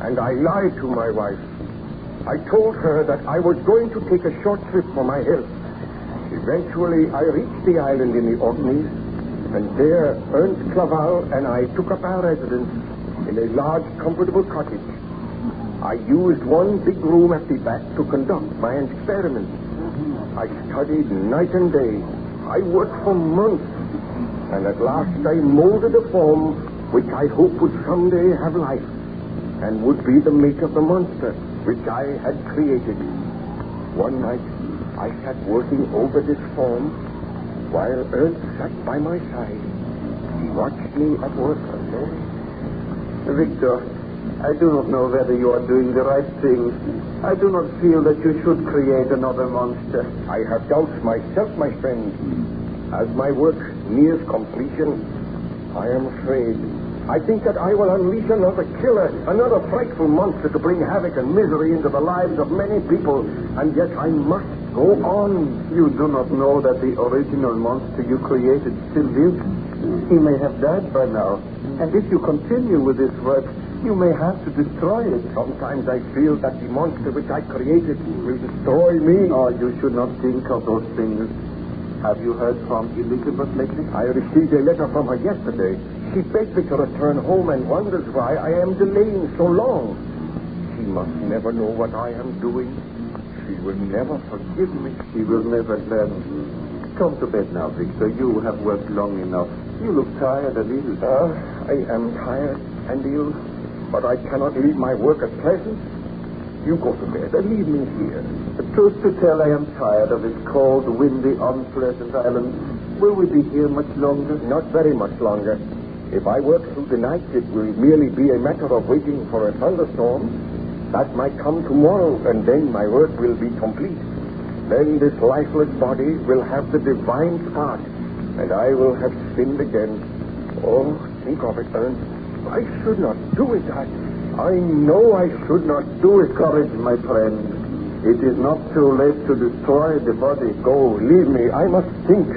and I lied to my wife. I told her that I was going to take a short trip for my health. Eventually, I reached the island in the Orkneys, and there Ernst Clerval and I took up our residence in a large, comfortable cottage. I used one big room at the back to conduct my experiments. I studied night and day. I worked for months. And at last I molded a form which I hoped would someday have life and would be the mate of the monster which I had created. One night I sat working over this form while Ernst sat by my side. He watched me at work alone. Victor, I do not know whether you are doing the right thing. I do not feel that you should create another monster. I have doubts myself, my friend. As my work nears completion, I am afraid. I think that I will unleash another killer, another frightful monster to bring havoc and misery into the lives of many people, and yet I must go on. You do not know that the original monster you created still lives. He may have died by now, and if you continue with this work, you may have to destroy it. Sometimes I feel that the monster which I created will destroy me. Oh, you should not think of those things. Have you heard from Elizabeth lately? I received a letter from her yesterday. She begged me to return home and wonders why I am delaying so long. She must never know what I am doing. She will never forgive me. She will never learn. Come to bed now, Victor. You have worked long enough. You look tired and ill. I am tired and ill, but I cannot leave my work at present. You go to bed and leave me here. The truth to tell, I am tired of this cold, windy, unpleasant island. Will we be here much longer? Not very much longer. If I work through the night, it will merely be a matter of waiting for a thunderstorm. That might come tomorrow, and then my work will be complete. Then this lifeless body will have the divine spark, and I will have sinned again. Oh, think of it, Ernst. I should not do it. I know I should not do it. Courage, my friend. It is not too late to destroy the body. Go, leave me. I must think.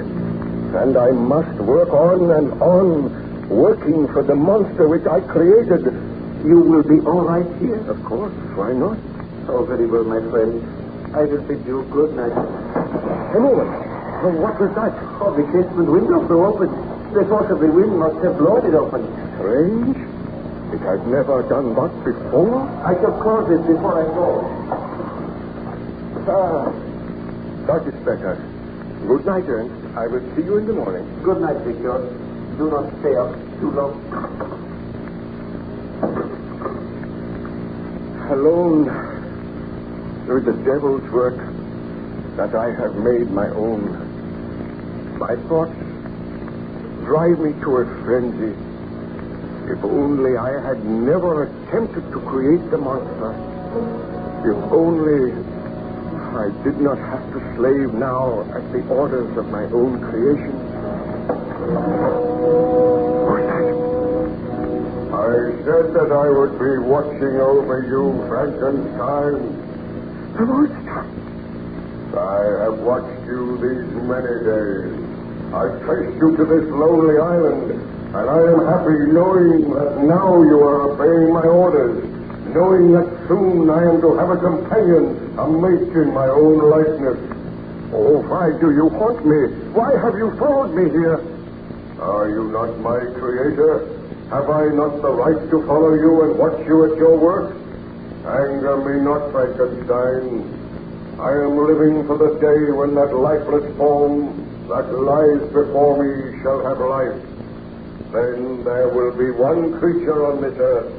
And I must work on and on, working for the monster which I created. You will be all right here? Of course. Why not? Oh, very well, my friend. I will bid you good night. A moment. Oh, what was that? Oh, the casement windows are open. The force of the wind must have blown it open. Strange. It has never done that before. I shall close it before I go. That is better. Good night, Ernst. I will see you in the morning. Good night, Victor. Do not stay up too long. Alone, through the devil's work that I have made my own, my thoughts drive me to a frenzy. If only I had never attempted to create the monster. If only I did not have to slave now at the orders of my own creation. I said that I would be watching over you, Frankenstein. The monster. I have watched you these many days. I traced you to this lonely island. And I am happy knowing that now you are obeying my orders. knowing that soon I am to have a companion, a mate in my own likeness. Oh, why do you haunt me? Why have you followed me here? Are you not my creator? Have I not the right to follow you and watch you at your work? Anger me not, Frankenstein. I am living for the day when that lifeless form that lies before me shall have life. Then there will be one creature on this earth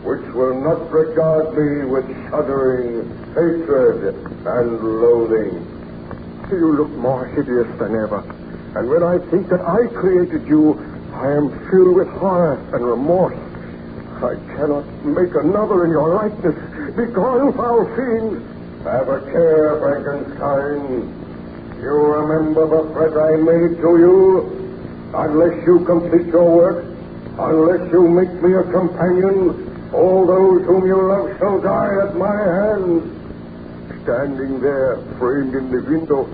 which will not regard me with shuddering hatred and loathing. You look more hideous than ever. And when I think that I created you, I am filled with horror and remorse. I cannot make another in your likeness. Begone, foul fiend! Have a care, Frankenstein. You remember the threat I made to you? Unless you complete your work, unless you make me a companion, all those whom you love shall die at my hands. Standing there, framed in the window,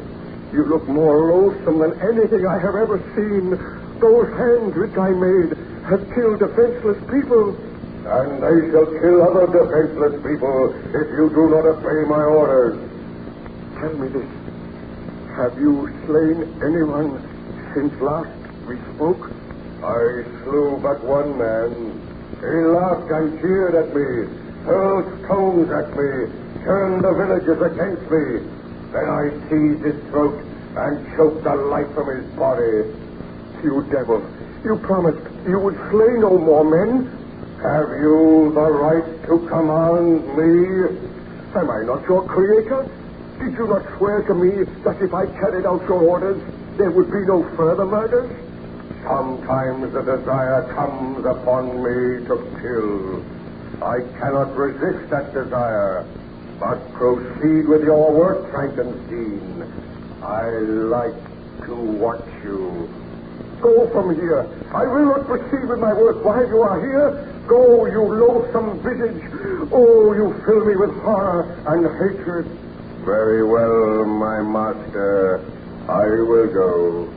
you look more loathsome than anything I have ever seen. Those hands which I made have killed defenseless people. And they shall kill other defenseless people if you do not obey my orders. Tell me this. Have you slain anyone since last we spoke? I slew but one man. He laughed and jeered at me, hurled stones at me, turned the villagers against me. Then I seized his throat and choked the life from his body. You devil, you promised you would slay no more men. Have you the right to command me? Am I not your creator? Did you not swear to me that if I carried out your orders, there would be no further murders? Sometimes the desire comes upon me to kill. I cannot resist that desire. But proceed with your work, Frankenstein. I like to watch you. Go from here. I will not proceed with my work while you are here. Go, you loathsome visage. Oh, you fill me with horror and hatred. Very well, my master. I will go.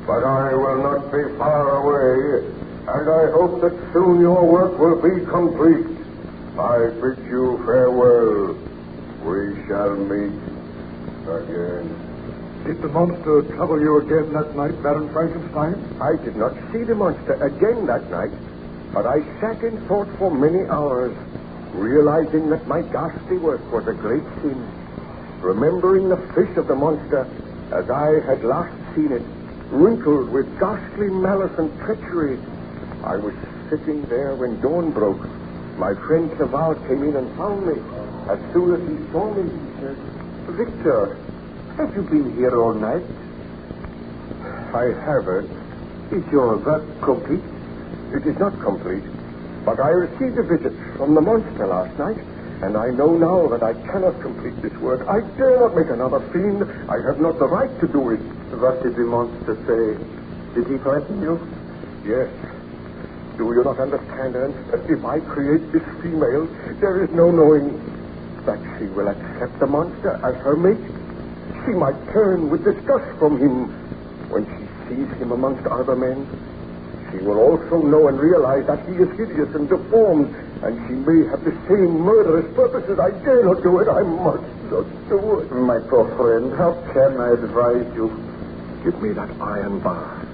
But I will not be far away, and I hope that soon your work will be complete. I bid you farewell. We shall meet again. Did the monster trouble you again that night, Baron Frankenstein? I did not see the monster again that night, but I sat in thought for many hours, realizing that my ghastly work was a great sin. Remembering the face of the monster as I had last seen it, wrinkled with ghastly malice and treachery, I was sitting there when dawn broke. My friend Clerval came in and found me. As soon as he saw me, he said, Victor, have you been here all night? I haven't. Is your work complete? It is not complete, but I received a visit from the monster last night, and I know now that I cannot complete this work. I dare not make another fiend. I have not the right to do it. What did the monster say? Did he threaten you? Yes. Do you not understand, Ernst, that if I create this female, there is no knowing that she will accept the monster as her mate? She might turn with disgust from him when she sees him amongst other men. She will also know and realize that he is hideous and deformed, and she may have the same murderous purposes. I dare not do it. I must not do it. My poor friend, how can I advise you? Give me that iron bar.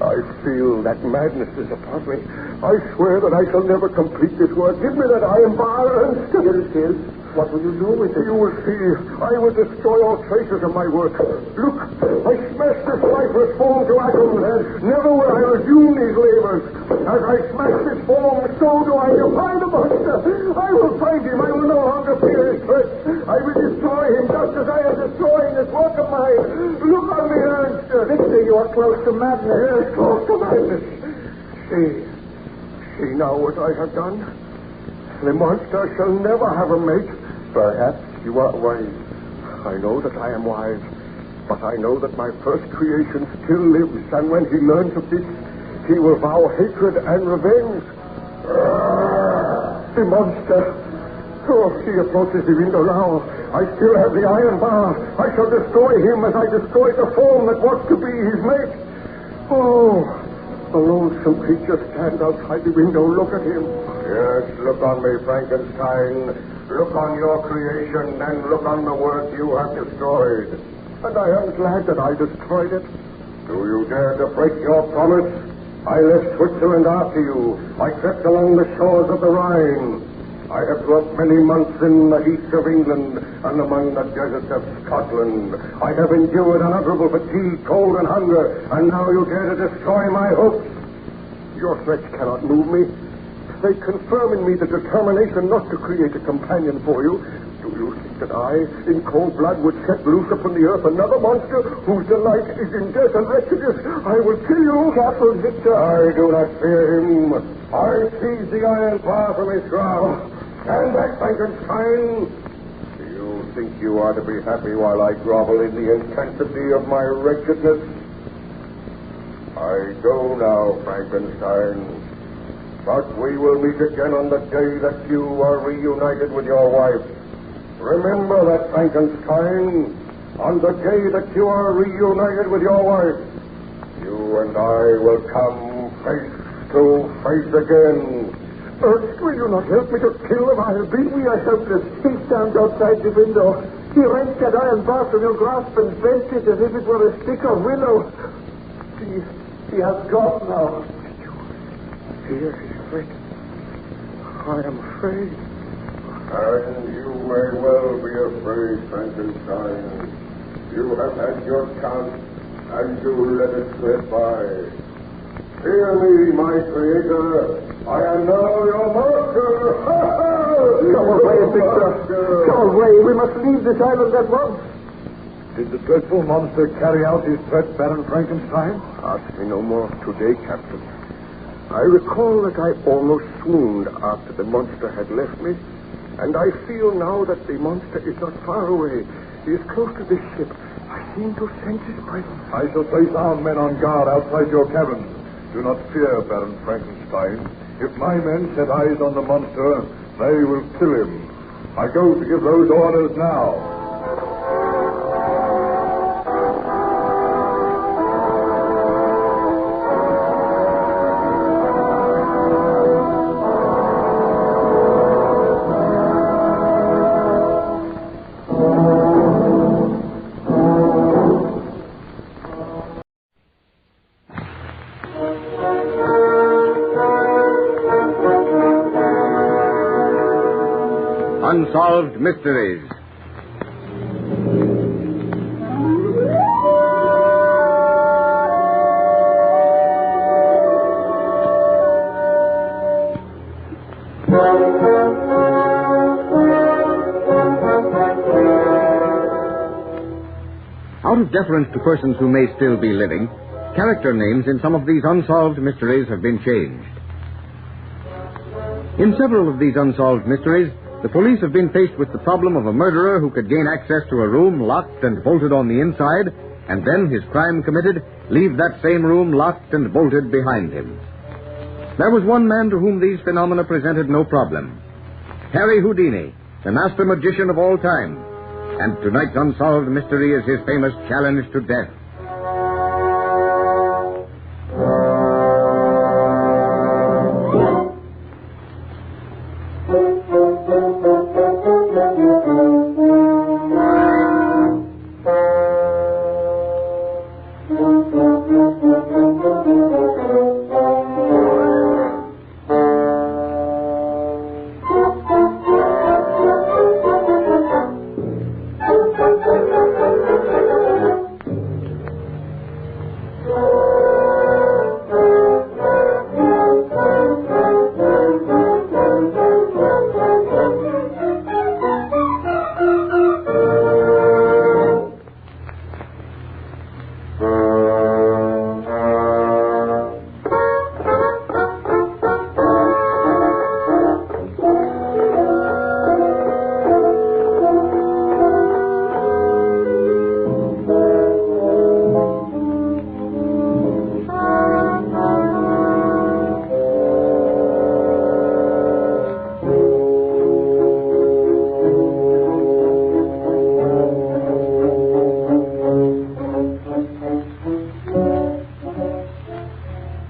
I feel that madness is upon me. I swear that I shall never complete this work. Give me that iron bar and... Here it is. What will you do with it? You will see. I will destroy all traces of my work. Look, I smashed this lifeless form to atoms. Never will I resume these labors. As I smash this form, so do I defy the monster. I will find him. I will no longer fear his threats. I will destroy him just as I am destroying this work of mine. Look on me, Ernst. Victor, you are close to madness. Yes, close to madness. See now what I have done. The monster shall never have a mate. Perhaps you are wise. I know that I am wise. But I know that my first creation still lives, and when he learns of this, he will vow hatred and revenge. The monster. Oh, he approaches the window now. I still have the iron bar. I shall destroy him as I destroyed the form that was to be his mate. Oh, the loathsome creature stands outside the window. Look at him. Yes, look on me, Frankenstein. Look on your creation, and look on the work you have destroyed. And I am glad that I destroyed it. Do you dare to break your promise? I left Switzerland after you. I crept along the shores of the Rhine. I have dwelt many months in the heats of England and among the deserts of Scotland. I have endured unutterable fatigue, cold, and hunger, and now you dare to destroy my hopes. Your threats cannot move me. They confirm in me the determination not to create a companion for you. Do you think that I, in cold blood, would set loose upon the earth another monster whose delight is in death and wretchedness? I will kill you. Careful, Victor. I do not fear him. I seize the iron bar from his shroud. Stand back, Frankenstein. Do you think you are to be happy while I grovel in the intensity of my wretchedness? I go now, Frankenstein. But we will meet again on the day that you are reunited with your wife. Remember that, Frankenstein. On the day that you are reunited with your wife, you and I will come face to face again. Ernst, will you not help me to kill him? I have been. We are helpless. He stands outside the window. He wrenched that iron bar from your grasp and bent it as if it were a stick of willow. He has gone now. Here is Frank. I am afraid. And you may well be afraid, Frankenstein. You have had your chance, and you let it slip by. Hear me, my creator. I am now your master. Come away, Victor. Come away. We must leave this island at once. Did the dreadful monster carry out his threat, Baron Frankenstein? Ask me no more today, Captain. I recall that I almost swooned after the monster had left me, and I feel now that the monster is not far away. He is close to this ship. I seem to sense his presence. I shall place armed men on guard outside your cabin. Do not fear, Baron Frankenstein. If my men set eyes on the monster, they will kill him. I go to give those orders now. Unsolved Mysteries. Out of deference to persons who may still be living, character names in some of these unsolved mysteries have been changed. In several of these unsolved mysteries, the police have been faced with the problem of a murderer who could gain access to a room locked and bolted on the inside, and then, his crime committed, leave that same room locked and bolted behind him. There was one man to whom these phenomena presented no problem. Harry Houdini, the master magician of all time. And tonight's unsolved mystery is his famous challenge to death.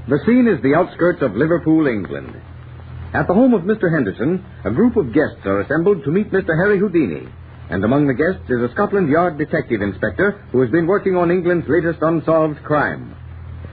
The scene is the outskirts of Liverpool, England. At the home of Mr. Henderson, a group of guests are assembled to meet Mr. Harry Houdini. And among the guests is a Scotland Yard detective inspector who has been working on England's latest unsolved crime.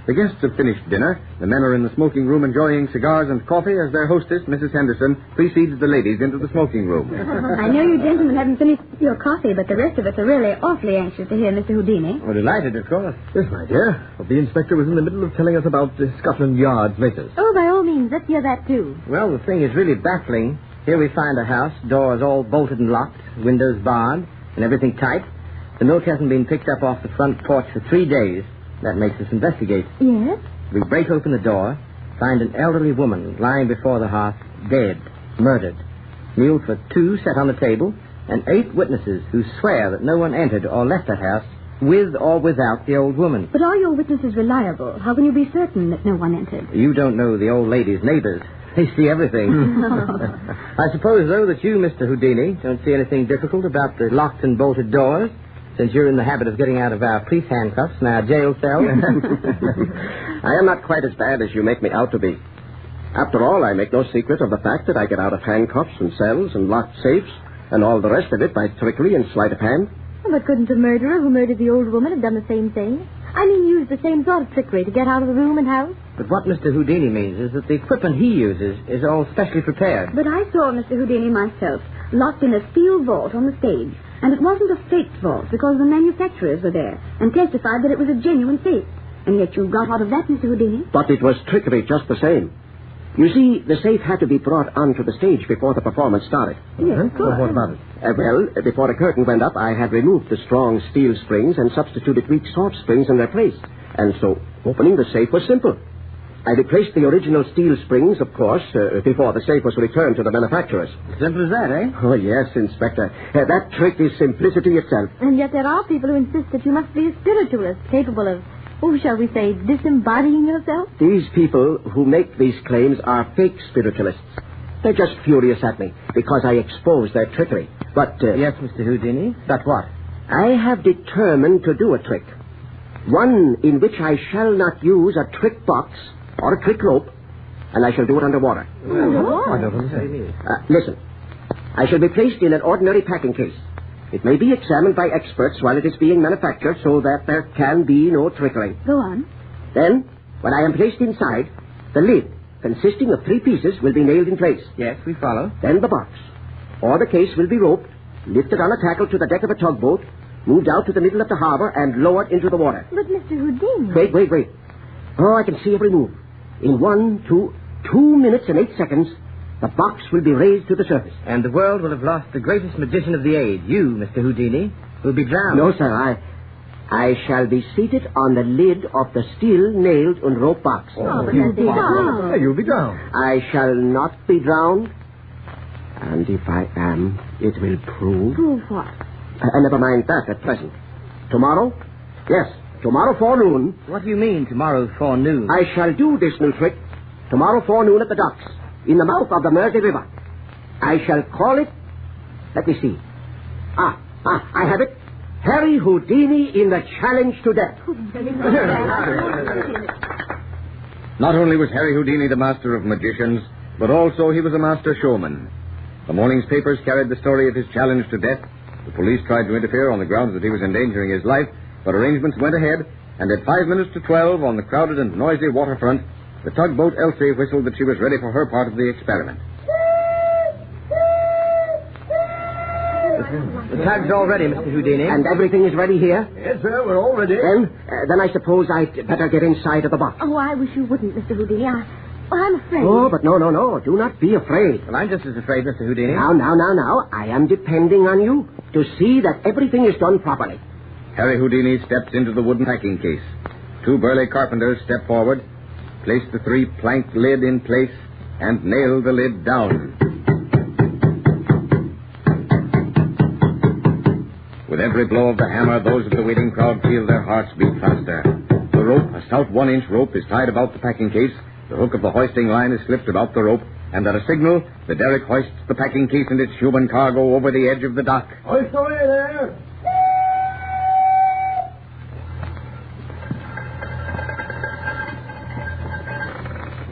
The guests have finished dinner. The men are in the smoking room enjoying cigars and coffee as their hostess, Mrs. Henderson, precedes the ladies into the smoking room. I know you gentlemen haven't finished your coffee, but the rest of us are really awfully anxious to hear Mr. Houdini. We're delighted, of course. Yes, my dear. Well, the inspector was in the middle of telling us about Scotland Yard's latest. Oh, by all means, let's hear that, too. Well, the thing is really baffling. Here we find a house, doors all bolted and locked, windows barred, and everything tight. The milk hasn't been picked up off the front porch for 3 days. That makes us investigate. Yes? We break open the door, find an elderly woman lying before the hearth, dead, murdered. Meal for 2 set on the table, and 8 witnesses who swear that no one entered or left that house with or without the old woman. But are your witnesses reliable? How can you be certain that no one entered? You don't know the old lady's neighbors. They see everything. I suppose, though, that you, Mr. Houdini, don't see anything difficult about the locked and bolted doors, since you're in the habit of getting out of our police handcuffs and our jail cells. I am not quite as bad as you make me out to be. After all, I make no secret of the fact that I get out of handcuffs and cells and locked safes and all the rest of it by trickery and sleight of hand. But couldn't a murderer who murdered the old woman have done the same thing? I mean, use the same sort of trickery to get out of the room and house? But what Mr. Houdini means is that the equipment he uses is all specially prepared. But I saw Mr. Houdini myself, locked in a steel vault on the stage. And it wasn't a faked vault because the manufacturers were there and testified that it was a genuine safe. And yet you got out of that, Mr. Houdini? But it was trickery just the same. You see, the safe had to be brought onto the stage before the performance started. Yes, of course. What about it? Well, before the curtain went up, I had removed the strong steel springs and substituted weak soft springs in their place. And so, opening the safe was simple. I replaced the original steel springs, of course, before the safe was returned to the manufacturers. Simple as that, eh? Oh, yes, Inspector. That trick is simplicity itself. And yet there are people who insist that you must be a spiritualist, capable of, shall we say, disembodying yourself? These people who make these claims are fake spiritualists. They're just furious at me because I exposed their trickery. But, Yes, Mr. Houdini? But what? I have determined to do a trick. One in which I shall not use a trick box or a trick rope, and I shall do it underwater. I don't understand. Listen. I shall be placed in an ordinary packing case. It may be examined by experts while it is being manufactured so that there can be no trickery. Go on. Then, when I am placed inside, the lid, consisting of 3 pieces, will be nailed in place. Yes, we follow. Then the box or the case will be roped, lifted on a tackle to the deck of a tugboat, moved out to the middle of the harbor, and lowered into the water. But, Mr. Houdini... Wait. Oh, I can see every move. In 2 minutes and 8 seconds, the box will be raised to the surface. And the world will have lost the greatest magician of the age, you, Mr. Houdini, will be drowned. No, sir, I shall be seated on the lid of the steel nailed and rope box. But you'll be drowned. You'll be drowned. I shall not be drowned. And if I am, it will prove... Prove what? Never mind that at present. Tomorrow? Yes, tomorrow forenoon. What do you mean, tomorrow forenoon? I shall do this new trick tomorrow forenoon at the docks, in the mouth of the Mersey River. I shall call it... Let me see. I have it. Harry Houdini in the challenge to death. Not only was Harry Houdini the master of magicians, but also he was a master showman. The morning's papers carried the story of his challenge to death. The police tried to interfere on the grounds that he was endangering his life, but arrangements went ahead, and at 5 minutes to 12 on the crowded and noisy waterfront, the tugboat Elsie whistled that she was ready for her part of the experiment. The tug's all ready, Mr. Houdini. And everything is ready here? Yes, sir, we're all ready. Then I suppose I'd better get inside of the box. Oh, I wish you wouldn't, Mr. Houdini. I'm afraid. Oh, but no. Do not be afraid. Well, I'm just as afraid, Mr. Houdini. Now. I am depending on you to see that everything is done properly. Harry Houdini steps into the wooden packing case. 2 burly carpenters step forward, place the 3-plank lid in place, and nail the lid down. With every blow of the hammer, those of the waiting crowd feel their hearts beat faster. The rope, a stout 1-inch rope, is tied about the packing case. The hook of the hoisting line is slipped about the rope, and at a signal, the derrick hoists the packing case and its human cargo over the edge of the dock. Hoist away there!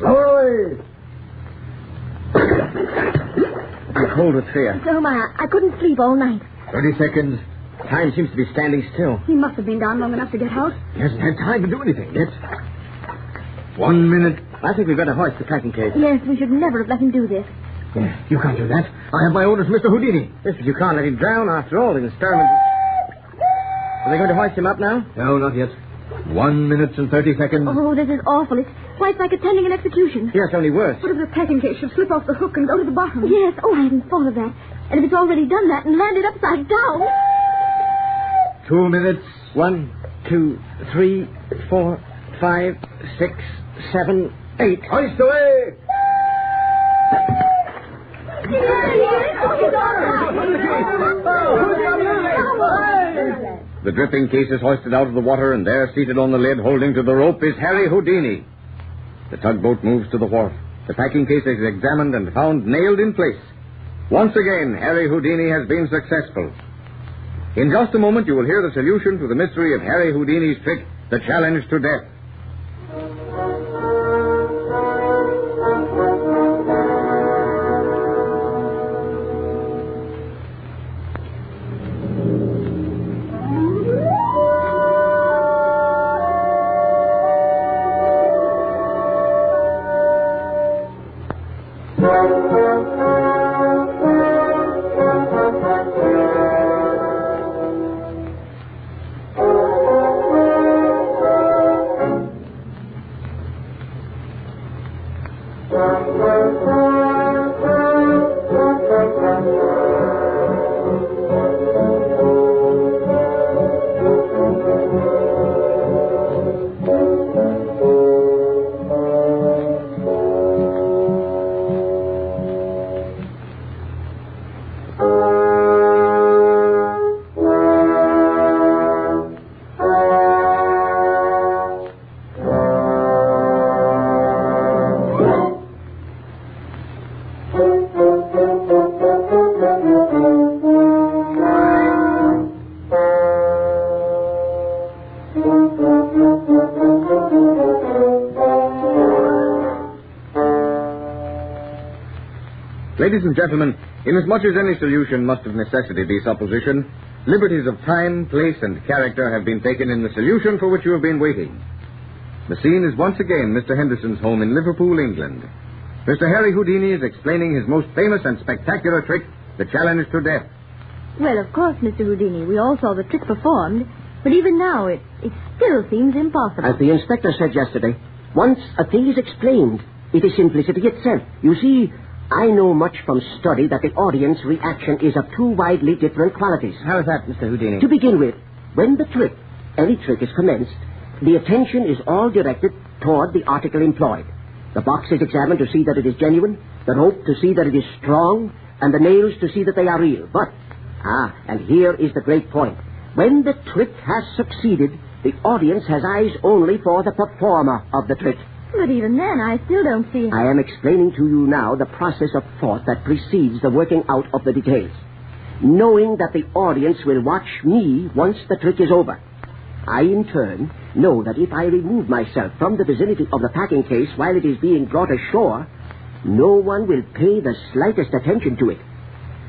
Lower away! I'm cold with fear. So am I. I couldn't sleep all night. 30 seconds. Time seems to be standing still. He must have been down long enough to get out. He hasn't had time to do anything yet. 1 minute. I think we've got to hoist the packing case. Yes, we should never have let him do this. Yeah, you can't do that. I have my orders, Mr. Houdini. Yes, but you can't let him drown after all. The experiment. Are they going to hoist him up now? No, not yet. 1 minute and 30 seconds. Oh, this is awful. It's quite like attending an execution. Yes, only worse. What if the packing case should slip off the hook and go to the bottom? Yes. Oh, I hadn't thought of that. And if it's already done that and landed upside down... 2 minutes. 1, 2, 3, 4, 5, 6, 7, 8. Hoist away! The dripping case is hoisted out of the water, and there, seated on the lid, holding to the rope, is Harry Houdini. The tugboat moves to the wharf. The packing case is examined and found nailed in place. Once again, Harry Houdini has been successful. In just a moment, you will hear the solution to the mystery of Harry Houdini's trick, the challenge to death. Ladies and gentlemen, inasmuch as any solution must of necessity be supposition, liberties of time, place, and character have been taken in the solution for which you have been waiting. The scene is once again Mr. Henderson's home in Liverpool, England. Mr. Harry Houdini is explaining his most famous and spectacular trick, the challenge to death. Well, of course, Mr. Houdini, we all saw the trick performed, but even now it still seems impossible. As the inspector said yesterday, once a thing is explained, it is simplicity itself. You see, I know much from study that the audience reaction is of two widely different qualities. How is that, Mr. Houdini? To begin with, when the trick, any trick, is commenced, the attention is all directed toward the article employed. The box is examined to see that it is genuine, the rope to see that it is strong, and the nails to see that they are real. But, and here is the great point. When the trick has succeeded, the audience has eyes only for the performer of the trick. But even then, I still don't see... I am explaining to you now the process of thought that precedes the working out of the details. Knowing that the audience will watch me once the trick is over. I, in turn, know that if I remove myself from the vicinity of the packing case while it is being brought ashore, no one will pay the slightest attention to it.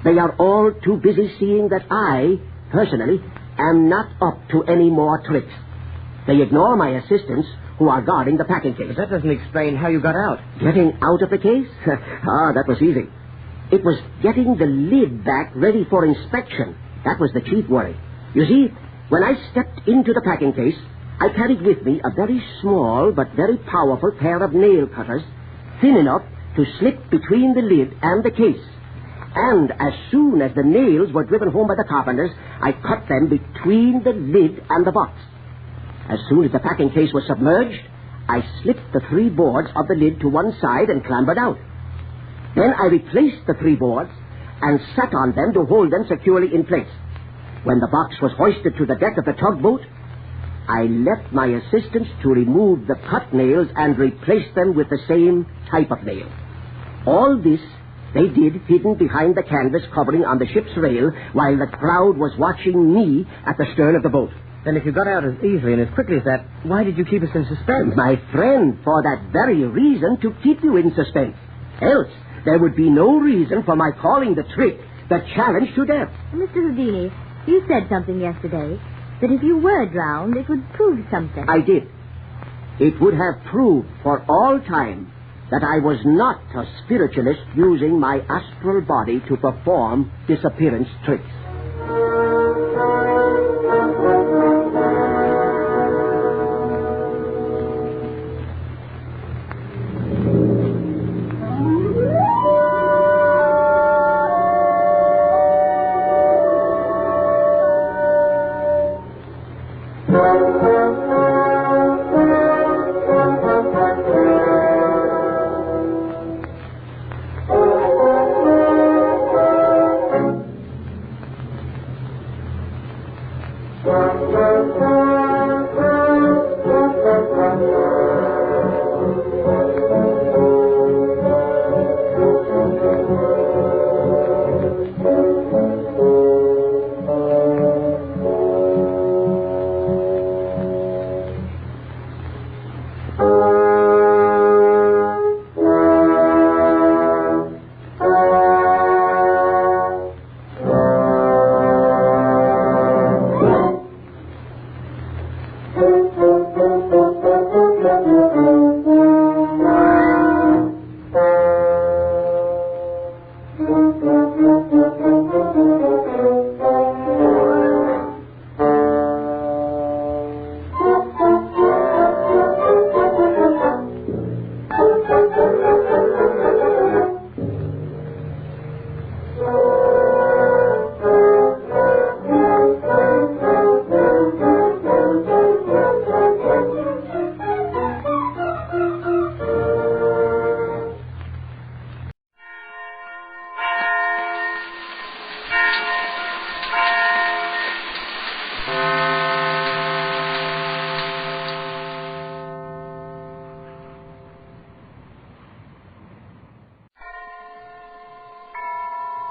They are all too busy seeing that I, personally, am not up to any more tricks. They ignore my assistants, who are guarding the packing case. But that doesn't explain how you got out. Getting out of the case? That was easy. It was getting the lid back ready for inspection. That was the chief worry. You see, when I stepped into the packing case, I carried with me a very small but very powerful pair of nail cutters, thin enough to slip between the lid and the case. And as soon as the nails were driven home by the carpenters, I cut them between the lid and the box. As soon as the packing case was submerged, I slipped the 3 boards of the lid to one side and clambered out. Then I replaced the 3 boards and sat on them to hold them securely in place. When the box was hoisted to the deck of the tugboat, I left my assistants to remove the cut nails and replace them with the same type of nail. All this they did hidden behind the canvas covering on the ship's rail while the crowd was watching me at the stern of the boat. Then if you got out as easily and as quickly as that, why did you keep us in suspense? My friend, for that very reason, to keep you in suspense. Else, there would be no reason for my calling the trick the challenge to death. Mr. Houdini, you said something yesterday, that if you were drowned, it would prove something. I did. It would have proved for all time that I was not a spiritualist using my astral body to perform disappearance tricks.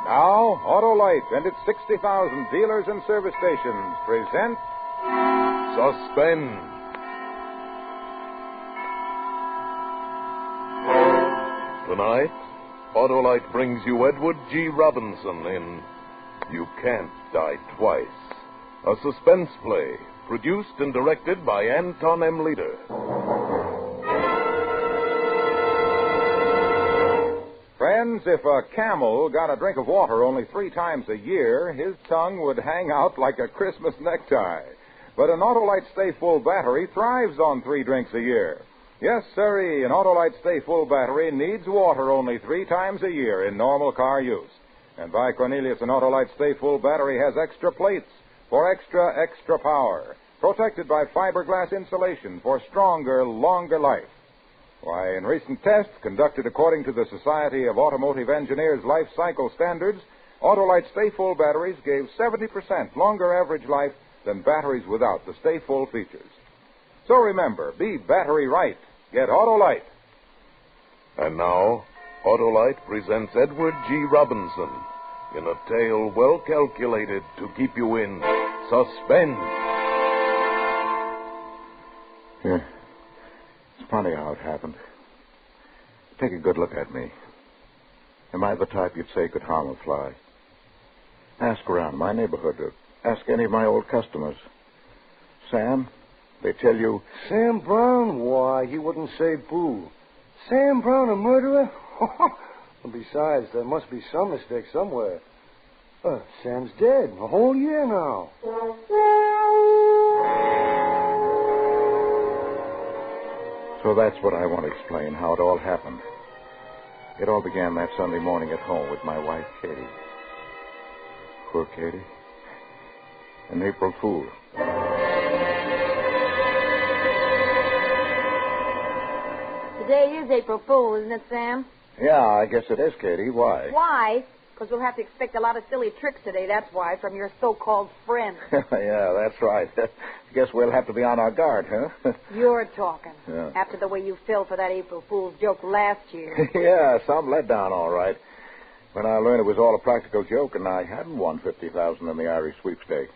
Now, Autolite and its 60,000 dealers and service stations present Suspense. Tonight, Autolite brings you Edward G. Robinson in You Can't Die Twice, a suspense play produced and directed by Anton M. Leader. Friends, if a camel got a drink of water only 3 times a year, his tongue would hang out like a Christmas necktie. But an Autolite Stay Full battery thrives on 3 drinks a year. Yes, sirree, an Autolite Stay Full battery needs water only 3 times a year in normal car use. And by Cornelius, an Autolite Stay Full battery has extra plates for extra power, protected by fiberglass insulation for stronger, longer life. Why, in recent tests conducted according to the Society of Automotive Engineers Life Cycle Standards, Autolite Stay Full batteries gave 70% longer average life than batteries without the Stay Full features. So remember, be battery right. Get Autolite. And now, Autolite presents Edward G. Robinson in a tale well calculated to keep you in suspense. Yeah. It's funny how it happened. Take a good look at me. Am I the type you'd say could harm a fly? Ask around my neighborhood. Ask any of my old customers. Sam, they tell you... Sam Brown? Why, he wouldn't say boo. Sam Brown, a murderer? Besides, there must be some mistake somewhere. Sam's dead. A whole year now. So that's what I want to explain, how it all happened. It all began that Sunday morning at home with my wife, Katie. Poor Katie. An April Fool. Today is April Fool, isn't it, Sam? Yeah, I guess it is, Katie. Why? Why? Because we'll have to expect a lot of silly tricks today, that's why, from your so-called friends. Yeah, that's right. Guess we'll have to be on our guard, huh? You're talking. Yeah. After the way you fell for that April Fool's joke last year. Yeah, some letdown, all right. When I learned it was all a practical joke and I hadn't won $50,000 in the Irish sweepstake.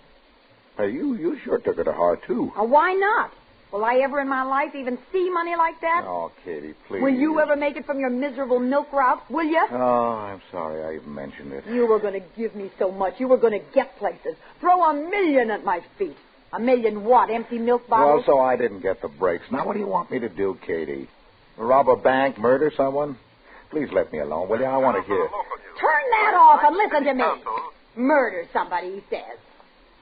Hey, you sure took it to heart, too. Why not? Will I ever in my life even see money like that? Oh, Katie, please. Will you ever make it from your miserable milk route? Will you? Oh, I'm sorry I even mentioned it. You were going to give me so much. You were going to get places. Throw $1 million at my feet. $1 million what? Empty milk bottles? Well, so I didn't get the breaks. Now, what do you want me to do, Katie? Rob a bank? Murder someone? Please let me alone, will you? I want to hear. Turn that off and listen to me. Murder somebody, he says.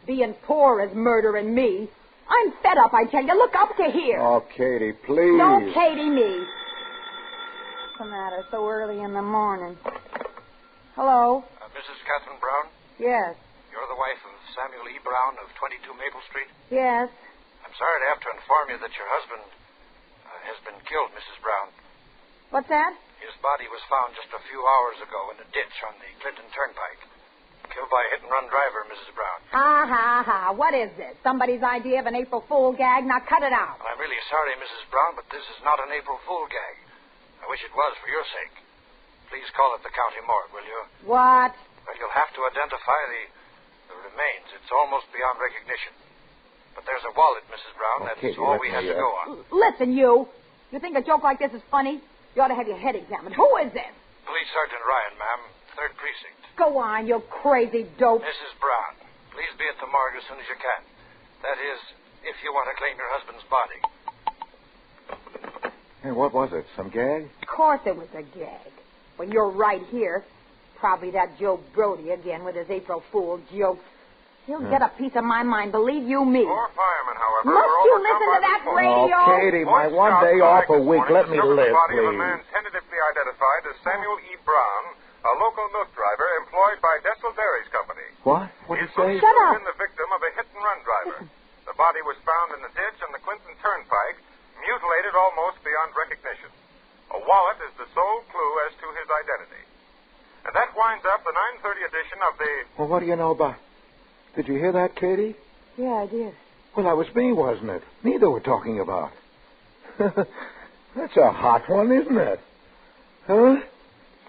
Being poor is murdering me. I'm fed up, I tell you. Look up to here. Oh, Katie, please. Don't Katie me. What's the matter so early in the morning? Hello? Mrs. Catherine Brown? Yes. You're the wife of Samuel E. Brown of 22 Maple Street? Yes. I'm sorry to have to inform you that your husband has been killed, Mrs. Brown. What's that? His body was found just a few hours ago in a ditch on the Clinton Turnpike. Killed by a hit-and-run driver, Mrs. Brown. Ha, ha, ha. What is this? Somebody's idea of an April Fool gag? Now cut it out. I'm really sorry, Mrs. Brown, but this is not an April Fool gag. I wish it was for your sake. Please call it the county morgue, will you? What? Well, you'll have to identify the remains. It's almost beyond recognition. But there's a wallet, Mrs. Brown. That's Katie, all we had to go on. Listen, you. You think a joke like this is funny? You ought to have your head examined. Who is this? Police Sergeant Ryan, ma'am. 3rd Precinct. Go on, you crazy dope. Mrs. Brown, please be at the morgue as soon as you can. That is, if you want to claim your husband's body. Hey, what was it? Some gag? Of course it was a gag. When you're right here, probably that Joe Brody again with his April Fool jokes. He'll get a piece of my mind, believe you me. Poor firemen, however, must you listen to that radio? Oh, Katie, my one day off a week. Let me live, the body of a please. man tentatively identified as Samuel E. Brown, a local milk driver employed by Dessel Dairies Company. What? What did you say? Shut up. Been the victim of a hit-and-run driver. The body was found in the ditch on the Clinton Turnpike, mutilated almost beyond recognition. A wallet is the sole clue as to his identity. And that winds up the 9:30 edition of the... Well, what do you know about... Did you hear that, Katie? Yeah, I did. Well, that was me, wasn't it? Me they were talking about. That's a hot one, isn't it? Huh?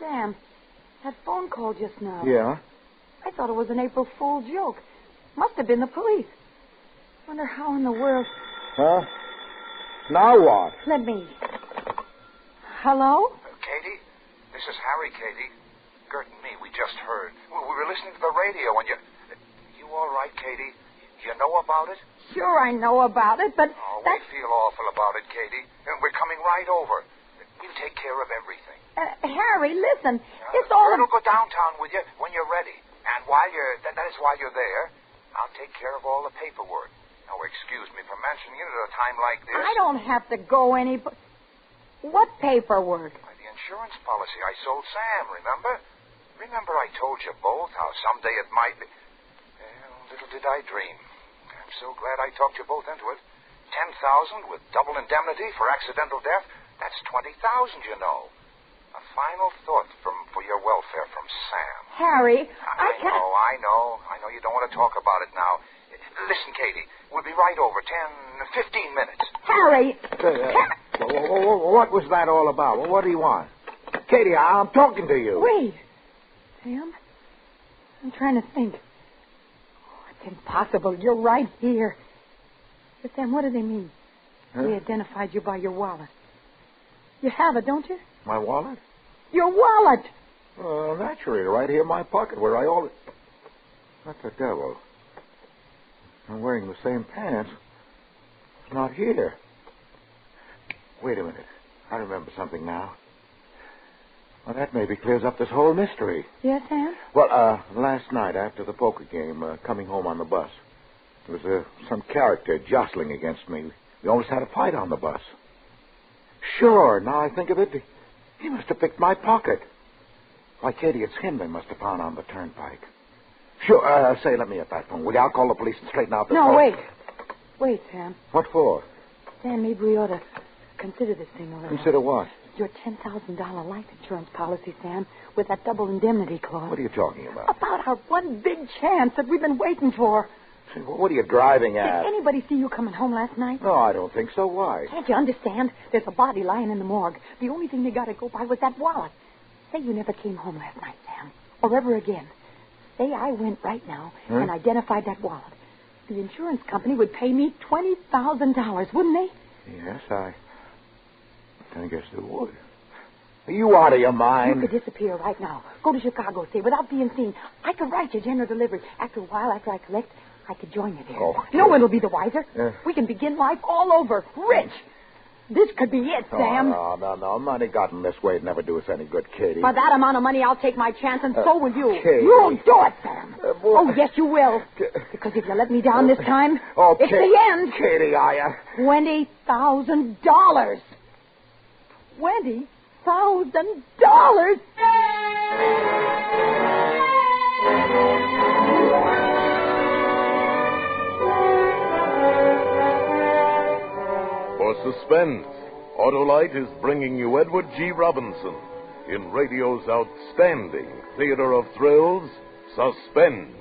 Sam, that phone call just now. Yeah? I thought it was an April Fool joke. Must have been the police. Wonder how in the world... Huh? Now what? Let me... Hello? Katie? This is Harry, Katie. Gert and me, we just heard. We were listening to the radio and you... You all right, Katie? You know about it? Sure I know about it, but... Oh, we feel awful about it, Katie. And we're coming right over. We'll take care of everything. Harry, listen. It's all... I'll go downtown with you when you're ready. And while you're... That is while you're there, I'll take care of all the paperwork. Now, excuse me for mentioning it at a time like this. I don't have to go any... What paperwork? The insurance policy I sold Sam, remember? Remember I told you both how someday it might be... Little did I dream. I'm so glad I talked you both into it. 10,000 with double indemnity for accidental death. That's 20,000, you know. A final thought for your welfare from Sam. Harry, I know. I know you don't want to talk about it now. Listen, Katie, we'll be right over. 10, 15 minutes. Harry! What was that all about? What do you want? Katie, I'm talking to you. Wait. Sam, I'm trying to think. It's impossible. You're right here. But Sam, what do they mean? Huh? They identified you by your wallet. You have it, don't you? My wallet? Your wallet! Naturally, right here in my pocket where I always... What the devil? I'm wearing the same pants. It's not here. Wait a minute. I remember something now. Well, that maybe clears up this whole mystery. Yes, Sam? Well, last night after the poker game, coming home on the bus, there was some character jostling against me. We almost had a fight on the bus. Sure, now I think of it, he must have picked my pocket. Why, Katie, it's him they must have found on the turnpike. Sure, say, let me at that phone. Will you? I'll call the police and straighten out this... No, wait. Wait, Sam. What for? Sam, maybe we ought to consider this thing a little. Consider what? Your $10,000 life insurance policy, Sam, with that double indemnity clause. What are you talking about? About our one big chance that we've been waiting for. Say, what are you driving at? Did anybody see you coming home last night? No, I don't think so. Why? Can't you understand? There's a body lying in the morgue. The only thing they got to go by was that wallet. Say you never came home last night, Sam, or ever again. Say I went right now and identified that wallet. The insurance company would pay me $20,000, wouldn't they? Yes, I guess they would. Are you out of your mind? You could disappear right now. Go to Chicago, say, without being seen. I could write you general delivery. After a while, after I collect, I could join you there. Oh, no one will be the wiser. We can begin life all over, rich. This could be it, Sam. No. Money gotten this way would never do us any good, Katie. For that amount of money, I'll take my chance, and so will you. Katie. You'll do it, Sam. Oh, yes, you will. Because if you let me down this time, it's the end. Katie, $20,000. $20,000. For Suspense, Autolite is bringing you Edward G. Robinson in radio's outstanding theater of thrills, Suspense.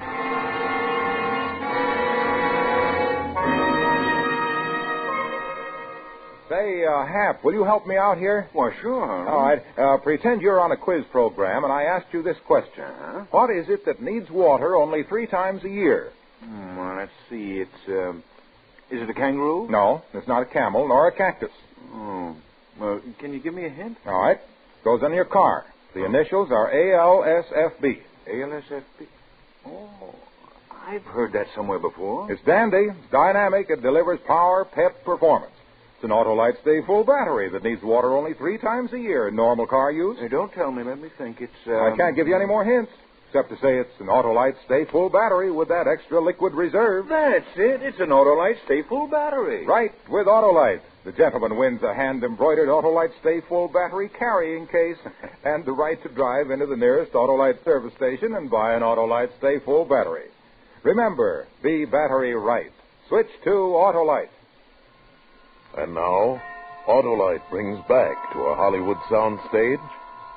Say, Hap, will you help me out here? Well, sure. All right. Pretend you're on a quiz program, and I asked you this question. What is it that needs water only 3 times a year? Well, let's see. Is it a kangaroo? No, it's not a camel nor a cactus. Oh. Well, can you give me a hint? All right. Goes on your car. The initials are ALSFB. ALSFB? Oh, I've heard that somewhere before. It's dandy. It's dynamic. It delivers power, pep, performance. It's an Autolite Stay Full battery that needs water only 3 times a year in normal car use. Hey, don't tell me. Let me think. I can't give you any more hints, except to say it's an Autolite Stay Full battery with that extra liquid reserve. That's it. It's an Autolite Stay Full battery. Right, with Autolite. The gentleman wins a hand-embroidered Autolite Stay Full battery carrying case and the right to drive into the nearest Autolite service station and buy an Autolite Stay Full battery. Remember, be battery right. Switch to Autolite. And now, Autolite brings back to a Hollywood soundstage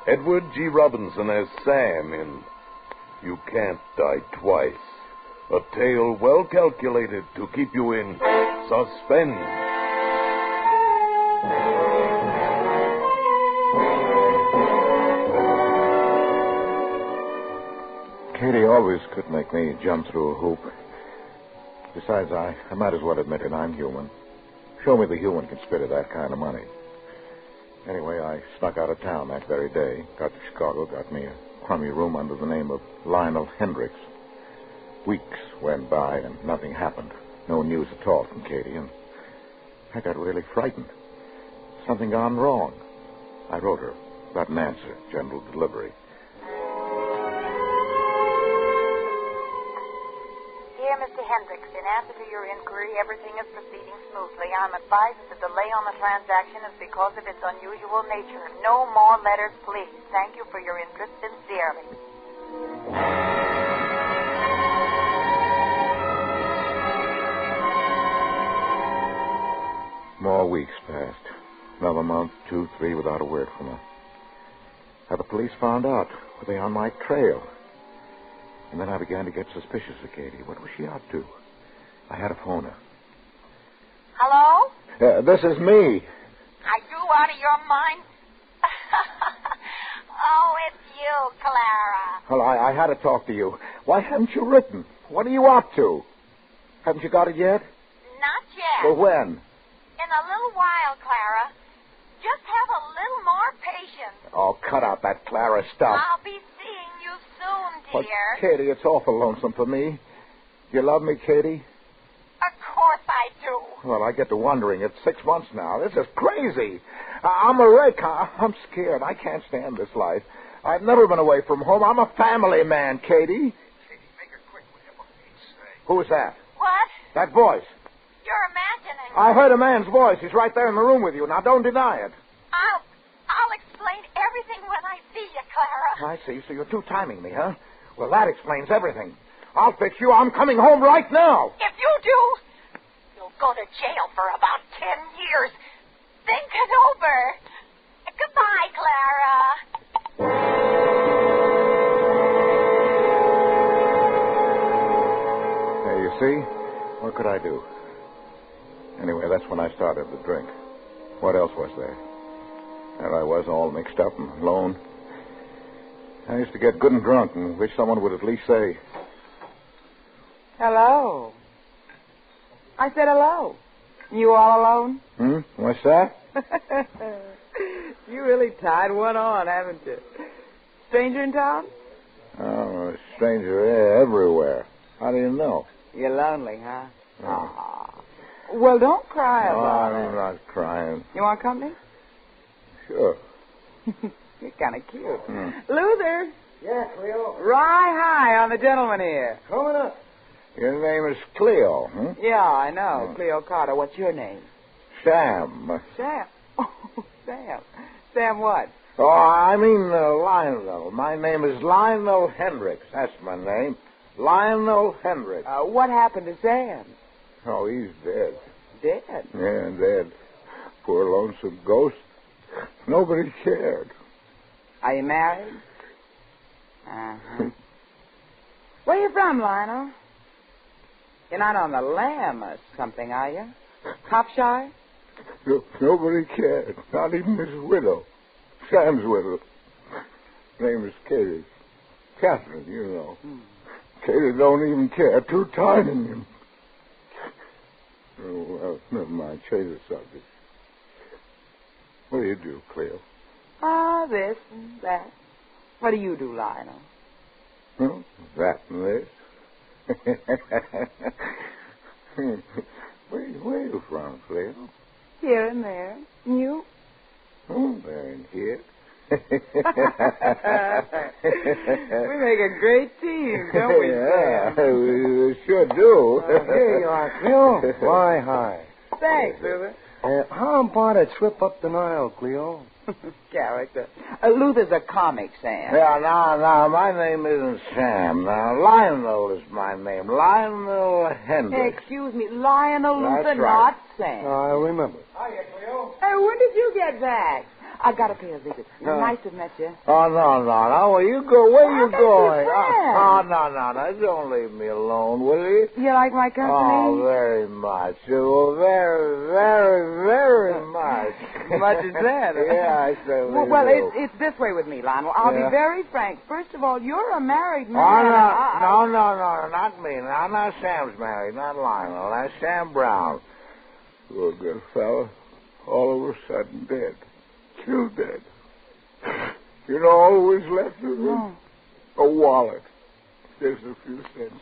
Edward G. Robinson as Sam in You Can't Die Twice, a tale well calculated to keep you in suspense. Katie always could make me jump through a hoop. Besides, I might as well admit it. I'm human. Show me the human can spit at that kind of money. Anyway, I snuck out of town that very day, got to Chicago, got me a crummy room under the name of Lionel Hendricks. Weeks went by and nothing happened. No news at all from Katie, and I got really frightened. Something gone wrong. I wrote her, got an answer, general delivery. Dear Mr. Hendricks, in answer to your inquiry, everything is proceeding smoothly. I'm advised that the delay on the transaction is because of its unusual nature. No more letters, please. Thank you for your interest sincerely. More weeks passed. Another month, 2, 3, without a word from her. How the police found out? Were they on my trail? And then I began to get suspicious of Katie. What was she up to? I had to phone her. Hello? This is me. Are you out of your mind? Oh, it's you, Clara. Well, I had to talk to you. Why haven't you written? What are you up to? Haven't you got it yet? Not yet. Well, when? In a little while, Clara. Just have a little more patience. Oh, cut out that Clara stuff. I'll be seeing you soon, dear. But, Katie, it's awful lonesome for me. You love me, Katie? Of course I do. Well, I get to wondering. It's 6 months now. This is crazy. I'm a wreck. I'm scared. I can't stand this life. I've never been away from home. I'm a family man, Katie. Katie, make it quick, will you? For Pete's sake. Who is that? What? That voice. You're imagining. I heard a man's voice. He's right there in the room with you. Now, don't deny it. I'll explain everything when I see you, Clara. I see. So you're two-timing me, huh? Well, that explains everything. I'll fix you. I'm coming home right now. If you do, you'll go to jail for about 10 years. Think it over. Goodbye, Clara. Hey, you see? What could I do? Anyway, that's when I started to drink. What else was there? There I was, all mixed up and alone. I used to get good and drunk and wish someone would at least say... Hello. I said hello. You all alone? What's that? You really tied one on, haven't you? Stranger in town? Oh, a stranger everywhere. How do you know? You're lonely, huh? Aw. Well, don't cry about it. I'm not crying. You want company? Sure. You're kind of cute. Luther. Yeah, Cleo. Rye high on the gentleman here. Coming up. Your name is Cleo, huh? Yeah, I know. Cleo Carter. What's your name? Sam. Sam. Oh, Sam. Sam what? Oh, I mean Lionel. My name is Lionel Hendricks. That's my name. Lionel Hendricks. What happened to Sam? Oh, he's dead. Dead? Yeah, dead. Poor lonesome ghost. Nobody cared. Are you married? Uh-huh. Where you from, Lionel? You're not on the lam or something, are you? Cop shy? Nobody cared. Not even his widow. Sam's widow. Her name is Katie. Catherine, you know. Katie don't even care. Too tired in him. Oh, well, never mind. Change the subject. What do you do, Cleo? This and that. What do you do, Lionel? Well, that and this. Where are you from, Cleo? Here and there. You? Oh, there and here. We make a great team, don't we, Yeah, Sam? we sure do. Here you are, Cleo. Fly high. Thanks, Luther. How about a trip up the Nile, Cleo? Character. Luther's a comic, Sam. Yeah, now, my name isn't Sam. Now, Lionel is my name. Lionel Hendricks. Excuse me, Lionel Luther, That's right. not Sam. I remember. Hiya, Cleo. Hey, when did you get back? I got to pay a visit. Nice to have met you. Oh, no. Where you go? Where you going? Sam. No. Don't leave me alone, will you? You like my company? Oh, very much. Oh, very much. Much as that. Yeah, I certainly Well, do. it's this way with me, Lionel. I'll be very frank. First of all, you're a married man. Oh, no, not me. Not Sam's married, not Lionel. That's Sam Brown. Poor good fellow. All of a sudden dead. Still dead. You know, all that was left of him? A wallet. Just a few cents in it.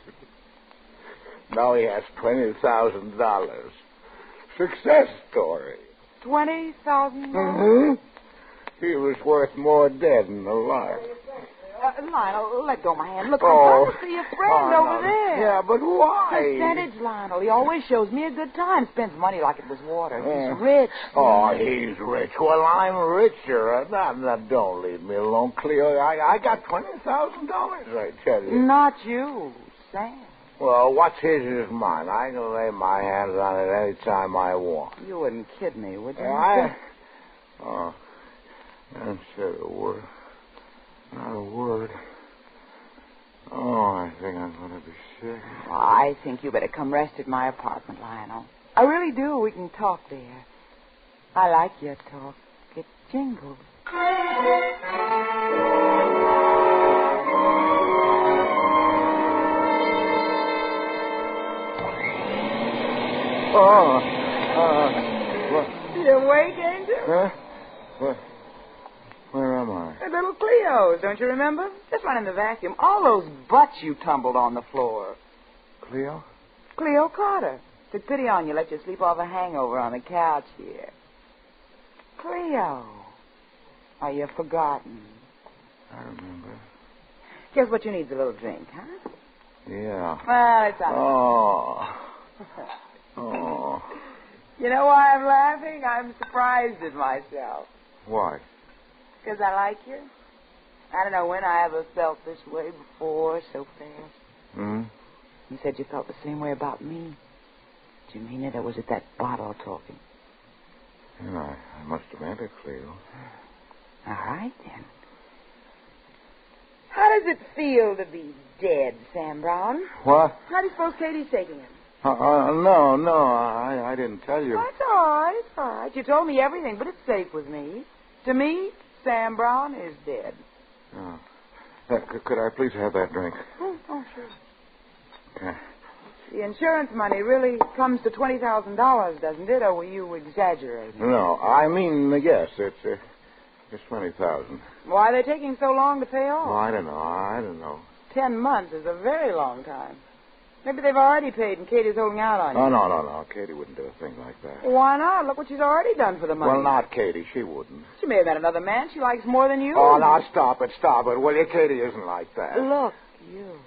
Now he has $20,000. Success story. $20,000? He was worth more dead than alive. Lionel, let go of my hand. Look, I'm going to see your friend over there. Yeah, but why? Percentage, Lionel. He always shows me a good time. Spends money like it was water. He's rich. Oh, he's rich. Well, I'm richer. Now, don't leave me alone, Cleo. I got $20,000, I tell you. Not you, Sam. Well, what's his is mine. I can lay my hands on it any time I want. You wouldn't kid me, would you? I haven't said a word. Not a word. Oh, I think I'm going to be sick. I think you better come rest at my apartment, Lionel. I really do. We can talk there. I like your talk. It jingles. What? You awake, Angel? Huh? What? Where am I? The little Cleo's, don't you remember? Just running the vacuum. All those butts you tumbled on the floor. Cleo? Cleo Carter. Took pity on you, let you sleep off a hangover on the couch here. Cleo. Are you forgotten? I remember. Guess what you need's a little drink, huh? Yeah. Well, it's all Oh. You know why I'm laughing? I'm surprised at myself. Why? Because I like you. I don't know when I ever felt this way before, so fast. Hmm? You said you felt the same way about me. Did you mean it, or was it that bottle talking? Yeah, I must have meant it, Cleo. All right, then. How does it feel to be dead, Sam Brown? What? How do you suppose Katie's taking him? No, I didn't tell you. Oh, it's all right. You told me everything, but it's safe with me. To me, Sam Brown is dead. Oh. Could I please have that drink? Oh, sure. Okay. The insurance money really comes to $20,000, doesn't it? Or were you exaggerating? No, I mean, yes, it's 20,000. Why are they taking so long to pay off? Oh, I don't know. 10 months is a very long time. Maybe they've already paid and Katie's holding out on you. Oh, no. Katie wouldn't do a thing like that. Why not? Look what she's already done for the money. Well, not Katie. She wouldn't. She may have met another man she likes more than you. Oh, now stop it. Will you? Katie isn't like that. Look, you.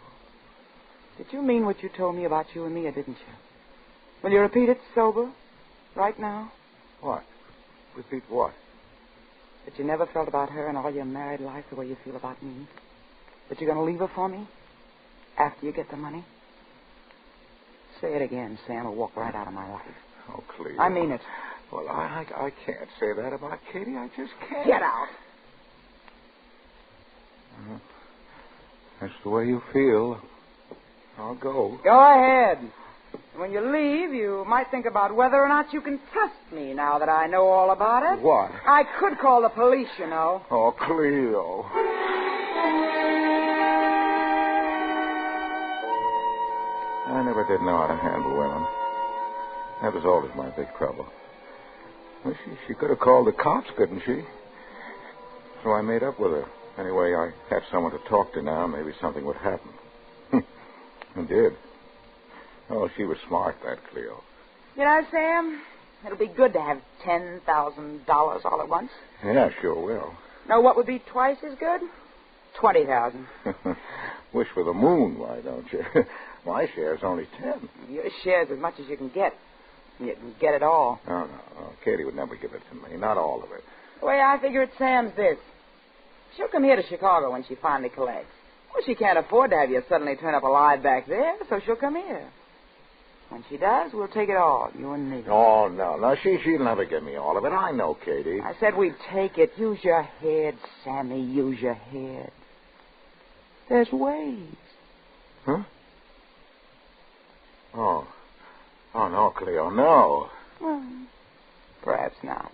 Did you mean what you told me about you and Mia, didn't you? Will you repeat it sober? Right now? What? Repeat what? That you never felt about her in all your married life the way you feel about me? That you're going to leave her for me? After you get the money? Say it again, Sam, or walk right out of my life. Oh, Cleo. I mean it. Well, I can't say that about Katie. I just can't. Get out. That's the way you feel. I'll go. Go ahead. When you leave, you might think about whether or not you can trust me now that I know all about it. What? I could call the police, you know. Oh, Cleo. I never did know how to handle women. That was always my big trouble. Well, she could have called the cops, couldn't she? So I made up with her. Anyway, I had someone to talk to now. Maybe something would happen. It did. Oh, she was smart, that Cleo. You know, Sam, it'll be good to have $10,000 all at once. Yeah, sure will. Know what would be twice as good? 20,000. Wish for the moon, why don't you? My share's only 10. Your share's as much as you can get. You can get it all. No. Katie would never give it to me. Not all of it. The way I figure it, Sam's this. She'll come here to Chicago when she finally collects. Well, she can't afford to have you suddenly turn up alive back there, so she'll come here. When she does, we'll take it all, you and me. Oh, no. She'll never give me all of it. I know, Katie. I said we'd take it. Use your head, Sammy. Use your head. There's ways. Huh? Oh, no, Cleo, no. Well, perhaps not.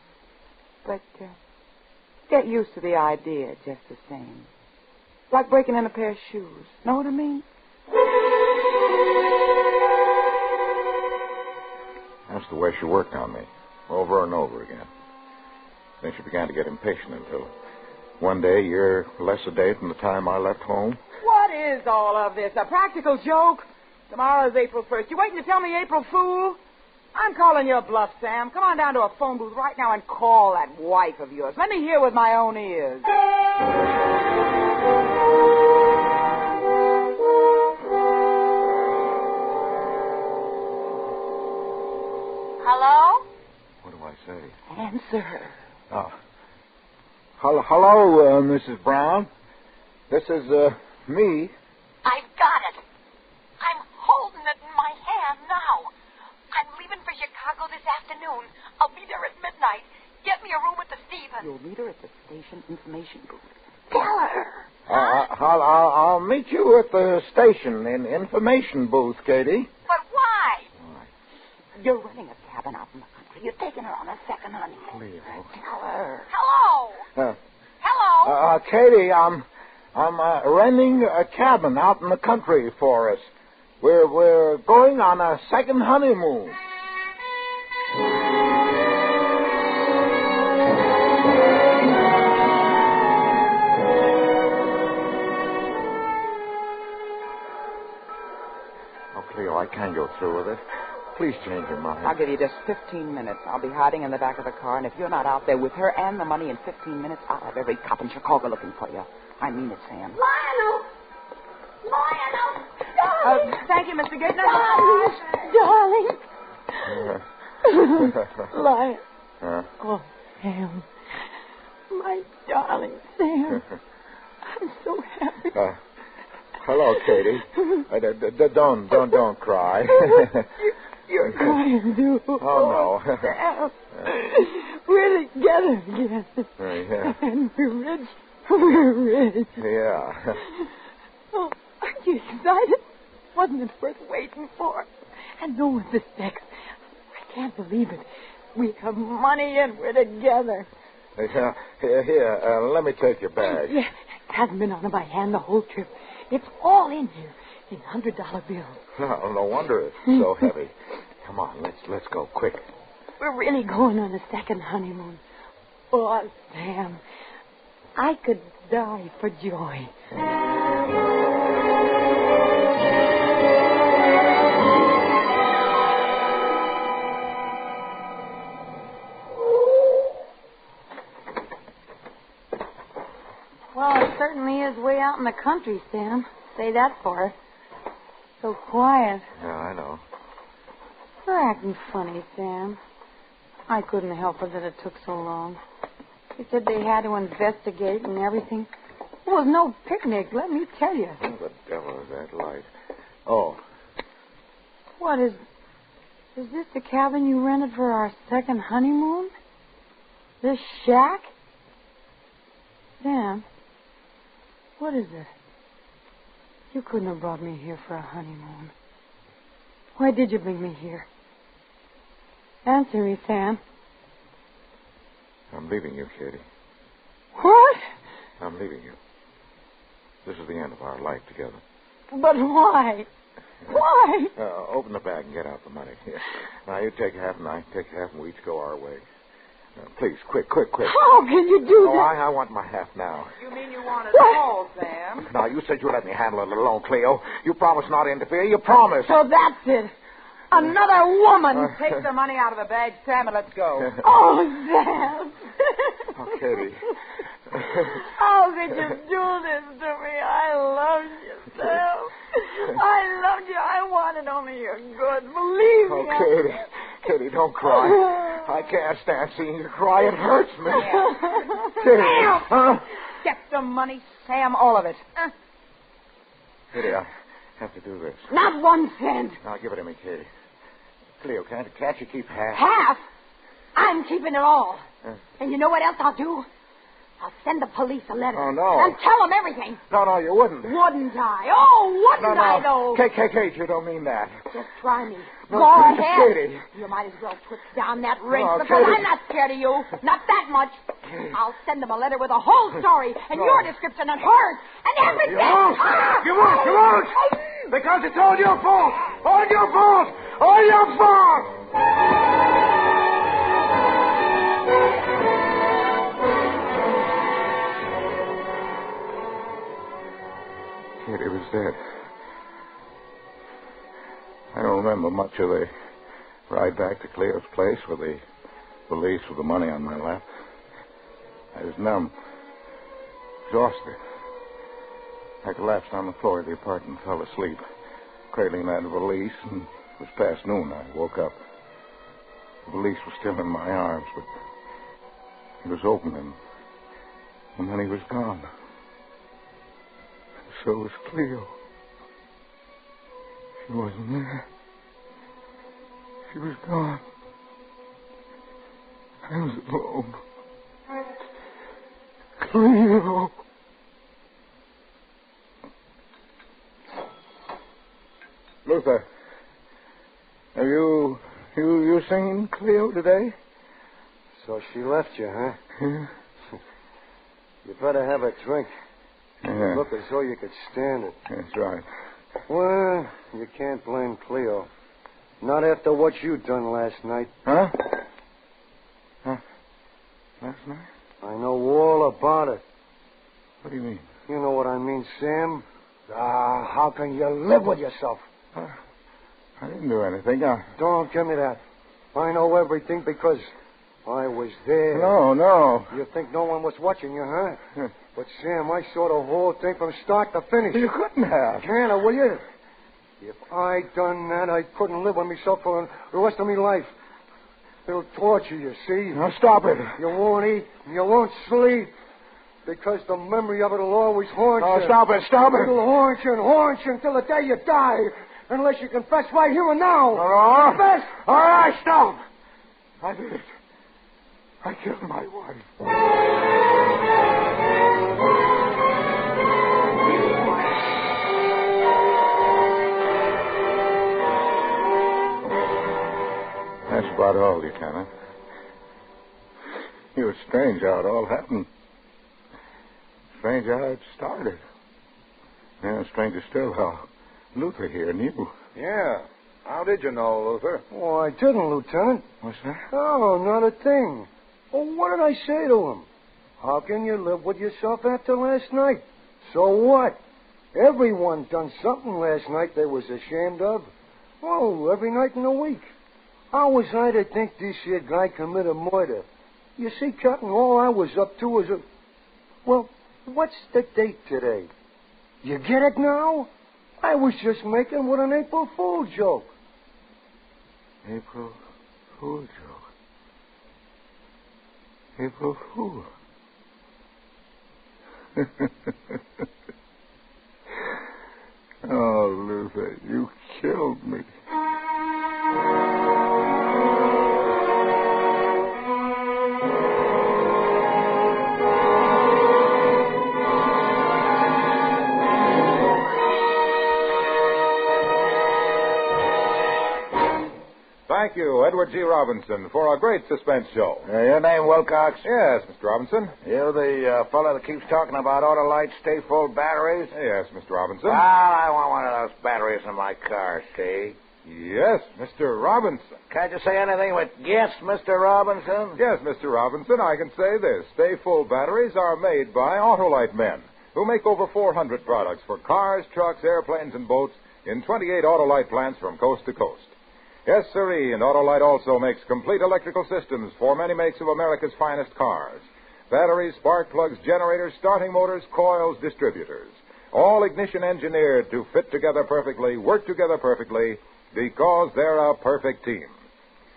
But get used to the idea just the same. Like breaking in a pair of shoes. Know what I mean? That's the way she worked on me, over and over again. Then she began to get impatient until one day, a year less a day from the time I left home. What is all of this? A practical joke? Tomorrow's April 1st. You waiting to tell me April Fool? I'm calling your bluff, Sam. Come on down to a phone booth right now and call that wife of yours. Let me hear with my own ears. Hello? What do I say? Answer her. Hello, Mrs. Brown. This is, me. I've got it. I'm holding it in my hand now. I'm leaving for Chicago this afternoon. I'll be there at midnight. Get me a room at the Stevens. You'll meet her at the station information booth. Tell her. I'll meet you at the station in information booth, Katie. But why? You're renting a cabin out in the country. You're taking her on a second honeymoon. Cleo. Tell her. Hello. Hello. Katie, I'm renting a cabin out in the country for us. We're going on a second honeymoon. Oh, Cleo, I can't go through with it. Please change your mind. I'll give you just 15 minutes. I'll be hiding in the back of the car, and if you're not out there with her and the money in 15 minutes, I'll have every cop in Chicago looking for you. I mean it, Sam. Lionel! Thank you, Mr. Gittner. Darling. Lion. Oh, Sam. My darling Sam. I'm so happy. Hello, Katie. Don't cry. You're crying, too. Oh, no. Sam. We're together again. Yeah. And we're rich. We're rich. Yeah. Oh, aren't you excited? Wasn't it worth waiting for? And no one suspects. I can't believe it. We have money and we're together. Here, let me take your bag. Yeah, it hasn't been out of my hand the whole trip. It's all in here in $100 bills. No wonder it's so heavy. Come on, let's go quick. We're really going on a second honeymoon. Oh, Sam, I could die for joy. Well, it certainly is way out in the country, Sam. Say that for it. So quiet. Yeah, I know. You're acting funny, Sam. I couldn't help it that it took so long. They said they had to investigate and everything. It was no picnic, let me tell you. What the devil is that light? Oh. What is this the cabin you rented for our second honeymoon? This shack? Sam, what is it? You couldn't have brought me here for a honeymoon. Why did you bring me here? Answer me, Sam. I'm leaving you, Katie. What? I'm leaving you. This is the end of our life together. But why? Why? Open the bag and get out the money. Here. Now, you take half and I take half and we each go our way. Please, quick. How can you do that? I want my half now. You mean you want it all, Sam? Now, you said you'd let me handle it alone, Cleo. You promised not to interfere. You promised. So that's it. Another woman. Take the money out of the bag, Sam, and let's go. Oh, Sam. Oh, Katie. How could you do this to me? I loved you, Sam. I loved you. I wanted only your good. Believe me. Oh, Katie, don't cry. I can't stand seeing you cry. It hurts me. Katie. Huh? Get the money, Sam, all of it. Katie, I have to do this. Not 1 cent. Now, give it to me, Katie. Cleo, can't you keep half? Half? I'm keeping it all. And you know what else I'll do? I'll send the police a letter. Oh, no. And tell them everything. No, you wouldn't. Wouldn't I? Oh, wouldn't I, though? Kate, you don't mean that. Just try me. No, Go ahead. Katie. You might as well put down that ring No, because Katie. I'm not scared of you. Not that much. I'll send them a letter with a whole story and your description and hers and everything. You won't. Because it's all your fault. All your fault. All your fault. Katie was dead. I don't remember much of the ride back to Cleo's place with the valise with the money on my lap. I was numb, exhausted. I collapsed on the floor of the apartment and fell asleep, cradling that valise, and it was past noon. I woke up. The valise was still in my arms, but it was open and the money was gone. So was Cleo. She wasn't there. She was gone. I was alone. Cleo. Luther, have you seen Cleo today? So she left you, huh? Yeah. You better have a drink. Yeah. Look as though you could stand it. That's right. Well, you can't blame Cleo. Not after what you done last night. Huh? Last night? I know all about it. What do you mean? You know what I mean, Sam. How can you live with yourself? I didn't do anything. Don't give me that. I know everything because I was there. No. You think no one was watching you, huh? But, Sam, I saw the whole thing from start to finish. You couldn't have. Can I, will you? If I done that, I couldn't live with myself for the rest of my life. It'll torture you, see? Now, stop it. You won't eat, and you won't sleep, because the memory of it'll always haunt you. Oh, stop it. It'll haunt you until the day you die, unless you confess right here and now. All right. Confess. All right, stop. I did it. I killed my wife. That's about all, Lieutenant. It was strange how it all happened. Strange how it started. Yeah, stranger still how Luther here knew. Yeah. How did you know, Luther? Oh, I didn't, Lieutenant. What's that? Oh, not a thing. Well, what did I say to him? How can you live with yourself after last night? So what? Everyone done something last night they was ashamed of. Well, every night in the week. How was I to think this here guy committed murder? You see, Captain, all I was up to was a... Well, what's the date today? You get it now? I was just making with an April Fool joke. April Fool joke. April Fool. Oh, Luther, you killed me. Thank you, Edward G. Robinson, for a great suspense show. Your name, Wilcox? Yes, Mr. Robinson. You the fellow that keeps talking about Autolite stay full batteries? Yes, Mr. Robinson. Well, I want one of those batteries in my car, see? Yes, Mr. Robinson. Can't you say anything but yes, Mr. Robinson? Yes, Mr. Robinson, I can say this. Stay full batteries are made by Autolite men, who make over 400 products for cars, trucks, airplanes, and boats in 28 Autolite plants from coast to coast. Yes, sirree, and Autolite also makes complete electrical systems for many makes of America's finest cars. Batteries, spark plugs, generators, starting motors, coils, distributors. All ignition engineered to fit together perfectly, work together perfectly, because they're a perfect team.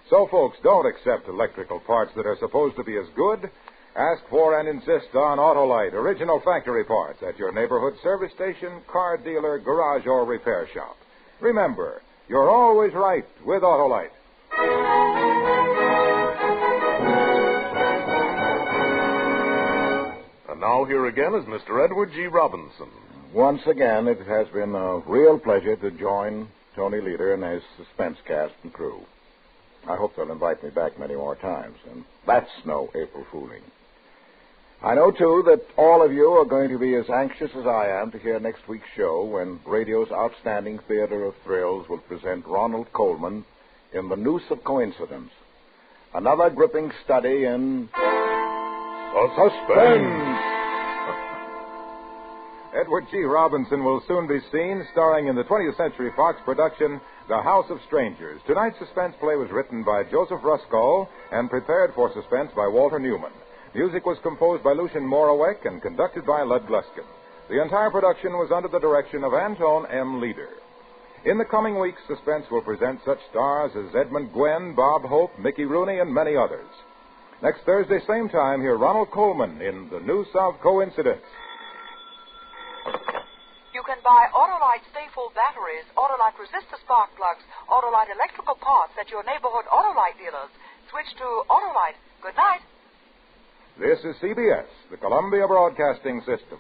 So, folks, don't accept electrical parts that are supposed to be as good. Ask for and insist on Autolite, original factory parts, at your neighborhood service station, car dealer, garage, or repair shop. Remember, you're always right with Autolite. And now here again is Mr. Edward G. Robinson. Once again, it has been a real pleasure to join Tony Leader and his suspense cast and crew. I hope they'll invite me back many more times, and that's no April fooling. I know, too, that all of you are going to be as anxious as I am to hear next week's show when radio's outstanding theater of thrills will present Ronald Colman in The Noose of Coincidence, another gripping study in suspense. Edward G. Robinson will soon be seen starring in the 20th Century Fox production, The House of Strangers. Tonight's suspense play was written by Joseph Ruskall and prepared for suspense by Walter Newman. Music was composed by Lucien Morawek and conducted by Lud Gluskin. The entire production was under the direction of Anton M. Leader. In the coming weeks, Suspense will present such stars as Edmund Gwen, Bob Hope, Mickey Rooney, and many others. Next Thursday, same time, hear Ronald Colman in The Noose of Coincidence. You can buy Autolite Stay Full batteries, Autolite resistor spark plugs, Autolite electrical parts at your neighborhood Autolite dealers. Switch to Autolite. Good night. This is CBS, the Columbia Broadcasting System.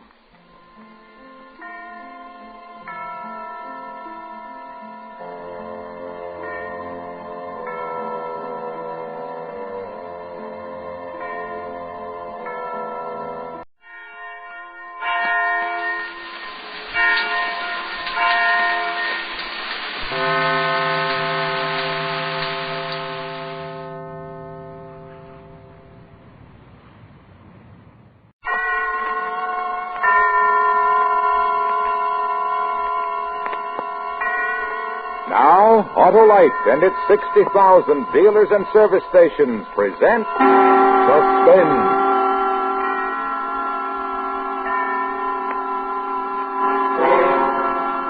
Now, Autolite and its 60,000 dealers and service stations present Suspense.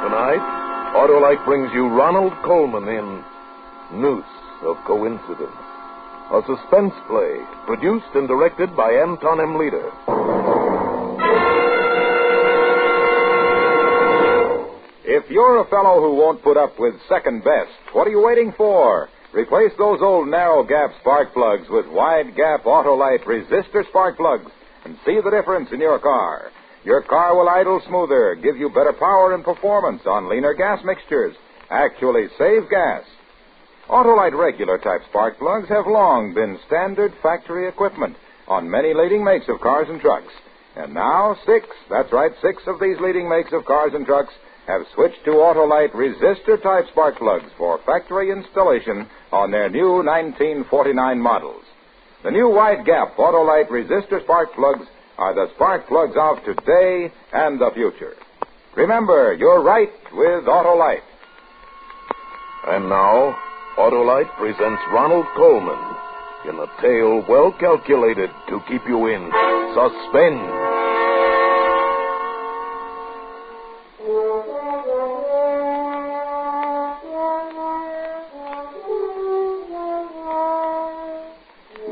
Tonight, Autolite brings you Ronald Colman in Noose of Coincidence, a suspense play produced and directed by Anton M. Leader. If you're a fellow who won't put up with second best, what are you waiting for? Replace those old narrow gap spark plugs with wide gap Autolite resistor spark plugs and see the difference in your car. Your car will idle smoother, give you better power and performance on leaner gas mixtures, actually save gas. Autolite regular type spark plugs have long been standard factory equipment on many leading makes of cars and trucks. And now 6, that's right, 6 of these leading makes of cars and trucks have switched to Autolite resistor-type spark plugs for factory installation on their new 1949 models. The new wide-gap Autolite resistor spark plugs are the spark plugs of today and the future. Remember, you're right with Autolite. And now, Autolite presents Ronald Coleman in a tale well calculated to keep you in suspense.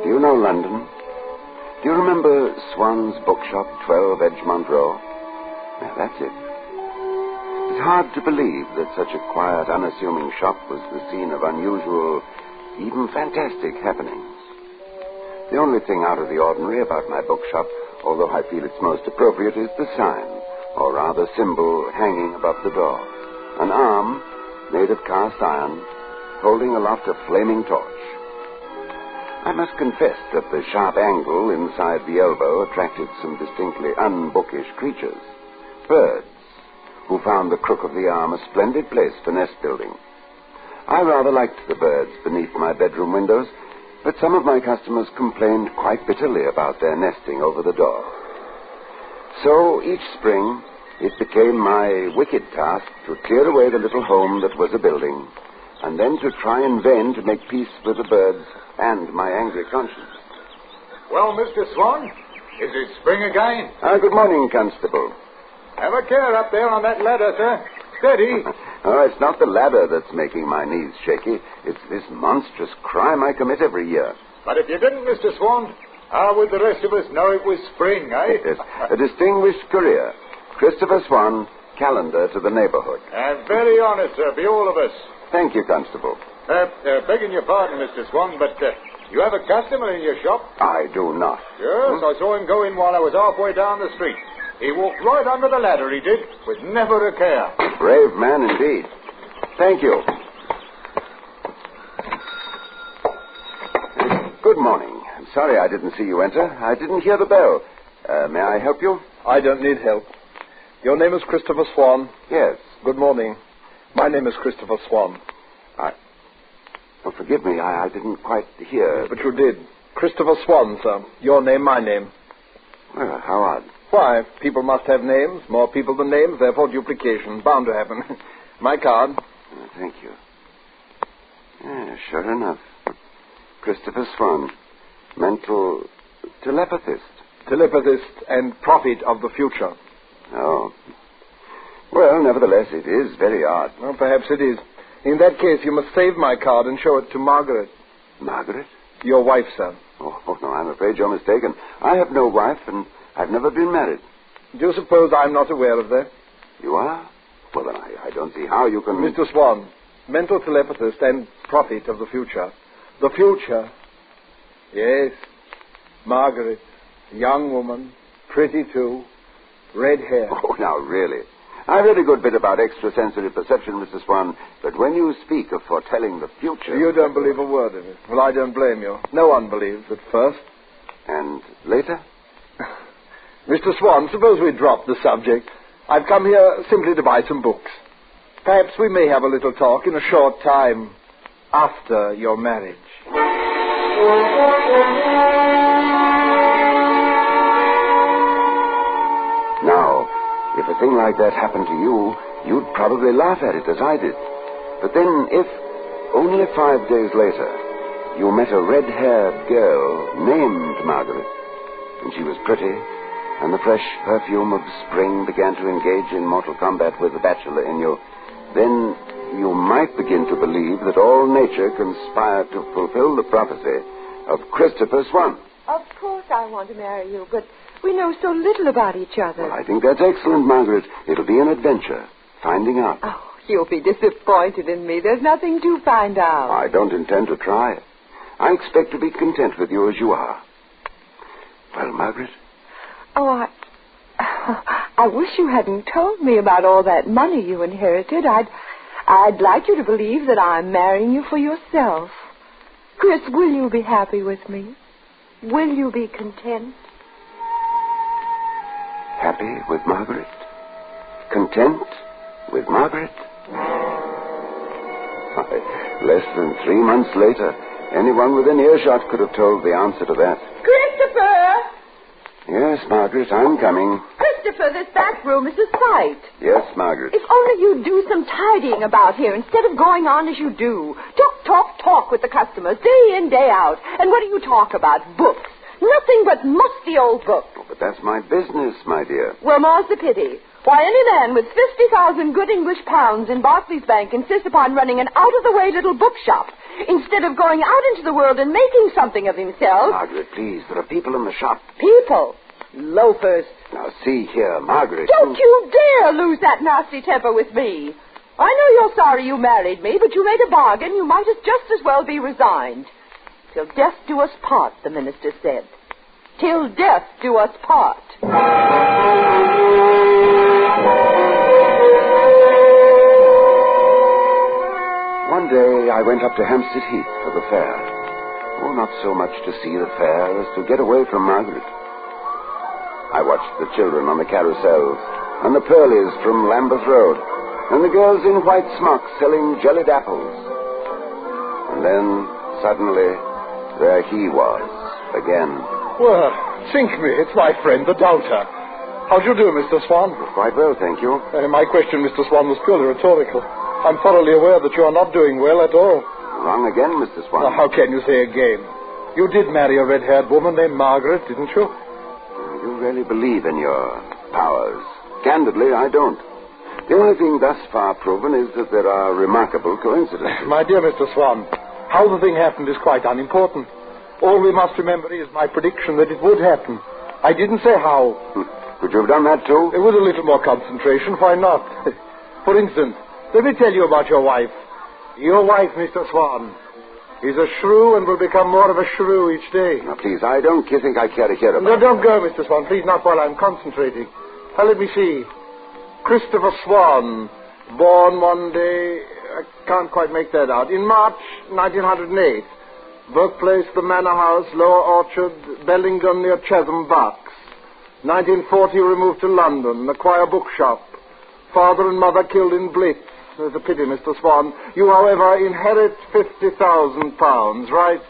Do you know London? Do you remember Swan's Bookshop, 12 Edgemont Row? Now, that's it. It's hard to believe that such a quiet, unassuming shop was the scene of unusual, even fantastic happenings. The only thing out of the ordinary about my bookshop, although I feel it's most appropriate, is the sign, or rather symbol, hanging above the door. An arm, made of cast iron, holding aloft a flaming torch. I must confess that the sharp angle inside the elbow attracted some distinctly unbookish creatures. Birds, who found the crook of the arm a splendid place for nest building. I rather liked the birds beneath my bedroom windows, but some of my customers complained quite bitterly about their nesting over the door. So each spring, it became my wicked task to clear away the little home that was a building, and then to try in vain to make peace with the birds and my angry conscience. Well, Mr. Swan, is it spring again? Good morning, Constable. Have a care up there on that ladder, sir. Steady. Oh, it's not the ladder that's making my knees shaky. It's this monstrous crime I commit every year. But if you didn't, Mr. Swan, how would the rest of us know it was spring, eh? Yes, a distinguished career. Christopher Swan, calendar to the neighborhood. Very honored, sir, be all of us. Thank you, Constable. Begging your pardon, Mr. Swan, but you have a customer in your shop? I do not. Yes, I saw him go in while I was halfway down the street. He walked right under the ladder, he did, with never a care. Brave man indeed. Thank you. Good morning. I'm sorry I didn't see you enter. I didn't hear the bell. May I help you? I don't need help. Your name is Christopher Swan? Yes. Good morning. My name is Christopher Swan. Oh, forgive me, I didn't quite hear. But you did. Christopher Swan, sir. Your name, my name. Well, how odd. Why, people must have names. More people than names, therefore duplication. Bound to happen. My card. Thank you. Sure enough. Christopher Swan. Mental telepathist. Telepathist and prophet of the future. Oh. Well, nevertheless, it is very odd. Well, perhaps it is. In that case, you must save my card and show it to Margaret. Margaret? Your wife, sir. Oh, no, I'm afraid you're mistaken. I have no wife, and I've never been married. Do you suppose I'm not aware of that? You are? Well, then I don't see how you can... Mr. Swan, mental telepathist and prophet of the future. The future. Yes. Margaret, young woman, pretty too, red hair. Oh, now, really? I've read a good bit about extrasensory perception, Mr. Swan, but when you speak of foretelling the future... You don't believe a word of it. Well, I don't blame you. No one believes at first. And later? Mr. Swan, suppose we drop the subject. I've come here simply to buy some books. Perhaps we may have a little talk in a short time after your marriage. Now, if a thing like that happened to you, you'd probably laugh at it as I did. But then if, only 5 days later, you met a red-haired girl named Margaret, and she was pretty, and the fresh perfume of spring began to engage in mortal combat with the bachelor in you, then you might begin to believe that all nature conspired to fulfill the prophecy of Christopher Swan. Of course I want to marry you, but we know so little about each other. Well, I think that's excellent, Margaret. It'll be an adventure, finding out. Oh, you'll be disappointed in me. There's nothing to find out. I don't intend to try. I expect to be content with you as you are. Well, Margaret? Oh, I wish you hadn't told me about all that money you inherited. I'd like you to believe that I'm marrying you for yourself. Chris, will you be happy with me? Will you be content? Happy with Margaret? Content with Margaret? Less than 3 months later, anyone within earshot could have told the answer to that. Christopher! Yes, Margaret, I'm coming. Christopher, this back room is a sight. Yes, Margaret. If only you'd do some tidying about here instead of going on as you do. Talk with the customers day in, day out. And what do you talk about? Books. Nothing but musty old books. Oh, but that's my business, my dear. Well, more's the pity. Why, any man with 50,000 good English pounds in Barclays Bank insists upon running an out-of-the-way little bookshop instead of going out into the world and making something of himself. Margaret, please, there are people in the shop. People? Loafers. Now, see here, Margaret. Don't you dare lose that nasty temper with me. I know you're sorry you married me, but you made a bargain. You might just as well be resigned. Till death do us part, the minister said. Till death do us part. One day I went up to Hampstead Heath for the fair. Oh, not so much to see the fair as to get away from Margaret. I watched the children on the carousels, and the Pearlies from Lambeth Road, and the girls in white smocks selling jellied apples. And then, suddenly, there he was, again. Well, sink me, it's my friend, the doubter. How do you do, Mr. Swan? Quite well, thank you. My question, Mr. Swan, was purely rhetorical. I'm thoroughly aware that you are not doing well at all. Wrong again, Mr. Swan. Now, how can you say again? You did marry a red-haired woman named Margaret, didn't you? You really believe in your powers. Candidly, I don't. The only thing thus far proven is that there are remarkable coincidences. My dear Mr. Swan, how the thing happened is quite unimportant. All we must remember is my prediction that it would happen. I didn't say how. Could you have done that, too? With a little more concentration, why not? For instance, let me tell you about your wife. Your wife, Mr. Swan, is a shrew and will become more of a shrew each day. Now, please, I don't think I care to hear about it. No, don't go, Mr. Swan. Please, not while I'm concentrating. Now, let me see. Christopher Swan, born one day, I can't quite make that out, in March 1908. Birthplace, the Manor House, Lower Orchard, Bellingham near Chesham, Berks. 1940, removed to London, acquire bookshop. Father and mother killed in Blitz. There's a pity, Mr. Swan. You, however, inherit £50,000, right?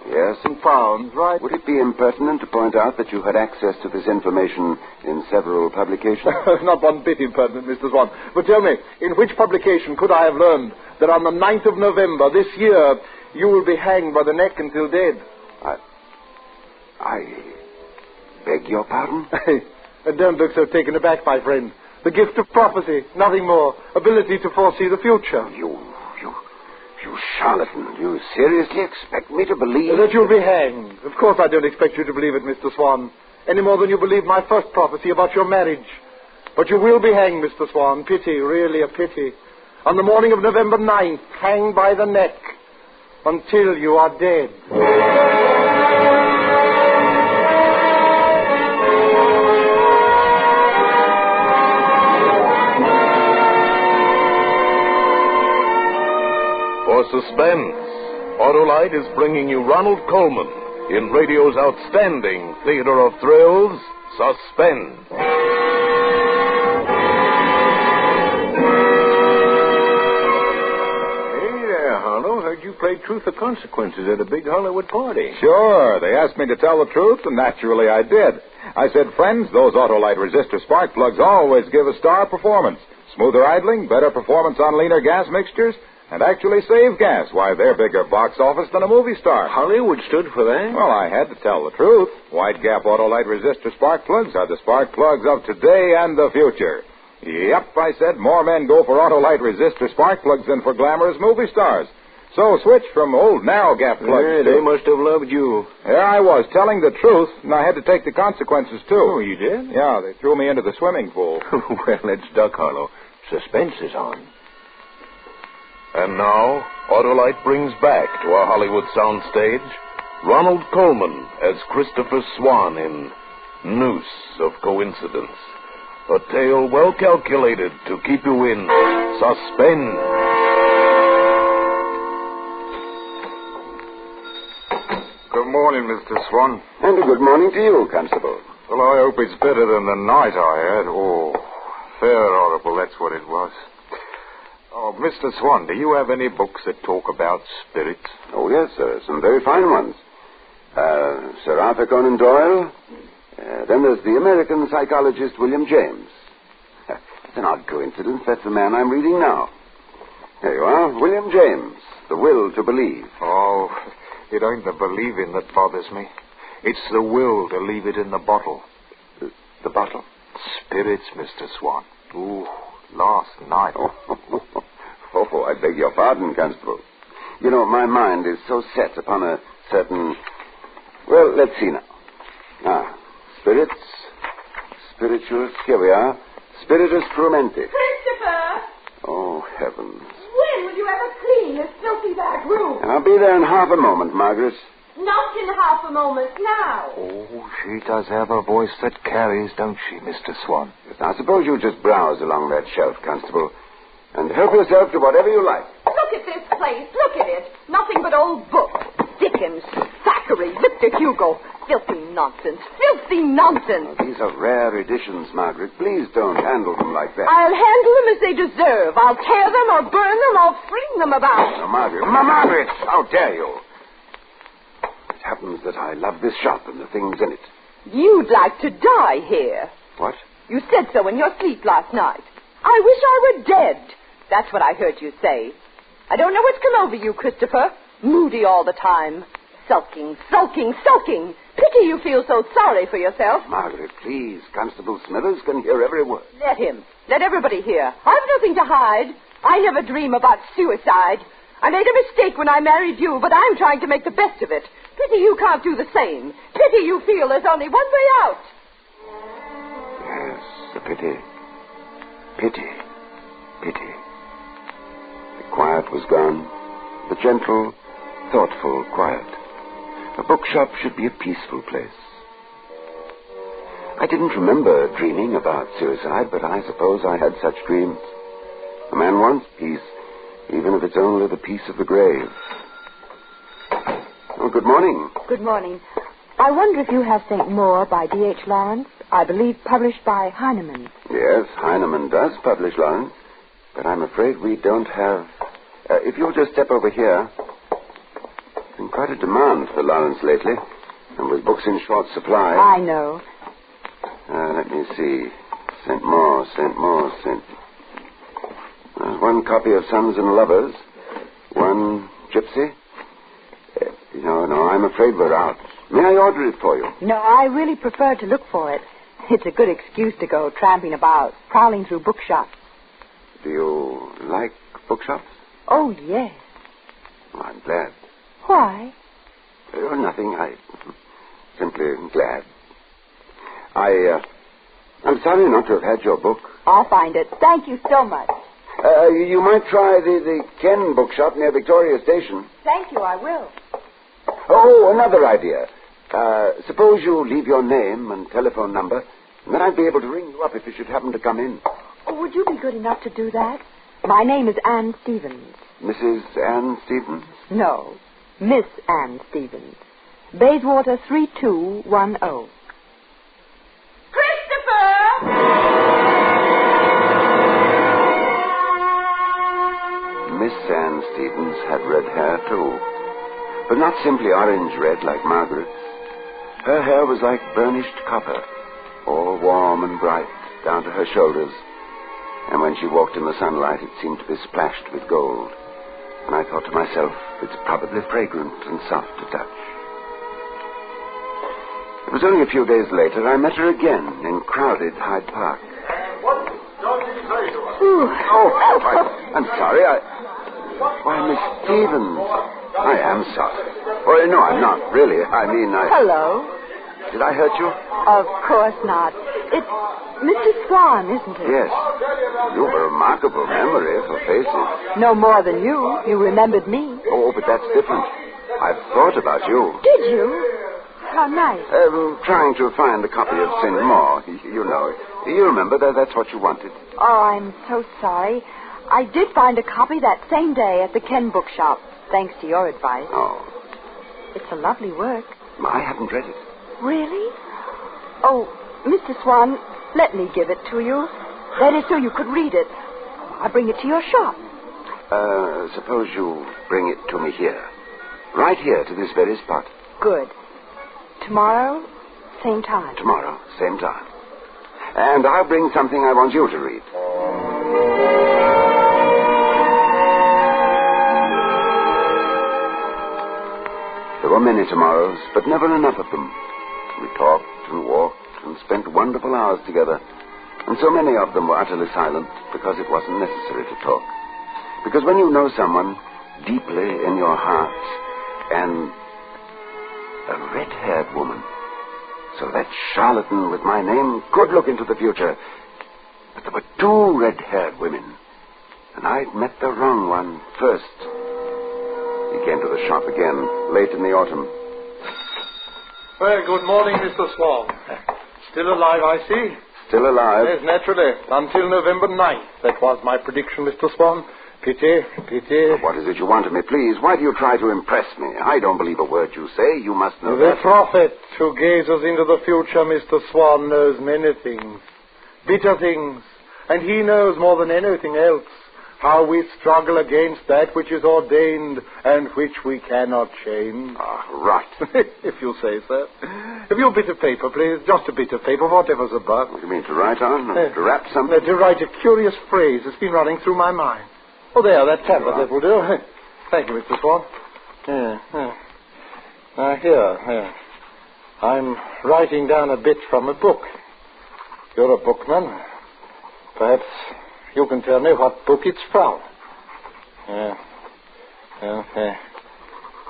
Yes. Pounds, right? Would it be impertinent to point out that you had access to this information in several publications? Not one bit impertinent, Mr. Swan. But tell me, in which publication could I have learned that on the 9th of November this year you will be hanged by the neck until dead? I beg your pardon? Don't look so taken aback, my friend. The gift of prophecy, nothing more. Ability to foresee the future. You charlatan. You seriously expect me to believe... That you'll be hanged. Of course I don't expect you to believe it, Mr. Swan. Any more than you believe my first prophecy about your marriage. But you will be hanged, Mr. Swan. Pity, really a pity. On the morning of November 9th, hanged by the neck. Until you are dead. For Suspense, Autolite is bringing you Ronald Colman in radio's outstanding theater of thrills, Suspense. Heard you played Truth or Consequences at a big Hollywood party. Sure. They asked me to tell the truth, and naturally I did. I said, friends, those Autolite resistor spark plugs always give a star performance. Smoother idling, better performance on leaner gas mixtures, and actually save gas. Why, they're bigger box office than a movie star. Hollywood stood for that? Well, I had to tell the truth. Wide gap Autolite resistor spark plugs are the spark plugs of today and the future. Yep, I said, more men go for Autolite resistor spark plugs than for glamorous movie stars. So switch from old narrow gap plugs. Yeah, they must have loved you. There I was, telling the truth, and I had to take the consequences, too. Oh, you did? Yeah, they threw me into the swimming pool. Well, it's Duck Hollow. Suspense is on. And now, Autolite brings back to our Hollywood soundstage Ronald Colman as Christopher Swan in Noose of Coincidence. A tale well calculated to keep you in suspense. Good morning, Mr. Swan. And a good morning to you, Constable. Well, I hope it's better than the night I had. Oh, fair horrible, that's what it was. Oh, Mr. Swan, do you have any books that talk about spirits? Oh, yes, sir. Some very fine ones. Sir Arthur Conan Doyle. Then there's the American psychologist William James. It's an odd coincidence. That's the man I'm reading now. There you are. William James. The Will to Believe. Oh, it ain't the believing that bothers me. It's the will to leave it in the bottle. The bottle? Spirits, Mr. Swan. Ooh, last night. Oh, I beg your pardon, Constable. You know, my mind is so set upon a certain... Well, let's see now. Spirits, spirituous, here we are. Spiritus Frumenti. Christopher! Oh, heavens. When will you ever clean this filthy back room? I'll be there in half a moment, Margaret. Not in half a moment, now. Oh, she does have a voice that carries, don't she, Mr. Swan? Yes, now, suppose you just browse along that shelf, Constable, and help yourself to whatever you like. Look at this place. Look at it. Nothing but old books. Dickens, Thackeray, Victor Hugo. Filthy nonsense. Filthy nonsense. Oh, these are rare editions, Margaret. Please don't handle them like that. I'll handle them as they deserve. I'll tear them or burn them or fling them about. No, Margaret. Margaret! How dare you? It happens that I love this shop and the things in it. You'd like to die here. What? You said so in your sleep last night. I wish I were dead. That's what I heard you say. I don't know what's come over you, Christopher. Moody all the time. Sulking, sulking, sulking. Pity you feel so sorry for yourself. Margaret, please. Constable Smithers can hear every word. Let him. Let everybody hear. I've nothing to hide. I never dream about suicide. I made a mistake when I married you, but I'm trying to make the best of it. Pity you can't do the same. Pity you feel there's only one way out. Yes, the pity. Pity. Pity. The quiet was gone. The gentle, thoughtful quiet. A bookshop should be a peaceful place. I didn't remember dreaming about suicide, but I suppose I had such dreams. A man wants peace, even if it's only the peace of the grave. Oh, good morning. Good morning. I wonder if you have St. Maur by D.H. Lawrence, I believe published by Heinemann. Yes, Heinemann does publish Lawrence, but I'm afraid we don't have... if you'll just step over here... There's been quite a demand for Lawrence lately, and with books in short supply... I know. Let me see. St. Maur. There's one copy of Sons and Lovers, one Gypsy. No, I'm afraid we're out. May I order it for you? No, I really prefer to look for it. It's a good excuse to go tramping about, prowling through bookshops. Do you like bookshops? Oh, yes. Well, I'm glad. Why? Nothing. I simply glad. I'm sorry not to have had your book. I'll find it. Thank you so much. You might try the Ken bookshop near Victoria Station. Thank you, I will. Oh, another idea. Suppose you leave your name and telephone number, and then I'd be able to ring you up if you should happen to come in. Oh, would you be good enough to do that? My name is Anne Stevens. Mrs. Anne Stevens? No, Miss Anne Stevens. Bayswater 3210. Christopher! Miss Anne Stevens had red hair, too. But not simply orange red like Margaret's. Her hair was like burnished copper, all warm and bright down to her shoulders. And when she walked in the sunlight, it seemed to be splashed with gold. And I thought to myself, it's probably fragrant and soft to touch. It was only a few days later I met her again in crowded Hyde Park. What did you say to us? I'm sorry. Why, Miss Stevens. I am sorry. Well, no, I'm not, really. I mean, Hello. Did I hurt you? Of course not. It's Mr. Swan, isn't it? Yes. You have a remarkable memory for faces. No more than you. You remembered me. Oh, but that's different. I've thought about you. Did you? How nice. Trying to find a copy of St. Maur. You know. You remember that's what you wanted. Oh, I'm so sorry. I did find a copy that same day at the Ken bookshop, thanks to your advice. Oh. It's a lovely work. I haven't read it. Really? Oh, Mr. Swan, let me give it to you. That is so you could read it. I'll bring it to your shop. Suppose you bring it to me here. Right here, to this very spot. Good. Tomorrow, same time. Tomorrow, same time. And I'll bring something I want you to read. There were many tomorrows, but never enough of them. We talked and walked and spent wonderful hours together. And so many of them were utterly silent because it wasn't necessary to talk. Because when you know someone deeply in your heart, and a red-haired woman, so that charlatan with my name could look into the future. But there were two red-haired women, and I'd met the wrong one first. He came to the shop again, late in the autumn. Well, good morning, Mr. Swan. Still alive, I see. Still alive? Yes, naturally. Until November 9th. That was my prediction, Mr. Swan. Pity. Well, what is it you want of me, please? Why do you try to impress me? I don't believe a word you say. You must know The that. prophet who gazes into the future, Mr. Swan, knows many things. Bitter things. And he knows more than anything else how we struggle against that which is ordained and which we cannot change. Right. If you say so. Have you a bit of paper, please? Just a bit of paper, whatever's about. What do you mean, to write on? To wrap something? To write a curious phrase that's been running through my mind. Oh, there, that tablet, that will do. Thank you, Mr. Swan. Here. I'm writing down a bit from a book. You're a bookman. Perhaps you can tell me what book it's from.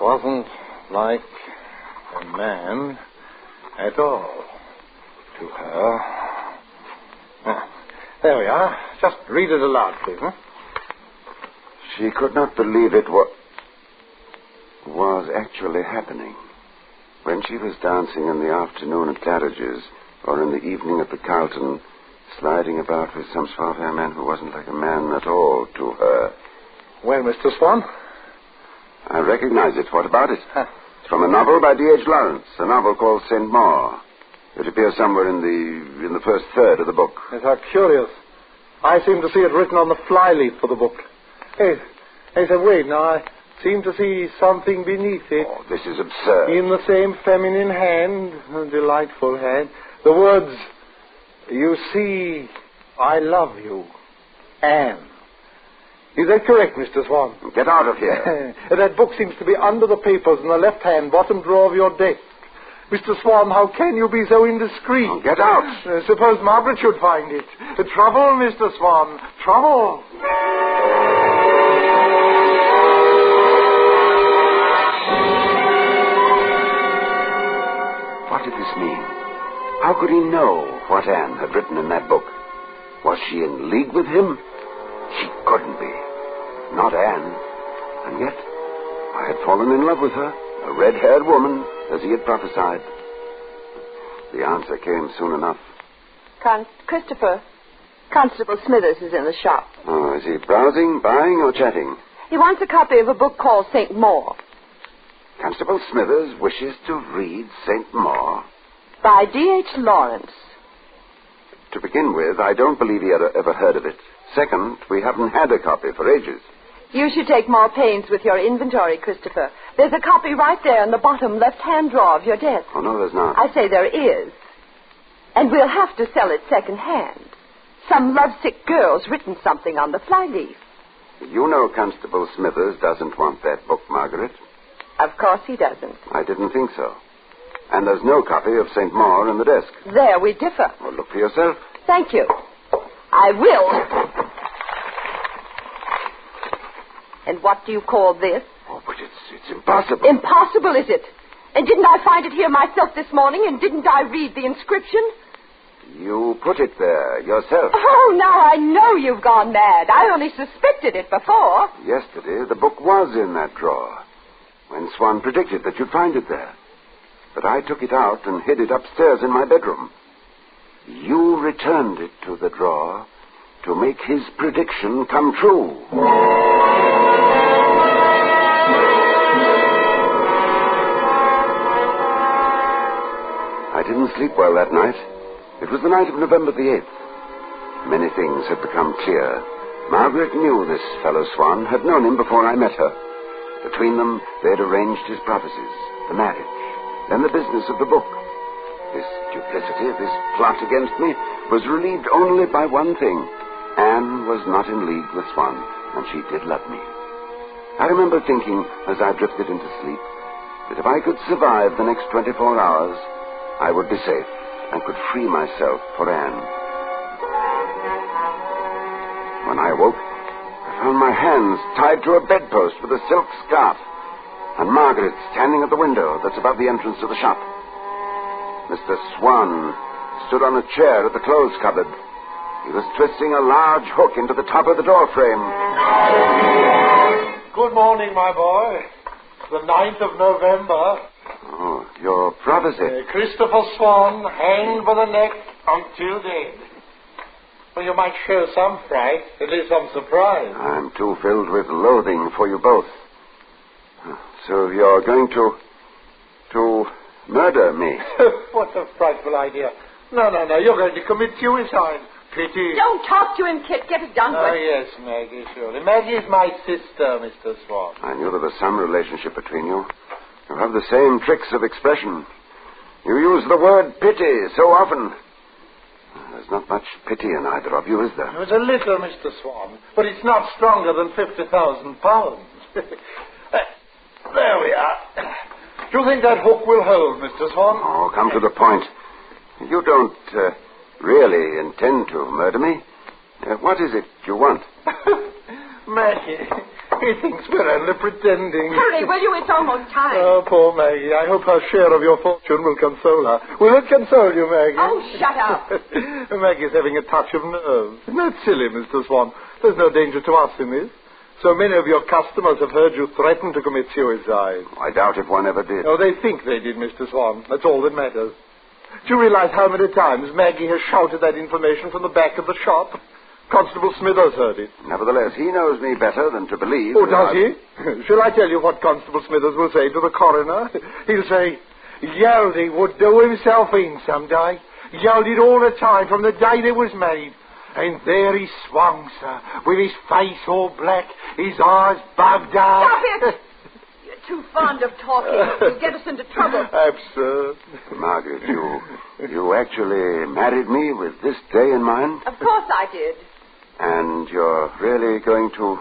Wasn't like a man at all to her. There we are. Just read it aloud, please. She could not believe it was actually happening. When she was dancing in the afternoon at Claridge's, or in the evening at the Carlton, sliding about with some suave man who wasn't like a man at all to her. Well, Mr. Swan? I recognize it. What about it? It's from a novel by D.H. Lawrence, a novel called St. Maur. It appears somewhere in the first third of the book. Yes, how curious. I seem to see it written on the flyleaf for the book. Hey, wait, now I seem to see something beneath it. Oh, this is absurd. In the same feminine hand, a delightful hand, the words, "You see, I love you, Anne." Is that correct, Mr. Swan? Get out of here. That book seems to be under the papers in the left-hand bottom drawer of your desk. Mr. Swan, how can you be so indiscreet? Oh, get out. Suppose Margaret should find it. Trouble, Mr. Swan, trouble. What did this mean? How could he know what Anne had written in that book? Was she in league with him? She couldn't be. Not Anne. And yet, I had fallen in love with her, a red-haired woman, as he had prophesied. The answer came soon enough. Christopher, Constable Smithers is in the shop. Oh, is he browsing, buying, or chatting? He wants a copy of a book called St. Maur. Constable Smithers wishes to read St. Maur? By D.H. Lawrence. To begin with, I don't believe he had ever heard of it. Second, we haven't had a copy for ages. You should take more pains with your inventory, Christopher. There's a copy right there in the bottom left-hand drawer of your desk. Oh, no, there's not. I say there is. And we'll have to sell it second-hand. Some lovesick girl's written something on the flyleaf. You know Constable Smithers doesn't want that book, Margaret. Of course he doesn't. I didn't think so. And there's no copy of St. Maur in the desk. There we differ. Well, look for yourself. Thank you. I will. And what do you call this? Oh, but it's impossible. Impossible, is it? And didn't I find it here myself this morning, and didn't I read the inscription? You put it there yourself. Oh, now I know you've gone mad. I only suspected it before. Yesterday, the book was in that drawer, when Swan predicted that you'd find it there. But I took it out and hid it upstairs in my bedroom. You returned it to the drawer to make his prediction come true. I didn't sleep well that night. It was the night of November the 8th. Many things had become clear. Margaret knew this fellow Swan, had known him before I met her. Between them, they had arranged his prophecies, the marriage, then the business of the book. This duplicity, this plot against me, was relieved only by one thing. Anne was not in league with Swan, and she did love me. I remember thinking, as I drifted into sleep, that if I could survive the next 24 hours, I would be safe and could free myself for Anne. When I awoke, I found my hands tied to a bedpost with a silk scarf, and Margaret standing at the window that's above the entrance to the shop. Mr. Swan stood on a chair at the clothes cupboard. He was twisting a large hook into the top of the door frame. Good morning, my boy. The 9th of November. Oh, your prophecy. Christopher Swan hanged by the neck until dead. Well, you might show some fright, at least some surprise. I'm too filled with loathing for you both. So you're going to murder me? What a frightful idea. No, you're going to commit suicide. Pity. Don't talk to him, Kit. Get it done with. Oh, yes, Maggie, surely. Maggie is my sister, Mr. Swan. I knew there was some relationship between you. You have the same tricks of expression. You use the word pity so often. There's not much pity in either of you, is there? It was a little, Mr. Swan, but it's not stronger than 50,000 pounds. There we are. Do you think that hook will hold, Mr. Swan? Oh, come to the point. You don't really intend to murder me. What is it you want? Maggie, he thinks we're only pretending. Hurry, will you? It's almost time. Oh, poor Maggie. I hope her share of your fortune will console her. Will it console you, Maggie? Oh, shut up. Maggie's having a touch of nerves. Isn't that silly, Mr. Swan? There's no danger to us in this. So many of your customers have heard you threaten to commit suicide. I doubt if one ever did. Oh, they think they did, Mr. Swan. That's all that matters. Do you realize how many times Maggie has shouted that information from the back of the shop? Constable Smithers heard it. Nevertheless, he knows me better than to believe... Oh, does he? Shall I tell you what Constable Smithers will say to the coroner? He'll say, Yaldy would do himself in some day. Yelled it all the time from the day they was made. And there he swung, sir, with his face all black, his eyes bugged out. Stop it! You're too fond of talking. You'll get us into trouble. Absurd. Margaret, you actually married me with this day in mind? Of course I did. And you're really going to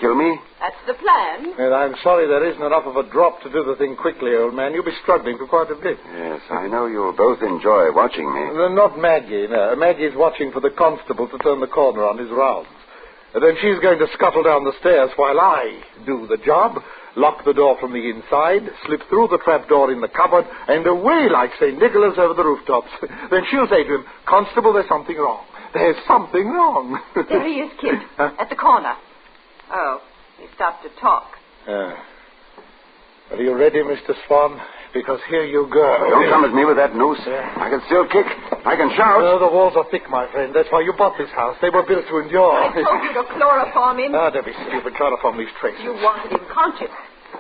kill me? That's the plan. And I'm sorry there isn't enough of a drop to do the thing quickly, old man. You'll be struggling for quite a bit. Yes, I know you'll both enjoy watching me. Not Maggie, no. Maggie's watching for the constable to turn the corner on his rounds. And then she's going to scuttle down the stairs while I do the job, lock the door from the inside, slip through the trapdoor in the cupboard, and away like St. Nicholas over the rooftops. Then she'll say to him, Constable, there's something wrong. There's something wrong. There he is, Kid, at the corner. Oh, he stopped to talk. Are you ready, Mr. Swan? Because here you go. Don't come at me with that noose. I can still kick. I can shout. No, the walls are thick, my friend. That's why you bought this house. They were built to endure. I told you to chloroform him. Ah, don't be stupid. Chloroform these traces. You wanted him conscious,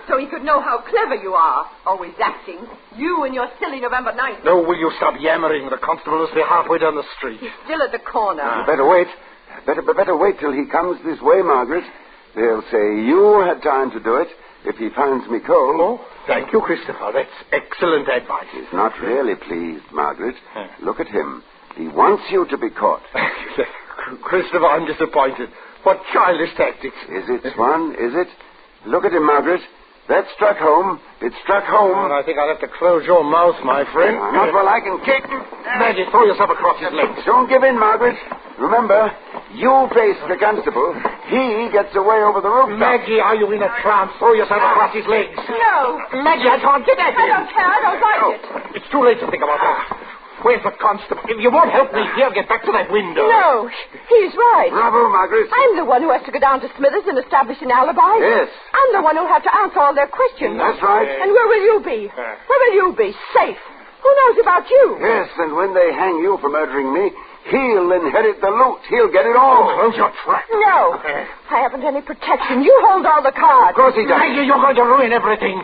so he could know how clever you are. Always acting. You and your silly November 9th. No, will you stop yammering? The constable will be halfway down the street. He's still at the corner. You better wait. Better wait till he comes this way, Margaret. They'll say you had time to do it if he finds me cold. Oh, thank you, Christopher. That's excellent advice. He's not really pleased, Margaret. Look at him. He wants you to be caught. Christopher, I'm disappointed. What childish tactics. Is it, Swan? Is it? Look at him, Margaret. That struck home. It struck home. Well, I think I'll have to close your mouth, my friend. Not while I can kick. Maggie, throw yourself across his legs. Don't give in, Margaret. Remember, you face the constable. He gets away over the rooftop. Maggie, are you in a trance? Throw yourself across his legs. No. Maggie, I can't get at I him. don't care. I don't like it. It's too late to think about that. Where's the constable? If you won't help me here, get back to that window. No, he's right. Bravo, Margaret. I'm the one who has to go down to Smithers and establish an alibi. Yes. I'm the one who'll have to answer all their questions. That's right. And where will you be? Where will you be? Safe. Who knows about you? Yes, and when they hang you for murdering me, he'll inherit the loot. He'll get it all. Close your trap. No. I haven't any protection. You hold all the cards. Of course he does. Maggie, you're going to ruin everything.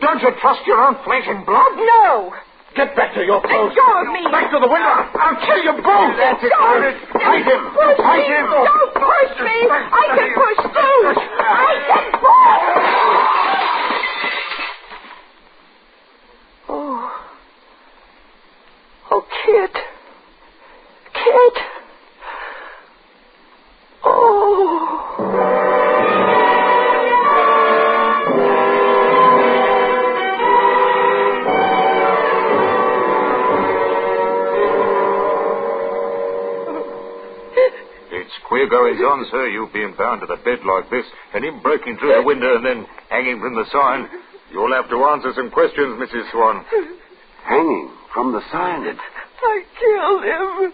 Don't you trust your own flesh and blood? No. Get back to your post. Let go of me. Back to the window. I'll kill you both. That's it, Curtis. Fight him. Fight him. Don't push me. I can push too. I can push. Oh, Kid. Kid. Queer goings on, sir, you being bound to the bed like this, and him breaking through the window and then hanging from the sign. You'll have to answer some questions, Mrs. Swan. Hanging from the sign? I killed him.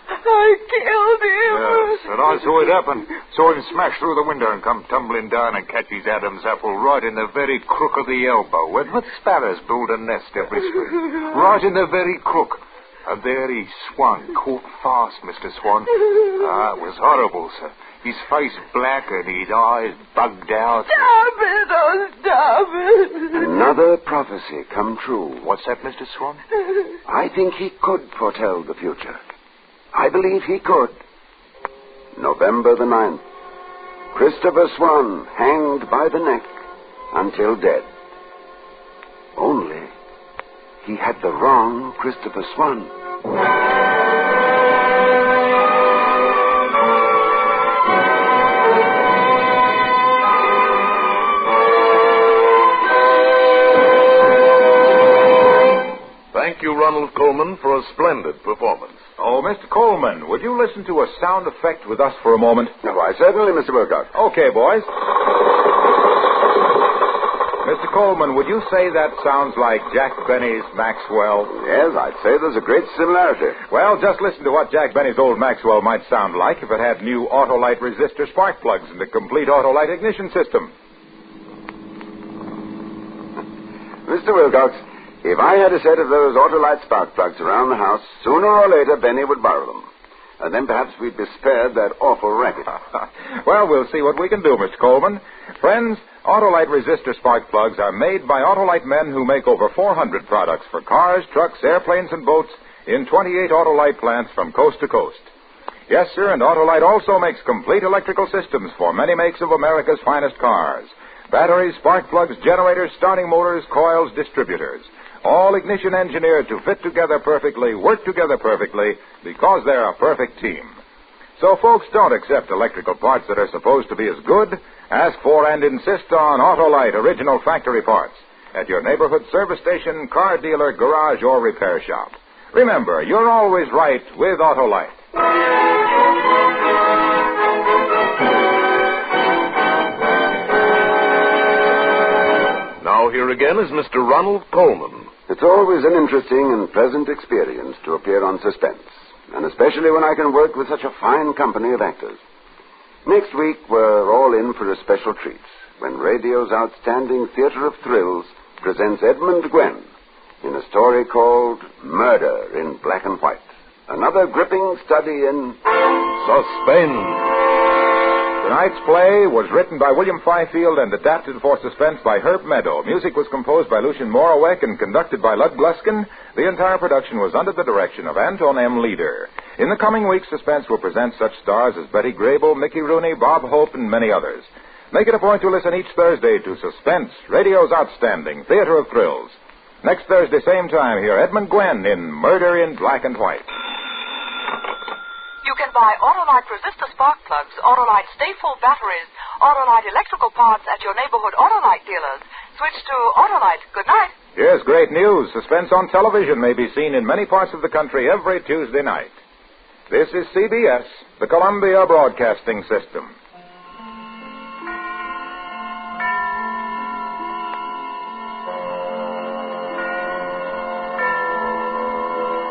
I killed him. Yes, and I saw it happen. Saw him smash through the window and come tumbling down and catch his Adam's apple right in the very crook of the elbow, where the sparrows build a nest every spring. Right in the very crook. And there he swung, caught fast, Mr. Swan. It was horrible, sir. His face black and his eyes bugged out. Stop it, oh, stop it. Another prophecy come true. What's that, Mr. Swan? I think he could foretell the future. I believe he could. November the 9th. Christopher Swan hanged by the neck until dead. Only he had the wrong Christopher Swan. Thank you, Ronald Coleman, for a splendid performance. Oh, Mr. Coleman, would you listen to a sound effect with us for a moment? Why, certainly, Mr. Wilcox. Okay, boys. Mr. Coleman, would you say that sounds like Jack Benny's Maxwell? Yes, I'd say there's a great similarity. Well, just listen to what Jack Benny's old Maxwell might sound like if it had new Autolite resistor spark plugs and a complete Autolite ignition system. Mr. Wilcox, if I had a set of those Autolite spark plugs around the house, sooner or later Benny would borrow them. And then perhaps we'd be spared that awful racket. Well, we'll see what we can do, Mr. Coleman. Friends, Autolite resistor spark plugs are made by Autolite men who make over 400 products for cars, trucks, airplanes, and boats in 28 Autolite plants from coast to coast. Yes, sir, and Autolite also makes complete electrical systems for many makes of America's finest cars. Batteries, spark plugs, generators, starting motors, coils, distributors. All ignition engineered to fit together perfectly, work together perfectly, because they're a perfect team. So, folks, don't accept electrical parts that are supposed to be as good. Ask for and insist on Autolite original factory parts at your neighborhood service station, car dealer, garage, or repair shop. Remember, you're always right with Autolite. Now here again is Mr. Ronald Coleman. It's always an interesting and pleasant experience to appear on Suspense, and especially when I can work with such a fine company of actors. Next week, we're all in for a special treat when radio's outstanding theater of thrills presents Edmund Gwen in a story called Murder in Black and White. Another gripping study in Suspense. Tonight's play was written by William Fifield and adapted for Suspense by Herb Meadow. Music was composed by Lucien Morawek and conducted by Lud Gluskin. The entire production was under the direction of Anton M. Leader. In the coming weeks, Suspense will present such stars as Betty Grable, Mickey Rooney, Bob Hope, and many others. Make it a point to listen each Thursday to Suspense, radio's outstanding theater of thrills. Next Thursday, same time, hear Edmund Gwen in Murder in Black and White. You can buy Autolite resistor spark plugs, Autolite stay-full batteries, Autolite electrical parts at your neighborhood Autolite dealers. Switch to Autolite. Good night. Here's great news. Suspense on television may be seen in many parts of the country every Tuesday night. This is CBS, the Columbia Broadcasting System.